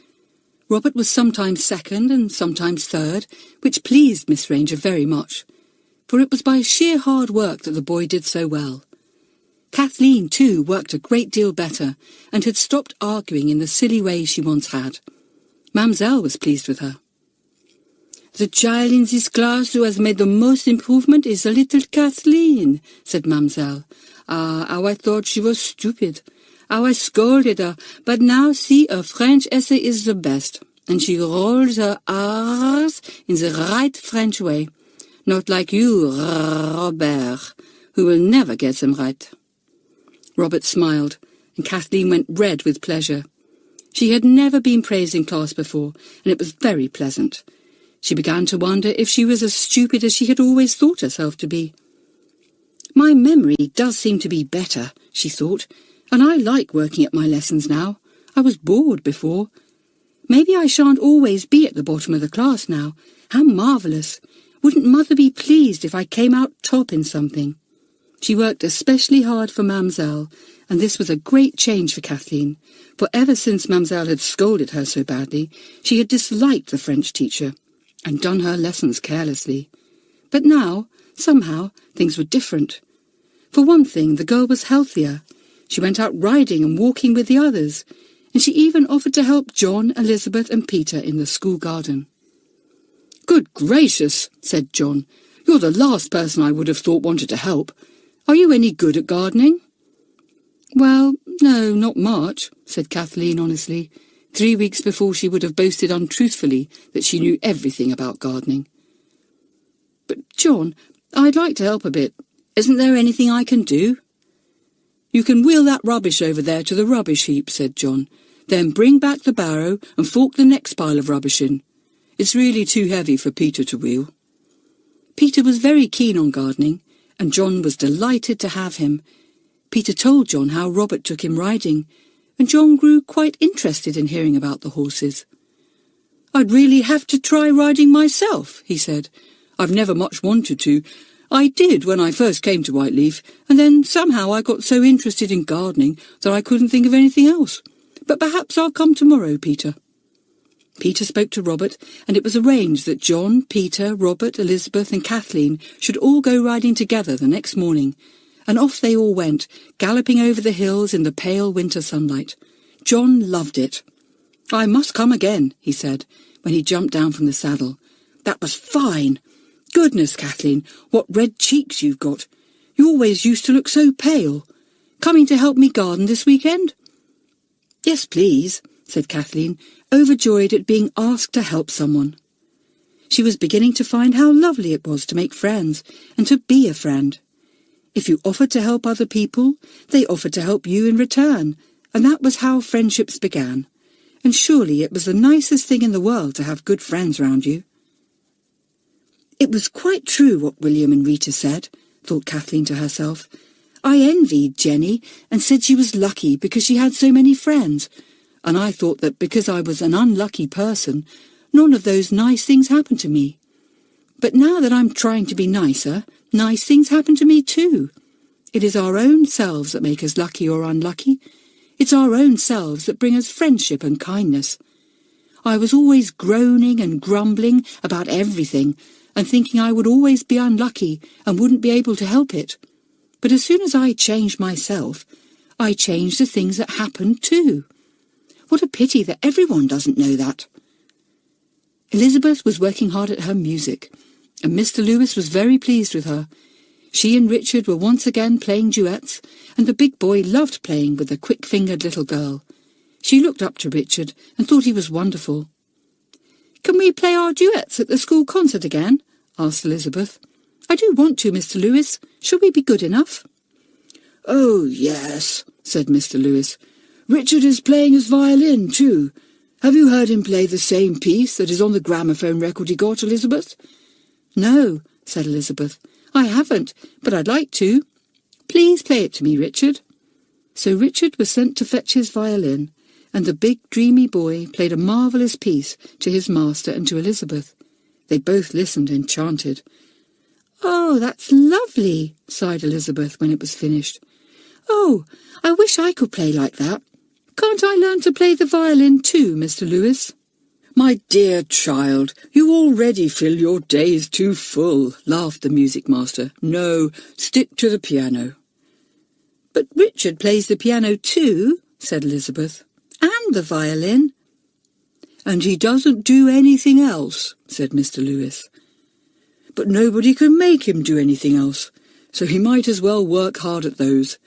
Robert was sometimes second and sometimes third, which pleased Miss Ranger very much, for it was by sheer hard work that the boy did so well. Kathleen, too, worked a great deal better, and had stopped arguing in the silly way she once had. Mamselle was pleased with her. "The child in this class who has made the most improvement is the little Kathleen," said Mademoiselle. "Ah, how I thought she was stupid. How I scolded her. But now, see, her French essay is the best. And she rolls her R's in the right French way. Not like you, Robert, who will never get them right." Robert smiled, and Kathleen went red with pleasure. She had never been praised in class before, and it was very pleasant. She began to wonder if she was as stupid as she had always thought herself to be. "My memory does seem to be better," she thought, "and I like working at my lessons now. I was bored before. Maybe I shan't always be at the bottom of the class now. How marvellous! Wouldn't Mother be pleased if I came out top in something?" She worked especially hard for Mademoiselle, and this was a great change for Kathleen, for ever since Mademoiselle had scolded her so badly, she had disliked the French teacher and done her lessons carelessly. But now, somehow, things were different. For one thing, the girl was healthier. She went out riding and walking with the others, and she even offered to help John, Elizabeth and Peter in the school garden. "Good gracious," said John. "You're the last person I would have thought wanted to help. Are you any good at gardening?" "Well, no, not much," said Kathleen honestly. 3 weeks before she would have boasted untruthfully that she knew everything about gardening. "But, John, I'd like to help a bit. Isn't there anything I can do?" "You can wheel that rubbish over there to the rubbish heap," said John. "Then bring back the barrow and fork the next pile of rubbish in. It's really too heavy for Peter to wheel." Peter was very keen on gardening, and John was delighted to have him. Peter told John how Robert took him riding, and John grew quite interested in hearing about the horses. "I'd really have to try riding myself," he said. "I've never much wanted to. I did when I first came to Whiteleaf, and then somehow I got so interested in gardening that I couldn't think of anything else. But perhaps I'll come tomorrow, Peter." Peter spoke to Robert, and it was arranged that John, Peter, Robert, Elizabeth and Kathleen should all go riding together the next morning, and off they all went, galloping over the hills in the pale winter sunlight. John loved it. "I must come again," he said, when he jumped down from the saddle. "That was fine. Goodness, Kathleen, what red cheeks you've got. You always used to look so pale. Coming to help me garden this weekend?" "Yes, please," said Kathleen, overjoyed at being asked to help someone. She was beginning to find how lovely it was to make friends and to be a friend. If you offered to help other people, they offered to help you in return, and that was how friendships began. And surely it was the nicest thing in the world to have good friends round you. It was quite true what William and Rita said, thought Kathleen to herself. I envied Jenny and said she was lucky because she had so many friends, and I thought that because I was an unlucky person, none of those nice things happened to me. But now that I'm trying to be nicer, nice things happen to me too. It is our own selves that make us lucky or unlucky. It's our own selves that bring us friendship and kindness. I was always groaning and grumbling about everything and thinking I would always be unlucky and wouldn't be able to help it. But as soon as I changed myself, I changed the things that happened too. What a pity that everyone doesn't know that. Elizabeth was working hard at her music, and Mr. Lewis was very pleased with her. She and Richard were once again playing duets, and the big boy loved playing with the quick-fingered little girl. She looked up to Richard and thought he was wonderful. "Can we play our duets at the school concert again?" asked Elizabeth. "I do want to, Mr. Lewis. Shall we be good enough?" "Oh, yes," said Mr. Lewis. "Richard is playing his violin, too. Have you heard him play the same piece that is on the gramophone record he got, Elizabeth?" "No," said Elizabeth. "I haven't, but I'd like to. Please play it to me, Richard." So Richard was sent to fetch his violin, and the big, dreamy boy played a marvellous piece to his master and to Elizabeth. They both listened enchanted. "Oh, that's lovely," sighed Elizabeth when it was finished. "Oh, I wish I could play like that. Can't I learn to play the violin too, Mr. Lewis?" "My dear child, you already fill your days too full," laughed the music master. "No, stick to the piano." "But Richard plays the piano too," said Elizabeth. "And the violin." "And he doesn't do anything else," said Mr. Lewis. "But nobody can make him do anything else, so he might as well work hard at those.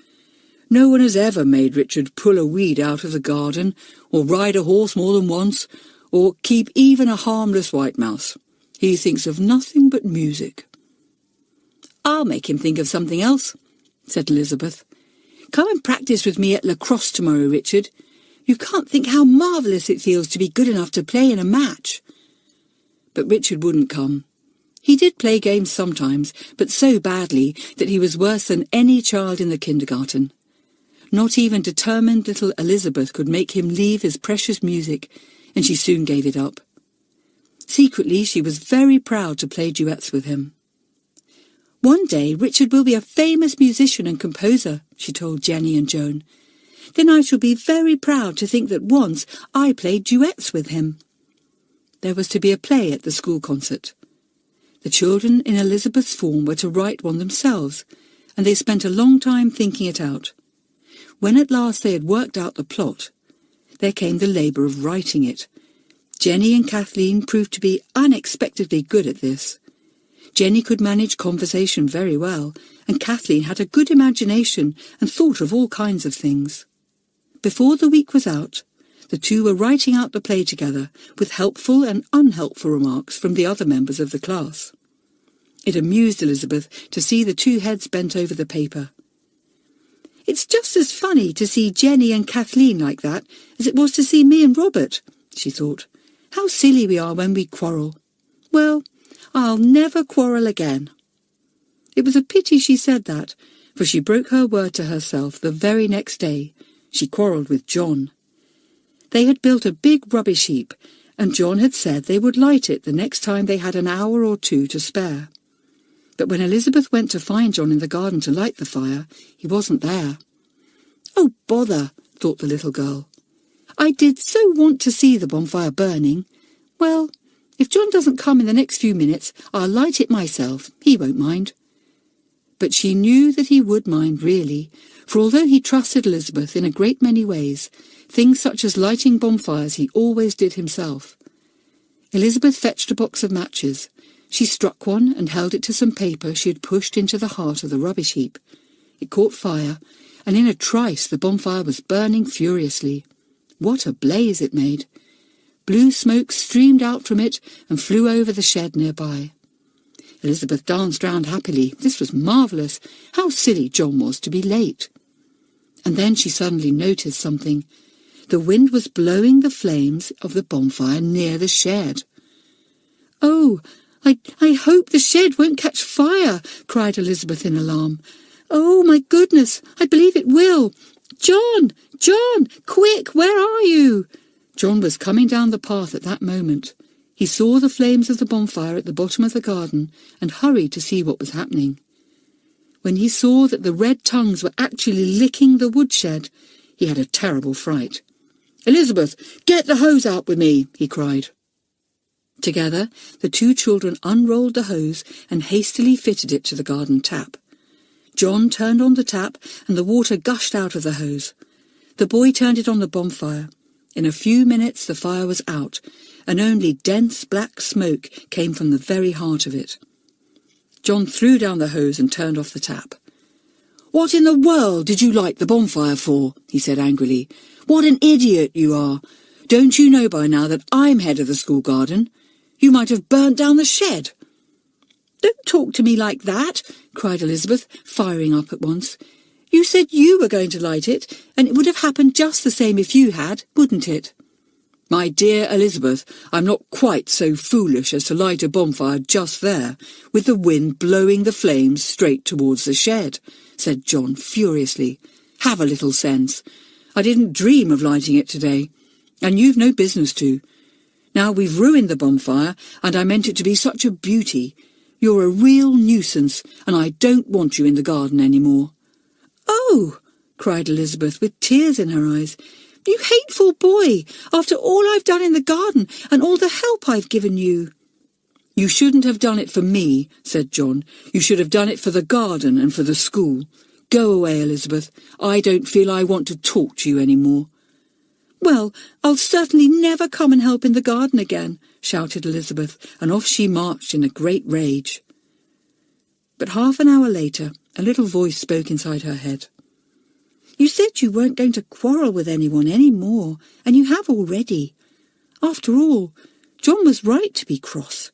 No one has ever made Richard pull a weed out of the garden, or ride a horse more than once, or keep even a harmless white mouse. He thinks of nothing but music." "I'll make him think of something else," said Elizabeth. "Come and practice with me at lacrosse tomorrow, Richard. You can't think how marvellous it feels to be good enough to play in a match." But Richard wouldn't come. He did play games sometimes, but so badly that he was worse than any child in the kindergarten. Not even determined little Elizabeth could make him leave his precious music, and she soon gave it up. Secretly, she was very proud to play duets with him. "One day Richard will be a famous musician and composer," she told Jenny and Joan. "Then I shall be very proud to think that once I played duets with him." There was to be a play at the school concert. The children in Elizabeth's form were to write one themselves, and they spent a long time thinking it out. When at last they had worked out the plot, there came the labour of writing it. Jenny and Kathleen proved to be unexpectedly good at this. Jenny could manage conversation very well, and Kathleen had a good imagination and thought of all kinds of things. Before the week was out, the two were writing out the play together, with helpful and unhelpful remarks from the other members of the class. It amused Elizabeth to see the two heads bent over the paper. "It's just as funny to see Jenny and Kathleen like that as it was to see me and Robert," she thought. "How silly we are when we quarrel. Well, I'll never quarrel again." It was a pity she said that, for she broke her word to herself the very next day. She quarrelled with John. They had built a big rubbish heap, and John had said they would light it the next time they had an hour or two to spare. But when Elizabeth went to find John in the garden to light the fire, he wasn't there. "Oh, bother," thought the little girl. "I did so want to see the bonfire burning. Well, if John doesn't come in the next few minutes, I'll light it myself. He won't mind." But she knew that he would mind, really, for although he trusted Elizabeth in a great many ways, things such as lighting bonfires he always did himself. Elizabeth fetched a box of matches. She struck one and held it to some paper she had pushed into the heart of the rubbish heap. It caught fire, and in a trice the bonfire was burning furiously. What a blaze it made! Blue smoke streamed out from it and flew over the shed nearby. Elizabeth danced round happily. This was marvellous. How silly John was to be late. And then she suddenly noticed something. The wind was blowing the flames of the bonfire near the shed. "Oh, I hope the shed won't catch fire," cried Elizabeth in alarm. "Oh, my goodness, I believe it will. John! John! Quick, where are you?" John was coming down the path at that moment. He saw the flames of the bonfire at the bottom of the garden and hurried to see what was happening. When he saw that the red tongues were actually licking the woodshed, he had a terrible fright. "Elizabeth, get the hose out with me," he cried. Together, the two children unrolled the hose and hastily fitted it to the garden tap. John turned on the tap and the water gushed out of the hose. The boy turned it on the bonfire. In a few minutes the fire was out, and only dense black smoke came from the very heart of it. John threw down the hose and turned off the tap. "What in the world did you light the bonfire for?" he said angrily. "What an idiot you are! Don't you know by now that I'm head of the school garden? You might have burnt down the shed." "Don't talk to me like that," cried Elizabeth, firing up at once. "You said you were going to light it, and it would have happened just the same if you had, wouldn't it?" "My dear Elizabeth, I'm not quite so foolish as to light a bonfire just there, with the wind blowing the flames straight towards the shed," said John furiously. "Have a little sense. I didn't dream of lighting it today, and you've no business to. Now we've ruined the bonfire, and I meant it to be such a beauty. You're a real nuisance, and I don't want you in the garden any more." "Oh!" cried Elizabeth, with tears in her eyes. "You hateful boy! After all I've done in the garden, and all the help I've given you." "You shouldn't have done it for me," said John. "You should have done it for the garden and for the school. Go away, Elizabeth. I don't feel I want to talk to you any more." "Well, I'll certainly never come and help in the garden again," shouted Elizabeth, and off she marched in a great rage. But half an hour later, a little voice spoke inside her head. "You said you weren't going to quarrel with anyone any more, and you have already. After all, John was right to be cross.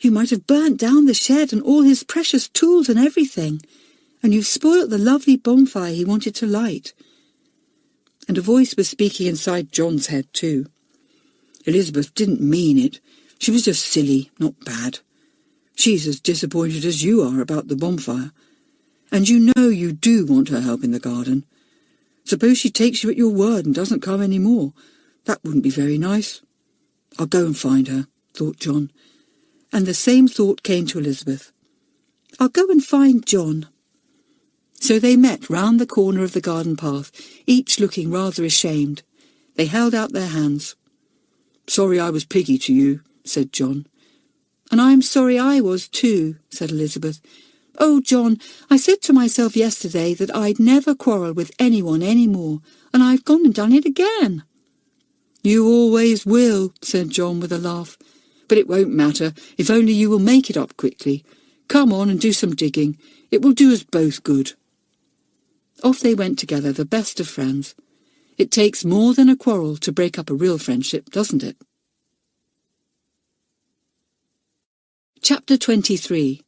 You might have burnt down the shed and all his precious tools and everything, and you've spoilt the lovely bonfire he wanted to light." And a voice was speaking inside John's head too. "Elizabeth didn't mean it. She was just silly, not bad. She's as disappointed as you are about the bonfire. And you know you do want her help in the garden. Suppose she takes you at your word and doesn't come any more. That wouldn't be very nice." "I'll go and find her," thought John. And the same thought came to Elizabeth. "I'll go and find John." So they met round the corner of the garden path, each looking rather ashamed. They held out their hands. "Sorry I was piggy to you," said John. "And I'm sorry I was too," said Elizabeth. "Oh, John, I said to myself yesterday that I'd never quarrel with anyone any more, and I've gone and done it again." "You always will," said John with a laugh. "But it won't matter, if only you will make it up quickly. Come on and do some digging. It will do us both good." Off they went together, the best of friends. It takes more than a quarrel to break up a real friendship, doesn't it? Chapter 23.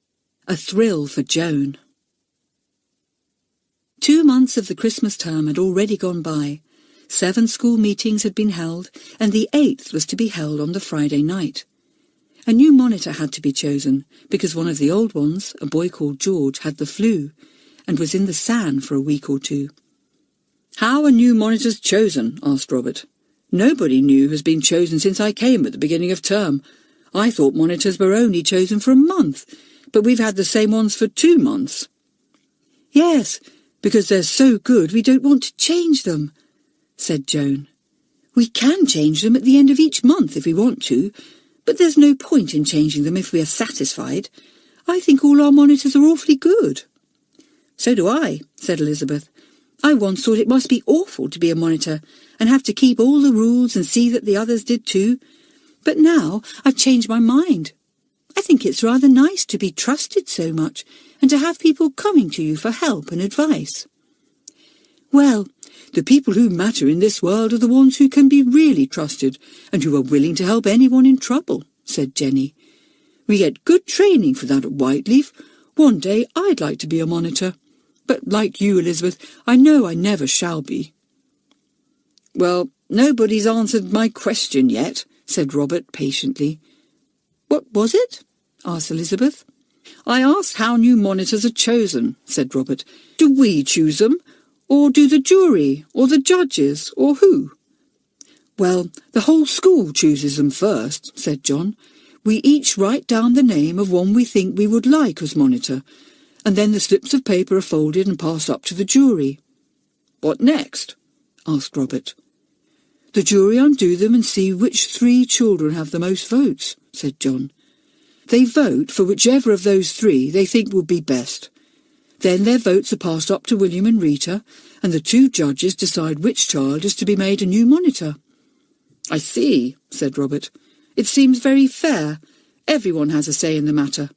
A Thrill for Joan. 2 months of the Christmas term had already gone by. 7 school meetings had been held, and the 8th was to be held on the Friday night. A new monitor had to be chosen, because one of the old ones, a boy called George, had the flu, and was in the sand for a week or 2. "How are new monitors chosen?" asked Robert. "Nobody new has been chosen since I came at the beginning of term. I thought monitors were only chosen for a month, but we've had the same ones for 2 months. "Yes, because they're so good we don't want to change them," said Joan. "We can change them at the end of each month if we want to, but there's no point in changing them if we are satisfied. I think all our monitors are awfully good." "So do I," said Elizabeth. "I once thought it must be awful to be a monitor and have to keep all the rules and see that the others did too. But now I've changed my mind. I think it's rather nice to be trusted so much and to have people coming to you for help and advice." "Well, the people who matter in this world are the ones who can be really trusted and who are willing to help anyone in trouble," said Jenny. "We get good training for that at Whiteleaf. One day I'd like to be a monitor. But like you, Elizabeth, I know I never shall be." "Well, nobody's answered my question yet," said Robert patiently. "What was it?" asked Elizabeth. "I asked how new monitors are chosen," said Robert. "Do we choose them, or do the jury, or the judges, or who?" "Well, the whole school chooses them first," said John. "We each write down the name of one we think we would like as monitor, and then the slips of paper are folded and passed up to the jury." "What next?" asked Robert. "The jury undo them and see which 3 children have the most votes," said John. "They vote for whichever of those 3 they think would be best. Then their votes are passed up to William and Rita, and the 2 judges decide which child is to be made a new monitor." "I see," said Robert. "It seems very fair. Everyone has a say in the matter.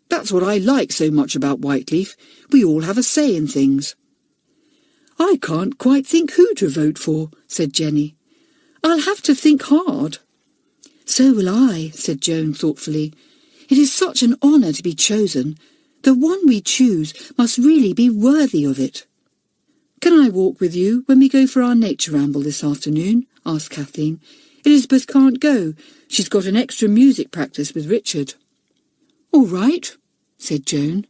That's what I like so much about Whiteleaf. We all have a say in things." "I can't quite think who to vote for," said Jenny. "I'll have to think hard." "So will I," said Joan thoughtfully. "It is such an honour to be chosen. The one we choose must really be worthy of it." "Can I walk with you when we go for our nature ramble this afternoon?" asked Kathleen. "Elizabeth can't go. She's got an extra music practice with Richard." "All right," said Joan.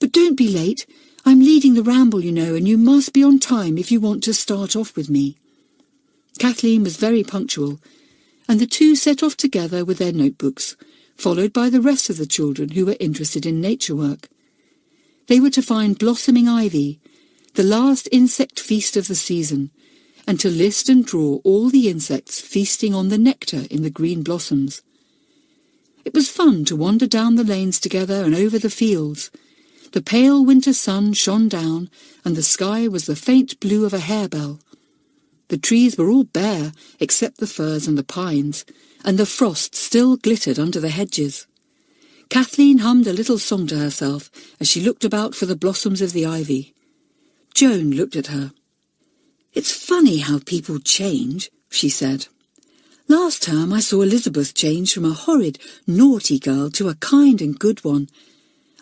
"But don't be late. I'm leading the ramble, you know, and you must be on time if you want to start off with me." Kathleen was very punctual, and the 2 set off together with their notebooks, followed by the rest of the children who were interested in nature work. They were to find blossoming ivy, the last insect feast of the season, and to list and draw all the insects feasting on the nectar in the green blossoms. It was fun to wander down the lanes together and over the fields. The pale winter sun shone down, and the sky was the faint blue of a harebell. The trees were all bare, except the firs and the pines, and the frost still glittered under the hedges. Kathleen hummed a little song to herself as she looked about for the blossoms of the ivy. Joan looked at her. "It's funny how people change," she said. "Last term I saw Elizabeth change from a horrid, naughty girl to a kind and good one.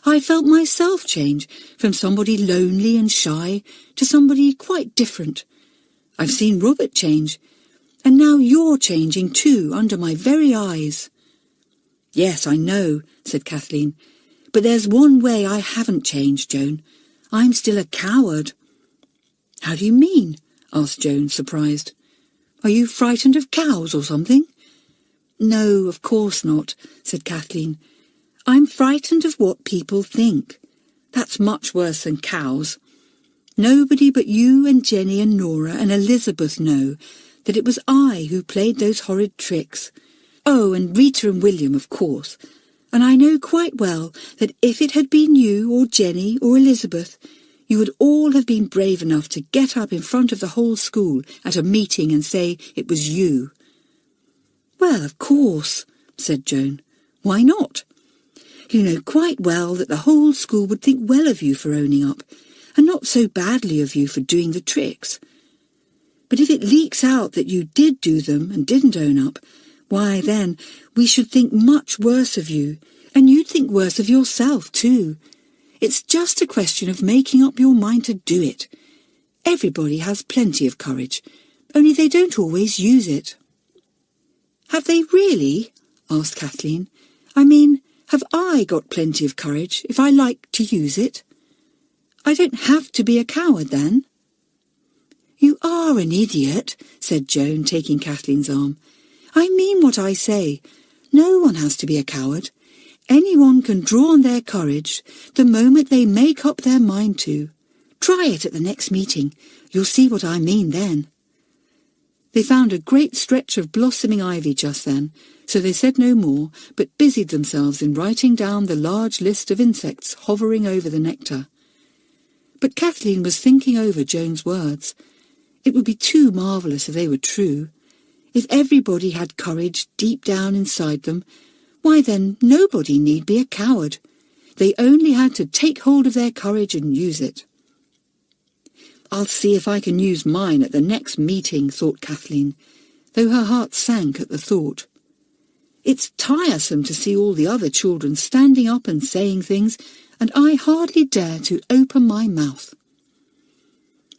I felt myself change from somebody lonely and shy to somebody quite different. I've seen Robert change, and now you're changing too under my very eyes." "Yes, I know," said Kathleen, "but there's one way I haven't changed, Joan. I'm still a coward." "How do you mean?" asked Joan, surprised. "Are you frightened of cows or something?" "No, of course not," said Kathleen. "I'm frightened of what people think. That's much worse than cows. Nobody but you and Jenny and Nora and Elizabeth know that it was I who played those horrid tricks. Oh, and Rita and William, of course. And I know quite well that if it had been you or Jenny or Elizabeth, you would all have been brave enough to get up in front of the whole school at a meeting and say it was you." "Well, of course," said Joan. "Why not? You know quite well that the whole school would think well of you for owning up, and not so badly of you for doing the tricks. But if it leaks out that you did do them and didn't own up, why then we should think much worse of you, and you'd think worse of yourself too. It's just a question of making up your mind to do it. Everybody has plenty of courage, only they don't always use it." "Have they really?" asked Kathleen. "I mean, have I got plenty of courage if I like to use it? I don't have to be a coward then." "You are an idiot," said Joan, taking Kathleen's arm. "I mean what I say. No one has to be a coward. Anyone can draw on their courage the moment they make up their mind to. Try it at the next meeting. You'll see what I mean then." They found a great stretch of blossoming ivy just then, so they said no more, but busied themselves in writing down the large list of insects hovering over the nectar. But Kathleen was thinking over Joan's words. It would be too marvellous if they were true. If everybody had courage deep down inside them, why then nobody need be a coward. They only had to take hold of their courage and use it. "I'll see if I can use mine at the next meeting," thought Kathleen, though her heart sank at the thought. "It's tiresome to see all the other children standing up and saying things, and I hardly dare to open my mouth."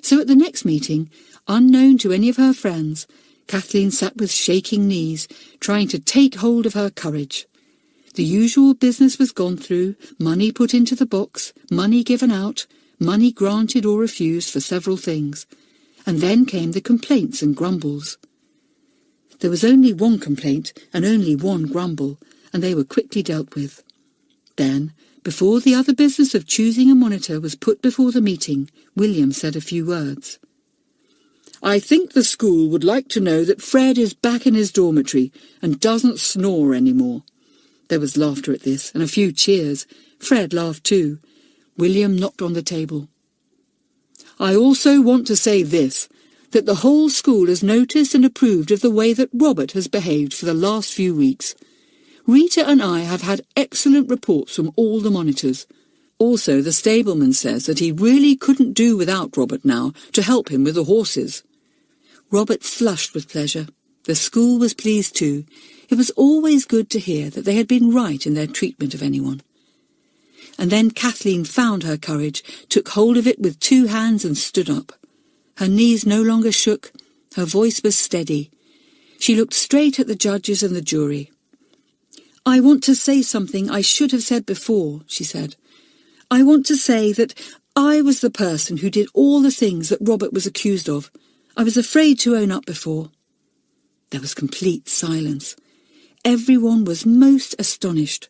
So at the next meeting, unknown to any of her friends, Kathleen sat with shaking knees, trying to take hold of her courage. The usual business was gone through, money put into the box, money given out, money granted or refused for several things, and then came the complaints and grumbles. There was only one complaint and only one grumble, and they were quickly dealt with. Then, before the other business of choosing a monitor was put before the meeting, William said a few words. "I think the school would like to know that Fred is back in his dormitory and doesn't snore any more." There was laughter at this, and a few cheers. Fred laughed too. William knocked on the table. "I also want to say this, that the whole school has noticed and approved of the way that Robert has behaved for the last few weeks. Rita and I have had excellent reports from all the monitors. Also, the stableman says that he really couldn't do without Robert now to help him with the horses." Robert flushed with pleasure. The school was pleased too. It was always good to hear that they had been right in their treatment of anyone. And then Kathleen found her courage, took hold of it with 2 hands and stood up. Her knees no longer shook, her voice was steady. She looked straight at the judges and the jury. "I want to say something I should have said before," she said. "I want to say that I was the person who did all the things that Robert was accused of. I was afraid to own up before." There was complete silence. Everyone was most astonished.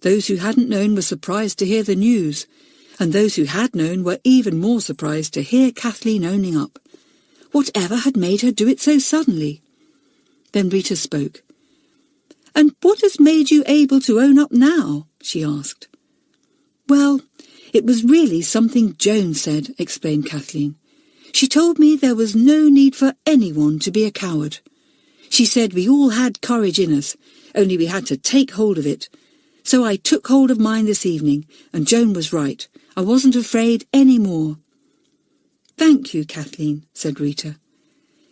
Those who hadn't known were surprised to hear the news, and those who had known were even more surprised to hear Kathleen owning up. Whatever had made her do it so suddenly? Then Rita spoke. "And what has made you able to own up now?" she asked. "Well, it was really something Joan said," explained Kathleen. She told me there was no need for anyone to be a coward. She said we all had courage in us, only we had to take hold of it. So I took hold of mine this evening, and Joan was right. I wasn't afraid any more." "Thank you, Kathleen," said Rita.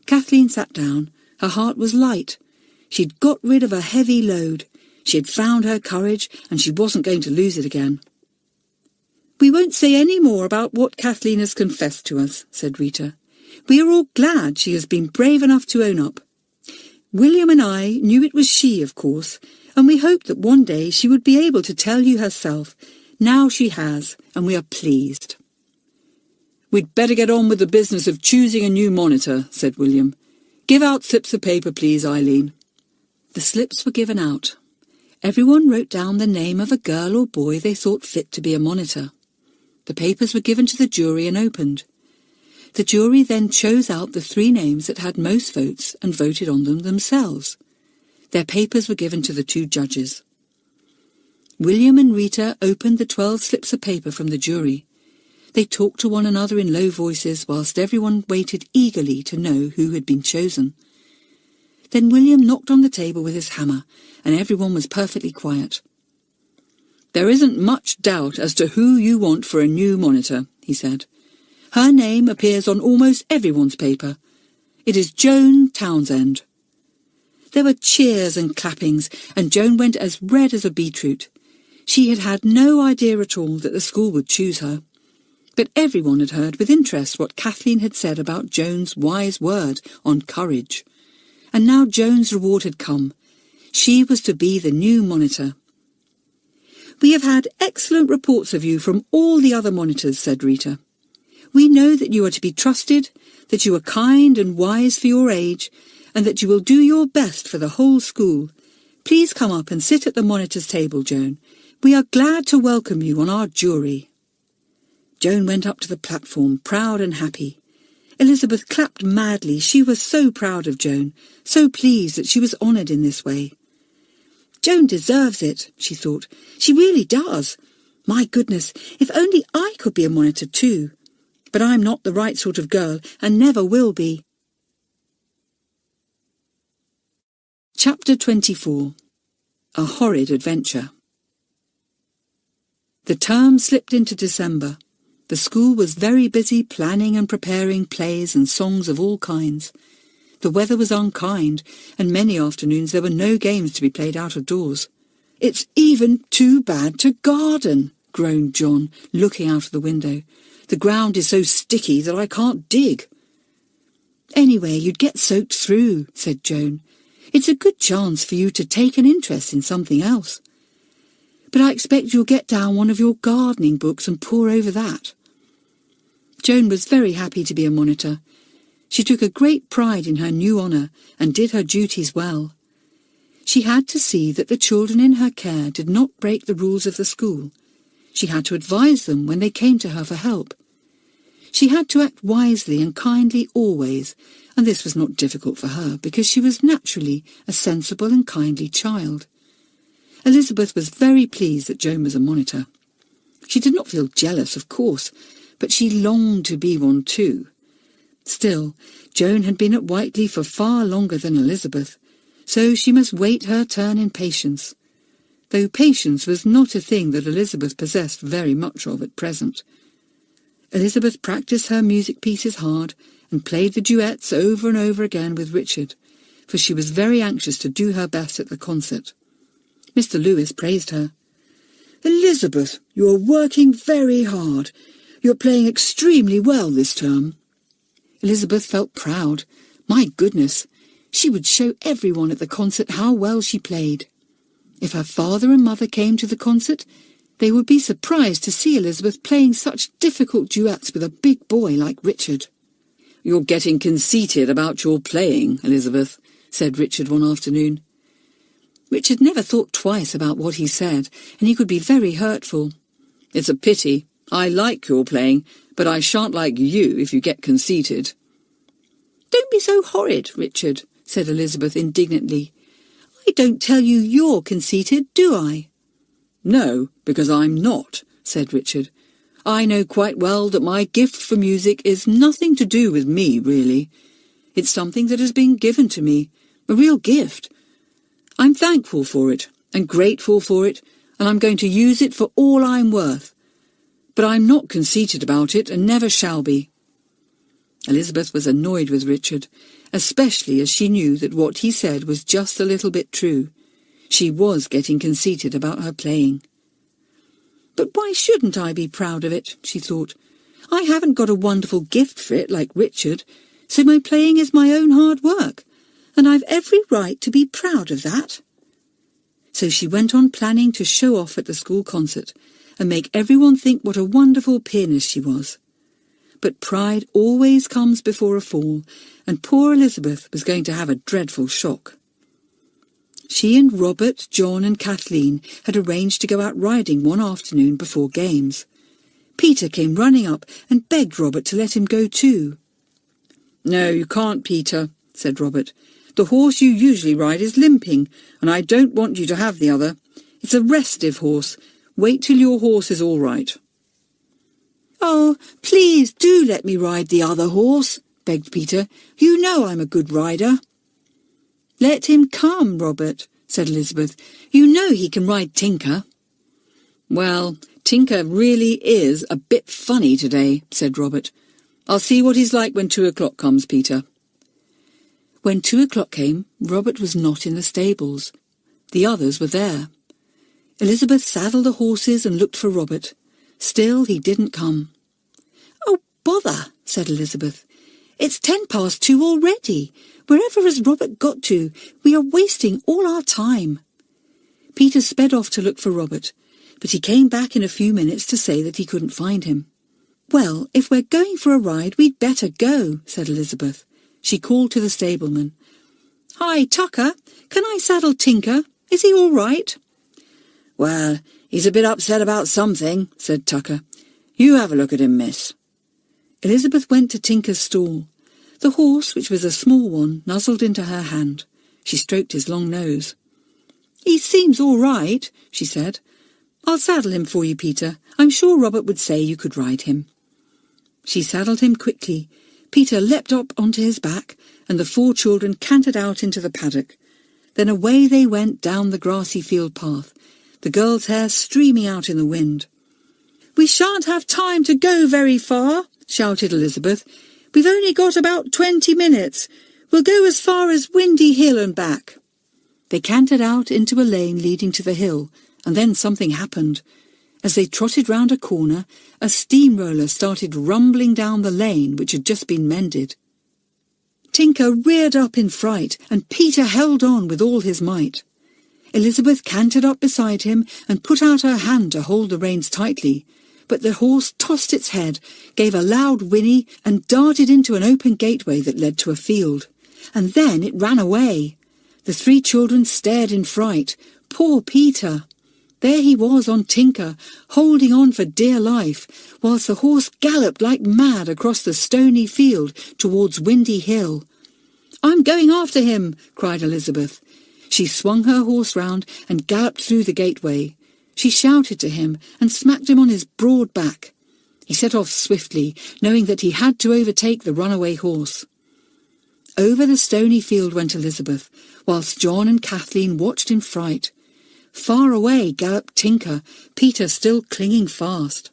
Kathleen sat down. Her heart was light. She'd got rid of a heavy load. She had found her courage, and she wasn't going to lose it again. "We won't say any more about what Kathleen has confessed to us," said Rita. "We are all glad she has been brave enough to own up. William and I knew it was she, of course, and we hoped that one day she would be able to tell you herself. Now she has, and we are pleased." "We'd better get on with the business of choosing a new monitor," said William. "Give out slips of paper, please, Eileen." The slips were given out. Everyone wrote down the name of a girl or boy they thought fit to be a monitor. The papers were given to the jury and opened. The jury then chose out the 3 names that had most votes and voted on them themselves. Their papers were given to the 2 judges. William and Rita opened the 12 slips of paper from the jury. They talked to one another in low voices whilst everyone waited eagerly to know who had been chosen. Then William knocked on the table with his hammer, and everyone was perfectly quiet. "There isn't much doubt as to who you want for a new monitor," he said. "Her name appears on almost everyone's paper. It is Joan Townsend." There were cheers and clappings, and Joan went as red as a beetroot. She had had no idea at all that the school would choose her. But everyone had heard with interest what Kathleen had said about Joan's wise word on courage. And now Joan's reward had come. She was to be the new monitor. "We have had excellent reports of you from all the other monitors," said Rita. "We know that you are to be trusted, that you are kind and wise for your age, and that you will do your best for the whole school. Please come up and sit at the monitor's table, Joan. We are glad to welcome you on our jury." Joan went up to the platform, proud and happy. Elizabeth clapped madly. She was so proud of Joan, so pleased that she was honoured in this way. "Joan deserves it," she thought. "She really does. My goodness, if only I could be a monitor too. But I'm not the right sort of girl, and never will be." Chapter 24. A Horrid Adventure. The term slipped into December. The school was very busy planning and preparing plays and songs of all kinds. The weather was unkind, and many afternoons there were no games to be played out of doors. "It's even too bad to garden," groaned John, looking out of the window. "The ground is so sticky that I can't dig." "Anyway, you'd get soaked through," said Joan. "It's a good chance for you to take an interest in something else. But I expect you'll get down one of your gardening books and pore over that." Joan was very happy to be a monitor. She took a great pride in her new honour and did her duties well. She had to see that the children in her care did not break the rules of the school. She had to advise them when they came to her for help. She had to act wisely and kindly always, and this was not difficult for her because she was naturally a sensible and kindly child. Elizabeth was very pleased that Joan was a monitor. She did not feel jealous, of course, but she longed to be one too. Still, Joan had been at Whiteley for far longer than Elizabeth, so she must wait her turn in patience, though patience was not a thing that Elizabeth possessed very much of at present. Elizabeth practised her music pieces hard and played the duets over and over again with Richard, for she was very anxious to do her best at the concert. Mr. Lewis praised her. "Elizabeth, you are working very hard. You're playing extremely well this term." Elizabeth felt proud. My goodness, she would show everyone at the concert how well she played. If her father and mother came to the concert, they would be surprised to see Elizabeth playing such difficult duets with a big boy like Richard. "You're getting conceited about your playing, Elizabeth," said Richard one afternoon. Richard never thought twice about what he said, and he could be very hurtful. "It's a pity. I like your playing, but I shan't like you if you get conceited." "Don't be so horrid, Richard," said Elizabeth indignantly. "I don't tell you you're conceited, do I?" "No, because I'm not," said Richard. I know quite well that my gift for music is nothing to do with me, really. It's something that has been given to me, a real gift. I'm thankful for it and grateful for it, and I'm going to use it for all I'm worth. But I'm not conceited about it and never shall be." Elizabeth was annoyed with Richard, especially as she knew that what he said was just a little bit true. She was getting conceited about her playing. "But why shouldn't I be proud of it?" she thought. "I haven't got a wonderful gift for it like Richard, so my playing is my own hard work, and I've every right to be proud of that." So she went on planning to show off at the school concert and make everyone think what a wonderful pianist she was. But pride always comes before a fall, and poor Elizabeth was going to have a dreadful shock. She and Robert, John and Kathleen had arranged to go out riding one afternoon before games. Peter came running up and begged Robert to let him go too. "No, you can't, Peter," said Robert. "The horse you usually ride is limping, and I don't want you to have the other. It's a restive horse. Wait till your horse is all right." "Oh, please do let me ride the other horse," begged Peter. "You know I'm a good rider." "Let him come, Robert," said Elizabeth. "You know he can ride Tinker." "Well, Tinker really is a bit funny today," said Robert. "I'll see what he's like when 2 o'clock comes, Peter." When 2 o'clock came, Robert was not in the stables. The others were there. Elizabeth saddled the horses and looked for Robert. Still he didn't come. "Oh, bother," said Elizabeth. "It's 2:10 already. Wherever has Robert got to? We are wasting all our time." Peter sped off to look for Robert, but he came back in a few minutes to say that he couldn't find him. "Well, if we're going for a ride, we'd better go," said Elizabeth. She called to the stableman. "Hi, Tucker, can I saddle Tinker? Is he all right?" "Well, he's a bit upset about something," said Tucker. "You have a look at him, miss." Elizabeth went to Tinker's stall. The horse, which was a small one, nuzzled into her hand. She stroked his long nose. "He seems all right," she said. "I'll saddle him for you, Peter. I'm sure Robert would say you could ride him." She saddled him quickly. Peter leapt up onto his back, and the 4 children cantered out into the paddock. Then away they went down the grassy field path, the girl's hair streaming out in the wind. "We shan't have time to go very far," shouted Elizabeth. "We've only got about 20 minutes. We'll go as far as Windy Hill and back." They cantered out into a lane leading to the hill, and then something happened. As they trotted round a corner, a steamroller started rumbling down the lane which had just been mended. Tinker reared up in fright, and Peter held on with all his might. Elizabeth cantered up beside him and put out her hand to hold the reins tightly, but the horse tossed its head, gave a loud whinny, and darted into an open gateway that led to a field. And then it ran away. The 3 children stared in fright. Poor Peter! There he was on Tinker, holding on for dear life, whilst the horse galloped like mad across the stony field towards Windy Hill. "I'm going after him!" cried Elizabeth. She swung her horse round and galloped through the gateway. She shouted to him and smacked him on his broad back. He set off swiftly, knowing that he had to overtake the runaway horse. Over the stony field went Elizabeth, whilst John and Kathleen watched in fright. Far away galloped Tinker, Peter still clinging fast.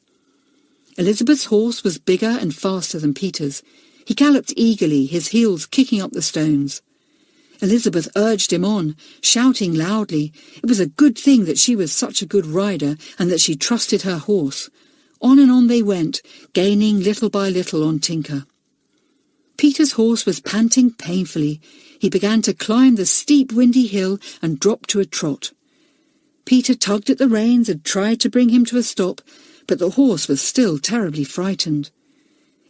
Elizabeth's horse was bigger and faster than Peter's. He galloped eagerly, his heels kicking up the stones. Elizabeth urged him on, shouting loudly. It was a good thing that she was such a good rider and that she trusted her horse. On and on they went, gaining little by little on Tinker. Peter's horse was panting painfully. He began to climb the steep windy hill and dropped to a trot. Peter tugged at the reins and tried to bring him to a stop, but the horse was still terribly frightened.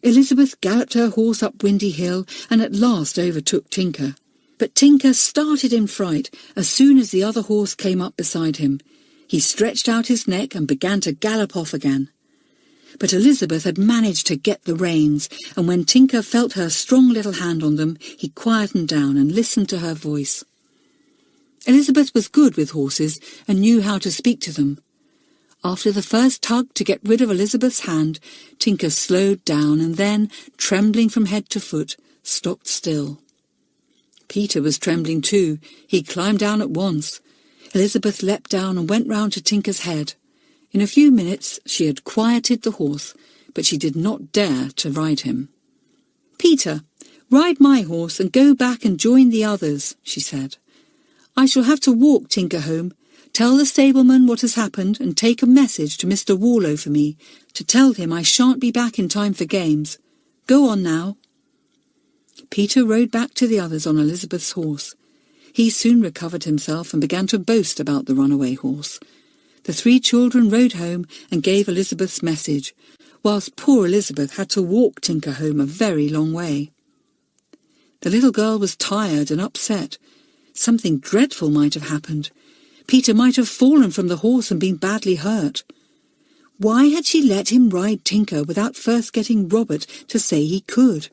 Elizabeth galloped her horse up Windy Hill and at last overtook Tinker. But Tinker started in fright as soon as the other horse came up beside him. He stretched out his neck and began to gallop off again. But Elizabeth had managed to get the reins, and when Tinker felt her strong little hand on them, he quietened down and listened to her voice. Elizabeth was good with horses and knew how to speak to them. After the first tug to get rid of Elizabeth's hand, Tinker slowed down and then, trembling from head to foot, stopped still. Peter was trembling too. He climbed down at once. Elizabeth leapt down and went round to Tinker's head. In a few minutes she had quieted the horse, but she did not dare to ride him. "Peter, ride my horse and go back and join the others," she said. "I shall have to walk Tinker home. Tell the stableman what has happened and take a message to Mr. Warlow for me, to tell him I shan't be back in time for games. Go on now." Peter rode back to the others on Elizabeth's horse. He soon recovered himself and began to boast about the runaway horse. The 3 children rode home and gave Elizabeth's message, whilst poor Elizabeth had to walk Tinker home a very long way. The little girl was tired and upset. Something dreadful might have happened. Peter might have fallen from the horse and been badly hurt. Why had she let him ride Tinker without first getting Robert to say he could?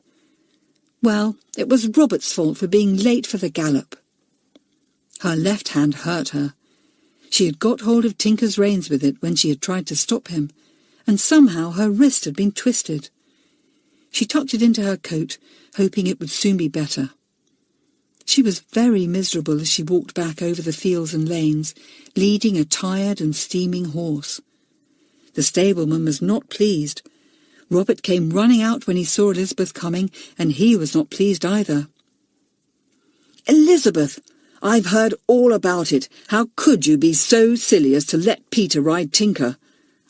Well, it was Robert's fault for being late for the gallop. Her left hand hurt her. She had got hold of Tinker's reins with it when she had tried to stop him, and somehow her wrist had been twisted. She tucked it into her coat, hoping it would soon be better. She was very miserable as she walked back over the fields and lanes, leading a tired and steaming horse. The stableman was not pleased. Robert came running out when he saw Elizabeth coming, and he was not pleased either. "Elizabeth, I've heard all about it. How could you be so silly as to let Peter ride Tinker?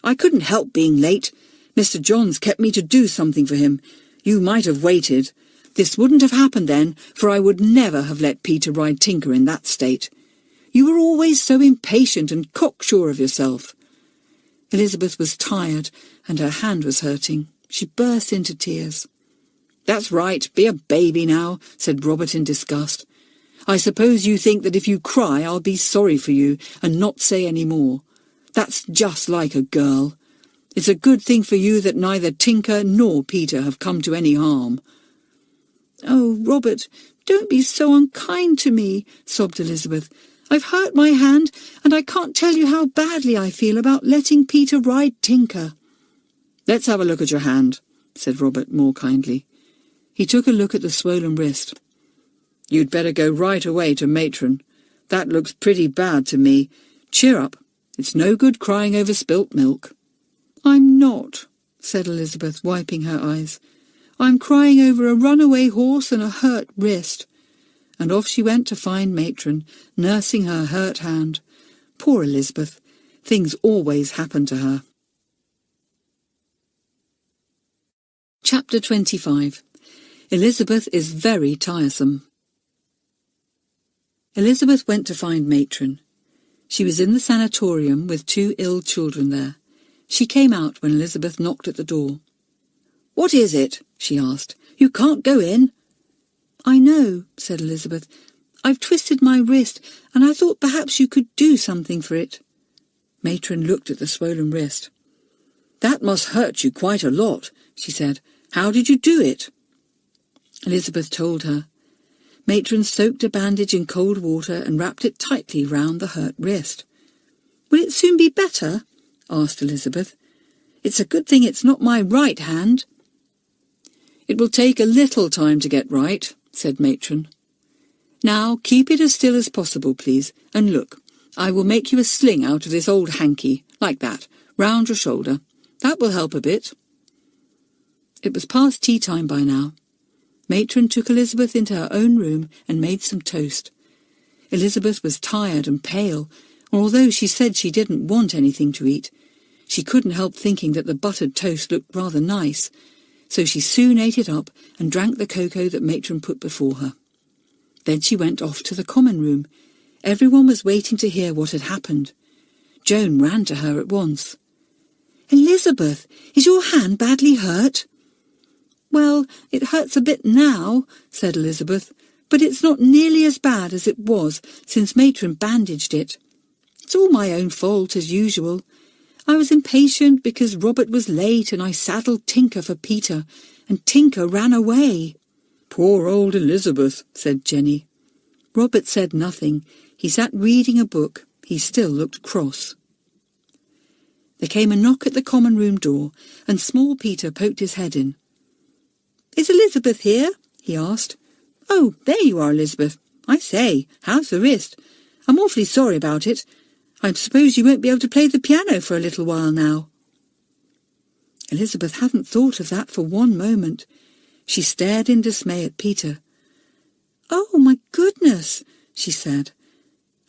I couldn't help being late. Mr. Johns kept me to do something for him. You might have waited. This wouldn't have happened then, for I would never have let Peter ride Tinker in that state. You were always so impatient and cocksure of yourself." Elizabeth was tired, and her hand was hurting. She burst into tears. "That's right, be a baby now," said Robert in disgust. "I suppose you think that if you cry I'll be sorry for you and not say any more. That's just like a girl. It's a good thing for you that neither Tinker nor Peter have come to any harm." "Oh, Robert, don't be so unkind to me," sobbed Elizabeth. "I've hurt my hand, and I can't tell you how badly I feel about letting Peter ride Tinker." "Let's have a look at your hand," said Robert more kindly. He took a look at the swollen wrist. "You'd better go right away to Matron. That looks pretty bad to me. Cheer up. It's no good crying over spilt milk." "I'm not," said Elizabeth, wiping her eyes. "I'm crying over a runaway horse and a hurt wrist." And off she went to find Matron, nursing her hurt hand. Poor Elizabeth. Things always happen to her. Chapter 25. Elizabeth is very tiresome. Elizabeth went to find Matron. She was in the sanatorium with 2 ill children there. She came out when Elizabeth knocked at the door. "What is it?" she asked. "You can't go in." "I know," said Elizabeth. "I've twisted my wrist, and I thought perhaps you could do something for it." Matron looked at the swollen wrist. "That must hurt you quite a lot," she said. "How did you do it?" Elizabeth told her. Matron soaked a bandage in cold water and wrapped it tightly round the hurt wrist. "Will it soon be better?" asked Elizabeth. "It's a good thing it's not my right hand." "It will take a little time to get right," said Matron. "Now keep it as still as possible, please, and look, I will make you a sling out of this old hanky, like that, round your shoulder. That will help a bit." It was past tea time by now. Matron took Elizabeth into her own room and made some toast. Elizabeth was tired and pale, and although she said she didn't want anything to eat, she couldn't help thinking that the buttered toast looked rather nice, so she soon ate it up and drank the cocoa that Matron put before her. Then she went off to the common room. Everyone was waiting to hear what had happened. Joan ran to her at once. "Elizabeth, is your hand badly hurt?" "Well, it hurts a bit now," said Elizabeth, "but it's not nearly as bad as it was since Matron bandaged it. It's all my own fault, as usual. I was impatient because Robert was late and I saddled Tinker for Peter, and Tinker ran away." "Poor old Elizabeth," said Jenny. Robert said nothing. He sat reading a book. He still looked cross. There came a knock at the common room door, and small Peter poked his head in. "Is Elizabeth here?" he asked. "Oh, there you are, Elizabeth. I say, how's the wrist? I'm awfully sorry about it. I suppose you won't be able to play the piano for a little while now." Elizabeth hadn't thought of that for one moment. She stared in dismay at Peter. "Oh, my goodness," she said.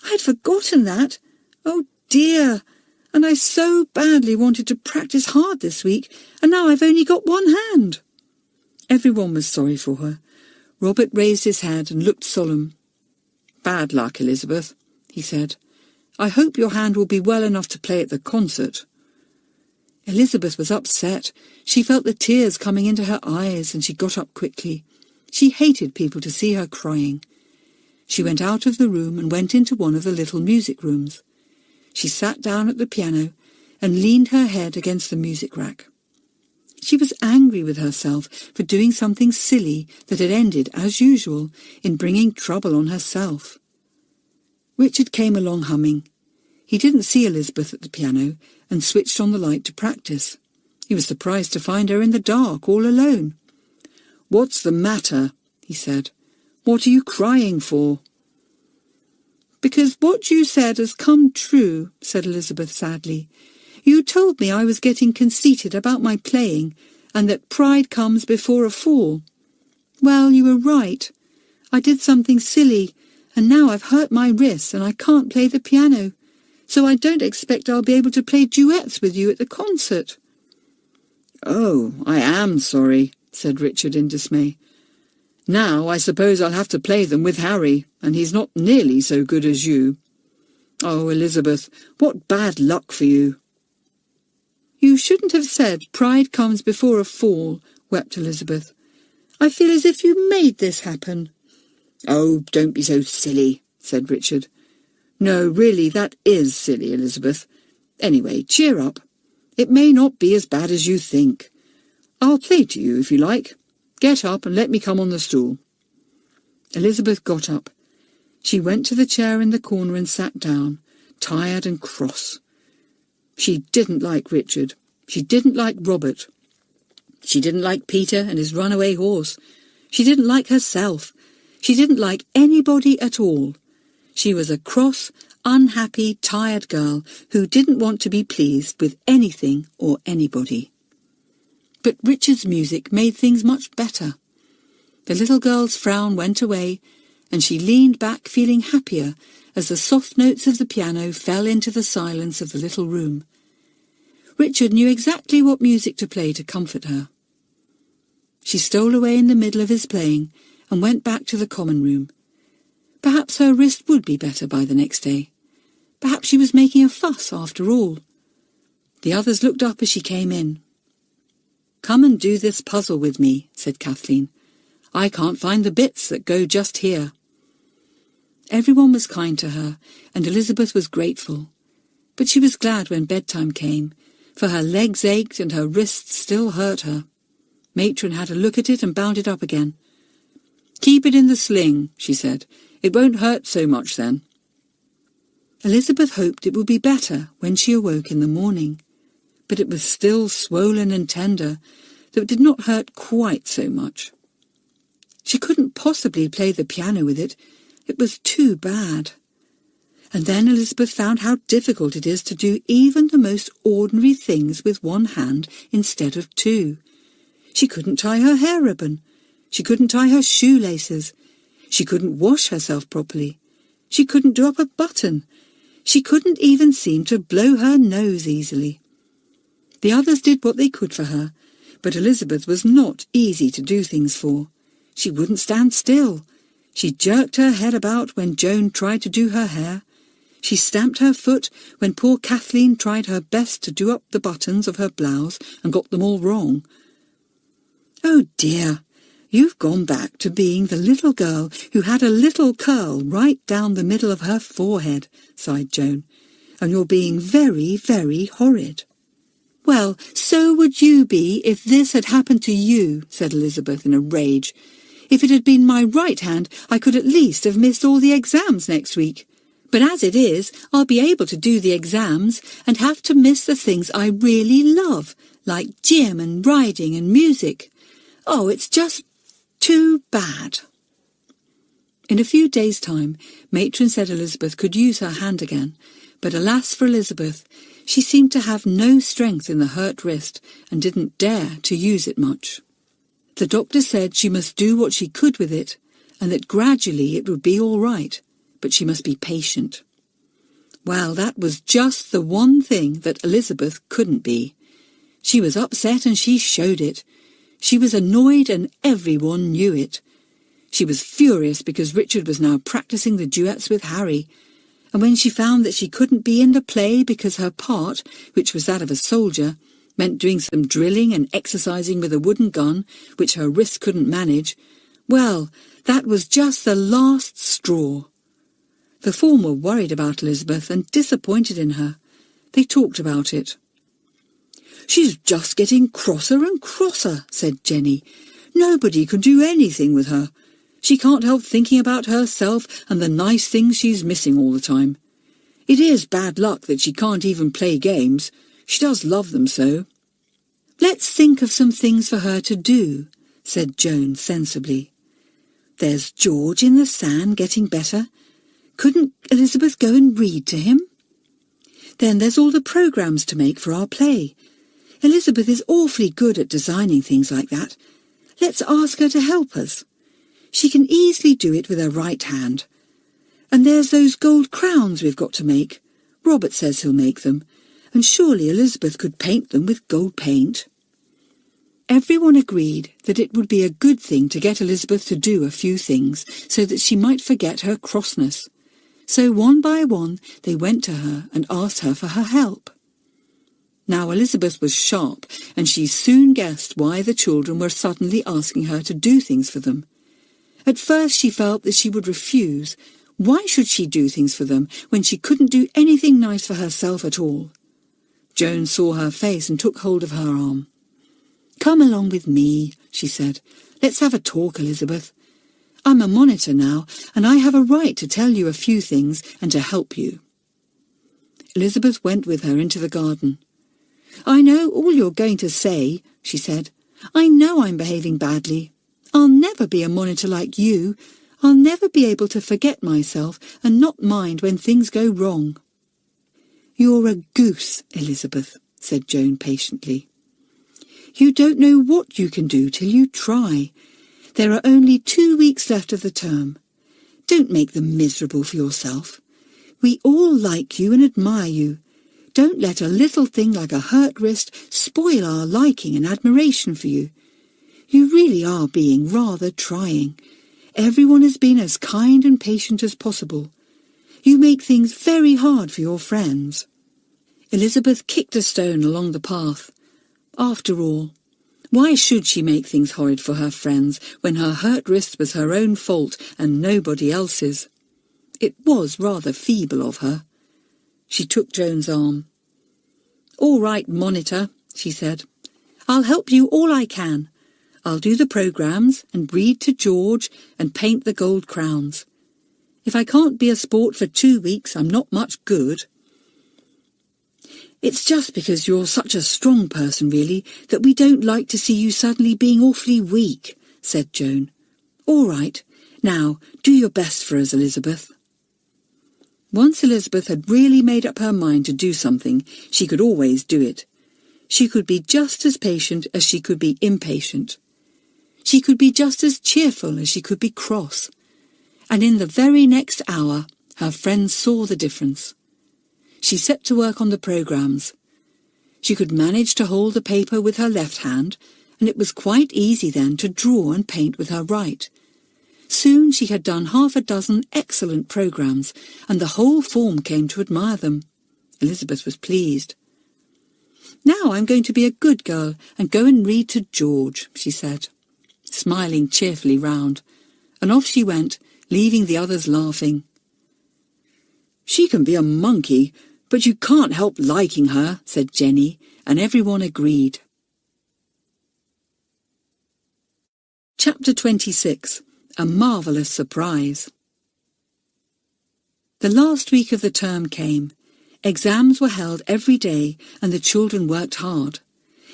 "I'd forgotten that. Oh, dear. And I so badly wanted to practice hard this week, and now I've only got one hand." Everyone was sorry for her. Robert raised his head and looked solemn. "Bad luck, Elizabeth," he said. "I hope your hand will be well enough to play at the concert." Elizabeth was upset. She felt the tears coming into her eyes, and she got up quickly. She hated people to see her crying. She went out of the room and went into one of the little music rooms. She sat down at the piano and leaned her head against the music rack. She was angry with herself for doing something silly that had ended, as usual, in bringing trouble on herself. Richard came along humming. He didn't see Elizabeth at the piano and switched on the light to practice. He was surprised to find her in the dark, all alone. "What's the matter?" he said. "What are you crying for?" "Because what you said has come true," said Elizabeth sadly. "You told me I was getting conceited about my playing, and that pride comes before a fall. Well, you were right. I did something silly, and now I've hurt my wrist and I can't play the piano, so I don't expect I'll be able to play duets with you at the concert." "Oh, I am sorry," said Richard in dismay. "Now I suppose I'll have to play them with Harry, and he's not nearly so good as you. Oh, Elizabeth, what bad luck for you." "You shouldn't have said pride comes before a fall," wept Elizabeth. "I feel as if you made this happen." "Oh, don't be so silly," said Richard. "No, really, that is silly, Elizabeth. Anyway, cheer up. It may not be as bad as you think. I'll play to you if you like. Get up and let me come on the stool." Elizabeth got up. She went to the chair in the corner and sat down, tired and cross. She didn't like Richard. She didn't like Robert. She didn't like Peter and his runaway horse. She didn't like herself. She didn't like anybody at all. She was a cross, unhappy, tired girl who didn't want to be pleased with anything or anybody. But Richard's music made things much better. The little girl's frown went away, and she leaned back feeling happier as the soft notes of the piano fell into the silence of the little room. Richard knew exactly what music to play to comfort her. She stole away in the middle of his playing and went back to the common room. Perhaps her wrist would be better by the next day. Perhaps she was making a fuss after all. The others looked up as she came in. "Come and do this puzzle with me," said Kathleen. "I can't find the bits that go just here." Everyone was kind to her, and Elizabeth was grateful. But she was glad when bedtime came, for her legs ached and her wrists still hurt her. Matron had a look at it and bound it up again. "Keep it in the sling," she said. "It won't hurt so much then." Elizabeth hoped it would be better when she awoke in the morning, but it was still swollen and tender, though it did not hurt quite so much. She couldn't possibly play the piano with it. It was too bad. And then Elizabeth found how difficult it is to do even the most ordinary things with one hand instead of two. She couldn't tie her hair ribbon. She couldn't tie her shoelaces. She couldn't wash herself properly. She couldn't do up a button. She couldn't even seem to blow her nose easily. The others did what they could for her, but Elizabeth was not easy to do things for. She wouldn't stand still. She jerked her head about when Joan tried to do her hair. She stamped her foot when poor Kathleen tried her best to do up the buttons of her blouse and got them all wrong. "Oh dear, you've gone back to being the little girl who had a little curl right down the middle of her forehead," sighed Joan, "and you're being very, very horrid." "Well, so would you be if this had happened to you," said Elizabeth in a rage. "If it had been my right hand, I could at least have missed all the exams next week. But as it is, I'll be able to do the exams and have to miss the things I really love, like gym and riding and music. Oh, it's just too bad." In a few days' time, Matron said Elizabeth could use her hand again, but alas for Elizabeth, she seemed to have no strength in the hurt wrist and didn't dare to use it much. The doctor said she must do what she could with it, and that gradually it would be all right, but she must be patient. Well, that was just the one thing that Elizabeth couldn't be. She was upset and she showed it. She was annoyed and everyone knew it. She was furious because Richard was now practicing the duets with Harry, and when she found that she couldn't be in the play because her part, which was that of a soldier, meant doing some drilling and exercising with a wooden gun, which her wrist couldn't manage, well, that was just the last straw. The form were worried about Elizabeth and disappointed in her. They talked about it. "She's just getting crosser and crosser," said Jenny. "Nobody can do anything with her. She can't help thinking about herself and the nice things she's missing all the time. It is bad luck that she can't even play games. She does love them so." "Let's think of some things for her to do," said Joan sensibly. "There's George in the sand getting better. Couldn't Elizabeth go and read to him? Then there's all the programmes to make for our play. Elizabeth is awfully good at designing things like that. Let's ask her to help us. She can easily do it with her right hand. And there's those gold crowns we've got to make. Robert says he'll make them, and surely Elizabeth could paint them with gold paint." Everyone agreed that it would be a good thing to get Elizabeth to do a few things so that she might forget her crossness. So one by one they went to her and asked her for her help. Now Elizabeth was sharp, and she soon guessed why the children were suddenly asking her to do things for them. At first she felt that she would refuse. Why should she do things for them when she couldn't do anything nice for herself at all? Joan saw her face and took hold of her arm. "Come along with me," she said. "Let's have a talk, Elizabeth. I'm a monitor now, and I have a right to tell you a few things and to help you." Elizabeth went with her into the garden. "I know all you're going to say," she said. "I know I'm behaving badly. I'll never be a monitor like you. I'll never be able to forget myself and not mind when things go wrong." "You're a goose, Elizabeth," said Joan patiently. "You don't know what you can do till you try. There are only 2 weeks left of the term. Don't make them miserable for yourself. We all like you and admire you. Don't let a little thing like a hurt wrist spoil our liking and admiration for you. You really are being rather trying. Everyone has been as kind and patient as possible. You make things very hard for your friends." Elizabeth kicked a stone along the path. After all, why should she make things horrid for her friends when her hurt wrist was her own fault and nobody else's? It was rather feeble of her. She took Joan's arm. "All right, monitor," she said. "I'll help you all I can. I'll do the programmes and read to George and paint the gold crowns. If I can't be a sport for 2 weeks, I'm not much good." "It's just because you're such a strong person, really, that we don't like to see you suddenly being awfully weak," said Joan. "All right, now do your best for us, Elizabeth." Once Elizabeth had really made up her mind to do something, she could always do it. She could be just as patient as she could be impatient. She could be just as cheerful as she could be cross. And in the very next hour, her friends saw the difference. She set to work on the programmes. She could manage to hold the paper with her left hand, and it was quite easy then to draw and paint with her right. Soon she had done 6 excellent programmes, and the whole form came to admire them. Elizabeth was pleased. "Now I'm going to be a good girl and go and read to George," she said, smiling cheerfully round, and off she went, leaving the others laughing. "She can be a monkey, but you can't help liking her," said Jenny, and everyone agreed. Chapter 26. A Marvellous Surprise. The last week of the term came. Exams were held every day and the children worked hard.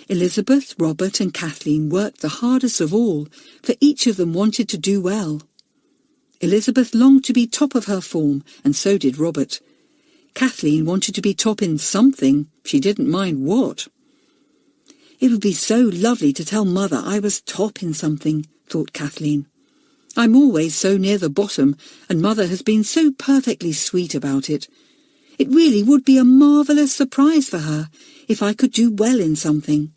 Elizabeth, Robert and Kathleen worked the hardest of all, for each of them wanted to do well. Elizabeth longed to be top of her form, and so did Robert. Kathleen wanted to be top in something, she didn't mind what. It would be so lovely to tell Mother I was top in something, thought Kathleen. I'm always so near the bottom, and Mother has been so perfectly sweet about it. It really would be a marvellous surprise for her if I could do well in something.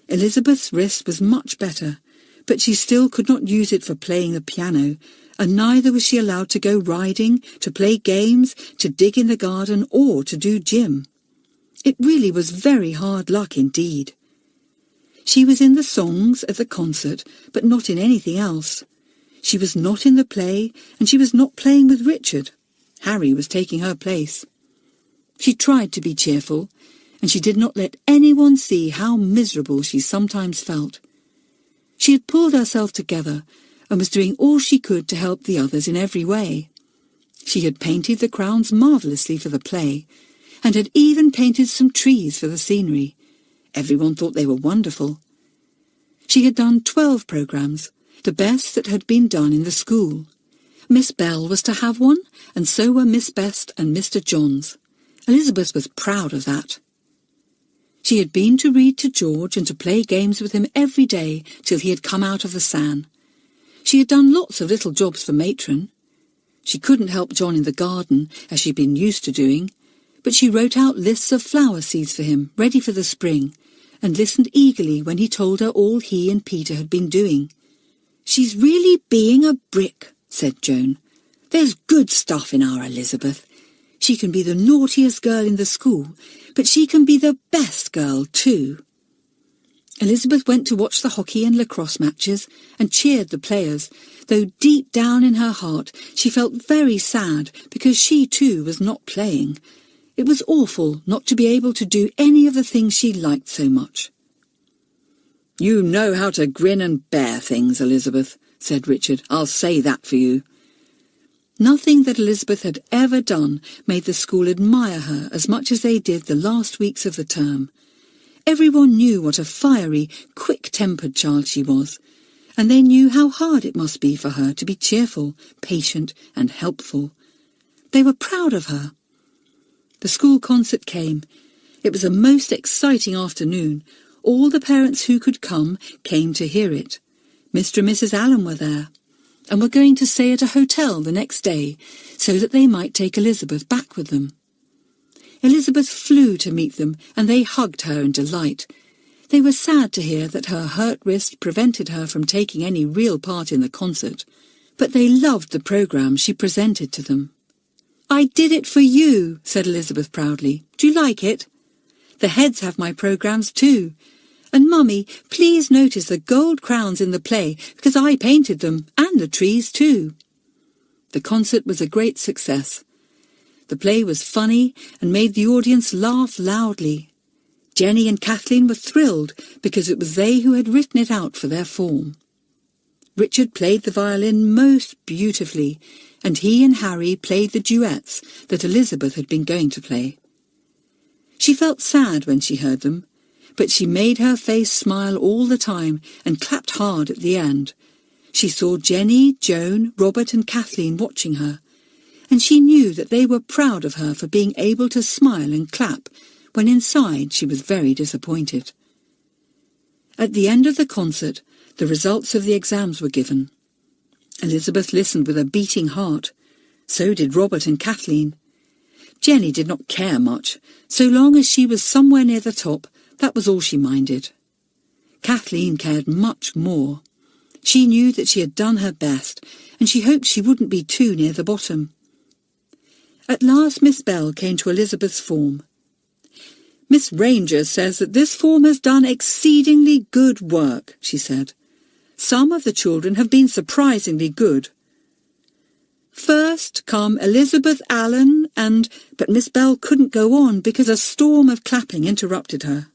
Elizabeth's wrist was much better, but she still could not use it for playing the piano, and neither was she allowed to go riding, to play games, to dig in the garden, or to do gym. It really was very hard luck indeed. She was in the songs at the concert, but not in anything else. She was not in the play, and she was not playing with Richard. Harry was taking her place. She tried to be cheerful, and she did not let anyone see how miserable she sometimes felt. She had pulled herself together and was doing all she could to help the others in every way. She had painted the crowns marvellously for the play, and had even painted some trees for the scenery. Everyone thought they were wonderful. She had done 12 programmes, the best that had been done in the school. Miss Bell was to have one, and so were Miss Best and Mr. Johns. Elizabeth was proud of that. She had been to read to George and to play games with him every day till he had come out of the San. She had done lots of little jobs for Matron. She couldn't help John in the garden, as she'd been used to doing, but she wrote out lists of flower seeds for him, ready for the spring, and listened eagerly when he told her all he and Peter had been doing. "She's really being a brick," said Joan. "There's good stuff in our Elizabeth. She can be the naughtiest girl in the school, but she can be the best girl too." Elizabeth went to watch the hockey and lacrosse matches and cheered the players, though deep down in her heart she felt very sad because she too was not playing. It was awful not to be able to do any of the things she liked so much. "You know how to grin and bear things, Elizabeth," said Richard. "I'll say that for you." Nothing that Elizabeth had ever done made the school admire her as much as they did the last weeks of the term. Everyone knew what a fiery, quick-tempered child she was, and they knew how hard it must be for her to be cheerful, patient and helpful. They were proud of her. The school concert came. It was a most exciting afternoon. All the parents who could come came to hear it. Mr. and Mrs. Allen were there, and were going to stay at a hotel the next day so that they might take Elizabeth back with them. Elizabeth flew to meet them, and they hugged her in delight. They were sad to hear that her hurt wrist prevented her from taking any real part in the concert, but they loved the programme she presented to them. "I did it for you," said Elizabeth proudly. "Do you like it? The heads have my programmes too. And Mummy, please notice the gold crowns in the play, because I painted them, and the trees too." The concert was a great success. The play was funny and made the audience laugh loudly. Jenny and Kathleen were thrilled because it was they who had written it out for their form. Richard played the violin most beautifully, and he and Harry played the duets that Elizabeth had been going to play. She felt sad when she heard them, but she made her face smile all the time and clapped hard at the end. She saw Jenny, Joan, Robert and Kathleen watching her, and she knew that they were proud of her for being able to smile and clap when inside she was very disappointed. At the end of the concert, the results of the exams were given. Elizabeth listened with a beating heart. So did Robert and Kathleen. Jenny did not care much. So long as she was somewhere near the top, that was all she minded. Kathleen cared much more. She knew that she had done her best, and she hoped she wouldn't be too near the bottom. At last Miss Bell came to Elizabeth's form. "Miss Ranger says that this form has done exceedingly good work," she said. "Some of the children have been surprisingly good. First come Elizabeth Allen and—" But Miss Bell couldn't go on because a storm of clapping interrupted her.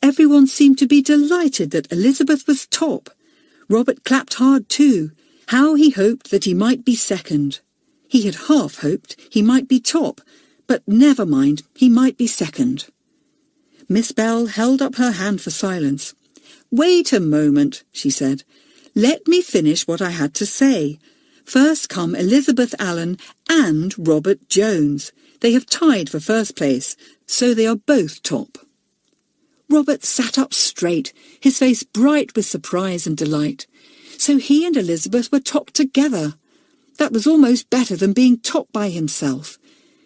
Everyone seemed to be delighted that Elizabeth was top. Robert clapped hard too. How he hoped that he might be second. He had half hoped he might be top, but never mind, he might be second. Miss Bell held up her hand for silence. "Wait a moment," she said. "Let me finish what I had to say. First come Elizabeth Allen and Robert Jones. They have tied for first place, so they are both top." Robert sat up straight, his face bright with surprise and delight. So he and Elizabeth were top together. That was almost better than being top by himself.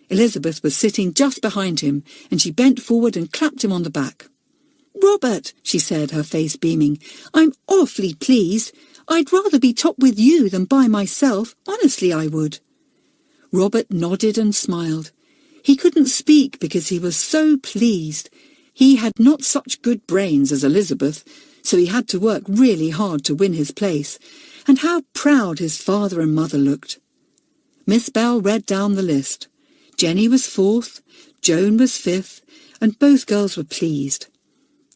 Elizabeth was sitting just behind him, and she bent forward and clapped him on the back. "Robert," she said, her face beaming, "I'm awfully pleased. I'd rather be top with you than by myself. Honestly, I would." Robert nodded and smiled. He couldn't speak because he was so pleased. He had not such good brains as Elizabeth, so he had to work really hard to win his place. And how proud his father and mother looked. Miss Bell read down the list. Jenny was fourth, Joan was fifth, and both girls were pleased.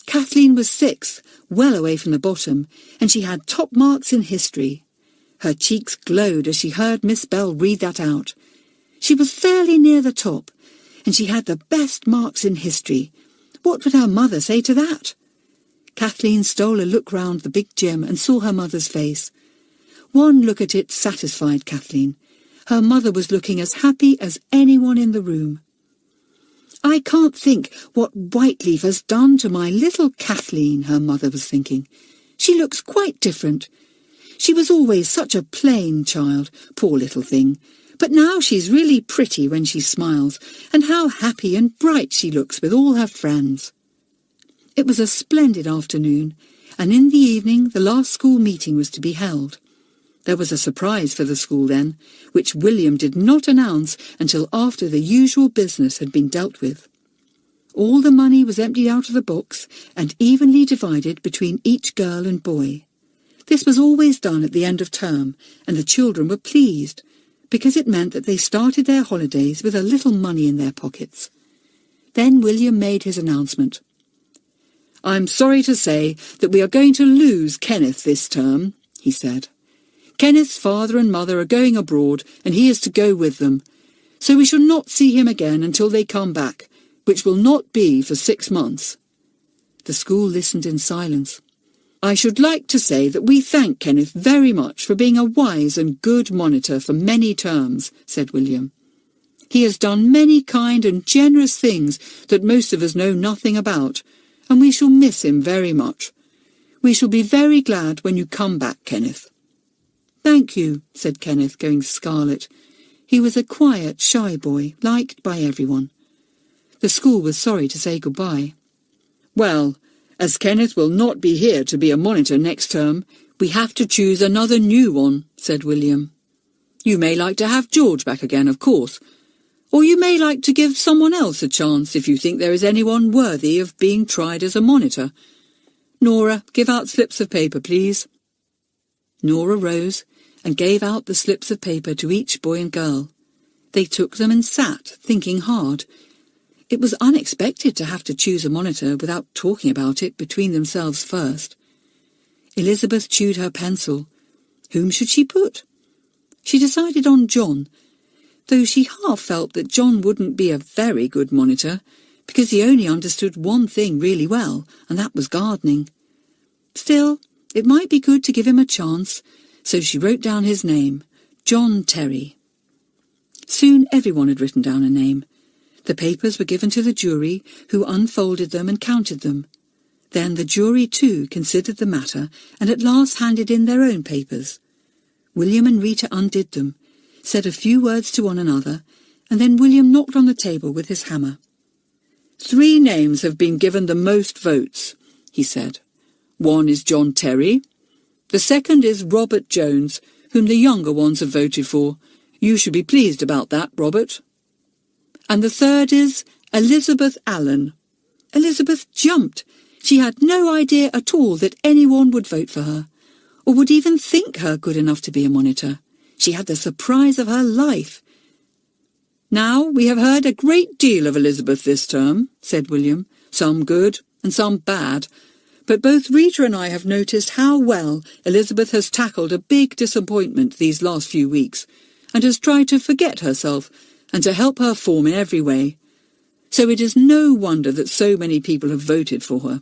Kathleen was sixth, well away from the bottom, and she had top marks in history. Her cheeks glowed as she heard Miss Bell read that out. She was fairly near the top, and she had the best marks in history. What would her mother say to that? Kathleen stole a look round the big gym and saw her mother's face. One look at it satisfied Kathleen. Her mother was looking as happy as anyone in the room. "I can't think what Whiteleaf has done to my little Kathleen," her mother was thinking. "She looks quite different. She was always such a plain child, poor little thing. But now she's really pretty when she smiles, and how happy and bright she looks with all her friends." It was a splendid afternoon, and in the evening the last school meeting was to be held. There was a surprise for the school then, which William did not announce until after the usual business had been dealt with. All the money was emptied out of the box and evenly divided between each girl and boy. This was always done at the end of term, and the children were pleased, because it meant that they started their holidays with a little money in their pockets. Then William made his announcement. "I'm sorry to say that we are going to lose Kenneth this term," he said. "Kenneth's father and mother are going abroad, and he is to go with them, so we shall not see him again until they come back, which will not be for 6 months." The school listened in silence. "I should like to say that we thank Kenneth very much for being a wise and good monitor for many terms," said William. "He has done many kind and generous things that most of us know nothing about, and we shall miss him very much. We shall be very glad when you come back, Kenneth." "Thank you," said Kenneth, going scarlet. He was a quiet, shy boy, liked by everyone. The school was sorry to say goodbye. "Well, as Kenneth will not be here to be a monitor next term, we have to choose another new one," said William. "You may like to have George back again, of course, or you may like to give someone else a chance if you think there is anyone worthy of being tried as a monitor. Nora, give out slips of paper, please." Nora rose and gave out the slips of paper to each boy and girl. They took them and sat, thinking hard. It was unexpected to have to choose a monitor without talking about it between themselves first. Elizabeth chewed her pencil. Whom should she put? She decided on John, though she half felt that John wouldn't be a very good monitor, because he only understood one thing really well, and that was gardening. Still, it might be good to give him a chance, so she wrote down his name, John Terry. Soon everyone had written down a name. The papers were given to the jury, who unfolded them and counted them. Then the jury too considered the matter and at last handed in their own papers. William and Rita undid them, said a few words to one another, and then William knocked on the table with his hammer. "3 names have been given the most votes," he said. "One is John Terry. The second is Robert Jones, whom the younger ones have voted for. You should be pleased about that, Robert. And the third is Elizabeth Allen." Elizabeth jumped. She had no idea at all that anyone would vote for her, or would even think her good enough to be a monitor. She had the surprise of her life. "Now we have heard a great deal of Elizabeth this term," said William, "some good and some bad. But both Rita and I have noticed how well Elizabeth has tackled a big disappointment these last few weeks, and has tried to forget herself and to help her form in every way. So it is no wonder that so many people have voted for her.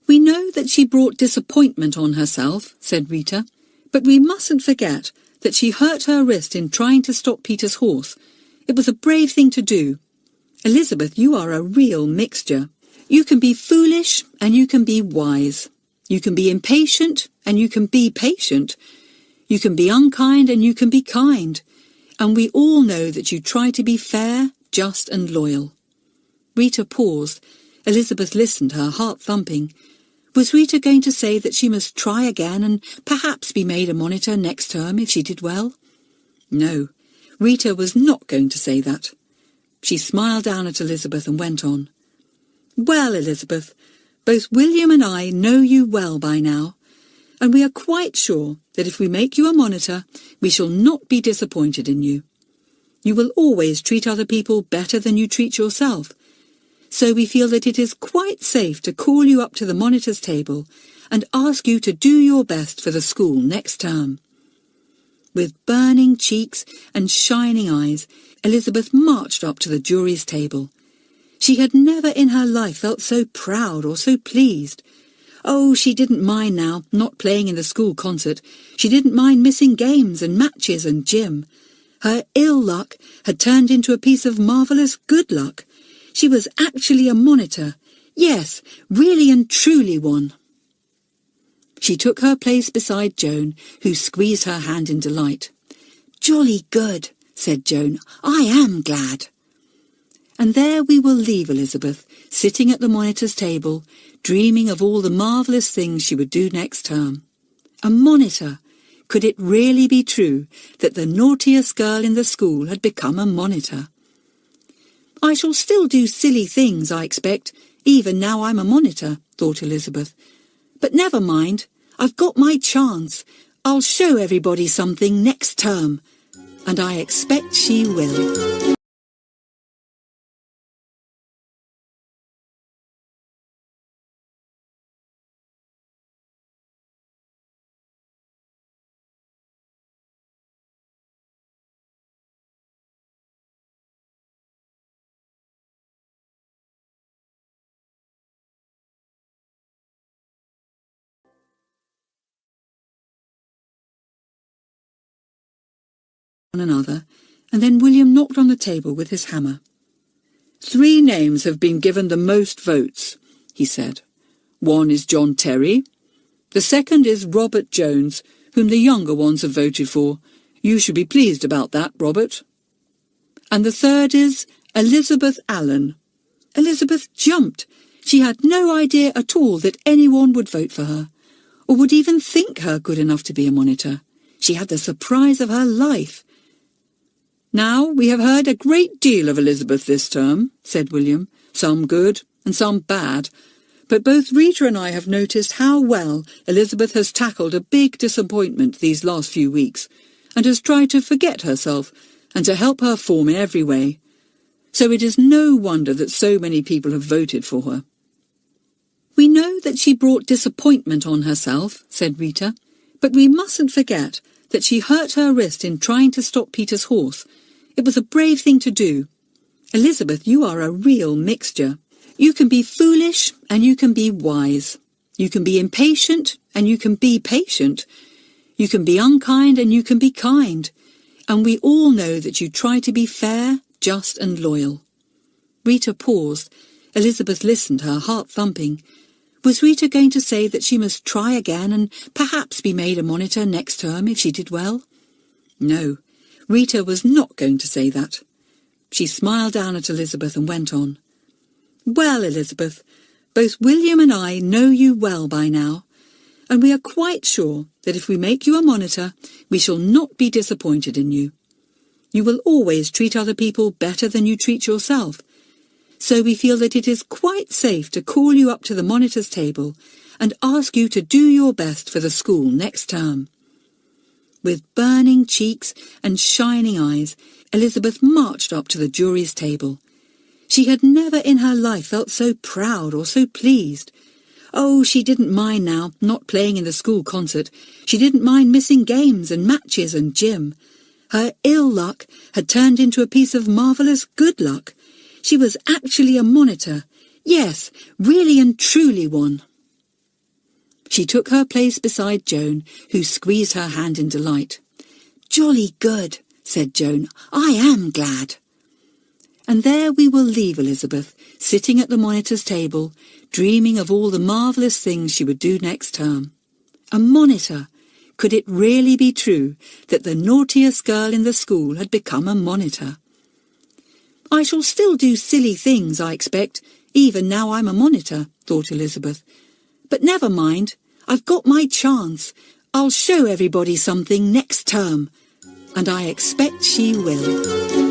We know that she brought disappointment on herself, said Rita, but we mustn't forget that she hurt her wrist in trying to stop Peter's horse. It was a brave thing to do. Elizabeth, you are a real mixture. You can be foolish and you can be wise. You can be impatient and you can be patient. You can be unkind and you can be kind. And we all know that you try to be fair, just and loyal. Rita paused. Elizabeth listened, her heart thumping. Was Rita going to say that she must try again and perhaps be made a monitor next term if she did well? No, Rita was not going to say that. She smiled down at Elizabeth and went on. Well, Elizabeth, both William and I know you well by now, and we are quite sure that if we make you a monitor, we shall not be disappointed in you. You will always treat other people better than you treat yourself, so we feel that it is quite safe to call you up to the monitor's table and ask you to do your best for the school next term. With burning cheeks and shining eyes, Elizabeth marched up to the jury's table. She had never in her life felt so proud or so pleased. Oh, she didn't mind now not playing in the school concert. She didn't mind missing games and matches and gym. Her ill luck had turned into a piece of marvellous good luck. She was actually a monitor. Yes, really and truly one. She took her place beside Joan, who squeezed her hand in delight. Jolly good, said Joan. I am glad. And there we will leave Elizabeth, sitting at the monitor's table, dreaming of all the marvellous things she would do next term. A monitor! Could it really be true that the naughtiest girl in the school had become a monitor? I shall still do silly things, I expect, even now I'm a monitor, thought Elizabeth. But never mind, I've got my chance. I'll show everybody something next term. And I expect she will. One another, and then William knocked on the table with his hammer. 3 names have been given the most votes, he said. One is John Terry. The second is Robert Jones, whom the younger ones have voted for. You should be pleased about that, Robert. And the third is Elizabeth Allen. Elizabeth jumped. She had no idea at all that anyone would vote for her, or would even think her good enough to be a monitor. She had the surprise of her life. Now, we have heard a great deal of Elizabeth this term, said William, some good and some bad, but both Rita and I have noticed how well Elizabeth has tackled a big disappointment these last few weeks, and has tried to forget herself and to help her form in every way. So it is no wonder that so many people have voted for her. We know that she brought disappointment on herself, said Rita, but we mustn't forget that she hurt her wrist in trying to stop Peter's horse. It was a brave thing to do. Elizabeth, you are a real mixture. You can be foolish and you can be wise. You can be impatient and you can be patient. You can be unkind and you can be kind. And we all know that you try to be fair, just and loyal. Rita paused. Elizabeth listened, her heart thumping. Was Rita going to say that she must try again and perhaps be made a monitor next term if she did well? No, Rita was not going to say that. She smiled down at Elizabeth and went on. Well, Elizabeth, both William and I know you well by now, and we are quite sure that if we make you a monitor, we shall not be disappointed in you. You will always treat other people better than you treat yourself, so we feel that it is quite safe to call you up to the monitor's table and ask you to do your best for the school next term. With burning cheeks and shining eyes, Elizabeth marched up to the jury's table. She had never in her life felt so proud or so pleased. Oh, she didn't mind now not playing in the school concert. She didn't mind missing games and matches and gym. Her ill luck had turned into a piece of marvellous good luck. She was actually a monitor. Yes, really and truly one. She took her place beside Joan, who squeezed her hand in delight. "Jolly good," said Joan. "I am glad." And there we will leave Elizabeth, sitting at the monitor's table, dreaming of all the marvellous things she would do next term. A monitor! Could it really be true that the naughtiest girl in the school had become a monitor? "I shall still do silly things, I expect, even now I'm a monitor," thought Elizabeth. "But never mind, I've got my chance. I'll show everybody something next term. And I expect she will."